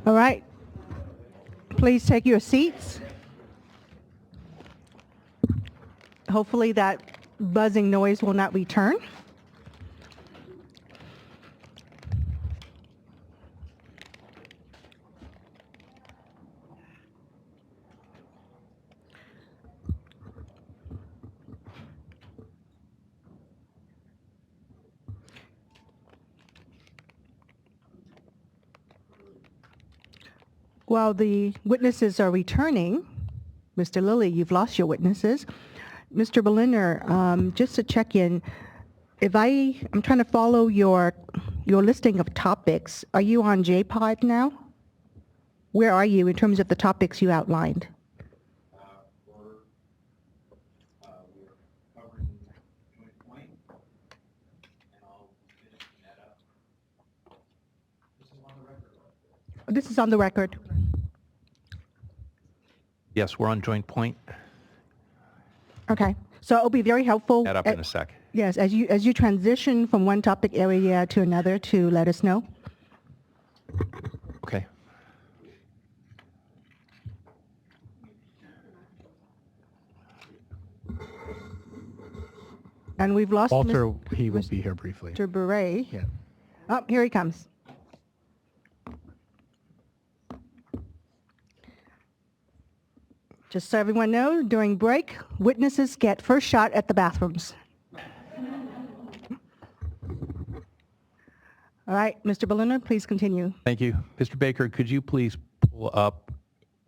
All right. Please take your seats. Hopefully that buzzing noise will not return. While the witnesses are returning, Mr. Lilly, you've lost your witnesses. Mr. Berliner, just to check in, I'm trying to follow your listing of topics. Are you on JPOD now? Where are you in terms of the topics you outlined? This is on the record. Yes, we're on joint point. Okay, so it'll be very helpful. That up in a sec. Yes, as you transition from one topic area to another, to let us know. Okay. And we've lost Walter, he will be here briefly. Mr. Beret. Yeah. Oh, here he comes. Just so everyone knows, during break, witnesses get first shot at the bathrooms. All right, Mr. Berliner, please continue. Thank you. Mr. Baker, could you please pull up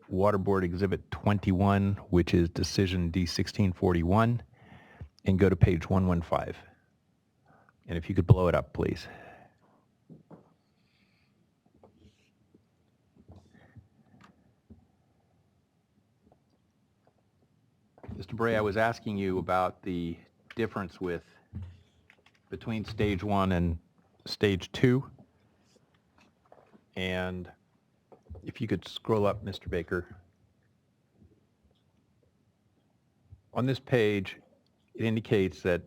Water Board Exhibit 21, which is Decision D1641, and go to page 115. And if you could blow it up, please. Mr. Bray, I was asking you about the difference between stage 1 and stage 2. And if you could scroll up, Mr. Baker. On this page, it indicates that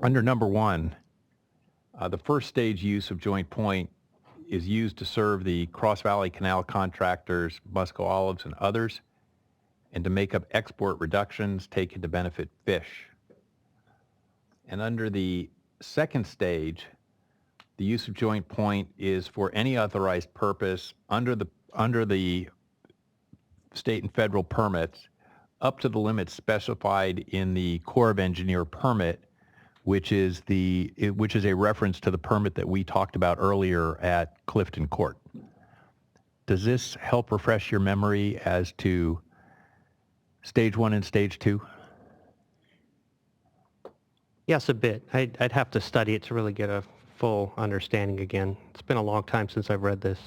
under number 1, the first stage use of joint point is used to serve the Cross Valley Canal contractors, Musco Olives, and others, and to make up export reductions taken to benefit fish. And under the second stage, the use of joint point is for any authorized purpose under the state and federal permits up to the limits specified in the Corps of Engineer permit, which is a reference to the permit that we talked about earlier at Clifton Court. Does this help refresh your memory as to stage 1 and stage 2? Yes, a bit. I'd have to study it to really get a full understanding again. It's been a long time since I've read this.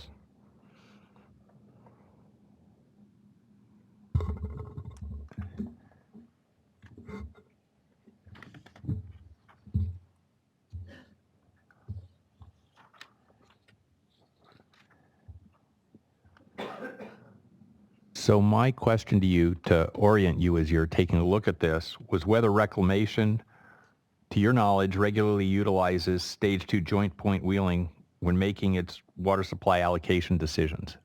So my question to you, to orient you as you're taking a look at this, was whether reclamation, to your knowledge, regularly utilizes stage 2 joint point wheeling when making its water supply allocation decisions.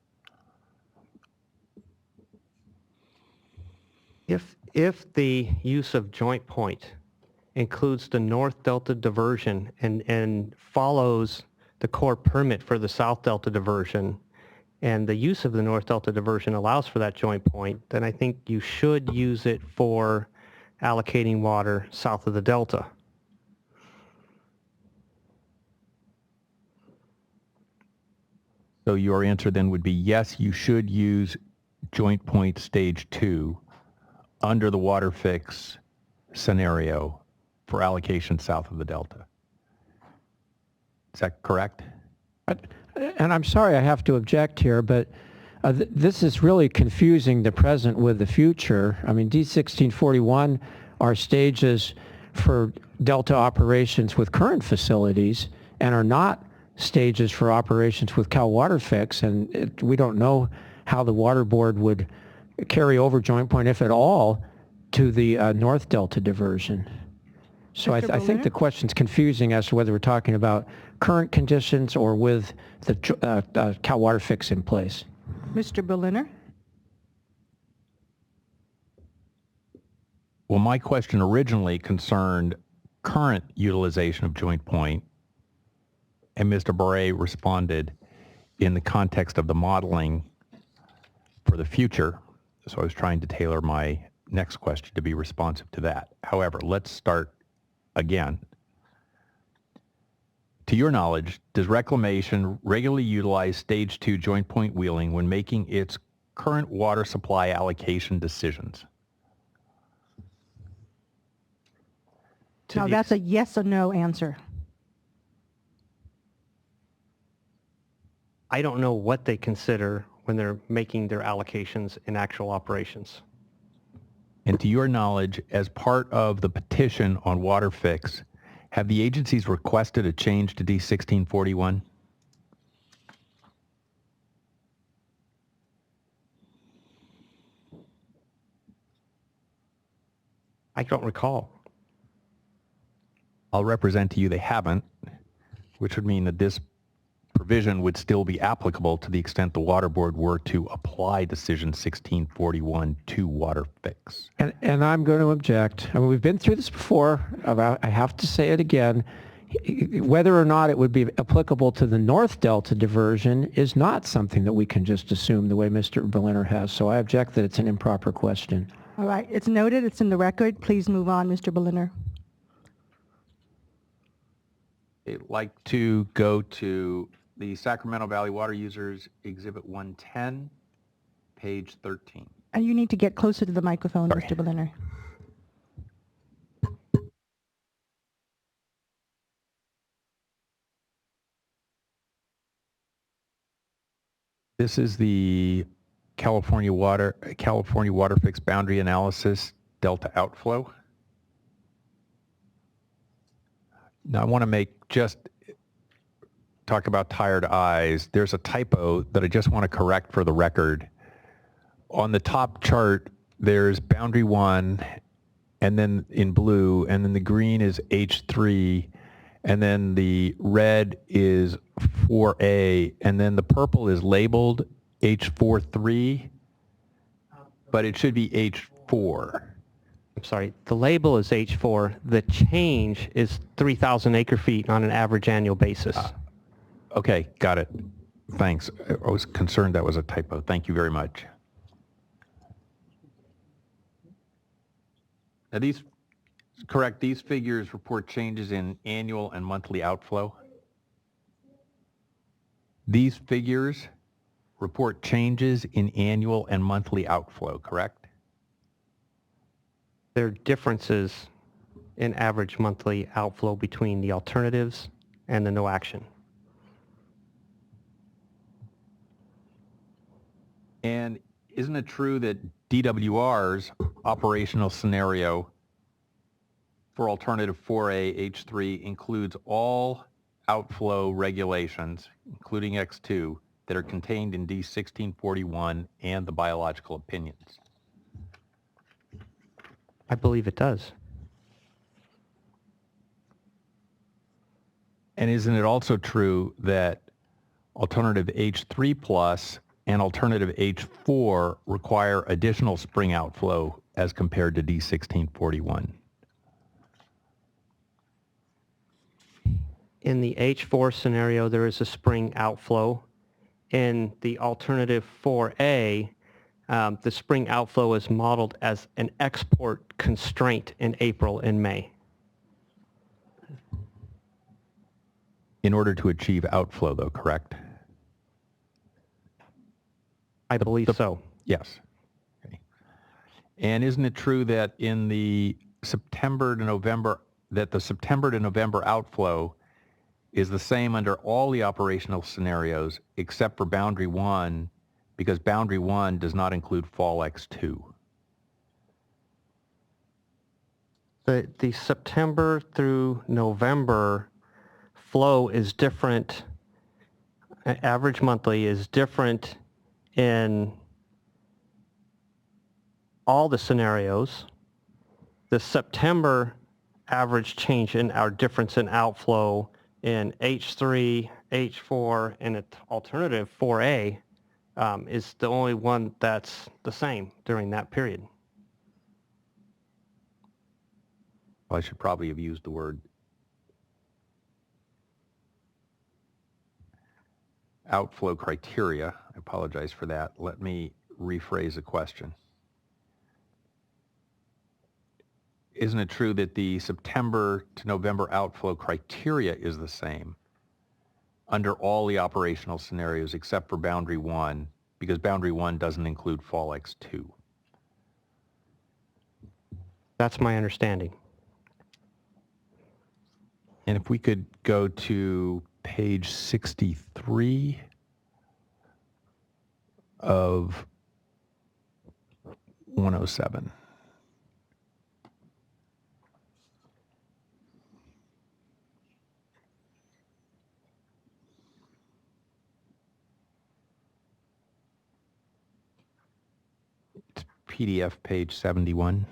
If the use of joint point includes the North Delta diversion and follows the Corps permit for the South Delta diversion, and the use of the North Delta diversion allows for that joint point, then I think you should use it for allocating water south of the Delta. So your answer then would be yes, you should use joint point stage 2 under the WaterFix scenario for allocation south of the Delta. Is that correct? And I'm sorry I have to object here, but this is really confusing the present with the future. I mean, D1641 are stages for Delta operations with current facilities and are not stages for operations with Cal WaterFix, and we don't know how the Water Board would carry over joint point, if at all, to the North Delta diversion. So I think the question's confusing as to whether we're talking about current conditions or with the Cal WaterFix in place. Mr. Berliner? Well, my question originally concerned current utilization of joint point, and Mr. Beret responded in the context of the modeling for the future. So I was trying to tailor my next question to be responsive to that. However, let's start again. To your knowledge, does reclamation regularly utilize stage 2 joint point wheeling when making its current water supply allocation decisions? No, that's a yes or no answer. I don't know what they consider when they're making their allocations in actual operations. And to your knowledge, as part of the petition on WaterFix, have the agencies requested a change to D1641? I don't recall. I'll represent to you they haven't, which would mean that this provision would still be applicable to the extent the Water Board were to apply Decision 1641 to WaterFix. And I'm going to object. I mean, we've been through this before. I have to say it again. Whether or not it would be applicable to the North Delta diversion is not something that we can just assume the way Mr. Berliner has. So I object that it's an improper question. All right, it's noted, it's in the record. Please move on, Mr. Berliner. I'd like to go to the Sacramento Valley Water Users Exhibit 110, page 13. And you need to get closer to the microphone, Sorry. Mr. Berliner. This is the California WaterFix boundary analysis delta outflow. Now I want to talk about tired eyes. There's a typo that I just want to correct for the record. On the top chart, there's boundary 1, and then in blue, and then the green is H3, and then the red is 4A, and then the purple is labeled H43, but it should be H4. I'm sorry, the label is H4. The change is 3,000 acre feet on an average annual basis. Okay, got it. Thanks. I was concerned that was a typo. Thank you very much. Now these figures report changes in annual and monthly outflow. These figures report changes in annual and monthly outflow, correct? There are differences in average monthly outflow between the alternatives and the no action. And isn't it true that DWR's operational scenario for alternative 4A H3 includes all outflow regulations, including X2, that are contained in D1641 and the biological opinions? I believe it does. And isn't it also true that alternative H3 plus and alternative H4 require additional spring outflow as compared to D1641? In the H4 scenario, there is a spring outflow. In the alternative 4A, the spring outflow is modeled as an export constraint in April and May. In order to achieve outflow, though, correct? I believe so. Yes. Okay. And isn't it true that in the September to November outflow is the same under all the operational scenarios except for boundary 1, because boundary 1 does not include fall X2? The September through November flow is different. Average monthly is different in all the scenarios. The September average change in our difference in outflow in H3, H4, and alternative 4A is the only one that's the same during that period. Well, I should probably have used the word outflow criteria. I apologize for that. Let me rephrase the question. Isn't it true that the September to November outflow criteria is the same under all the operational scenarios except for boundary 1, because boundary 1 doesn't include fall X2? That's my understanding. And if we could go to page 63 of 107. It's PDF page 71.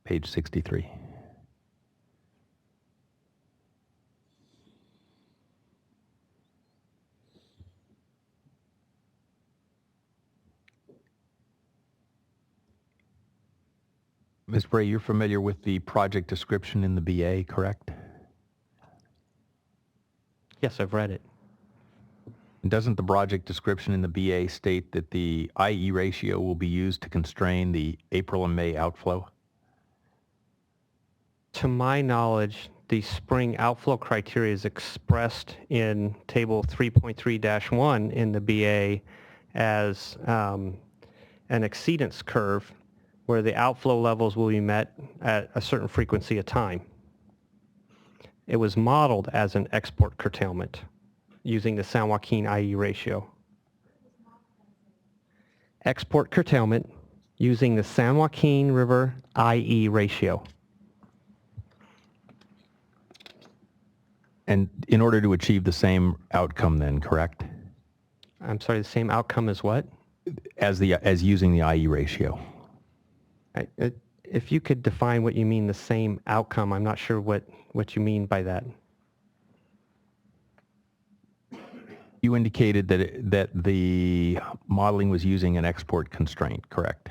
Page 63. Ms. Bray, you're familiar with the project description in the BA, correct? Yes, I've read it. And doesn't the project description in the BA state that the IE ratio will be used to constrain the April and May outflow? To my knowledge, the spring outflow criteria is expressed in Table 3.3-1 in the BA as an exceedance curve where the outflow levels will be met at a certain frequency of time. It was modeled as an export curtailment using the San Joaquin IE ratio. Export curtailment using the San Joaquin River IE ratio. And in order to achieve the same outcome then, correct? I'm sorry, the same outcome as what? As using the IE ratio. If you could define what you mean the same outcome, I'm not sure what you mean by that. You indicated that the modeling was using an export constraint, correct?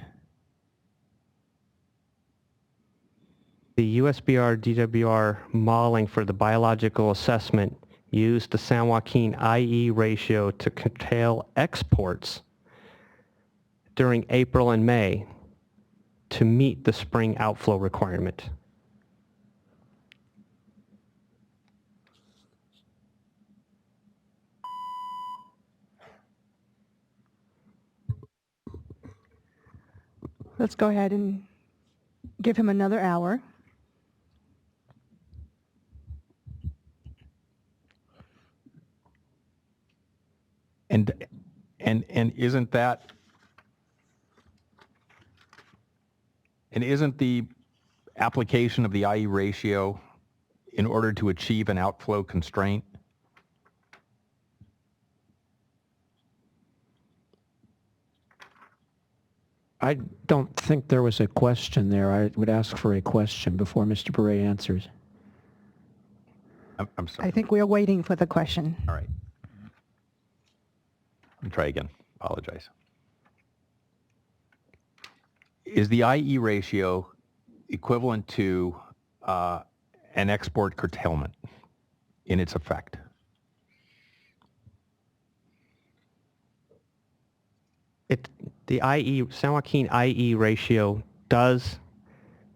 The USBR DWR modeling for the biological assessment used the San Joaquin IE ratio to curtail exports during April and May to meet the spring outflow requirement. Let's go ahead and give him another hour. And isn't the application of the IE ratio in order to achieve an outflow constraint? I don't think there was a question there. I would ask for a question before Mr. Beret answers. I'm sorry. I think we are waiting for the question. All right. I'll try again. Apologize. Is the IE ratio equivalent to an export curtailment in its effect? The San Joaquin IE ratio does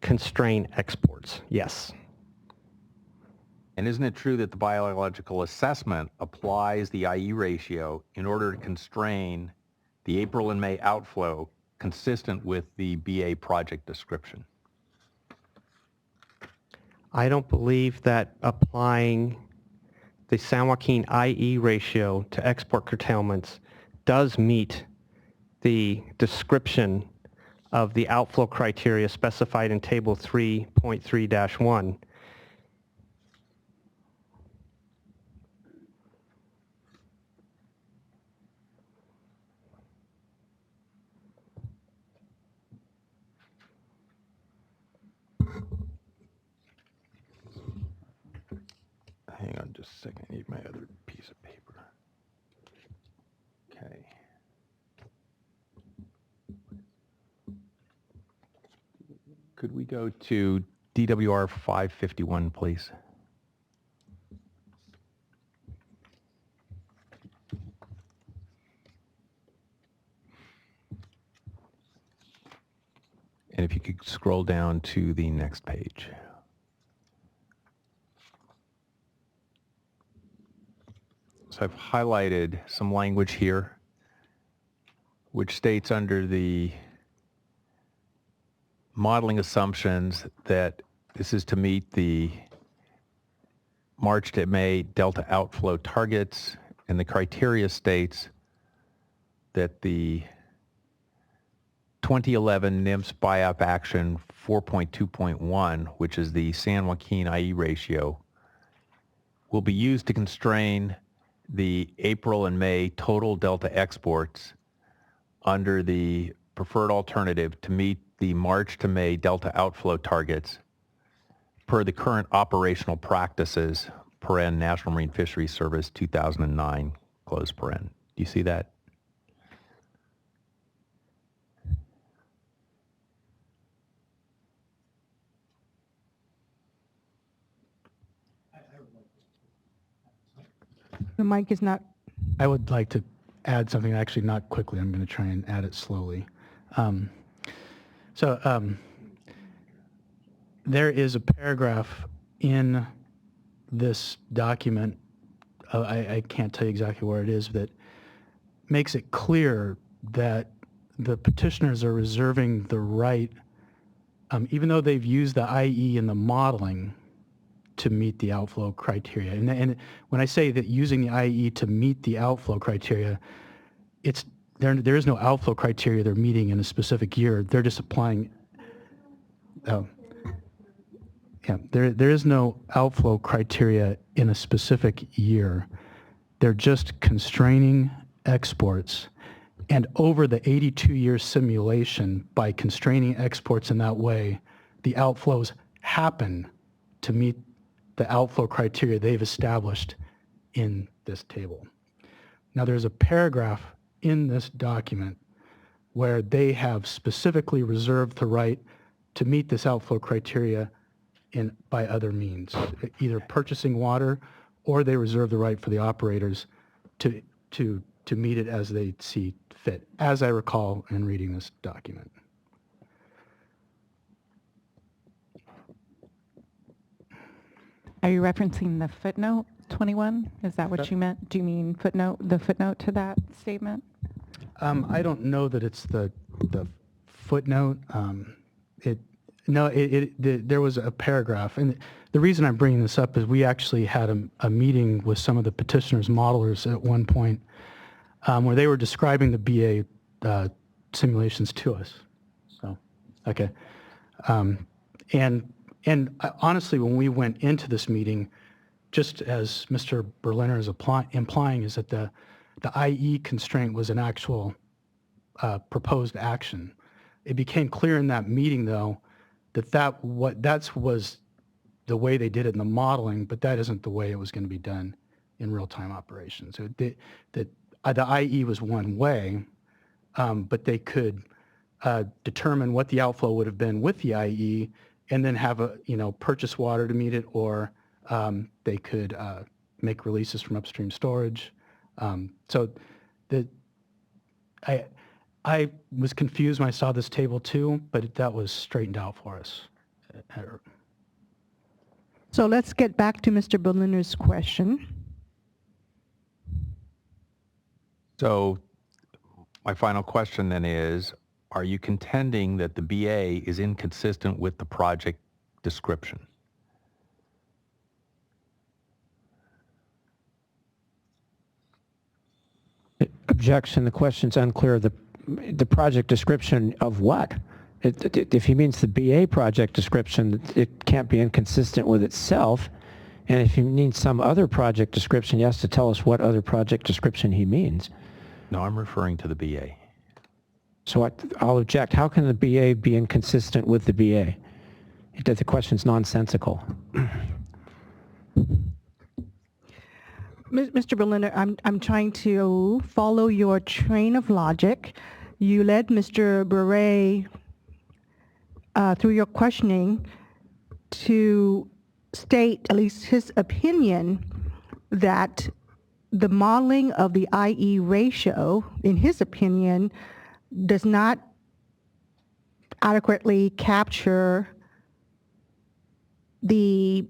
constrain exports, yes. And isn't it true that the biological assessment applies the IE ratio in order to constrain the April and May outflow consistent with the BA project description? I don't believe that applying the San Joaquin IE ratio to export curtailments does meet the description of the outflow criteria specified in Table 3.3-1. Hang on just a second. I need my other piece of paper. Okay. Could we go to DWR 551, please? And if you could scroll down to the next page. So I've highlighted some language here, which states under the modeling assumptions that this is to meet the March to May delta outflow targets, and the criteria states that the 2011 NIMS BIOP action 4.2.1, which is the San Joaquin IE ratio, will be used to constrain the April and May total delta exports under the preferred alternative to meet the March to May delta outflow targets per the current operational practices, paren National Marine Fisheries Service 2009, close paren. Do you see that? The mic is not. I would like to add something, actually not quickly. I'm going to try and add it slowly. There is a paragraph in this document, I can't tell you exactly where it is, that makes it clear that the petitioners are reserving the right, even though they've used the IE in the modeling, to meet the outflow criteria. And when I say that using the IE to meet the outflow criteria, there is no outflow criteria they're meeting in a specific year. They're just applying. There is no outflow criteria in a specific year. They're just constraining exports. And over the 82-year simulation, by constraining exports in that way, the outflows happen to meet the outflow criteria they've established in this table. Now, there's a paragraph in this document where they have specifically reserved the right to meet this outflow criteria by other means, either purchasing water, or they reserve the right for the operators to meet it as they see fit, as I recall in reading this document. Are you referencing the footnote 21? Is that what you meant? Do you mean the footnote to that statement? I don't know that it's the footnote. There was a paragraph, and the reason I'm bringing this up is we actually had a meeting with some of the petitioners' modelers at one point where they were describing the BA simulations to us. So, okay. And honestly, when we went into this meeting, just as Mr. Berliner is implying, is that the IE constraint was an actual proposed action. It became clear in that meeting, though, that was the way they did it in the modeling, but that isn't the way it was going to be done in real-time operations. So the IE was one way, but they could determine what the outflow would have been with the IE, and then have purchase water to meet it, or they could make releases from upstream storage. So I was confused when I saw this table too, but that was straightened out for us. So let's get back to Mr. Berliner's question. So my final question then is, are you contending that the BA is inconsistent with the project description? Objection. The question's unclear. The project description of what? If he means the BA project description, it can't be inconsistent with itself. And if he means some other project description, he has to tell us what other project description he means. No, I'm referring to the BA. So I'll object. How can the BA be inconsistent with the BA? The question's nonsensical. Mr. Berliner, I'm trying to follow your train of logic. You led Mr. Beret through your questioning, to state at least his opinion that the modeling of the IE ratio, in his opinion, does not adequately capture the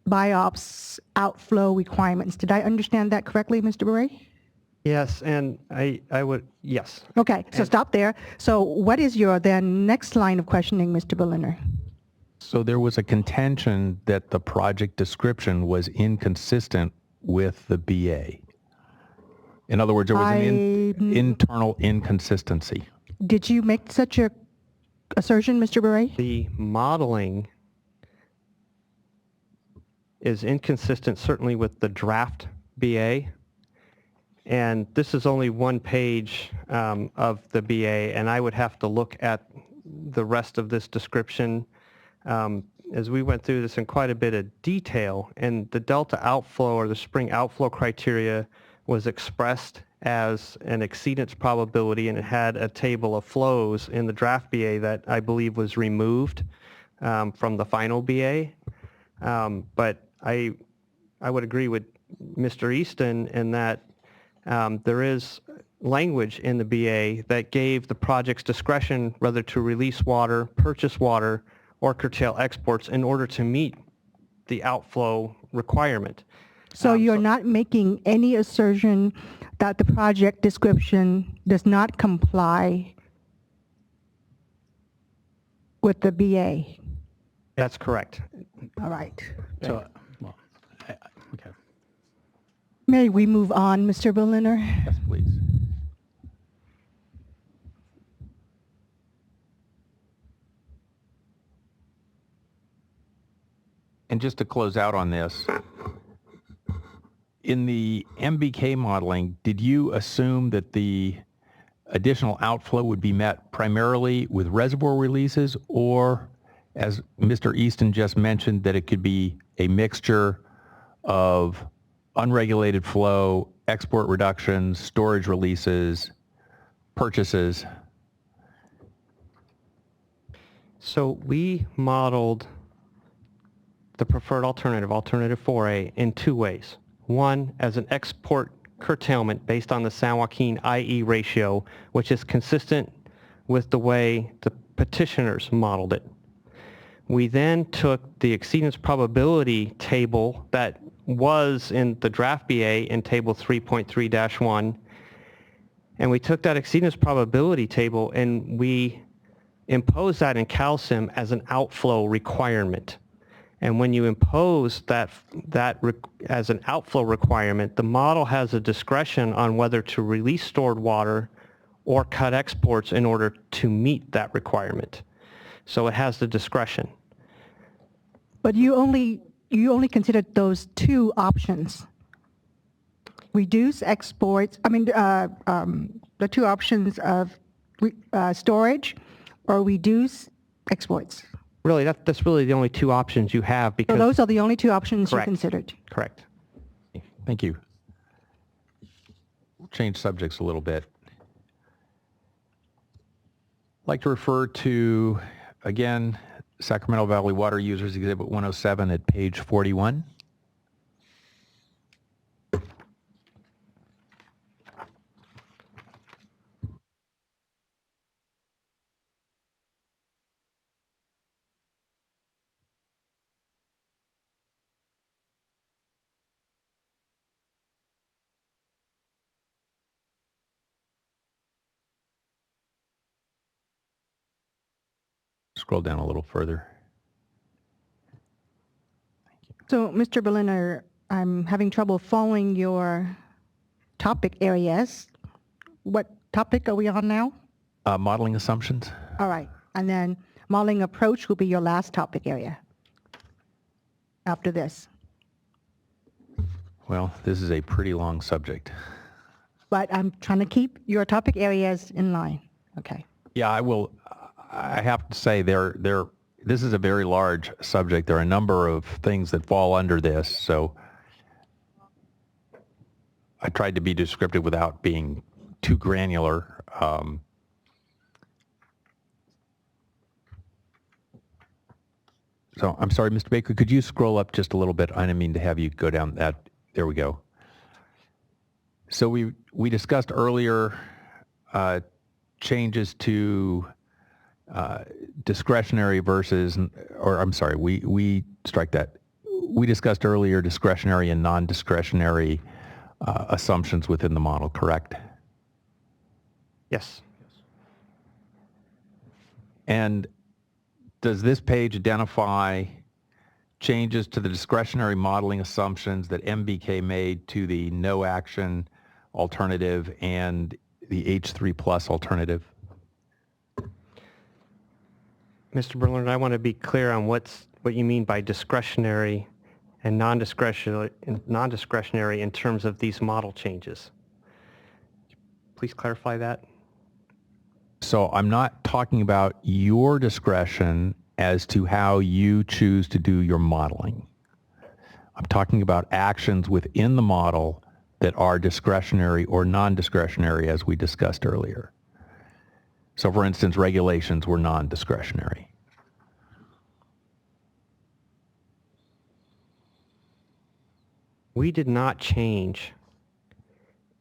BIOPS outflow requirements. Did I understand that correctly, Mr. Bure? Yes, and I would, yes. Okay, so stop there. So what is your then next line of questioning, Mr. Berliner? So there was a contention that the project description was inconsistent with the BA. In other words, there was an internal inconsistency. Did you make such a assertion, Mr. Bure? The modeling is inconsistent certainly with the draft BA. And this is only one page of the BA, and I would have to look at the rest of this description as we went through this in quite a bit of detail. And the delta outflow or the spring outflow criteria was expressed as an exceedance probability, and it had a table of flows in the draft BA that I believe was removed from the final BA. But I would agree with Mr. Easton in that there is language in the BA that gave the project's discretion whether to release water, purchase water, or curtail exports in order to meet the outflow requirement. So you're not making any assertion that the project description does not comply with the BA? That's correct. All right. So, well, okay. May we move on, Mr. Berliner? Yes, please. And just to close out on this, in the MBK modeling, did you assume that the additional outflow would be met primarily with reservoir releases, or, as Mr. Easton just mentioned, that it could be a mixture of unregulated flow, export reductions, storage releases, purchases? So we modeled the preferred alternative, alternative 4A, in two ways. One, as an export curtailment based on the San Joaquin IE ratio, which is consistent with the way the petitioners modeled it. We then took the exceedance probability table that was in the draft BA in table 3.3-1, and we took that exceedance probability table and we imposed that in CalSim as an outflow requirement. And when you impose that as an outflow requirement, the model has a discretion on whether to release stored water or cut exports in order to meet that requirement. So it has the discretion. But you only considered those two options. Reduce exports, the two options of storage or reduce exports. Really, that's really the only two options you have, because... So those are the only two options Correct. you considered? Correct. Thank you. We'll change subjects a little bit. I'd like to refer to, again, Sacramento Valley Water Users Exhibit 107 at page 41. Scroll down a little further. So, Mr. Berliner, I'm having trouble following your topic areas. What topic are we on now? Modeling assumptions. All right. And then modeling approach will be your last topic area after this. Well, this is a pretty long subject. But I'm trying to keep your topic areas in line. Okay. Yeah, I will. I have to say this is a very large subject. There are a number of things that fall under this, so I tried to be descriptive without being too granular. So I'm sorry, Mr. Baker, could you scroll up just a little bit? I didn't mean to have you go down that. There we go. So we discussed earlier changes to discretionary versus, or I'm sorry, we strike that. We discussed earlier discretionary and non-discretionary assumptions within the model, correct? Yes. And does this page identify changes to the discretionary modeling assumptions that MBK made to the no action alternative and the H3 plus alternative? Mr. Berlin, I want to be clear on what you mean by discretionary and non-discretionary in terms of these model changes. Please clarify that. So I'm not talking about your discretion as to how you choose to do your modeling. I'm talking about actions within the model that are discretionary or non-discretionary, as we discussed earlier. So for instance, regulations were non-discretionary. We did not change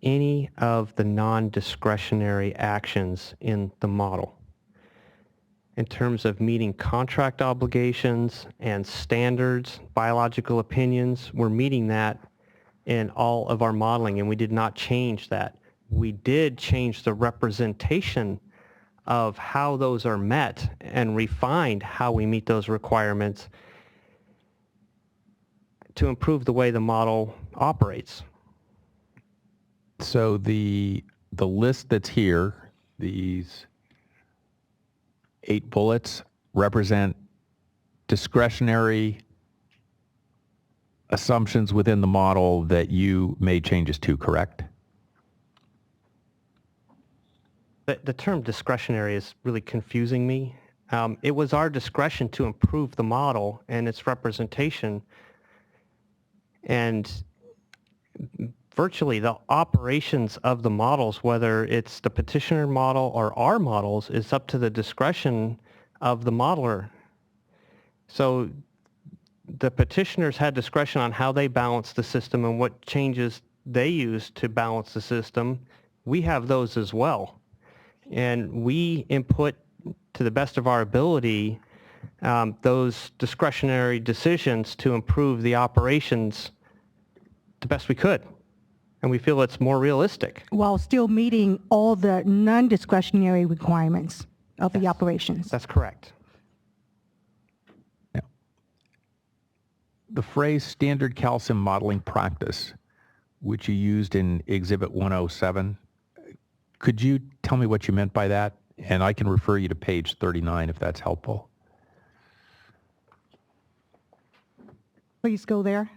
any of the non-discretionary actions in the model. In terms of meeting contract obligations and standards, biological opinions, we're meeting that in all of our modeling, and we did not change that. We did change the representation of how those are met and refined how we meet those requirements to improve the way the model operates. So the list that's here, these 8 bullets, represent discretionary assumptions within the model that you made changes to, correct? The term discretionary is really confusing me. It was our discretion to improve the model and its representation, and virtually the operations of the models, whether it's the petitioner model or our models, is up to the discretion of the modeler. So the petitioners had discretion on how they balance the system and what changes they use to balance the system. We have those as well. And we input to the best of our ability those discretionary decisions to improve the operations the best we could. And we feel it's more realistic. While still meeting all the non-discretionary requirements of the operations. That's correct. Yeah. The phrase standard calcium modeling practice, which you used in Exhibit 107, could you tell me what you meant by that? And I can refer you to page 39 if that's helpful. Please go there.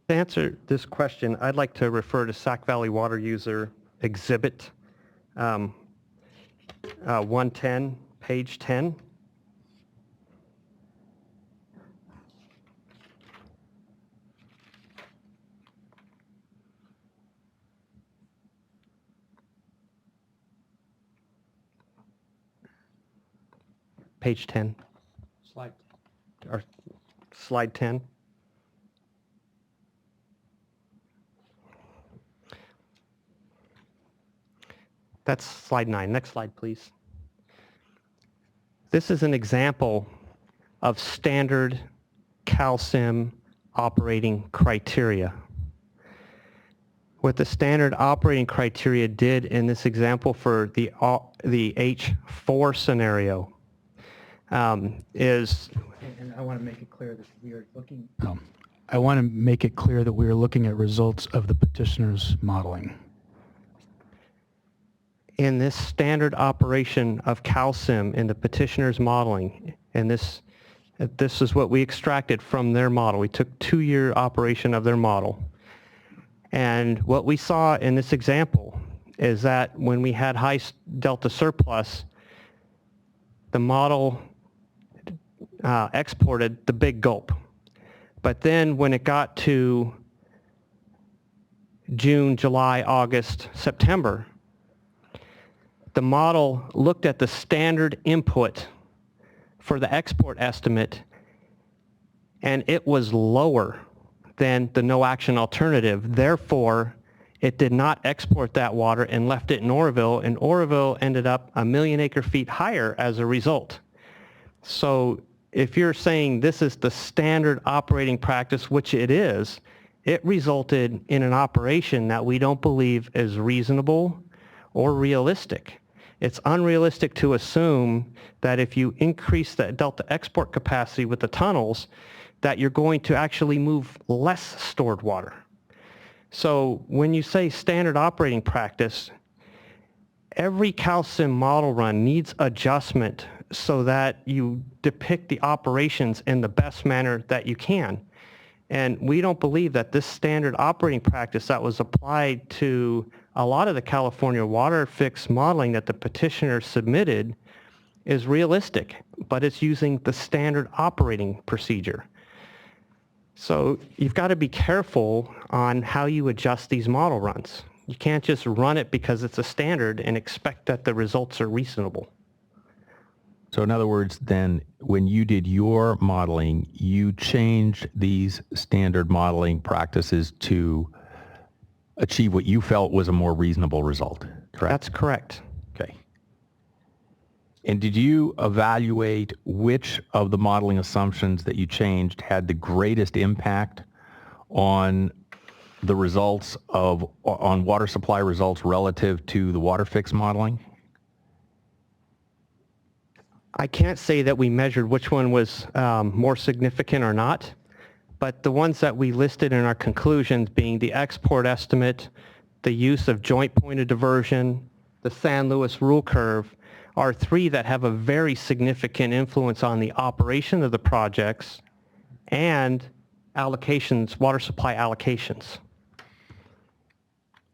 To answer this question, I'd like to refer to Sac Valley Water User Exhibit 110, page 10. Page 10. Or slide 10. That's slide 9. Next slide, please. This is an example of standard calcium operating criteria. What the standard operating criteria did in this example for the H4 scenario is... And I want to make it clear that we are looking... I want to make it clear that we are looking at results of the petitioner's modeling. In this standard operation of calcium in the petitioner's modeling, and this is what we extracted from their model. We took 2-year operation of their model. And what we saw in this example is that when we had high delta surplus, the model exported the big gulp. But then when it got to June, July, August, September, the model looked at the standard input for the export estimate, and it was lower than the no action alternative. Therefore, it did not export that water and left it in Oroville, and Oroville ended up 1 million acre feet higher as a result. So if you're saying this is the standard operating practice, which it is, it resulted in an operation that we don't believe is reasonable or realistic. It's unrealistic to assume that if you increase the delta export capacity with the tunnels, that you're going to actually move less stored water. So when you say standard operating practice, every CalSim model run needs adjustment so that you depict the operations in the best manner that you can. And we don't believe that this standard operating practice that was applied to a lot of the California WaterFix modeling that the petitioner submitted is realistic, but it's using the standard operating procedure. So you've got to be careful on how you adjust these model runs. You can't just run it because it's a standard and expect that the results are reasonable. So in other words, then, when you did your modeling, you changed these standard modeling practices to achieve what you felt was a more reasonable result, correct? That's correct. Okay. And did you evaluate which of the modeling assumptions that you changed had the greatest impact on the results on water supply results relative to the WaterFix modeling? I can't say that we measured which one was more significant or not, but the ones that we listed in our conclusions being the export estimate, the use of joint point of diversion, the San Luis rule curve, are three that have a very significant influence on the operation of the projects and allocations, water supply allocations.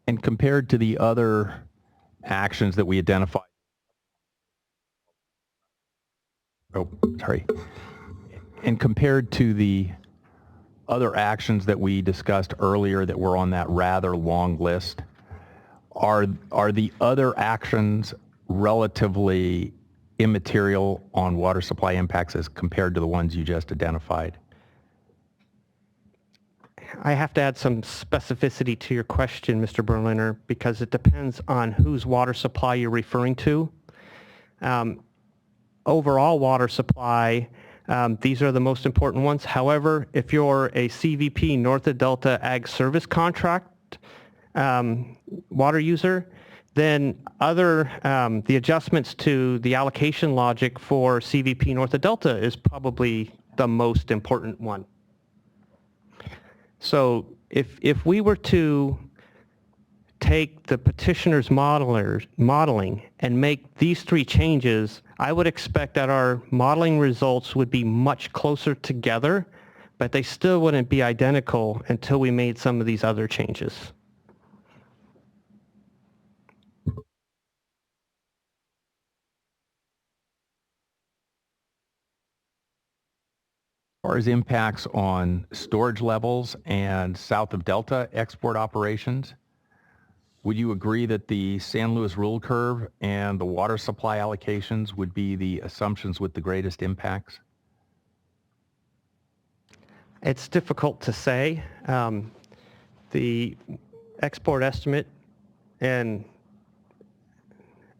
And compared to the other actions that we identified, and compared to the other actions that we discussed earlier that were on that rather long list, are the other actions relatively immaterial on water supply impacts as compared to the ones you just identified? I have to add some specificity to your question, Mr. Berliner, because it depends on whose water supply you're referring to. Overall water supply, these are the most important ones. However, if you're a CVP North of Delta Ag Service Contract water user, then the adjustments to the allocation logic for CVP North of Delta is probably the most important one. So if we were to take the petitioner's modeling and make these three changes, I would expect that our modeling results would be much closer together, but they still wouldn't be identical until we made some of these other changes. As far as impacts on storage levels and south of Delta export operations, would you agree that the San Luis rule curve and the water supply allocations would be the assumptions with the greatest impacts? It's difficult to say. The export estimate and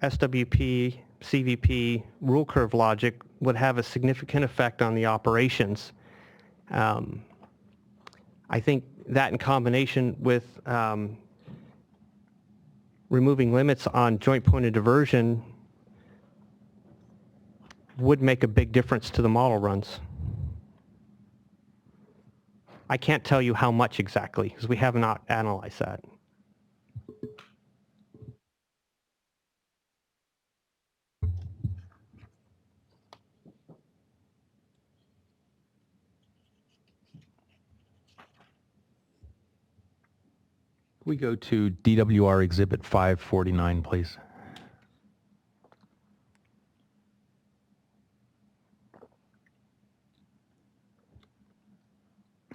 SWP, CVP rule curve logic would have a significant effect on the operations. I think that in combination with removing limits on joint point of diversion would make a big difference to the model runs. I can't tell you how much exactly because we have not analyzed that. We go to DWR Exhibit 549, please.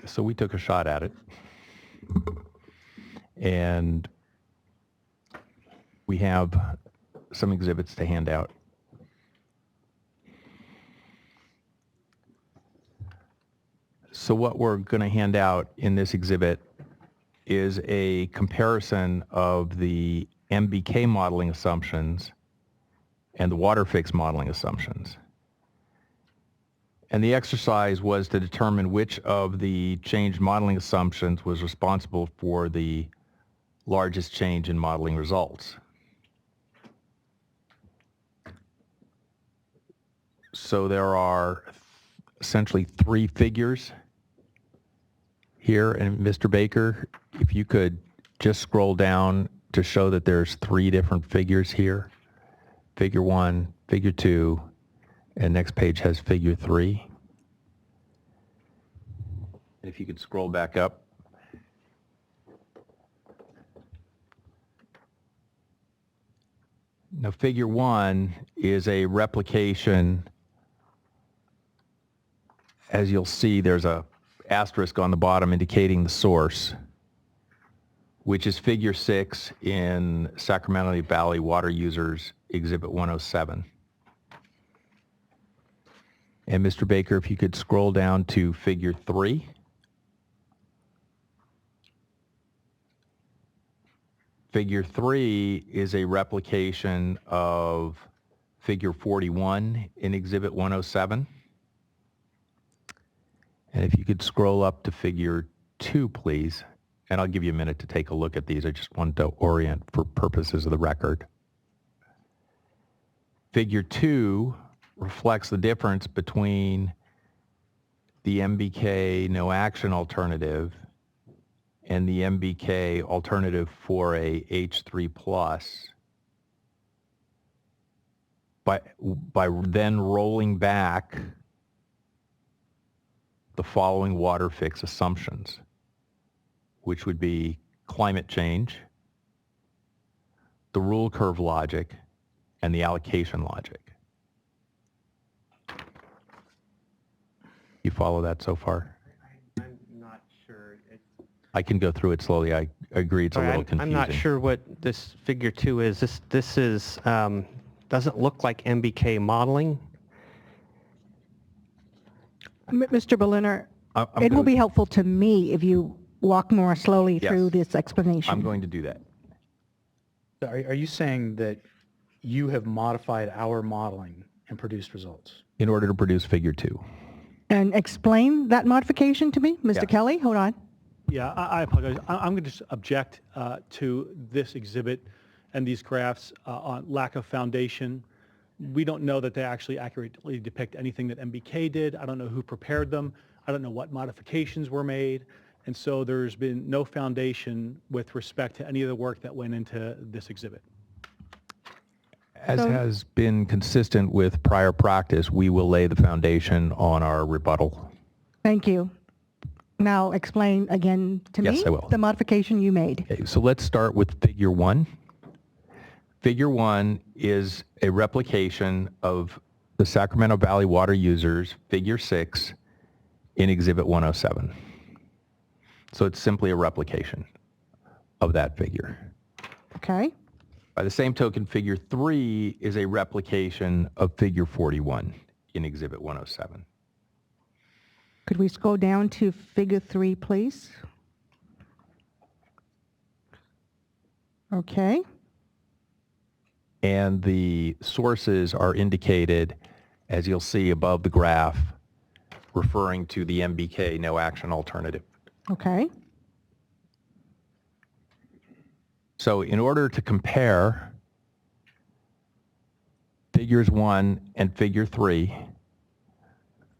So we took a shot at it. And we have some exhibits to hand out. So what we're going to hand out in this exhibit is a comparison of the MBK modeling assumptions and the WaterFix modeling assumptions. And the exercise was to determine which of the changed modeling assumptions was responsible for the largest change in modeling results. So there are essentially three figures here, and Mr. Baker, if you could just scroll down to show that there's three different figures here. Figure 1, Figure 2, and next page has Figure 3. And if you could scroll back up. Now, Figure 1 is a replication. As you'll see, there's a asterisk on the bottom indicating the source, which is Figure 6 in Sacramento Valley Water Users Exhibit 107. And Mr. Baker, if you could scroll down to Figure 3. Figure 3 is a replication of Figure 41 in Exhibit 107. And if you could scroll up to Figure 2, please, and I'll give you a minute to take a look at these. I just wanted to orient for purposes of the record. Figure 2 reflects the difference between the MBK no action alternative and the MBK alternative for a H3 plus by then rolling back the following WaterFix assumptions, which would be climate change, the rule curve logic, and the allocation logic. You follow that so far? I'm not sure. I can go through it slowly. I agree it's a little confusing. I'm not sure what this Figure 2 is. This is doesn't look like MBK modeling. Mr. Berliner, I'm it will gonna- be helpful to me if you walk more slowly through Yes. this explanation. I'm going to do that. So are you saying that you have modified our modeling and produced results? In order to produce Figure 2. And explain that modification to me, Mr. Yes. Kelly, hold on. Yeah, I apologize. I'm going to just object to this exhibit and these graphs on lack of foundation. We don't know that they actually accurately depict anything that MBK did. I don't know who prepared them. I don't know what modifications were made. And so there's been no foundation with respect to any of the work that went into this exhibit. As So- has been consistent with prior practice, we will lay the foundation on our rebuttal. Thank you. Now explain again to me Yes, I will. the modification you made. Okay, so let's start with Figure 1. Figure 1 is a replication of the Sacramento Valley Water Users Figure 6 in Exhibit 107. So it's simply a replication of that figure. Okay, By the same token, Figure 3 is a replication of Figure 41 in Exhibit 107. could we scroll down to Figure 3, please? Okay, And the sources are indicated, as you'll see above the graph, referring to the MBK no action alternative. okay, So in order to compare Figures 1 and Figure 3,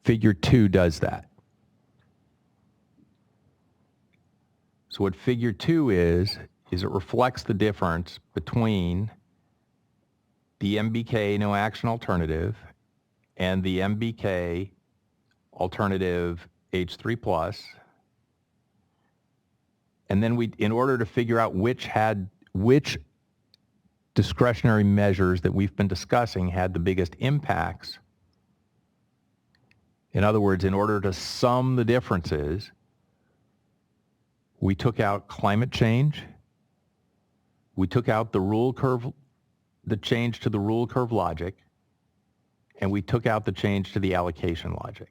Figure 2 does that. So what Figure 2 is it reflects the difference between the MBK no action alternative and the MBK alternative H3 plus. And then in order to figure out which discretionary measures that we've been discussing had the biggest impacts, in other words, in order to sum the differences, we took out climate change We took out the rule curve, the change to the rule curve logic, and we took out the change to the allocation logic.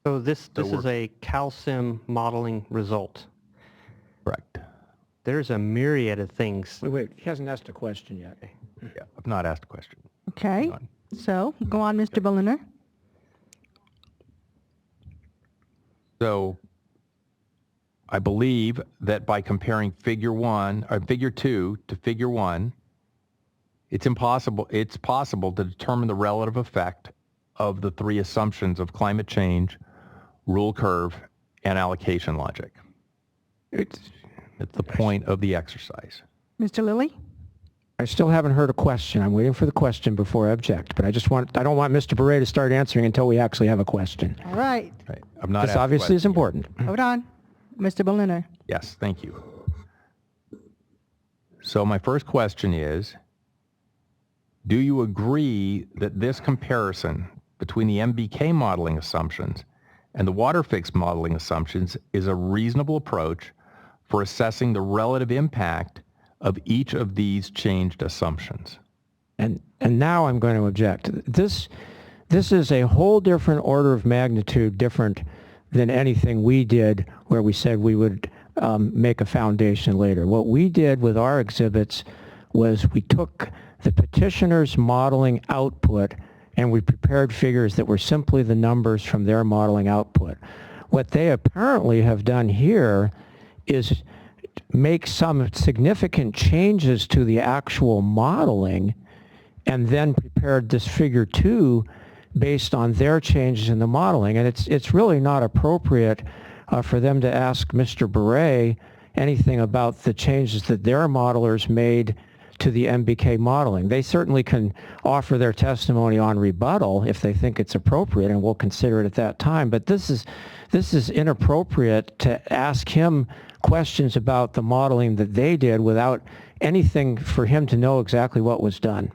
So this is we're- a CalSim modeling result. Correct. There's a myriad of things. Wait, he hasn't asked a question yet. Yeah, I've not asked a question. Okay, Hang on. so go on, Mr. Berliner. So I believe that by comparing figure 2 to figure 1, it's possible to determine the relative effect of the three assumptions of climate change, rule curve, and allocation logic. It's the point of the exercise. Mr. Lilly? I still haven't heard a question. I'm waiting for the question before I object, but I don't want Mr. Beret to start answering until we actually have a question. All right, Right. I'm not. This asked a obviously is question. important. hold on. Mr. Berliner? Yes, thank you. So my first question is, do you agree that this comparison between the MBK modeling assumptions and the WaterFix modeling assumptions is a reasonable approach for assessing the relative impact of each of these changed assumptions? And now I'm going to object. This is a whole different order of magnitude different than anything we did where we said we would make a foundation later. What we did with our exhibits was we took the petitioner's modeling output and we prepared figures that were simply the numbers from their modeling output. What they apparently have done here is make some significant changes to the actual modeling and then prepared this figure 2 based on their changes in the modeling. And it's really not appropriate for them to ask Mr. Beret anything about the changes that their modelers made to the MBK modeling. They certainly can offer their testimony on rebuttal if they think it's appropriate, and we'll consider it at that time. But this is inappropriate to ask him questions about the modeling that they did without anything for him to know exactly what was done.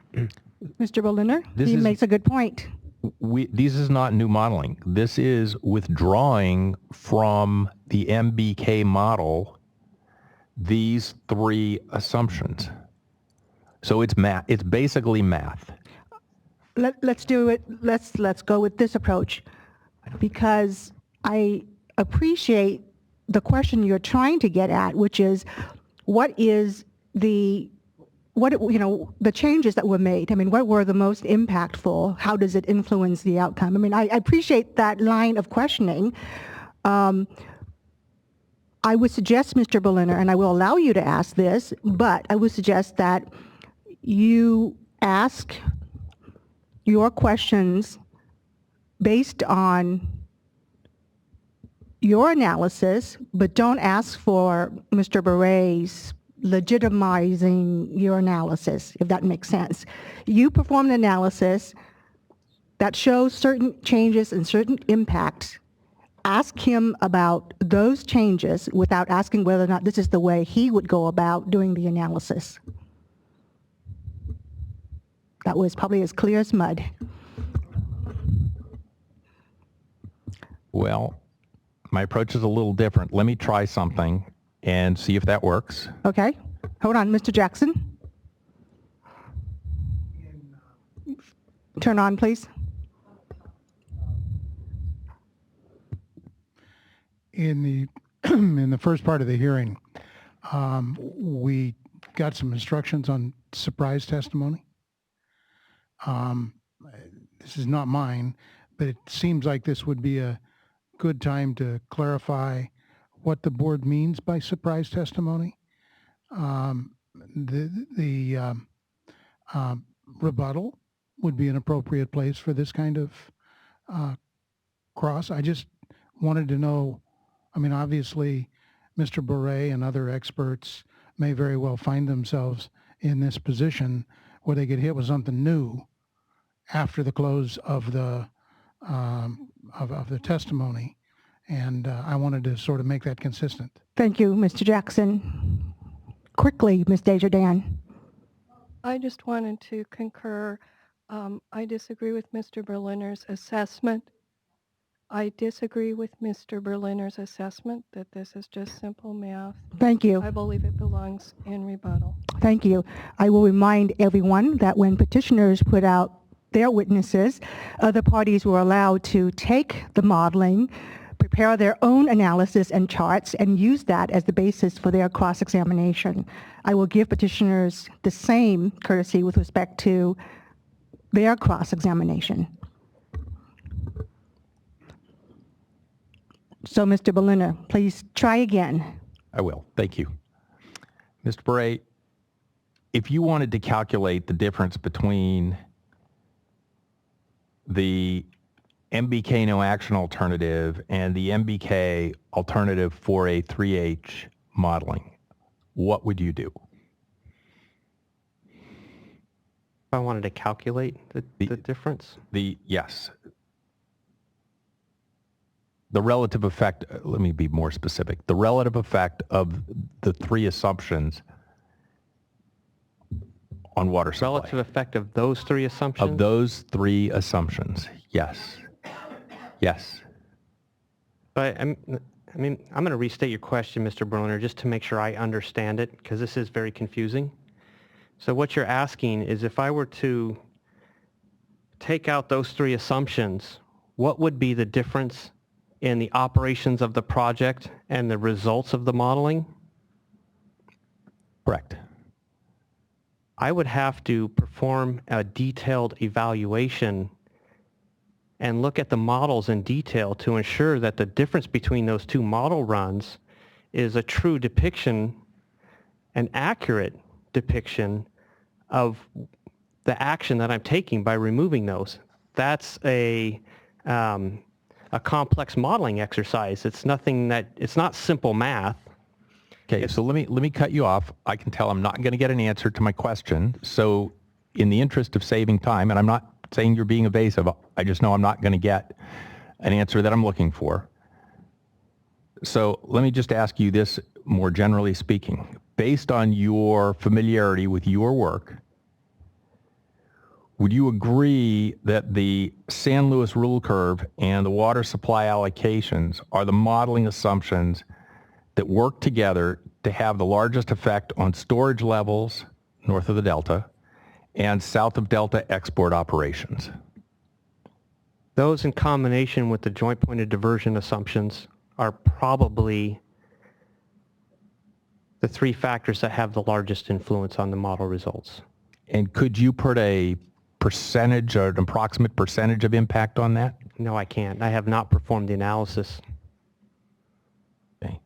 Mr. Berliner? This He is- makes a good point. This is not new modeling. This is withdrawing from the MBK model these three assumptions. So it's math. It's basically math. Let's do it, let's go with this approach, because I appreciate the question you're trying to get at, which is what is the changes that were made. I mean, what were the most impactful? How does it influence the outcome? I mean, I appreciate that line of questioning. I would suggest, Mr. Berliner, and I will allow you to ask this, but I would suggest that you ask your questions based on your analysis, but don't ask for Mr. Beret's legitimizing your analysis, if that makes sense. You perform an analysis that shows certain changes and certain impacts. Ask him about those changes without asking whether or not this is the way he would go about doing the analysis. That was probably as clear as mud. Well, my approach is a little different. Let me try something and see if that works. Okay, hold on, Mr. Jackson. Turn on, please. In the first part of the hearing, we got some instructions on surprise testimony. This is not mine, but it seems like this would be a good time to clarify what the board means by surprise testimony. The rebuttal would be an appropriate place for this kind of cross. I just wanted to know, I mean, obviously, Mr. Beret and other experts may very well find themselves in this position where they get hit with something new after the close of the testimony, and I wanted to sort of make that consistent. Thank you, Mr. Jackson. Quickly, Ms. Desjardins. I just wanted to concur. I disagree with Mr. Berliner's assessment I disagree with Mr. Berliner's assessment that this is just simple math. Thank you. I believe it belongs in rebuttal. Thank you. I will remind everyone that when petitioners put out their witnesses, other parties were allowed to take the modeling, prepare their own analysis and charts, and use that as the basis for their cross-examination. I will give petitioners the same courtesy with respect to their cross-examination. So, Mr. Berliner, please try again. I will. Thank you. Mr. Bray, if you wanted to calculate the difference between the MBK no action alternative and the MBK alternative for a 3H modeling, what would you do? If I wanted to calculate the difference? Yes. The relative effect, let me be more specific. The relative effect of the three assumptions on water supply. Relative effect of those three assumptions? Of those three assumptions, yes. Yes. But I'm going to restate your question, Mr. Berliner, just to make sure I understand it, because this is very confusing. So what you're asking is, if I were to take out those three assumptions, what would be the difference in the operations of the project and the results of the modeling? Correct. I would have to perform a detailed evaluation and look at the models in detail to ensure that the difference between those two model runs is a true depiction, an accurate depiction of the action that I'm taking by removing those. That's a complex modeling exercise. It's not simple math. Okay, so let me cut you off. I can tell I'm not going to get an answer to my question. So in the interest of saving time, and I'm not saying you're being evasive, I just know I'm not going to get an answer that I'm looking for. So let me just ask you this more generally speaking. Based on your familiarity with your work, would you agree that the San Luis rule curve and the water supply allocations are the modeling assumptions that work together to have the largest effect on storage levels north of the Delta and south of Delta export operations? Those, in combination with the joint point of diversion assumptions, are probably the three factors that have the largest influence on the model results. And could you put a percentage or an approximate percentage of impact on that? No, I can't. I have not performed the analysis. Okay.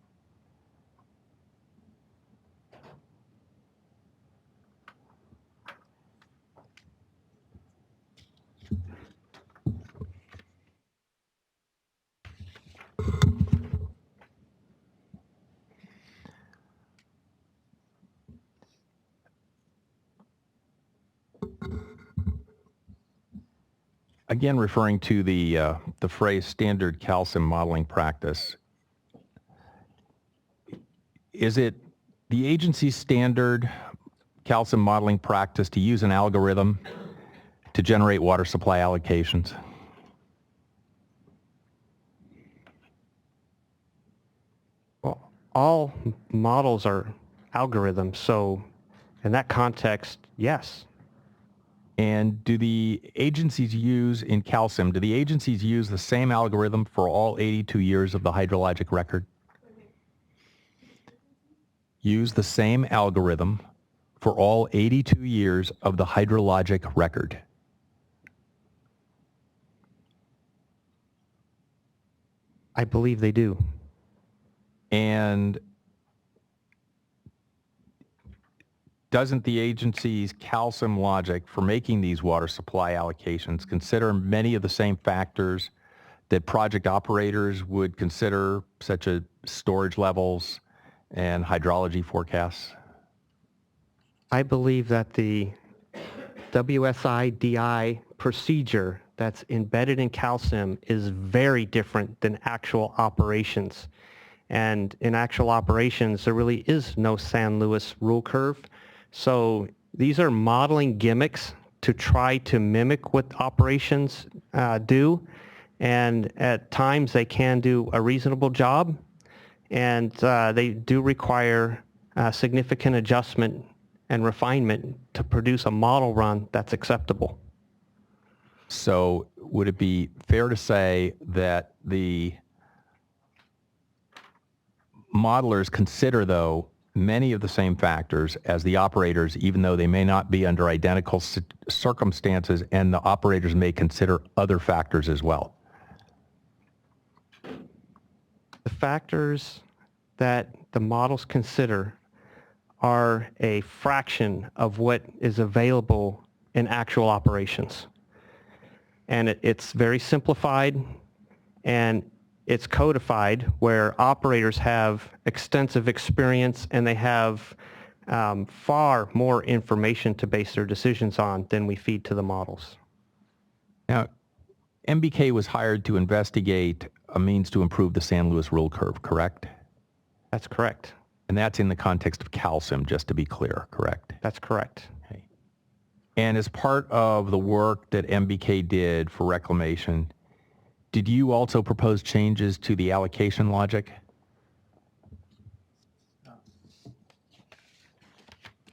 Again, referring to the phrase standard calcium modeling practice, is it the agency's standard calcium modeling practice to use an algorithm to generate water supply allocations? Well, all models are algorithms, so in that context, yes. And do the agencies use, in calcium, do the agencies use the same algorithm for all 82 years of the hydrologic record? Use the same algorithm for all 82 years of the hydrologic record? I believe they do. And doesn't the agency's calcium logic for making these water supply allocations consider many of the same factors that project operators would consider, such as storage levels and hydrology forecasts? I believe that the WSI-DI procedure that's embedded in calcium is very different than actual operations. And in actual operations, there really is no San Luis rule curve. So these are modeling gimmicks to try to mimic what operations do. And at times they can do a reasonable job, and they do require significant adjustment and refinement to produce a model run that's acceptable. So would it be fair to say that the modelers consider, though, many of the same factors as the operators, even though they may not be under identical circumstances, and the operators may consider other factors as well? The factors that the models consider are a fraction of what is available in actual operations. And it's very simplified, and it's codified where operators have extensive experience and they have far more information to base their decisions on than we feed to the models. Now, MBK was hired to investigate a means to improve the San Luis rule curve, correct? That's correct. And that's in the context of calcium, just to be clear, correct? That's correct. Okay. And as part of the work that MBK did for reclamation, did you also propose changes to the allocation logic?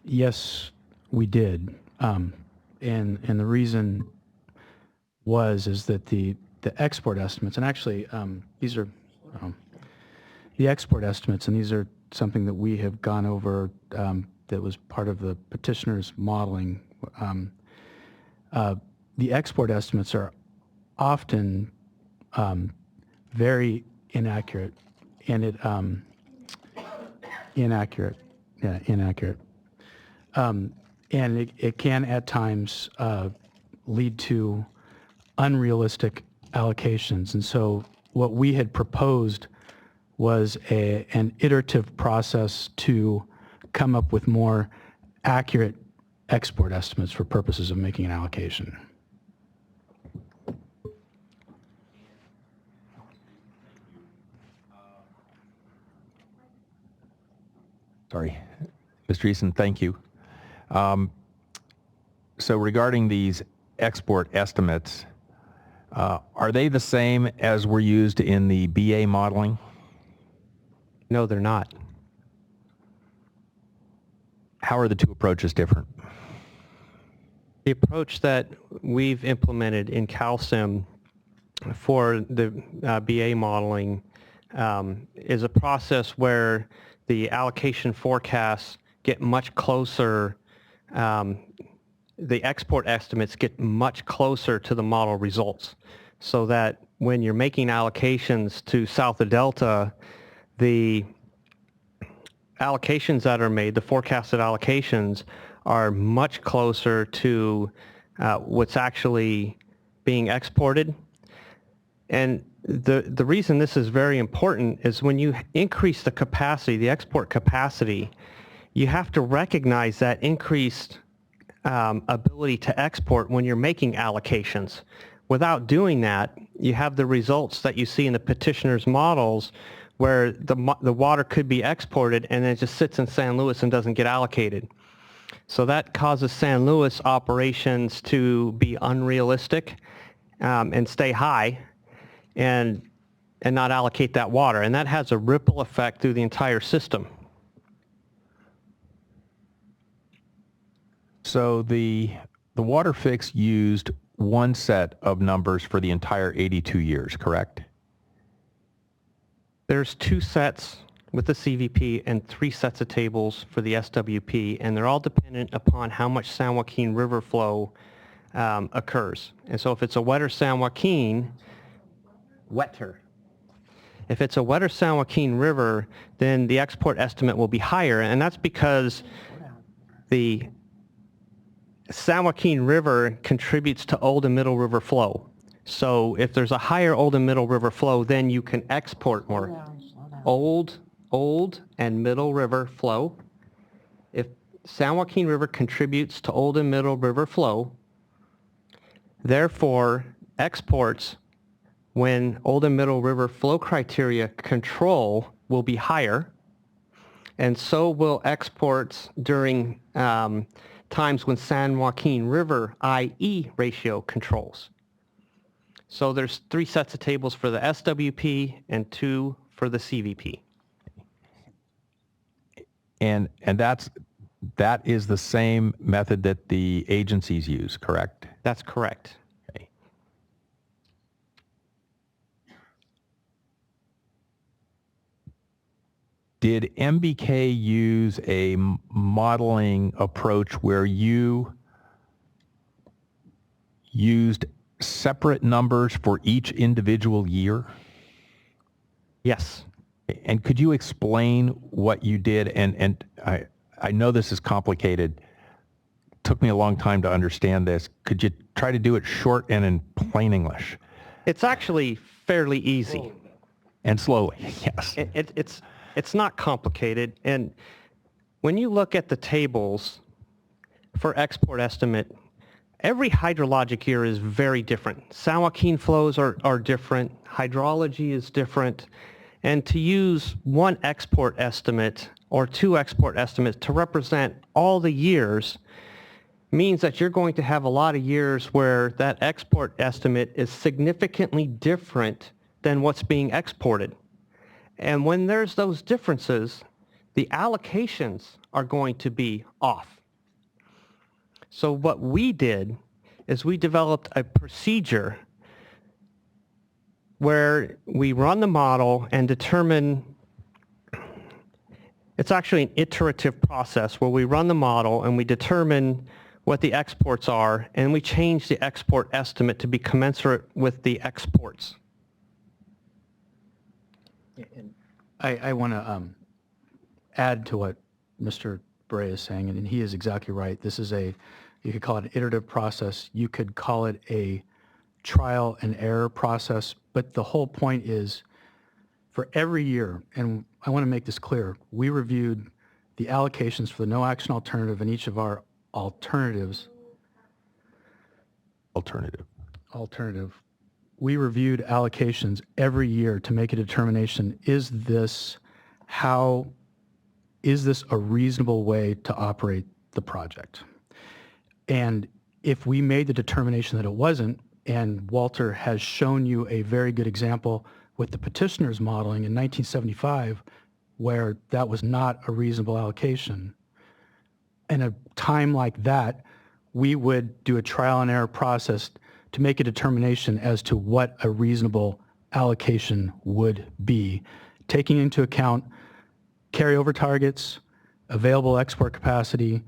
Yes, we did. And the reason is that the export estimates, and actually these are the export estimates, and these are something that we have gone over that was part of the petitioner's modeling. The export estimates are often very inaccurate, and inaccurate. And it can at times lead to unrealistic allocations. And so what we had proposed was an iterative process to come up with more accurate export estimates for purposes of making an allocation. Sorry. Mr. Eason, thank you. So regarding these export estimates, are they the same as were used in the BA modeling? No, they're not. How are the two approaches different? The approach that we've implemented in CalSim for the BA modeling is a process where the allocation forecasts get much closer, the export estimates get much closer to the model results, so that when you're making allocations to south of Delta, the allocations that are made, the forecasted allocations, are much closer to what's actually being exported. And the reason this is very important is when you increase the capacity, the export capacity, you have to recognize that increased ability to export when you're making allocations. Without doing that, you have the results that you see in the petitioner's models where the water could be exported and it just sits in San Luis and doesn't get allocated. So that causes San Luis operations to be unrealistic and stay high and not allocate that water. And that has a ripple effect through the entire system. So the WaterFix used one set of numbers for the entire 82 years, correct? There's 2 sets with the CVP and 3 sets of tables for the SWP, and they're all dependent upon how much San Joaquin River flow occurs. And so if it's a wetter San Joaquin, if it's a wetter San Joaquin River, then the export estimate will be higher, and that's because the San Joaquin River contributes to Old and Middle River flow. So if there's a higher Old and Middle River flow, then you can export more. Old and Middle River flow. If San Joaquin River contributes to Old and Middle River flow, therefore exports when Old and Middle River flow criteria control will be higher, and so will exports during times when San Joaquin River IE ratio controls. So there's 3 sets of tables for the SWP and 2 for the CVP. And that is the same method that the agencies use, correct? That's correct. Okay. Did MBK use a modeling approach where you used separate numbers for each individual year? Yes. And could you explain what you did? And I know this is complicated. Took me a long time to understand this. Could you try to do it short and in plain English? It's actually fairly easy. And slowly, yes. It's not complicated. And when you look at the tables for export estimate, every hydrologic year is very different. San Joaquin flows are different. Hydrology is different. And to use one export estimate or 2 export estimates to represent all the years means that you're going to have a lot of years where that export estimate is significantly different than what's being exported. And when there's those differences, the allocations are going to be off. So what we did is we developed a procedure where we run the model and determine, it's actually an iterative process where we run the model and we determine what the exports are, and we change the export estimate to be commensurate with the exports. I want to add to what Mr. Bray is saying, and he is exactly right. This is you could call it an iterative process. You could call it a trial and error process, but the whole point is for every year, and I want to make this clear, we reviewed the allocations for the no action alternative in each of our alternatives. Alternative. We reviewed allocations every year to make a determination, is this a reasonable way to operate the project? And if we made the determination that it wasn't, and Walter has shown you a very good example with the petitioner's modeling in 1975, where that was not a reasonable allocation. In a time like that, we would do a trial and error process to make a determination as to what a reasonable allocation would be, taking into account carryover targets, available export capacity,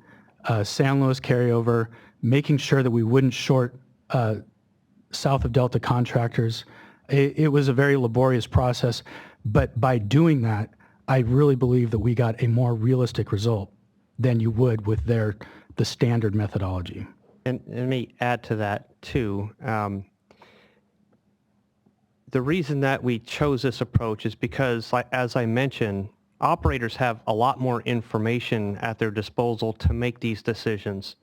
San Luis carryover, making sure that we wouldn't short south of Delta contractors. It was a very laborious process, but by doing that, I really believe that we got a more realistic result than you would with the standard methodology. And let me add to that too. The reason that we chose this approach is because, as I mentioned, operators have a lot more information at their disposal to make these decisions.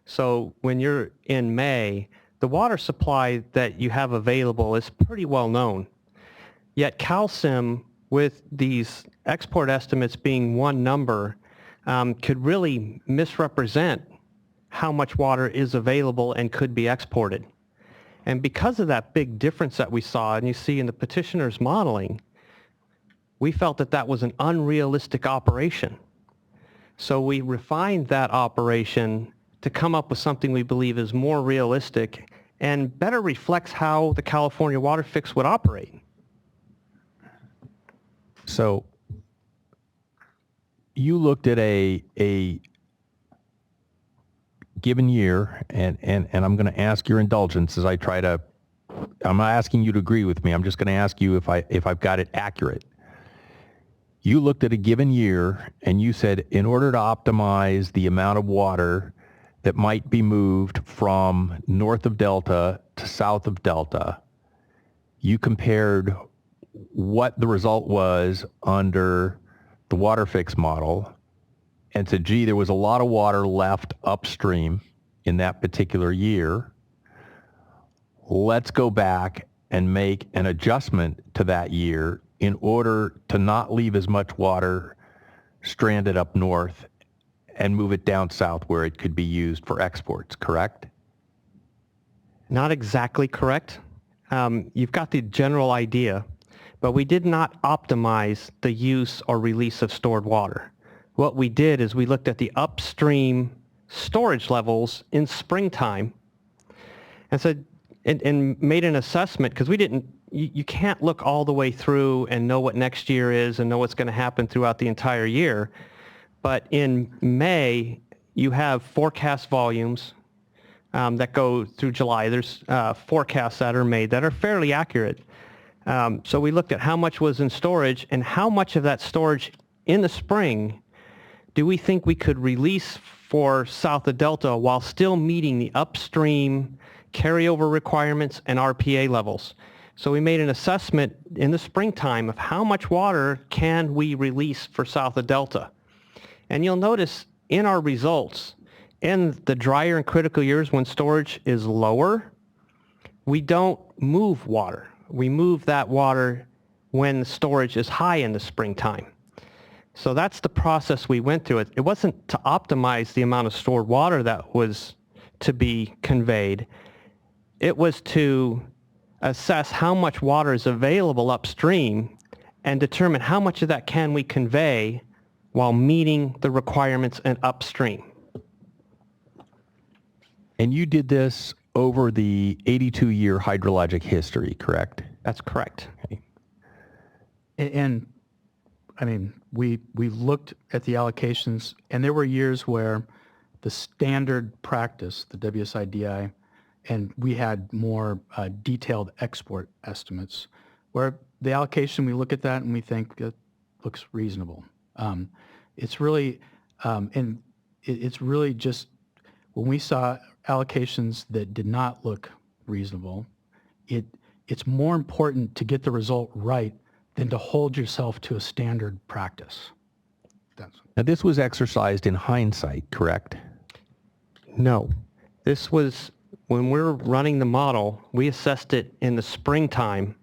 So when you're in May, the water supply that you have available is pretty well known. Yet CalSim, with these export estimates being one number, could really misrepresent how much water is available and could be exported. And because of that big difference that we saw, and you see in the petitioner's modeling, we felt that that was an unrealistic operation. So we refined that operation to come up with something we believe is more realistic and better reflects how the California WaterFix would operate. So you looked at a given year, and I'm going to ask your indulgence as I try to, I'm not asking you to agree with me, I'm just going to ask you if I've got it accurate. You looked at a given year and you said, in order to optimize the amount of water that might be moved from north of Delta to south of Delta, you compared what the result was under the WaterFix model and said, gee, there was a lot of water left upstream in that particular year. Let's go back and make an adjustment to that year in order to not leave as much water stranded up north and move it down south where it could be used for exports, correct? Not exactly correct. you've got the general idea, but we did not optimize the use or release of stored water. What we did is we looked at the upstream storage levels in springtime and said, and made an assessment, because we didn't, you can't look all the way through and know what next year is and know what's going to happen throughout the entire year. But in May, you have forecast volumes that go through July. There's forecasts that are made that are fairly accurate. So we looked at how much was in storage and how much of that storage in the spring do we think we could release for south of Delta while still meeting the upstream carryover requirements and RPA levels. So we made an assessment in the springtime of how much water can we release for south of Delta. And you'll notice in our results, in the drier and critical years when storage is lower, we don't move water. We move that water when the storage is high in the springtime. So that's the process we went through. It wasn't to optimize the amount of stored water that was to be conveyed. It was to assess how much water is available upstream and determine how much of that can we convey while meeting the requirements in upstream. And you did this over the 82-year hydrologic history, correct? That's correct. Okay. And I mean, we looked at the allocations, and there were years where the standard practice, the WSIDI, and we had more detailed export estimates, where the allocation, we look at that and we think it looks reasonable. It's really, and it's really just, when we saw allocations that did not look reasonable, it's more important to get the result right than to hold yourself to a standard practice. Now, this was exercised in hindsight, correct? No. This was, when we're running the model, we assessed it in the springtime,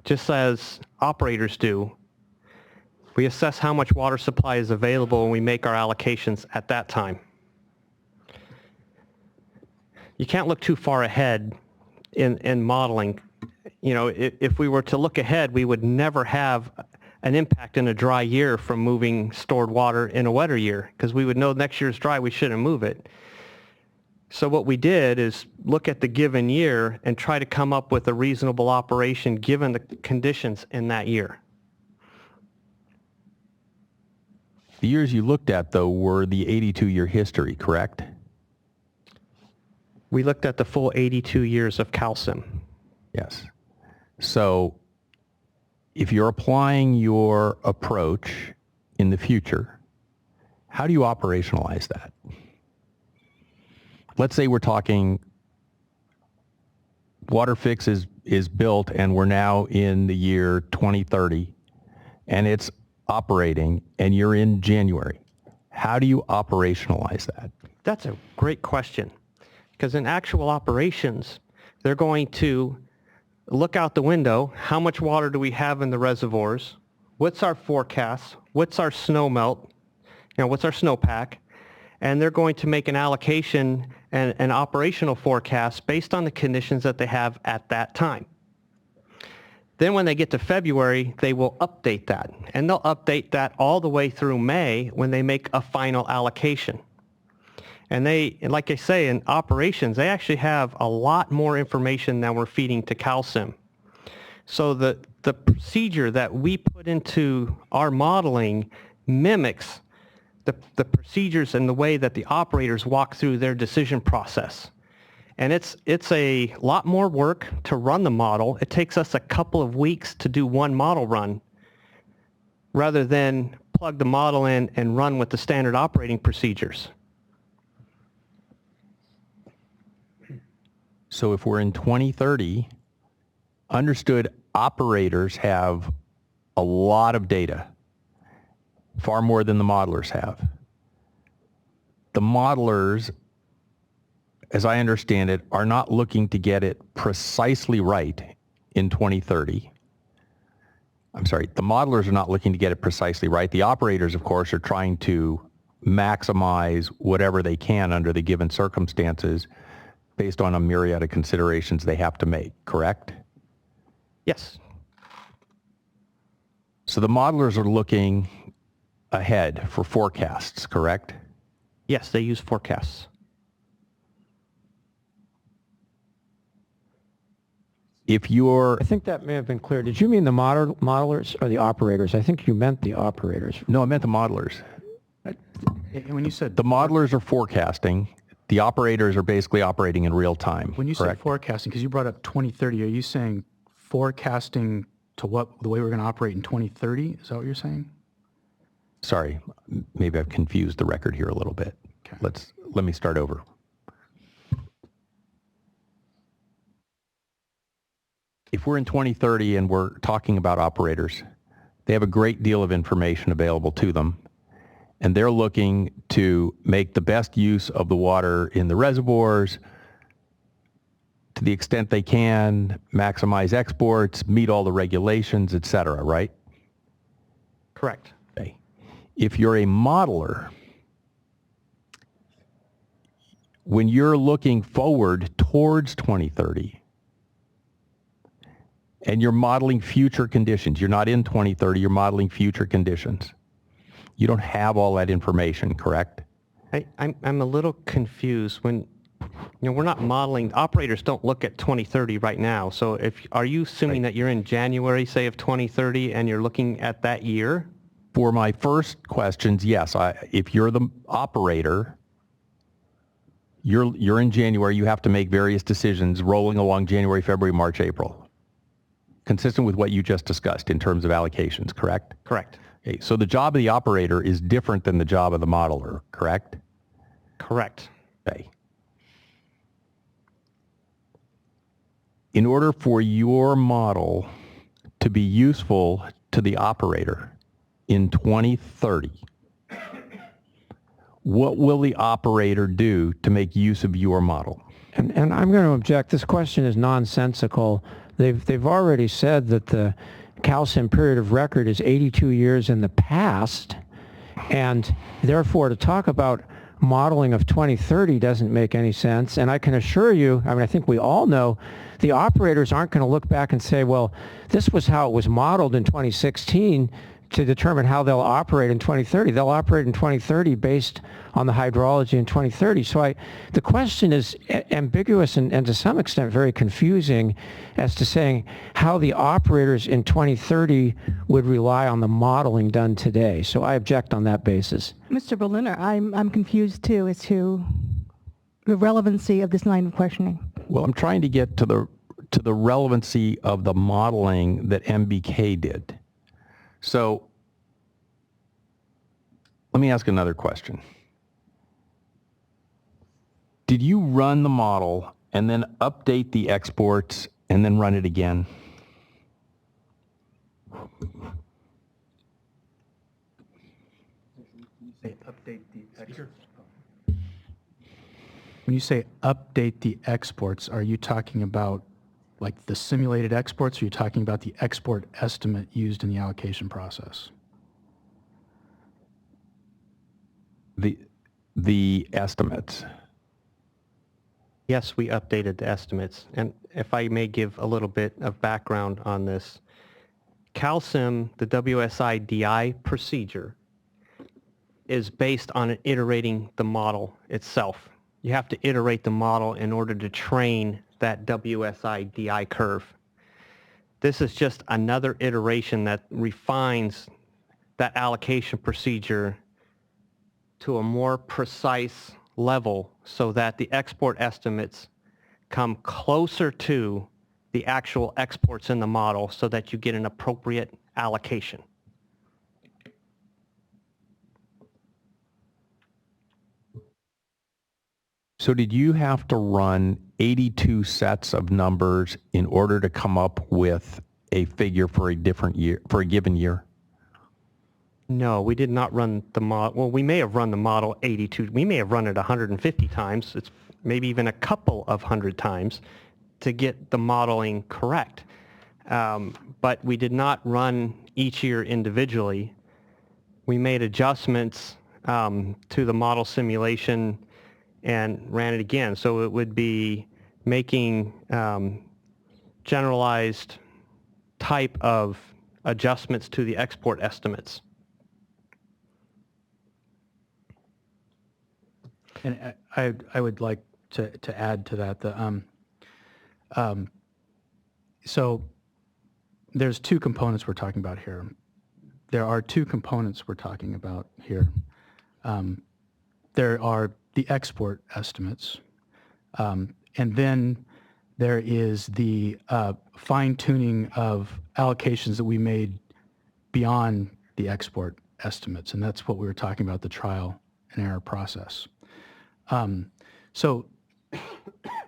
just as operators do. We assess how much water supply is available and we make our allocations at that time. You can't look too far ahead in modeling. You know, if we were to look ahead, we would never have an impact in a dry year from moving stored water in a wetter year, because we would know next year's dry, we shouldn't move it. So what we did is look at the given year and try to come up with a reasonable operation given the conditions in that year. The years you looked at, though, were the 82-year history, correct? We looked at the full 82 years of CalSim. Yes. So if you're applying your approach in the future, how do you operationalize that? Let's say we're talking WaterFix is built and we're now in the year 2030 and it's operating and you're in January. How do you operationalize that? That's a great question, because in actual operations, they're going to look out the window. How much water do we have in the reservoirs? What's our forecast? What's our snow melt? You know, what's our snowpack? And they're going to make an allocation and an operational forecast based on the conditions that they have at that time. Then when they get to February, they will update that. And they'll update that all the way through May when they make a final allocation. And they, like I say, in operations, they actually have a lot more information than we're feeding to CalSim. So the procedure that we put into our modeling mimics the procedures and the way that the operators walk through their decision process. And it's a lot more work to run the model. It takes us a couple of weeks to do one model run rather than plug the model in and run with the standard operating procedures. So if we're in 2030, understood operators have a lot of data, far more than the modelers have. The modelers, as I understand it, are not looking to get it precisely right in 2030. I'm sorry, the modelers are not looking to get it precisely right. The operators, of course, are trying to maximize whatever they can under the given circumstances based on a myriad of considerations they have to make, correct? Yes. So the modelers are looking ahead for forecasts, correct? Yes, they use forecasts. If you're... I think that may have been clear. Did you mean the modelers or the operators? I think you meant the operators. No, I meant the modelers. And when you said The modelers are forecasting. The operators are basically operating in real time, when you correct? say forecasting, because you brought up 2030, are you saying forecasting to the way we're going to operate in 2030? Is that what you're saying? Sorry, maybe I've confused the record here a little bit. Okay. Let me start over. If we're in 2030 and we're talking about operators, they have a great deal of information available to them, and they're looking to make the best use of the water in the reservoirs to the extent they can, maximize exports, meet all the regulations, et cetera, right? Correct. Okay. If you're a modeler, when you're looking forward towards 2030 and you're modeling future conditions, you're not in 2030, you're modeling future conditions. You don't have all that information, correct? I'm a little confused when, we're not modeling, operators don't look at 2030 right now. So are you assuming that you're in January, say, of 2030 and you're looking at that year? For my first questions, yes. If you're the operator, you're in January, you have to make various decisions rolling along January, February, March, April. Consistent with what you just discussed in terms of allocations, correct? Correct. Okay, so the job of the operator is different than the job of the modeler, correct? Correct. Okay. In order for your model to be useful to the operator in 2030, what will the operator do to make use of your model? And I'm going to object. This question is nonsensical. They've already said that the calcium period of record is 82 years in the past, and therefore to talk about modeling of 2030 doesn't make any sense. And I can assure you, I think we all know, the operators aren't going to look back and say, well, this was how it was modeled in 2016 to determine how they'll operate in 2030. They'll operate in 2030 based on the hydrology in 2030. So the question is ambiguous and to some extent very confusing as to saying how the operators in 2030 would rely on the modeling done today. So I object on that basis. Mr. Berliner, I'm confused too as to the relevancy of this line of questioning. Well, I'm trying to get to the relevancy of the modeling that MBK did. So let me ask another question. Did you run the model and then update the exports and then run it again? When you say update the exports, are you talking about like the simulated exports, or are you talking about the export estimate used in the allocation process? The estimates. Yes, we updated the estimates. And if I may give a little bit of background on this, CalSim, the WSI DI procedure, is based on iterating the model itself. You have to iterate the model in order to train that WSI DI curve. This is just another iteration that refines that allocation procedure to a more precise level so that the export estimates come closer to the actual exports in the model so that you get an appropriate allocation. So did you have to run 82 sets of numbers in order to come up with a figure for a different year, for a given year? No, we did not run the model. Well, we may have run the model 82. We may have run it 150 times. It's maybe even a couple of hundred times to get the modeling correct. But we did not run each year individually. We made adjustments to the model simulation and ran it again. So it would be making generalized type of adjustments to the export estimates. And I would like to add to that. So there's two components we're talking about here. There are two components we're talking about here. There are the export estimates, and then there is the fine-tuning of allocations that we made beyond the export estimates, and that's what we were talking about, the trial and error process. So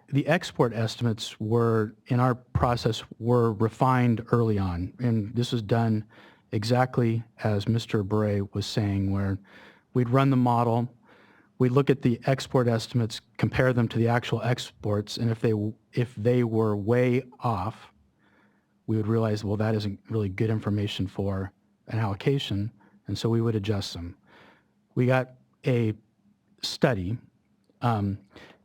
the export estimates were, in our process, were refined early on, and this was done exactly as Mr. Bure was saying, where we'd run the model, we'd look at the export estimates, compare them to the actual exports, and if they were way off, we would realize, well, that isn't really good information for an allocation, and so we would adjust them. We got a study, and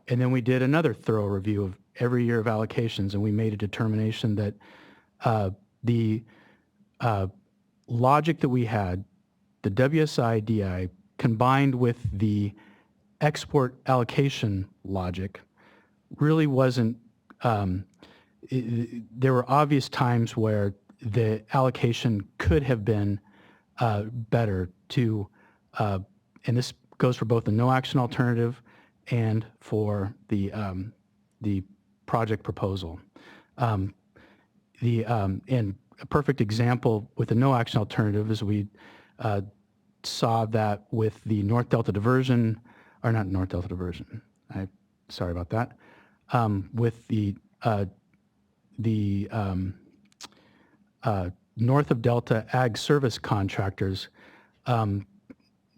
then we did another thorough review of every year of allocations, and we made a determination that the logic that we had, the WSI-DI, combined with the export allocation logic, really wasn't, there were obvious times where the allocation could have been better to, and this goes for both the no action alternative and for the project proposal. And a perfect example with the no action alternative is we saw that with the North Delta diversion, or not North Delta diversion, sorry about that, with the North of Delta ag service contractors.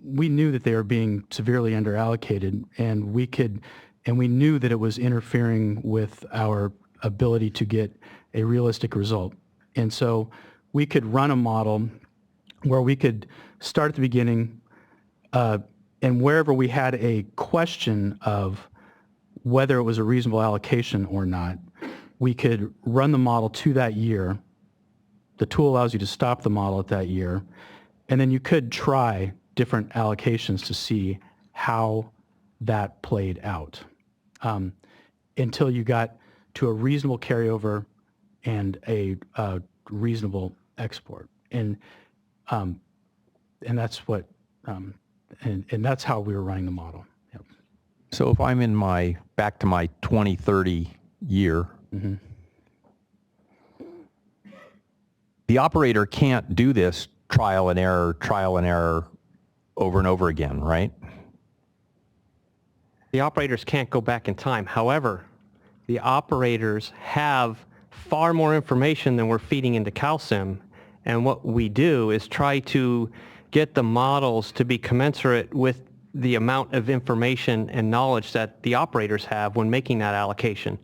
We knew that they were being severely underallocated, and we knew that it was interfering with our ability to get a realistic result. And so we could run a model where we could start at the beginning, and wherever we had a question of whether it was a reasonable allocation or not, we could run the model to that year. The tool allows you to stop the model at that year, and then you could try different allocations to see how that played out until you got to a reasonable carryover and a reasonable export. And that's what, and that's how we were running the model. Yep. So if I'm in back to my 2030 year, Mm-hmm. the operator can't do this trial and error over and over again, right? The operators can't go back in time. However, the operators have far more information than we're feeding into CalSim, and what we do is try to get the models to be commensurate with the amount of information and knowledge that the operators have when making that allocation.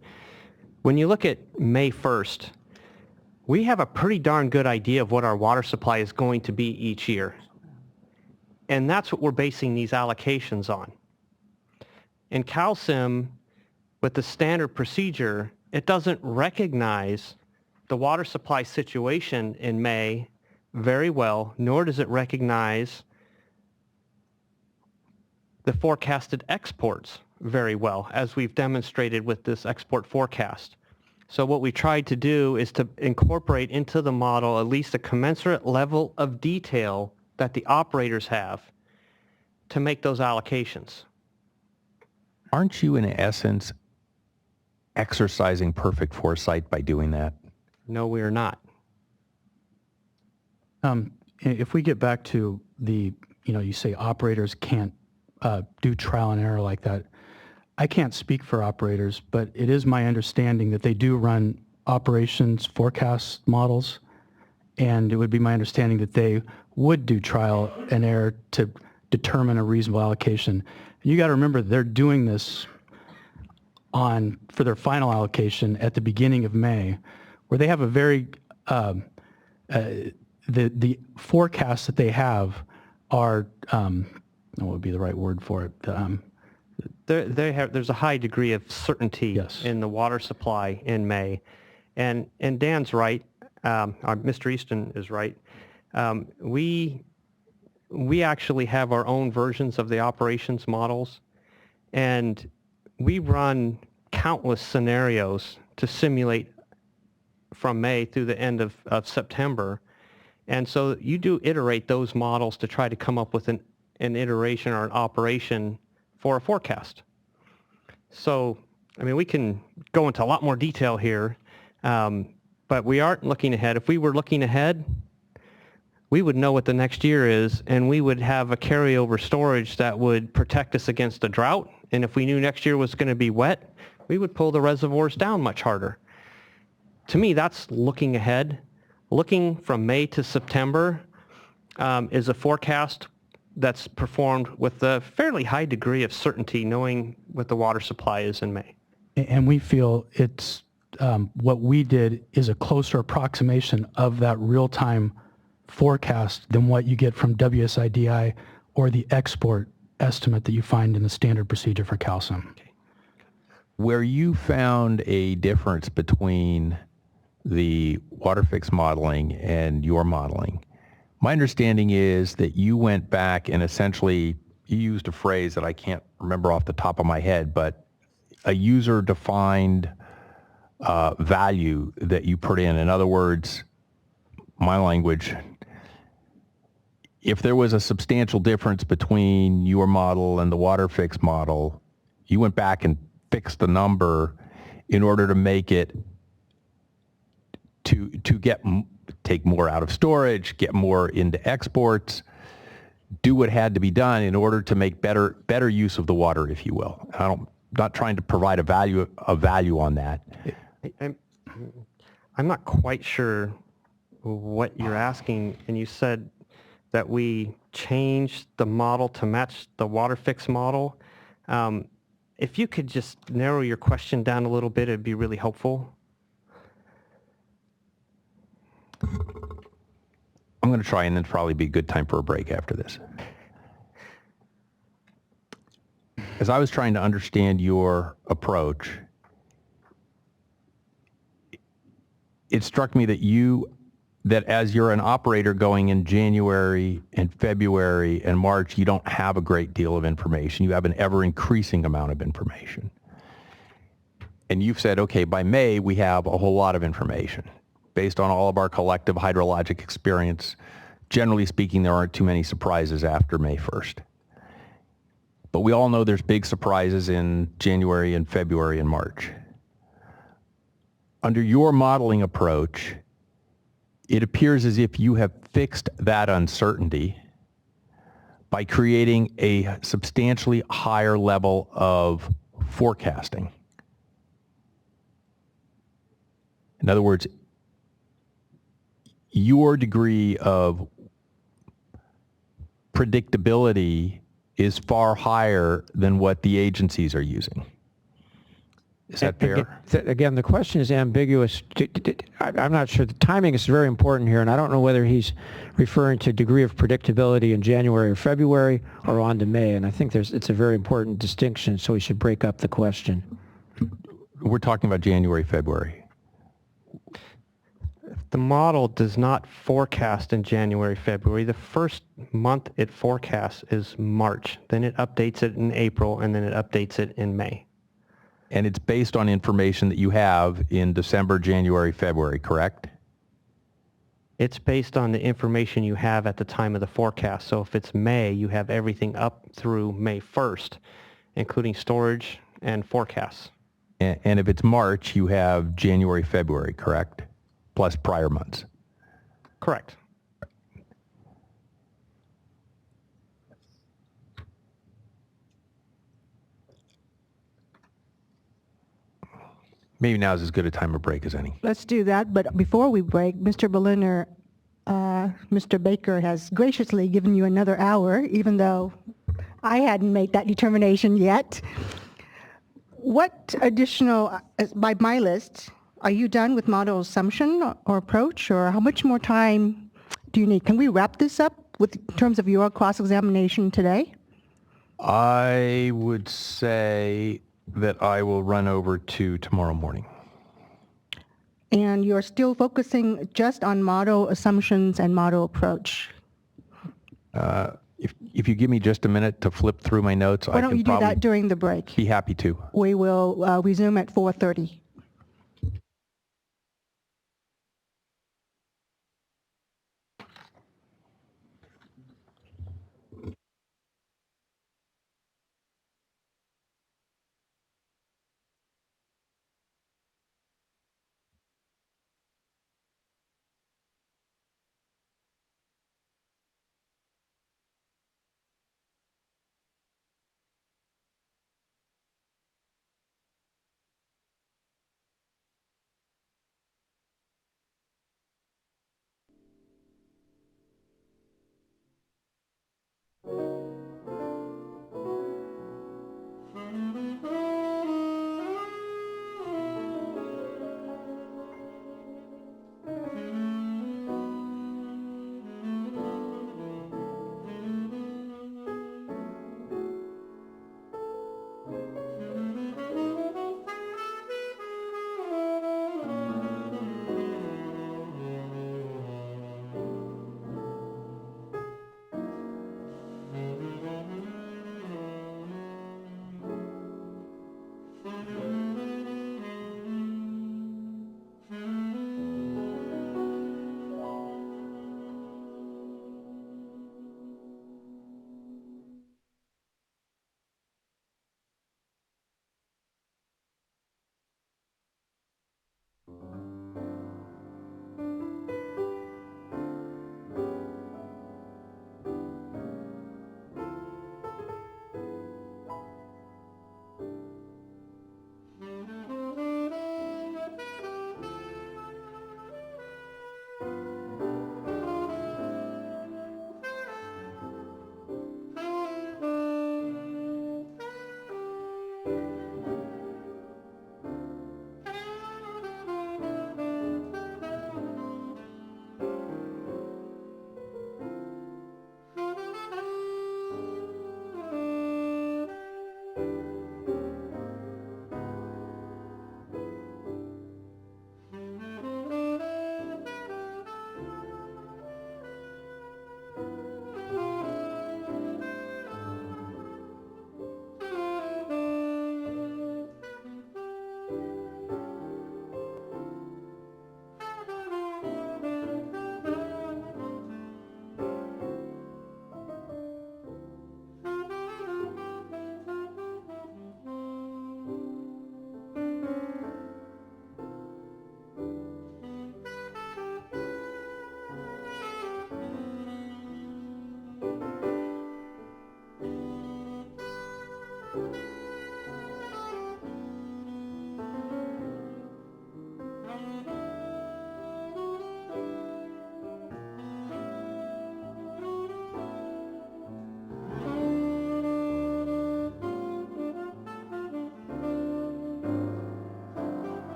When you look at May 1st, we have a pretty darn good idea of what our water supply is going to be each year. And that's what we're basing these allocations on. In CalSim, with the standard procedure, it doesn't recognize the water supply situation in May very well, nor does it recognize the forecasted exports very well, as we've demonstrated with this export forecast. So what we tried to do is to incorporate into the model at least a commensurate level of detail that the operators have to make those allocations. Aren't you, in essence, exercising perfect foresight by doing that? No, we are not. If we get back to the, you say operators can't do trial and error like that. I can't speak for operators, but it is my understanding that they do run operations forecast models, and it would be my understanding that they would do trial and error to determine a reasonable allocation. And you got to remember, they're doing this for their final allocation at the beginning of May, where they have a very, the forecasts that they have are, what would be the right word for it? there's a high degree of certainty Yes. in the water supply in May. And Dan's right, Mr. Easton is right. We actually have our own versions of the operations models, and we run countless scenarios to simulate from May through the end of September. And so you do iterate those models to try to come up with an iteration or an operation for a forecast. So, I mean, we can go into a lot more detail here, but we aren't looking ahead. If we were looking ahead, we would know what the next year is, and we would have a carryover storage that would protect us against a drought. And if we knew next year was going to be wet, we would pull the reservoirs down much harder. To me, that's looking ahead. Looking from May to September is a forecast that's performed with a fairly high degree of certainty, knowing what the water supply is in May. And we feel it's, what we did is a closer approximation of that real-time forecast than what you get from WSIDI or the export estimate that you find in the standard procedure for calcium. Where you found a difference between the WaterFix modeling and your modeling, my understanding is that you went back and essentially you used a phrase that I can't remember off the top of my head, but a user-defined value that you put in. In other words, my language, if there was a substantial difference between your model and the WaterFix model, you went back and fixed the number in order to make it to take more out of storage, get more into exports, do what had to be done in order to make better use of the water, if you will. I'm not trying to provide a value on that. I'm not quite sure what you're asking, and you said that we changed the model to match the WaterFix model. If you could just narrow your question down a little bit, it'd be really helpful. I'm going to try, and then probably be a good time for a break after this. As I was trying to understand your approach, it struck me that as you're an operator going in January and February and March, you don't have a great deal of information. You have an ever-increasing amount of information. And you've said, okay, by May, we have a whole lot of information. Based on all of our collective hydrologic experience, generally speaking, there aren't too many surprises after May 1st. But we all know there's big surprises in January and February and March. Under your modeling approach, it appears as if you have fixed that uncertainty by creating a substantially higher level of forecasting. In other words, your degree of predictability is far higher than what the agencies are using. Is that fair? Again, the question is ambiguous. I'm not sure. The timing is very important here, and I don't know whether he's referring to degree of predictability in January or February or on to May, and I think it's a very important distinction, so we should break up the question. We're talking about January, February. The model does not forecast in January, February. The first month it forecasts is March. Then it updates it in April, and then it updates it in May. And it's based on information that you have in December, January, February, correct? It's based on the information you have at the time of the forecast. So if it's May, you have everything up through May 1st, including storage and forecasts. And if it's March, you have January, February, correct? Plus prior months. Correct. Maybe now is as good a time of break as any. Let's do that, but before we break, Mr. Berliner, Mr. Baker has graciously given you another hour, even though I hadn't made that determination yet. What additional, by my list, are you done with model assumption or approach, or how much more time do you need? Can we wrap this up in terms of your cross-examination today? I would say that I will run over to tomorrow morning. And you're still focusing just on model assumptions and model approach. If you give me just a minute to flip through my notes, Why I don't can you do probably that during the break? be happy to. We will resume at 4:30.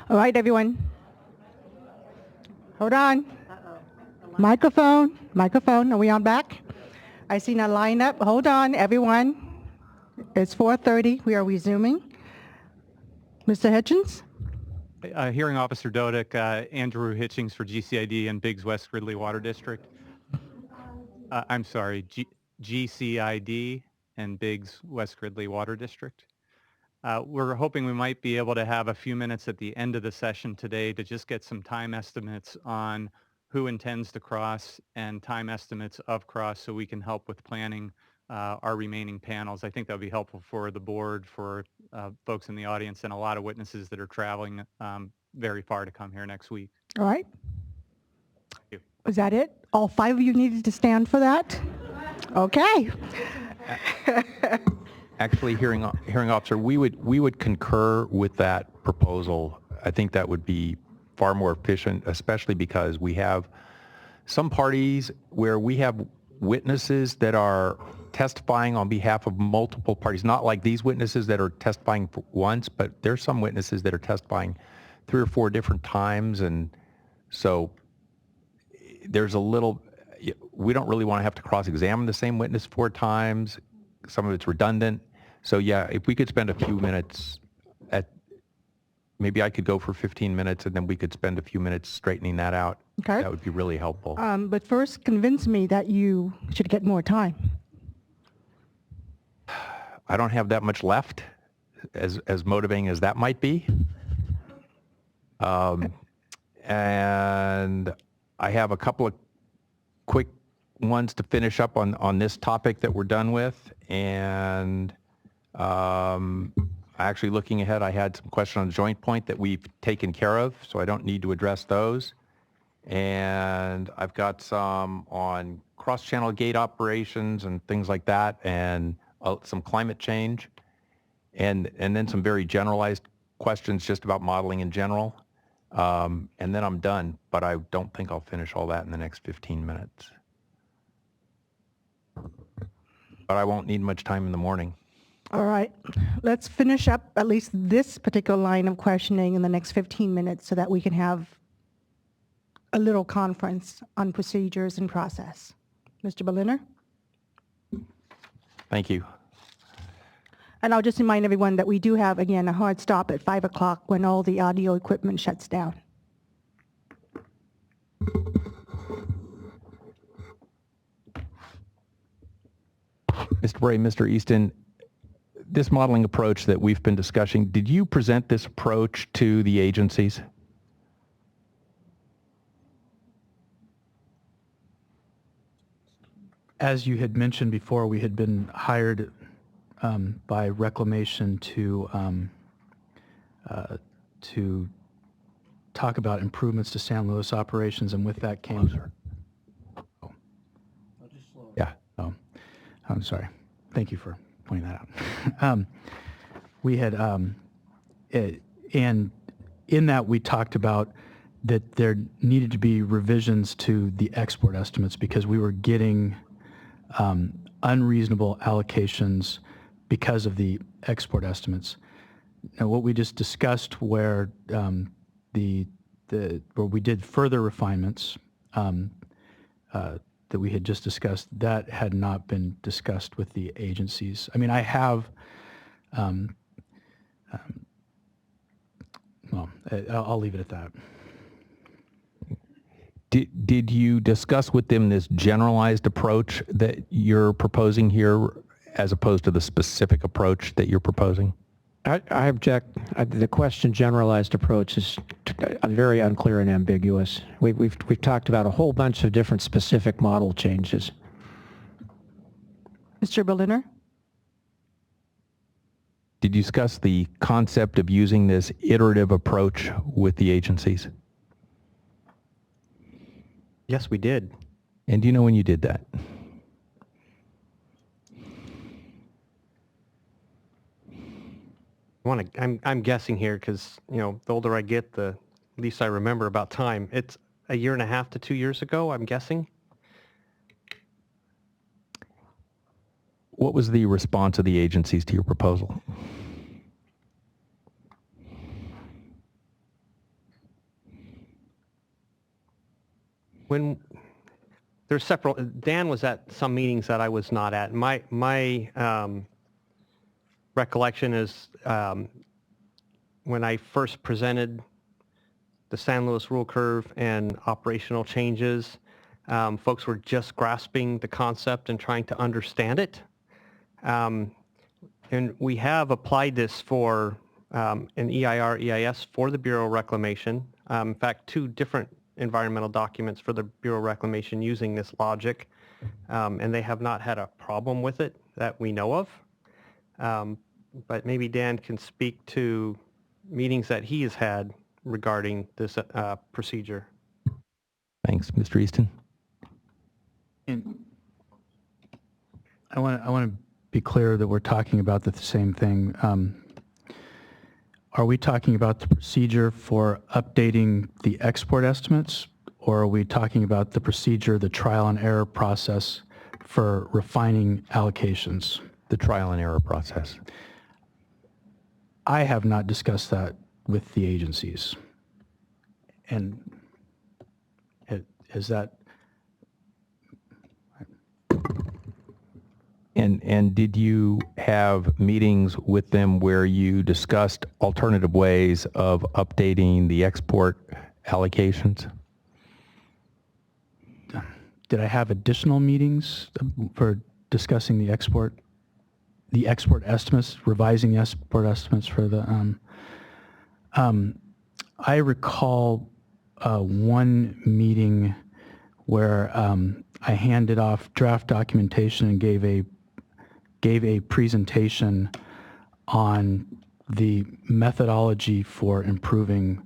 All right, everyone. Hold on. Microphone, microphone. Are we on back? I seen a lineup. Hold on, everyone. It's 4:30. We are resuming. Mr. Hitchens? Hearing Officer Dodick, Andrew Hitchings for GCID and Biggs West Ridley Water District. I'm sorry, GCID and Biggs West Ridley Water District. We're hoping we might be able to have a few minutes at the end of the session today to just get some time estimates on who intends to cross and time estimates of cross so we can help with planning our remaining panels. I think that would be helpful for the board, for folks in the audience, and a lot of witnesses that are traveling very far to come here next week. All right. Thank you. Was that it? All 5 of you needed to stand for that? Okay. Actually, hearing officer, we would concur with that proposal. I think that would be far more efficient, especially because we have some parties where we have witnesses that are testifying on behalf of multiple parties, not like these witnesses that are testifying for once, but there's some witnesses that are testifying 3 or 4 different times, and so there's a little, we don't really want to have to cross-examine the same witness 4 times. Some of it's redundant. So yeah, if we could spend a few minutes maybe I could go for 15 minutes and then we could spend a few minutes straightening that out. Okay. That would be really helpful. But first, convince me that you should get more time. I don't have that much left, as motivating as that might be. And I have a couple of quick ones to finish up on this topic that we're done with. And actually looking ahead, I had some questions on joint point that we've taken care of, so I don't need to address those. And I've got some on cross-channel gate operations and things like that, and some climate change, and then some very generalized questions just about modeling in general. And then I'm done, but I don't think I'll finish all that in the next 15 minutes. But I won't need much time in the morning. All right. Let's finish up at least this particular line of questioning in the next 15 minutes so that we can have a little conference on procedures and process. Mr. Berliner? Thank you. And I'll just remind everyone that we do have, again, a hard stop at 5 o'clock when all the audio equipment shuts down. Mr. Bray, Mr. Easton, this modeling approach that we've been discussing, did you present this approach to the agencies? As you had mentioned before, we had been hired by Reclamation to talk about improvements to San Luis operations, and with that came... Yeah. Oh, I'm sorry. Thank you for pointing that out. We had, and in that we talked about that there needed to be revisions to the export estimates because we were getting unreasonable allocations because of the export estimates. Now, what we just discussed, where where we did further refinements that we had just discussed, that had not been discussed with the agencies. I mean, I have, well, I'll leave it at that. Did you discuss with them this generalized approach that you're proposing here as opposed to the specific approach that you're proposing? I object. The question generalized approach is very unclear and ambiguous. We've talked about a whole bunch of different specific model changes. Mr. Berliner? Did you discuss the concept of using this iterative approach with the agencies? Yes, we did. And do you know when you did that? I'm guessing here because, you know, the older I get, the least I remember about time. It's a 1.5 to 2 years ago, I'm guessing. What was the response of the agencies to your proposal? when there's several, Dan was at some meetings that I was not at. My recollection is when I first presented the San Luis rule curve and operational changes, folks were just grasping the concept and trying to understand it. And we have applied this for an EIR, EIS for the Bureau of Reclamation. In fact, 2 different environmental documents for the Bureau of Reclamation using this logic, and they have not had a problem with it that we know of. But maybe Dan can speak to meetings that he has had regarding this procedure. Thanks. Mr. Easton? And I want to be clear that we're talking about the same thing. Are we talking about the procedure for updating the export estimates, or are we talking about the procedure, the trial and error process for refining allocations? The trial and error process. I have not discussed that with the agencies. And is that... And did you have meetings with them where you discussed alternative ways of updating the export allocations? Did I have additional meetings for discussing the export estimates, revising the export estimates for the... I recall one meeting where I handed off draft documentation and gave a presentation on the methodology for improving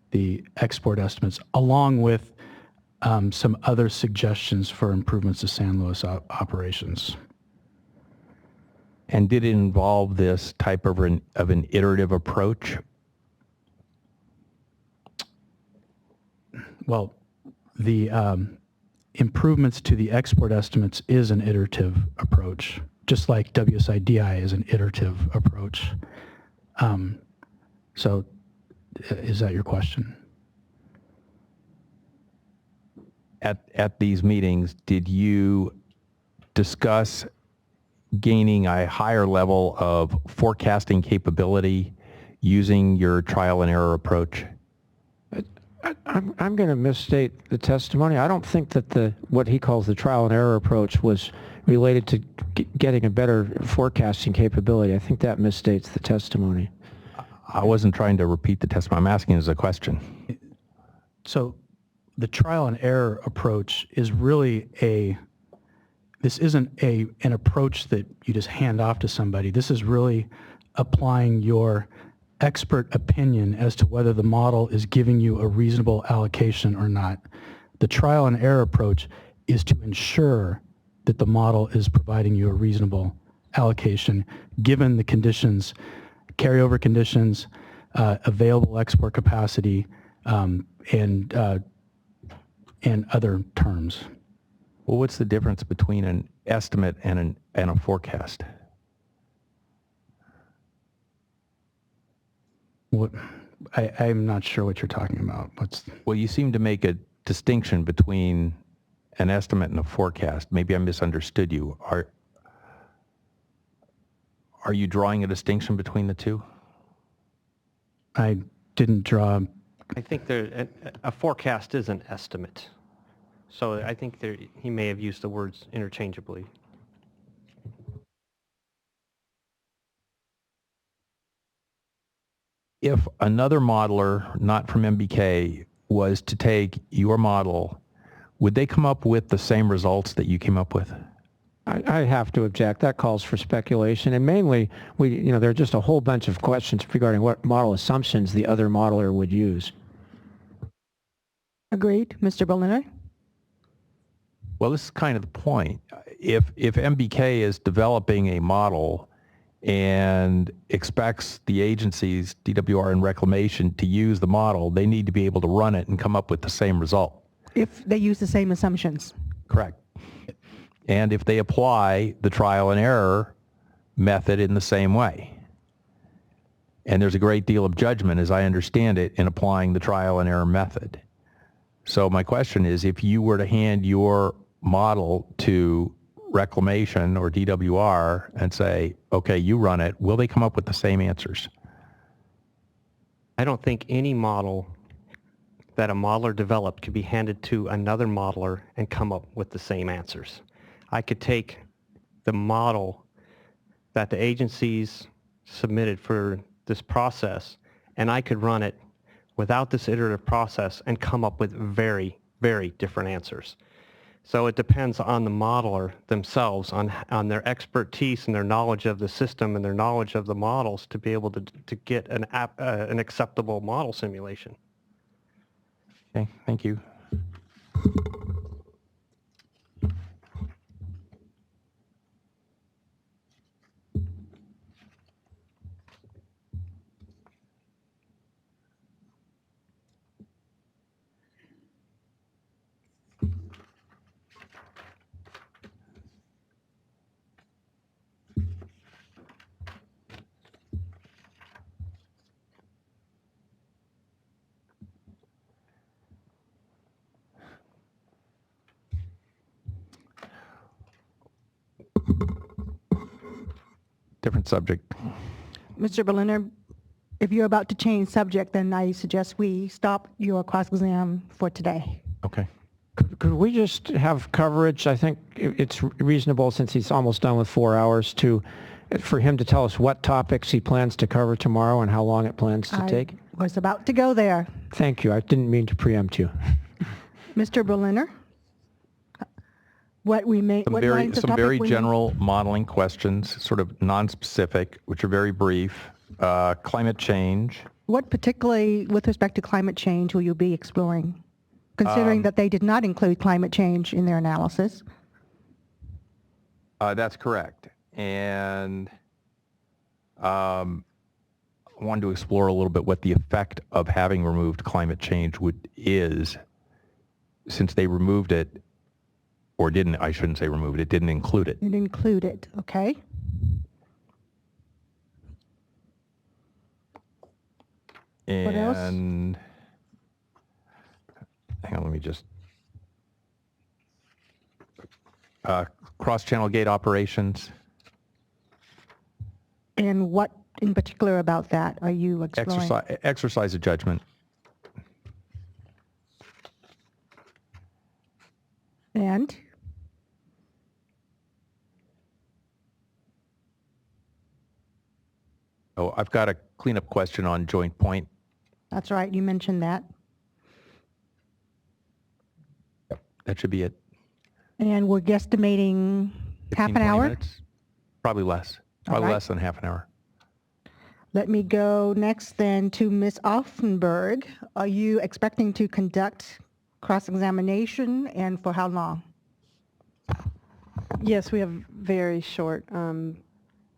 the export estimates, along with some other suggestions for improvements to San Luis operations. And did it involve this type of an iterative approach? Well, the improvements to the export estimates is an iterative approach, just like WSIDI is an iterative approach. So is that your question? At these meetings, did you discuss gaining a higher level of forecasting capability using your trial and error approach? I'm going to misstate the testimony. I don't think that what he calls the trial and error approach was related to getting a better forecasting capability. I think that misstates the testimony. I wasn't trying to repeat the testimony. I'm asking as a question. So the trial and error approach is really this isn't an approach that you just hand off to somebody. This is really applying your expert opinion as to whether the model is giving you a reasonable allocation or not. The trial and error approach is to ensure that the model is providing you a reasonable allocation given the conditions, carryover conditions, available export capacity, and other terms. Well, what's the difference between an estimate and a forecast? I'm not sure what you're talking about. Well, you seem to make a distinction between an estimate and a forecast. Maybe I misunderstood you. Are you drawing a distinction between the two? I didn't draw... I think a forecast is an estimate. So I think he may have used the words interchangeably. If another modeler, not from MBK, was to take your model, would they come up with the same results that you came up with? I have to object. That calls for speculation, and mainly, there are just a whole bunch of questions regarding what model assumptions the other modeler would use. Agreed. Mr. Berliner? Well, this is kind of the point. If MBK is developing a model and expects the agencies, DWR and Reclamation, to use the model, they need to be able to run it and come up with the same result. If they use the same assumptions. Correct. And if they apply the trial and error method in the same way. And there's a great deal of judgment, as I understand it, in applying the trial and error method. So my question is, if you were to hand your model to Reclamation or DWR and say, okay, you run it, will they come up with the same answers? I don't think any model that a modeler developed could be handed to another modeler and come up with the same answers. I could take the model that the agencies submitted for this process, and I could run it without this iterative process and come up with very, very different answers. So it depends on the modeler themselves, on their expertise and their knowledge of the system and their knowledge of the models to be able to get an acceptable model simulation. Okay, thank you. Different subject. Mr. Berliner, if you're about to change subject, then I suggest we stop your cross-exam for today. Okay. Could we just have coverage? I think it's reasonable, since he's almost done with 4 hours, for him to tell us what topics he plans to cover tomorrow and how long it plans to take. I was about to go there. Thank you. I didn't mean to preempt you. Mr. Berliner? What lines of Some topic very we general modeling questions, sort of non-specific, which are very brief. Climate change. What particularly with respect to climate change will you be exploring, considering that they did not include climate change in their analysis? That's correct. And I wanted to explore a little bit what the effect of having removed climate change is, since they removed it, or didn't, I shouldn't say removed it, didn't include it. It included, okay. What else? And hang on, let me just, cross-channel gate operations. And what in particular about that are you exploring? Exercise of judgment. And? Oh, I've got a cleanup question on joint point. That's right, you mentioned that. Yep, that should be it. And we're guesstimating half 15, an 20 hour? minutes? Probably less. Probably less than half an hour. Let me go next then to Ms. Offenberg. Are you expecting to conduct cross-examination, and for how long? Yes, we have very short,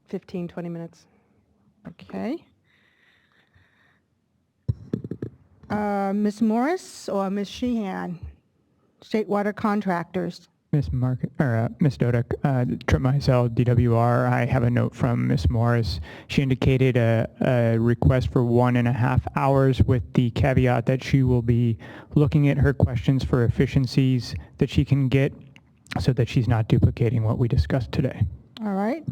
15, 20 minutes. Okay. Ms. Morris or Ms. Sheehan, State Water Contractors? Ms. Dodick, Trip Mizell, DWR. I have a note from Ms. Morris. She indicated a request for 1.5 hours, with the caveat that she will be looking at her questions for efficiencies that she can get, so that she's not duplicating what we discussed today. All right.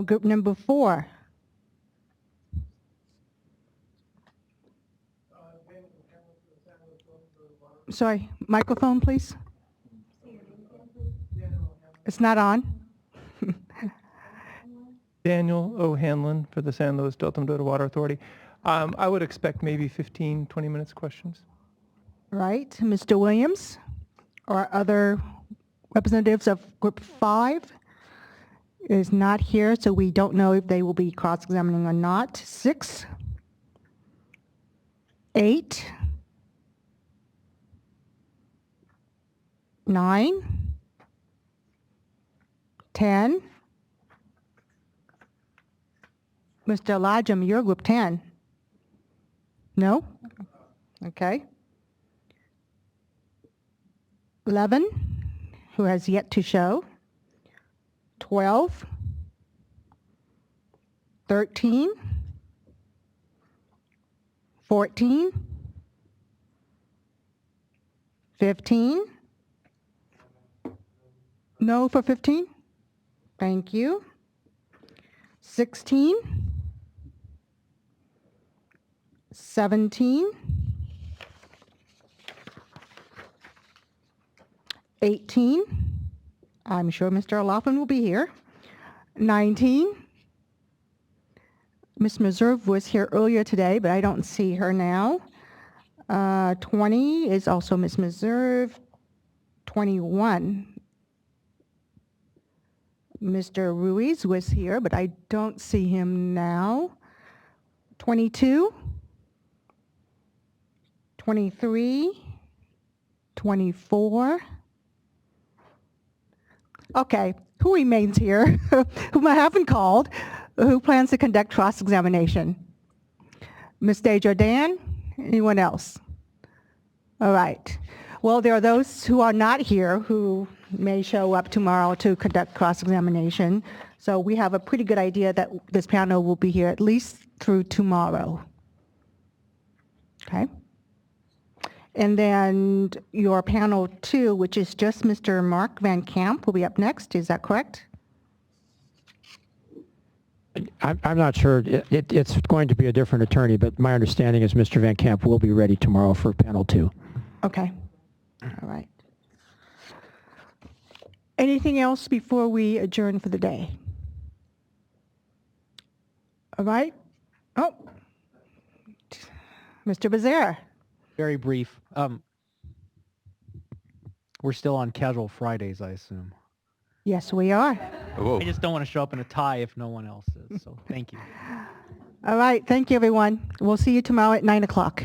Group number 4. Sorry, microphone, please. It's not on. Daniel O'Hanlon for the San Luis Delta Medota Water Authority. I would expect maybe 15, 20 minutes questions. Right. Mr. Williams or other representatives of Group 5 is not here, so we don't know if they will be cross-examining or not. 6, 8, 9, 10. Mr. Elijah, you're Group 10. No? Okay. 11, who has yet to show. 12, 13, 14, 15? No for 15? Thank you. 16? 17? 18? I'm sure Mr. O'Laughlin will be here. 19? Ms. Meserve was here earlier today, but I don't see her now. 20 is also Ms. Meserve. 21. Mr. Ruiz was here, but I don't see him now. 22. 23. 24. Okay, who remains here, whom I haven't called, who plans to conduct cross-examination? Ms. Desjardins? Anyone else? All right. Well, there are those who are not here who may show up tomorrow to conduct cross-examination. So we have a pretty good idea that this panel will be here at least through tomorrow. Okay. And then your panel 2, which is just Mr. Mark Van Camp, will be up next. Is that correct? I'm not sure. It's going to be a different attorney, but my understanding is Mr. Van Camp will be ready tomorrow for panel 2. Okay. All right. Anything else before we adjourn for the day? All right. Oh, Mr. Becerra. Very brief. We're still on casual Fridays, I assume. Yes, we are. Whoa. I just don't want to show up in a tie if no one else is, so thank you. All right. Thank you, everyone. We'll see you tomorrow at 9 o'clock.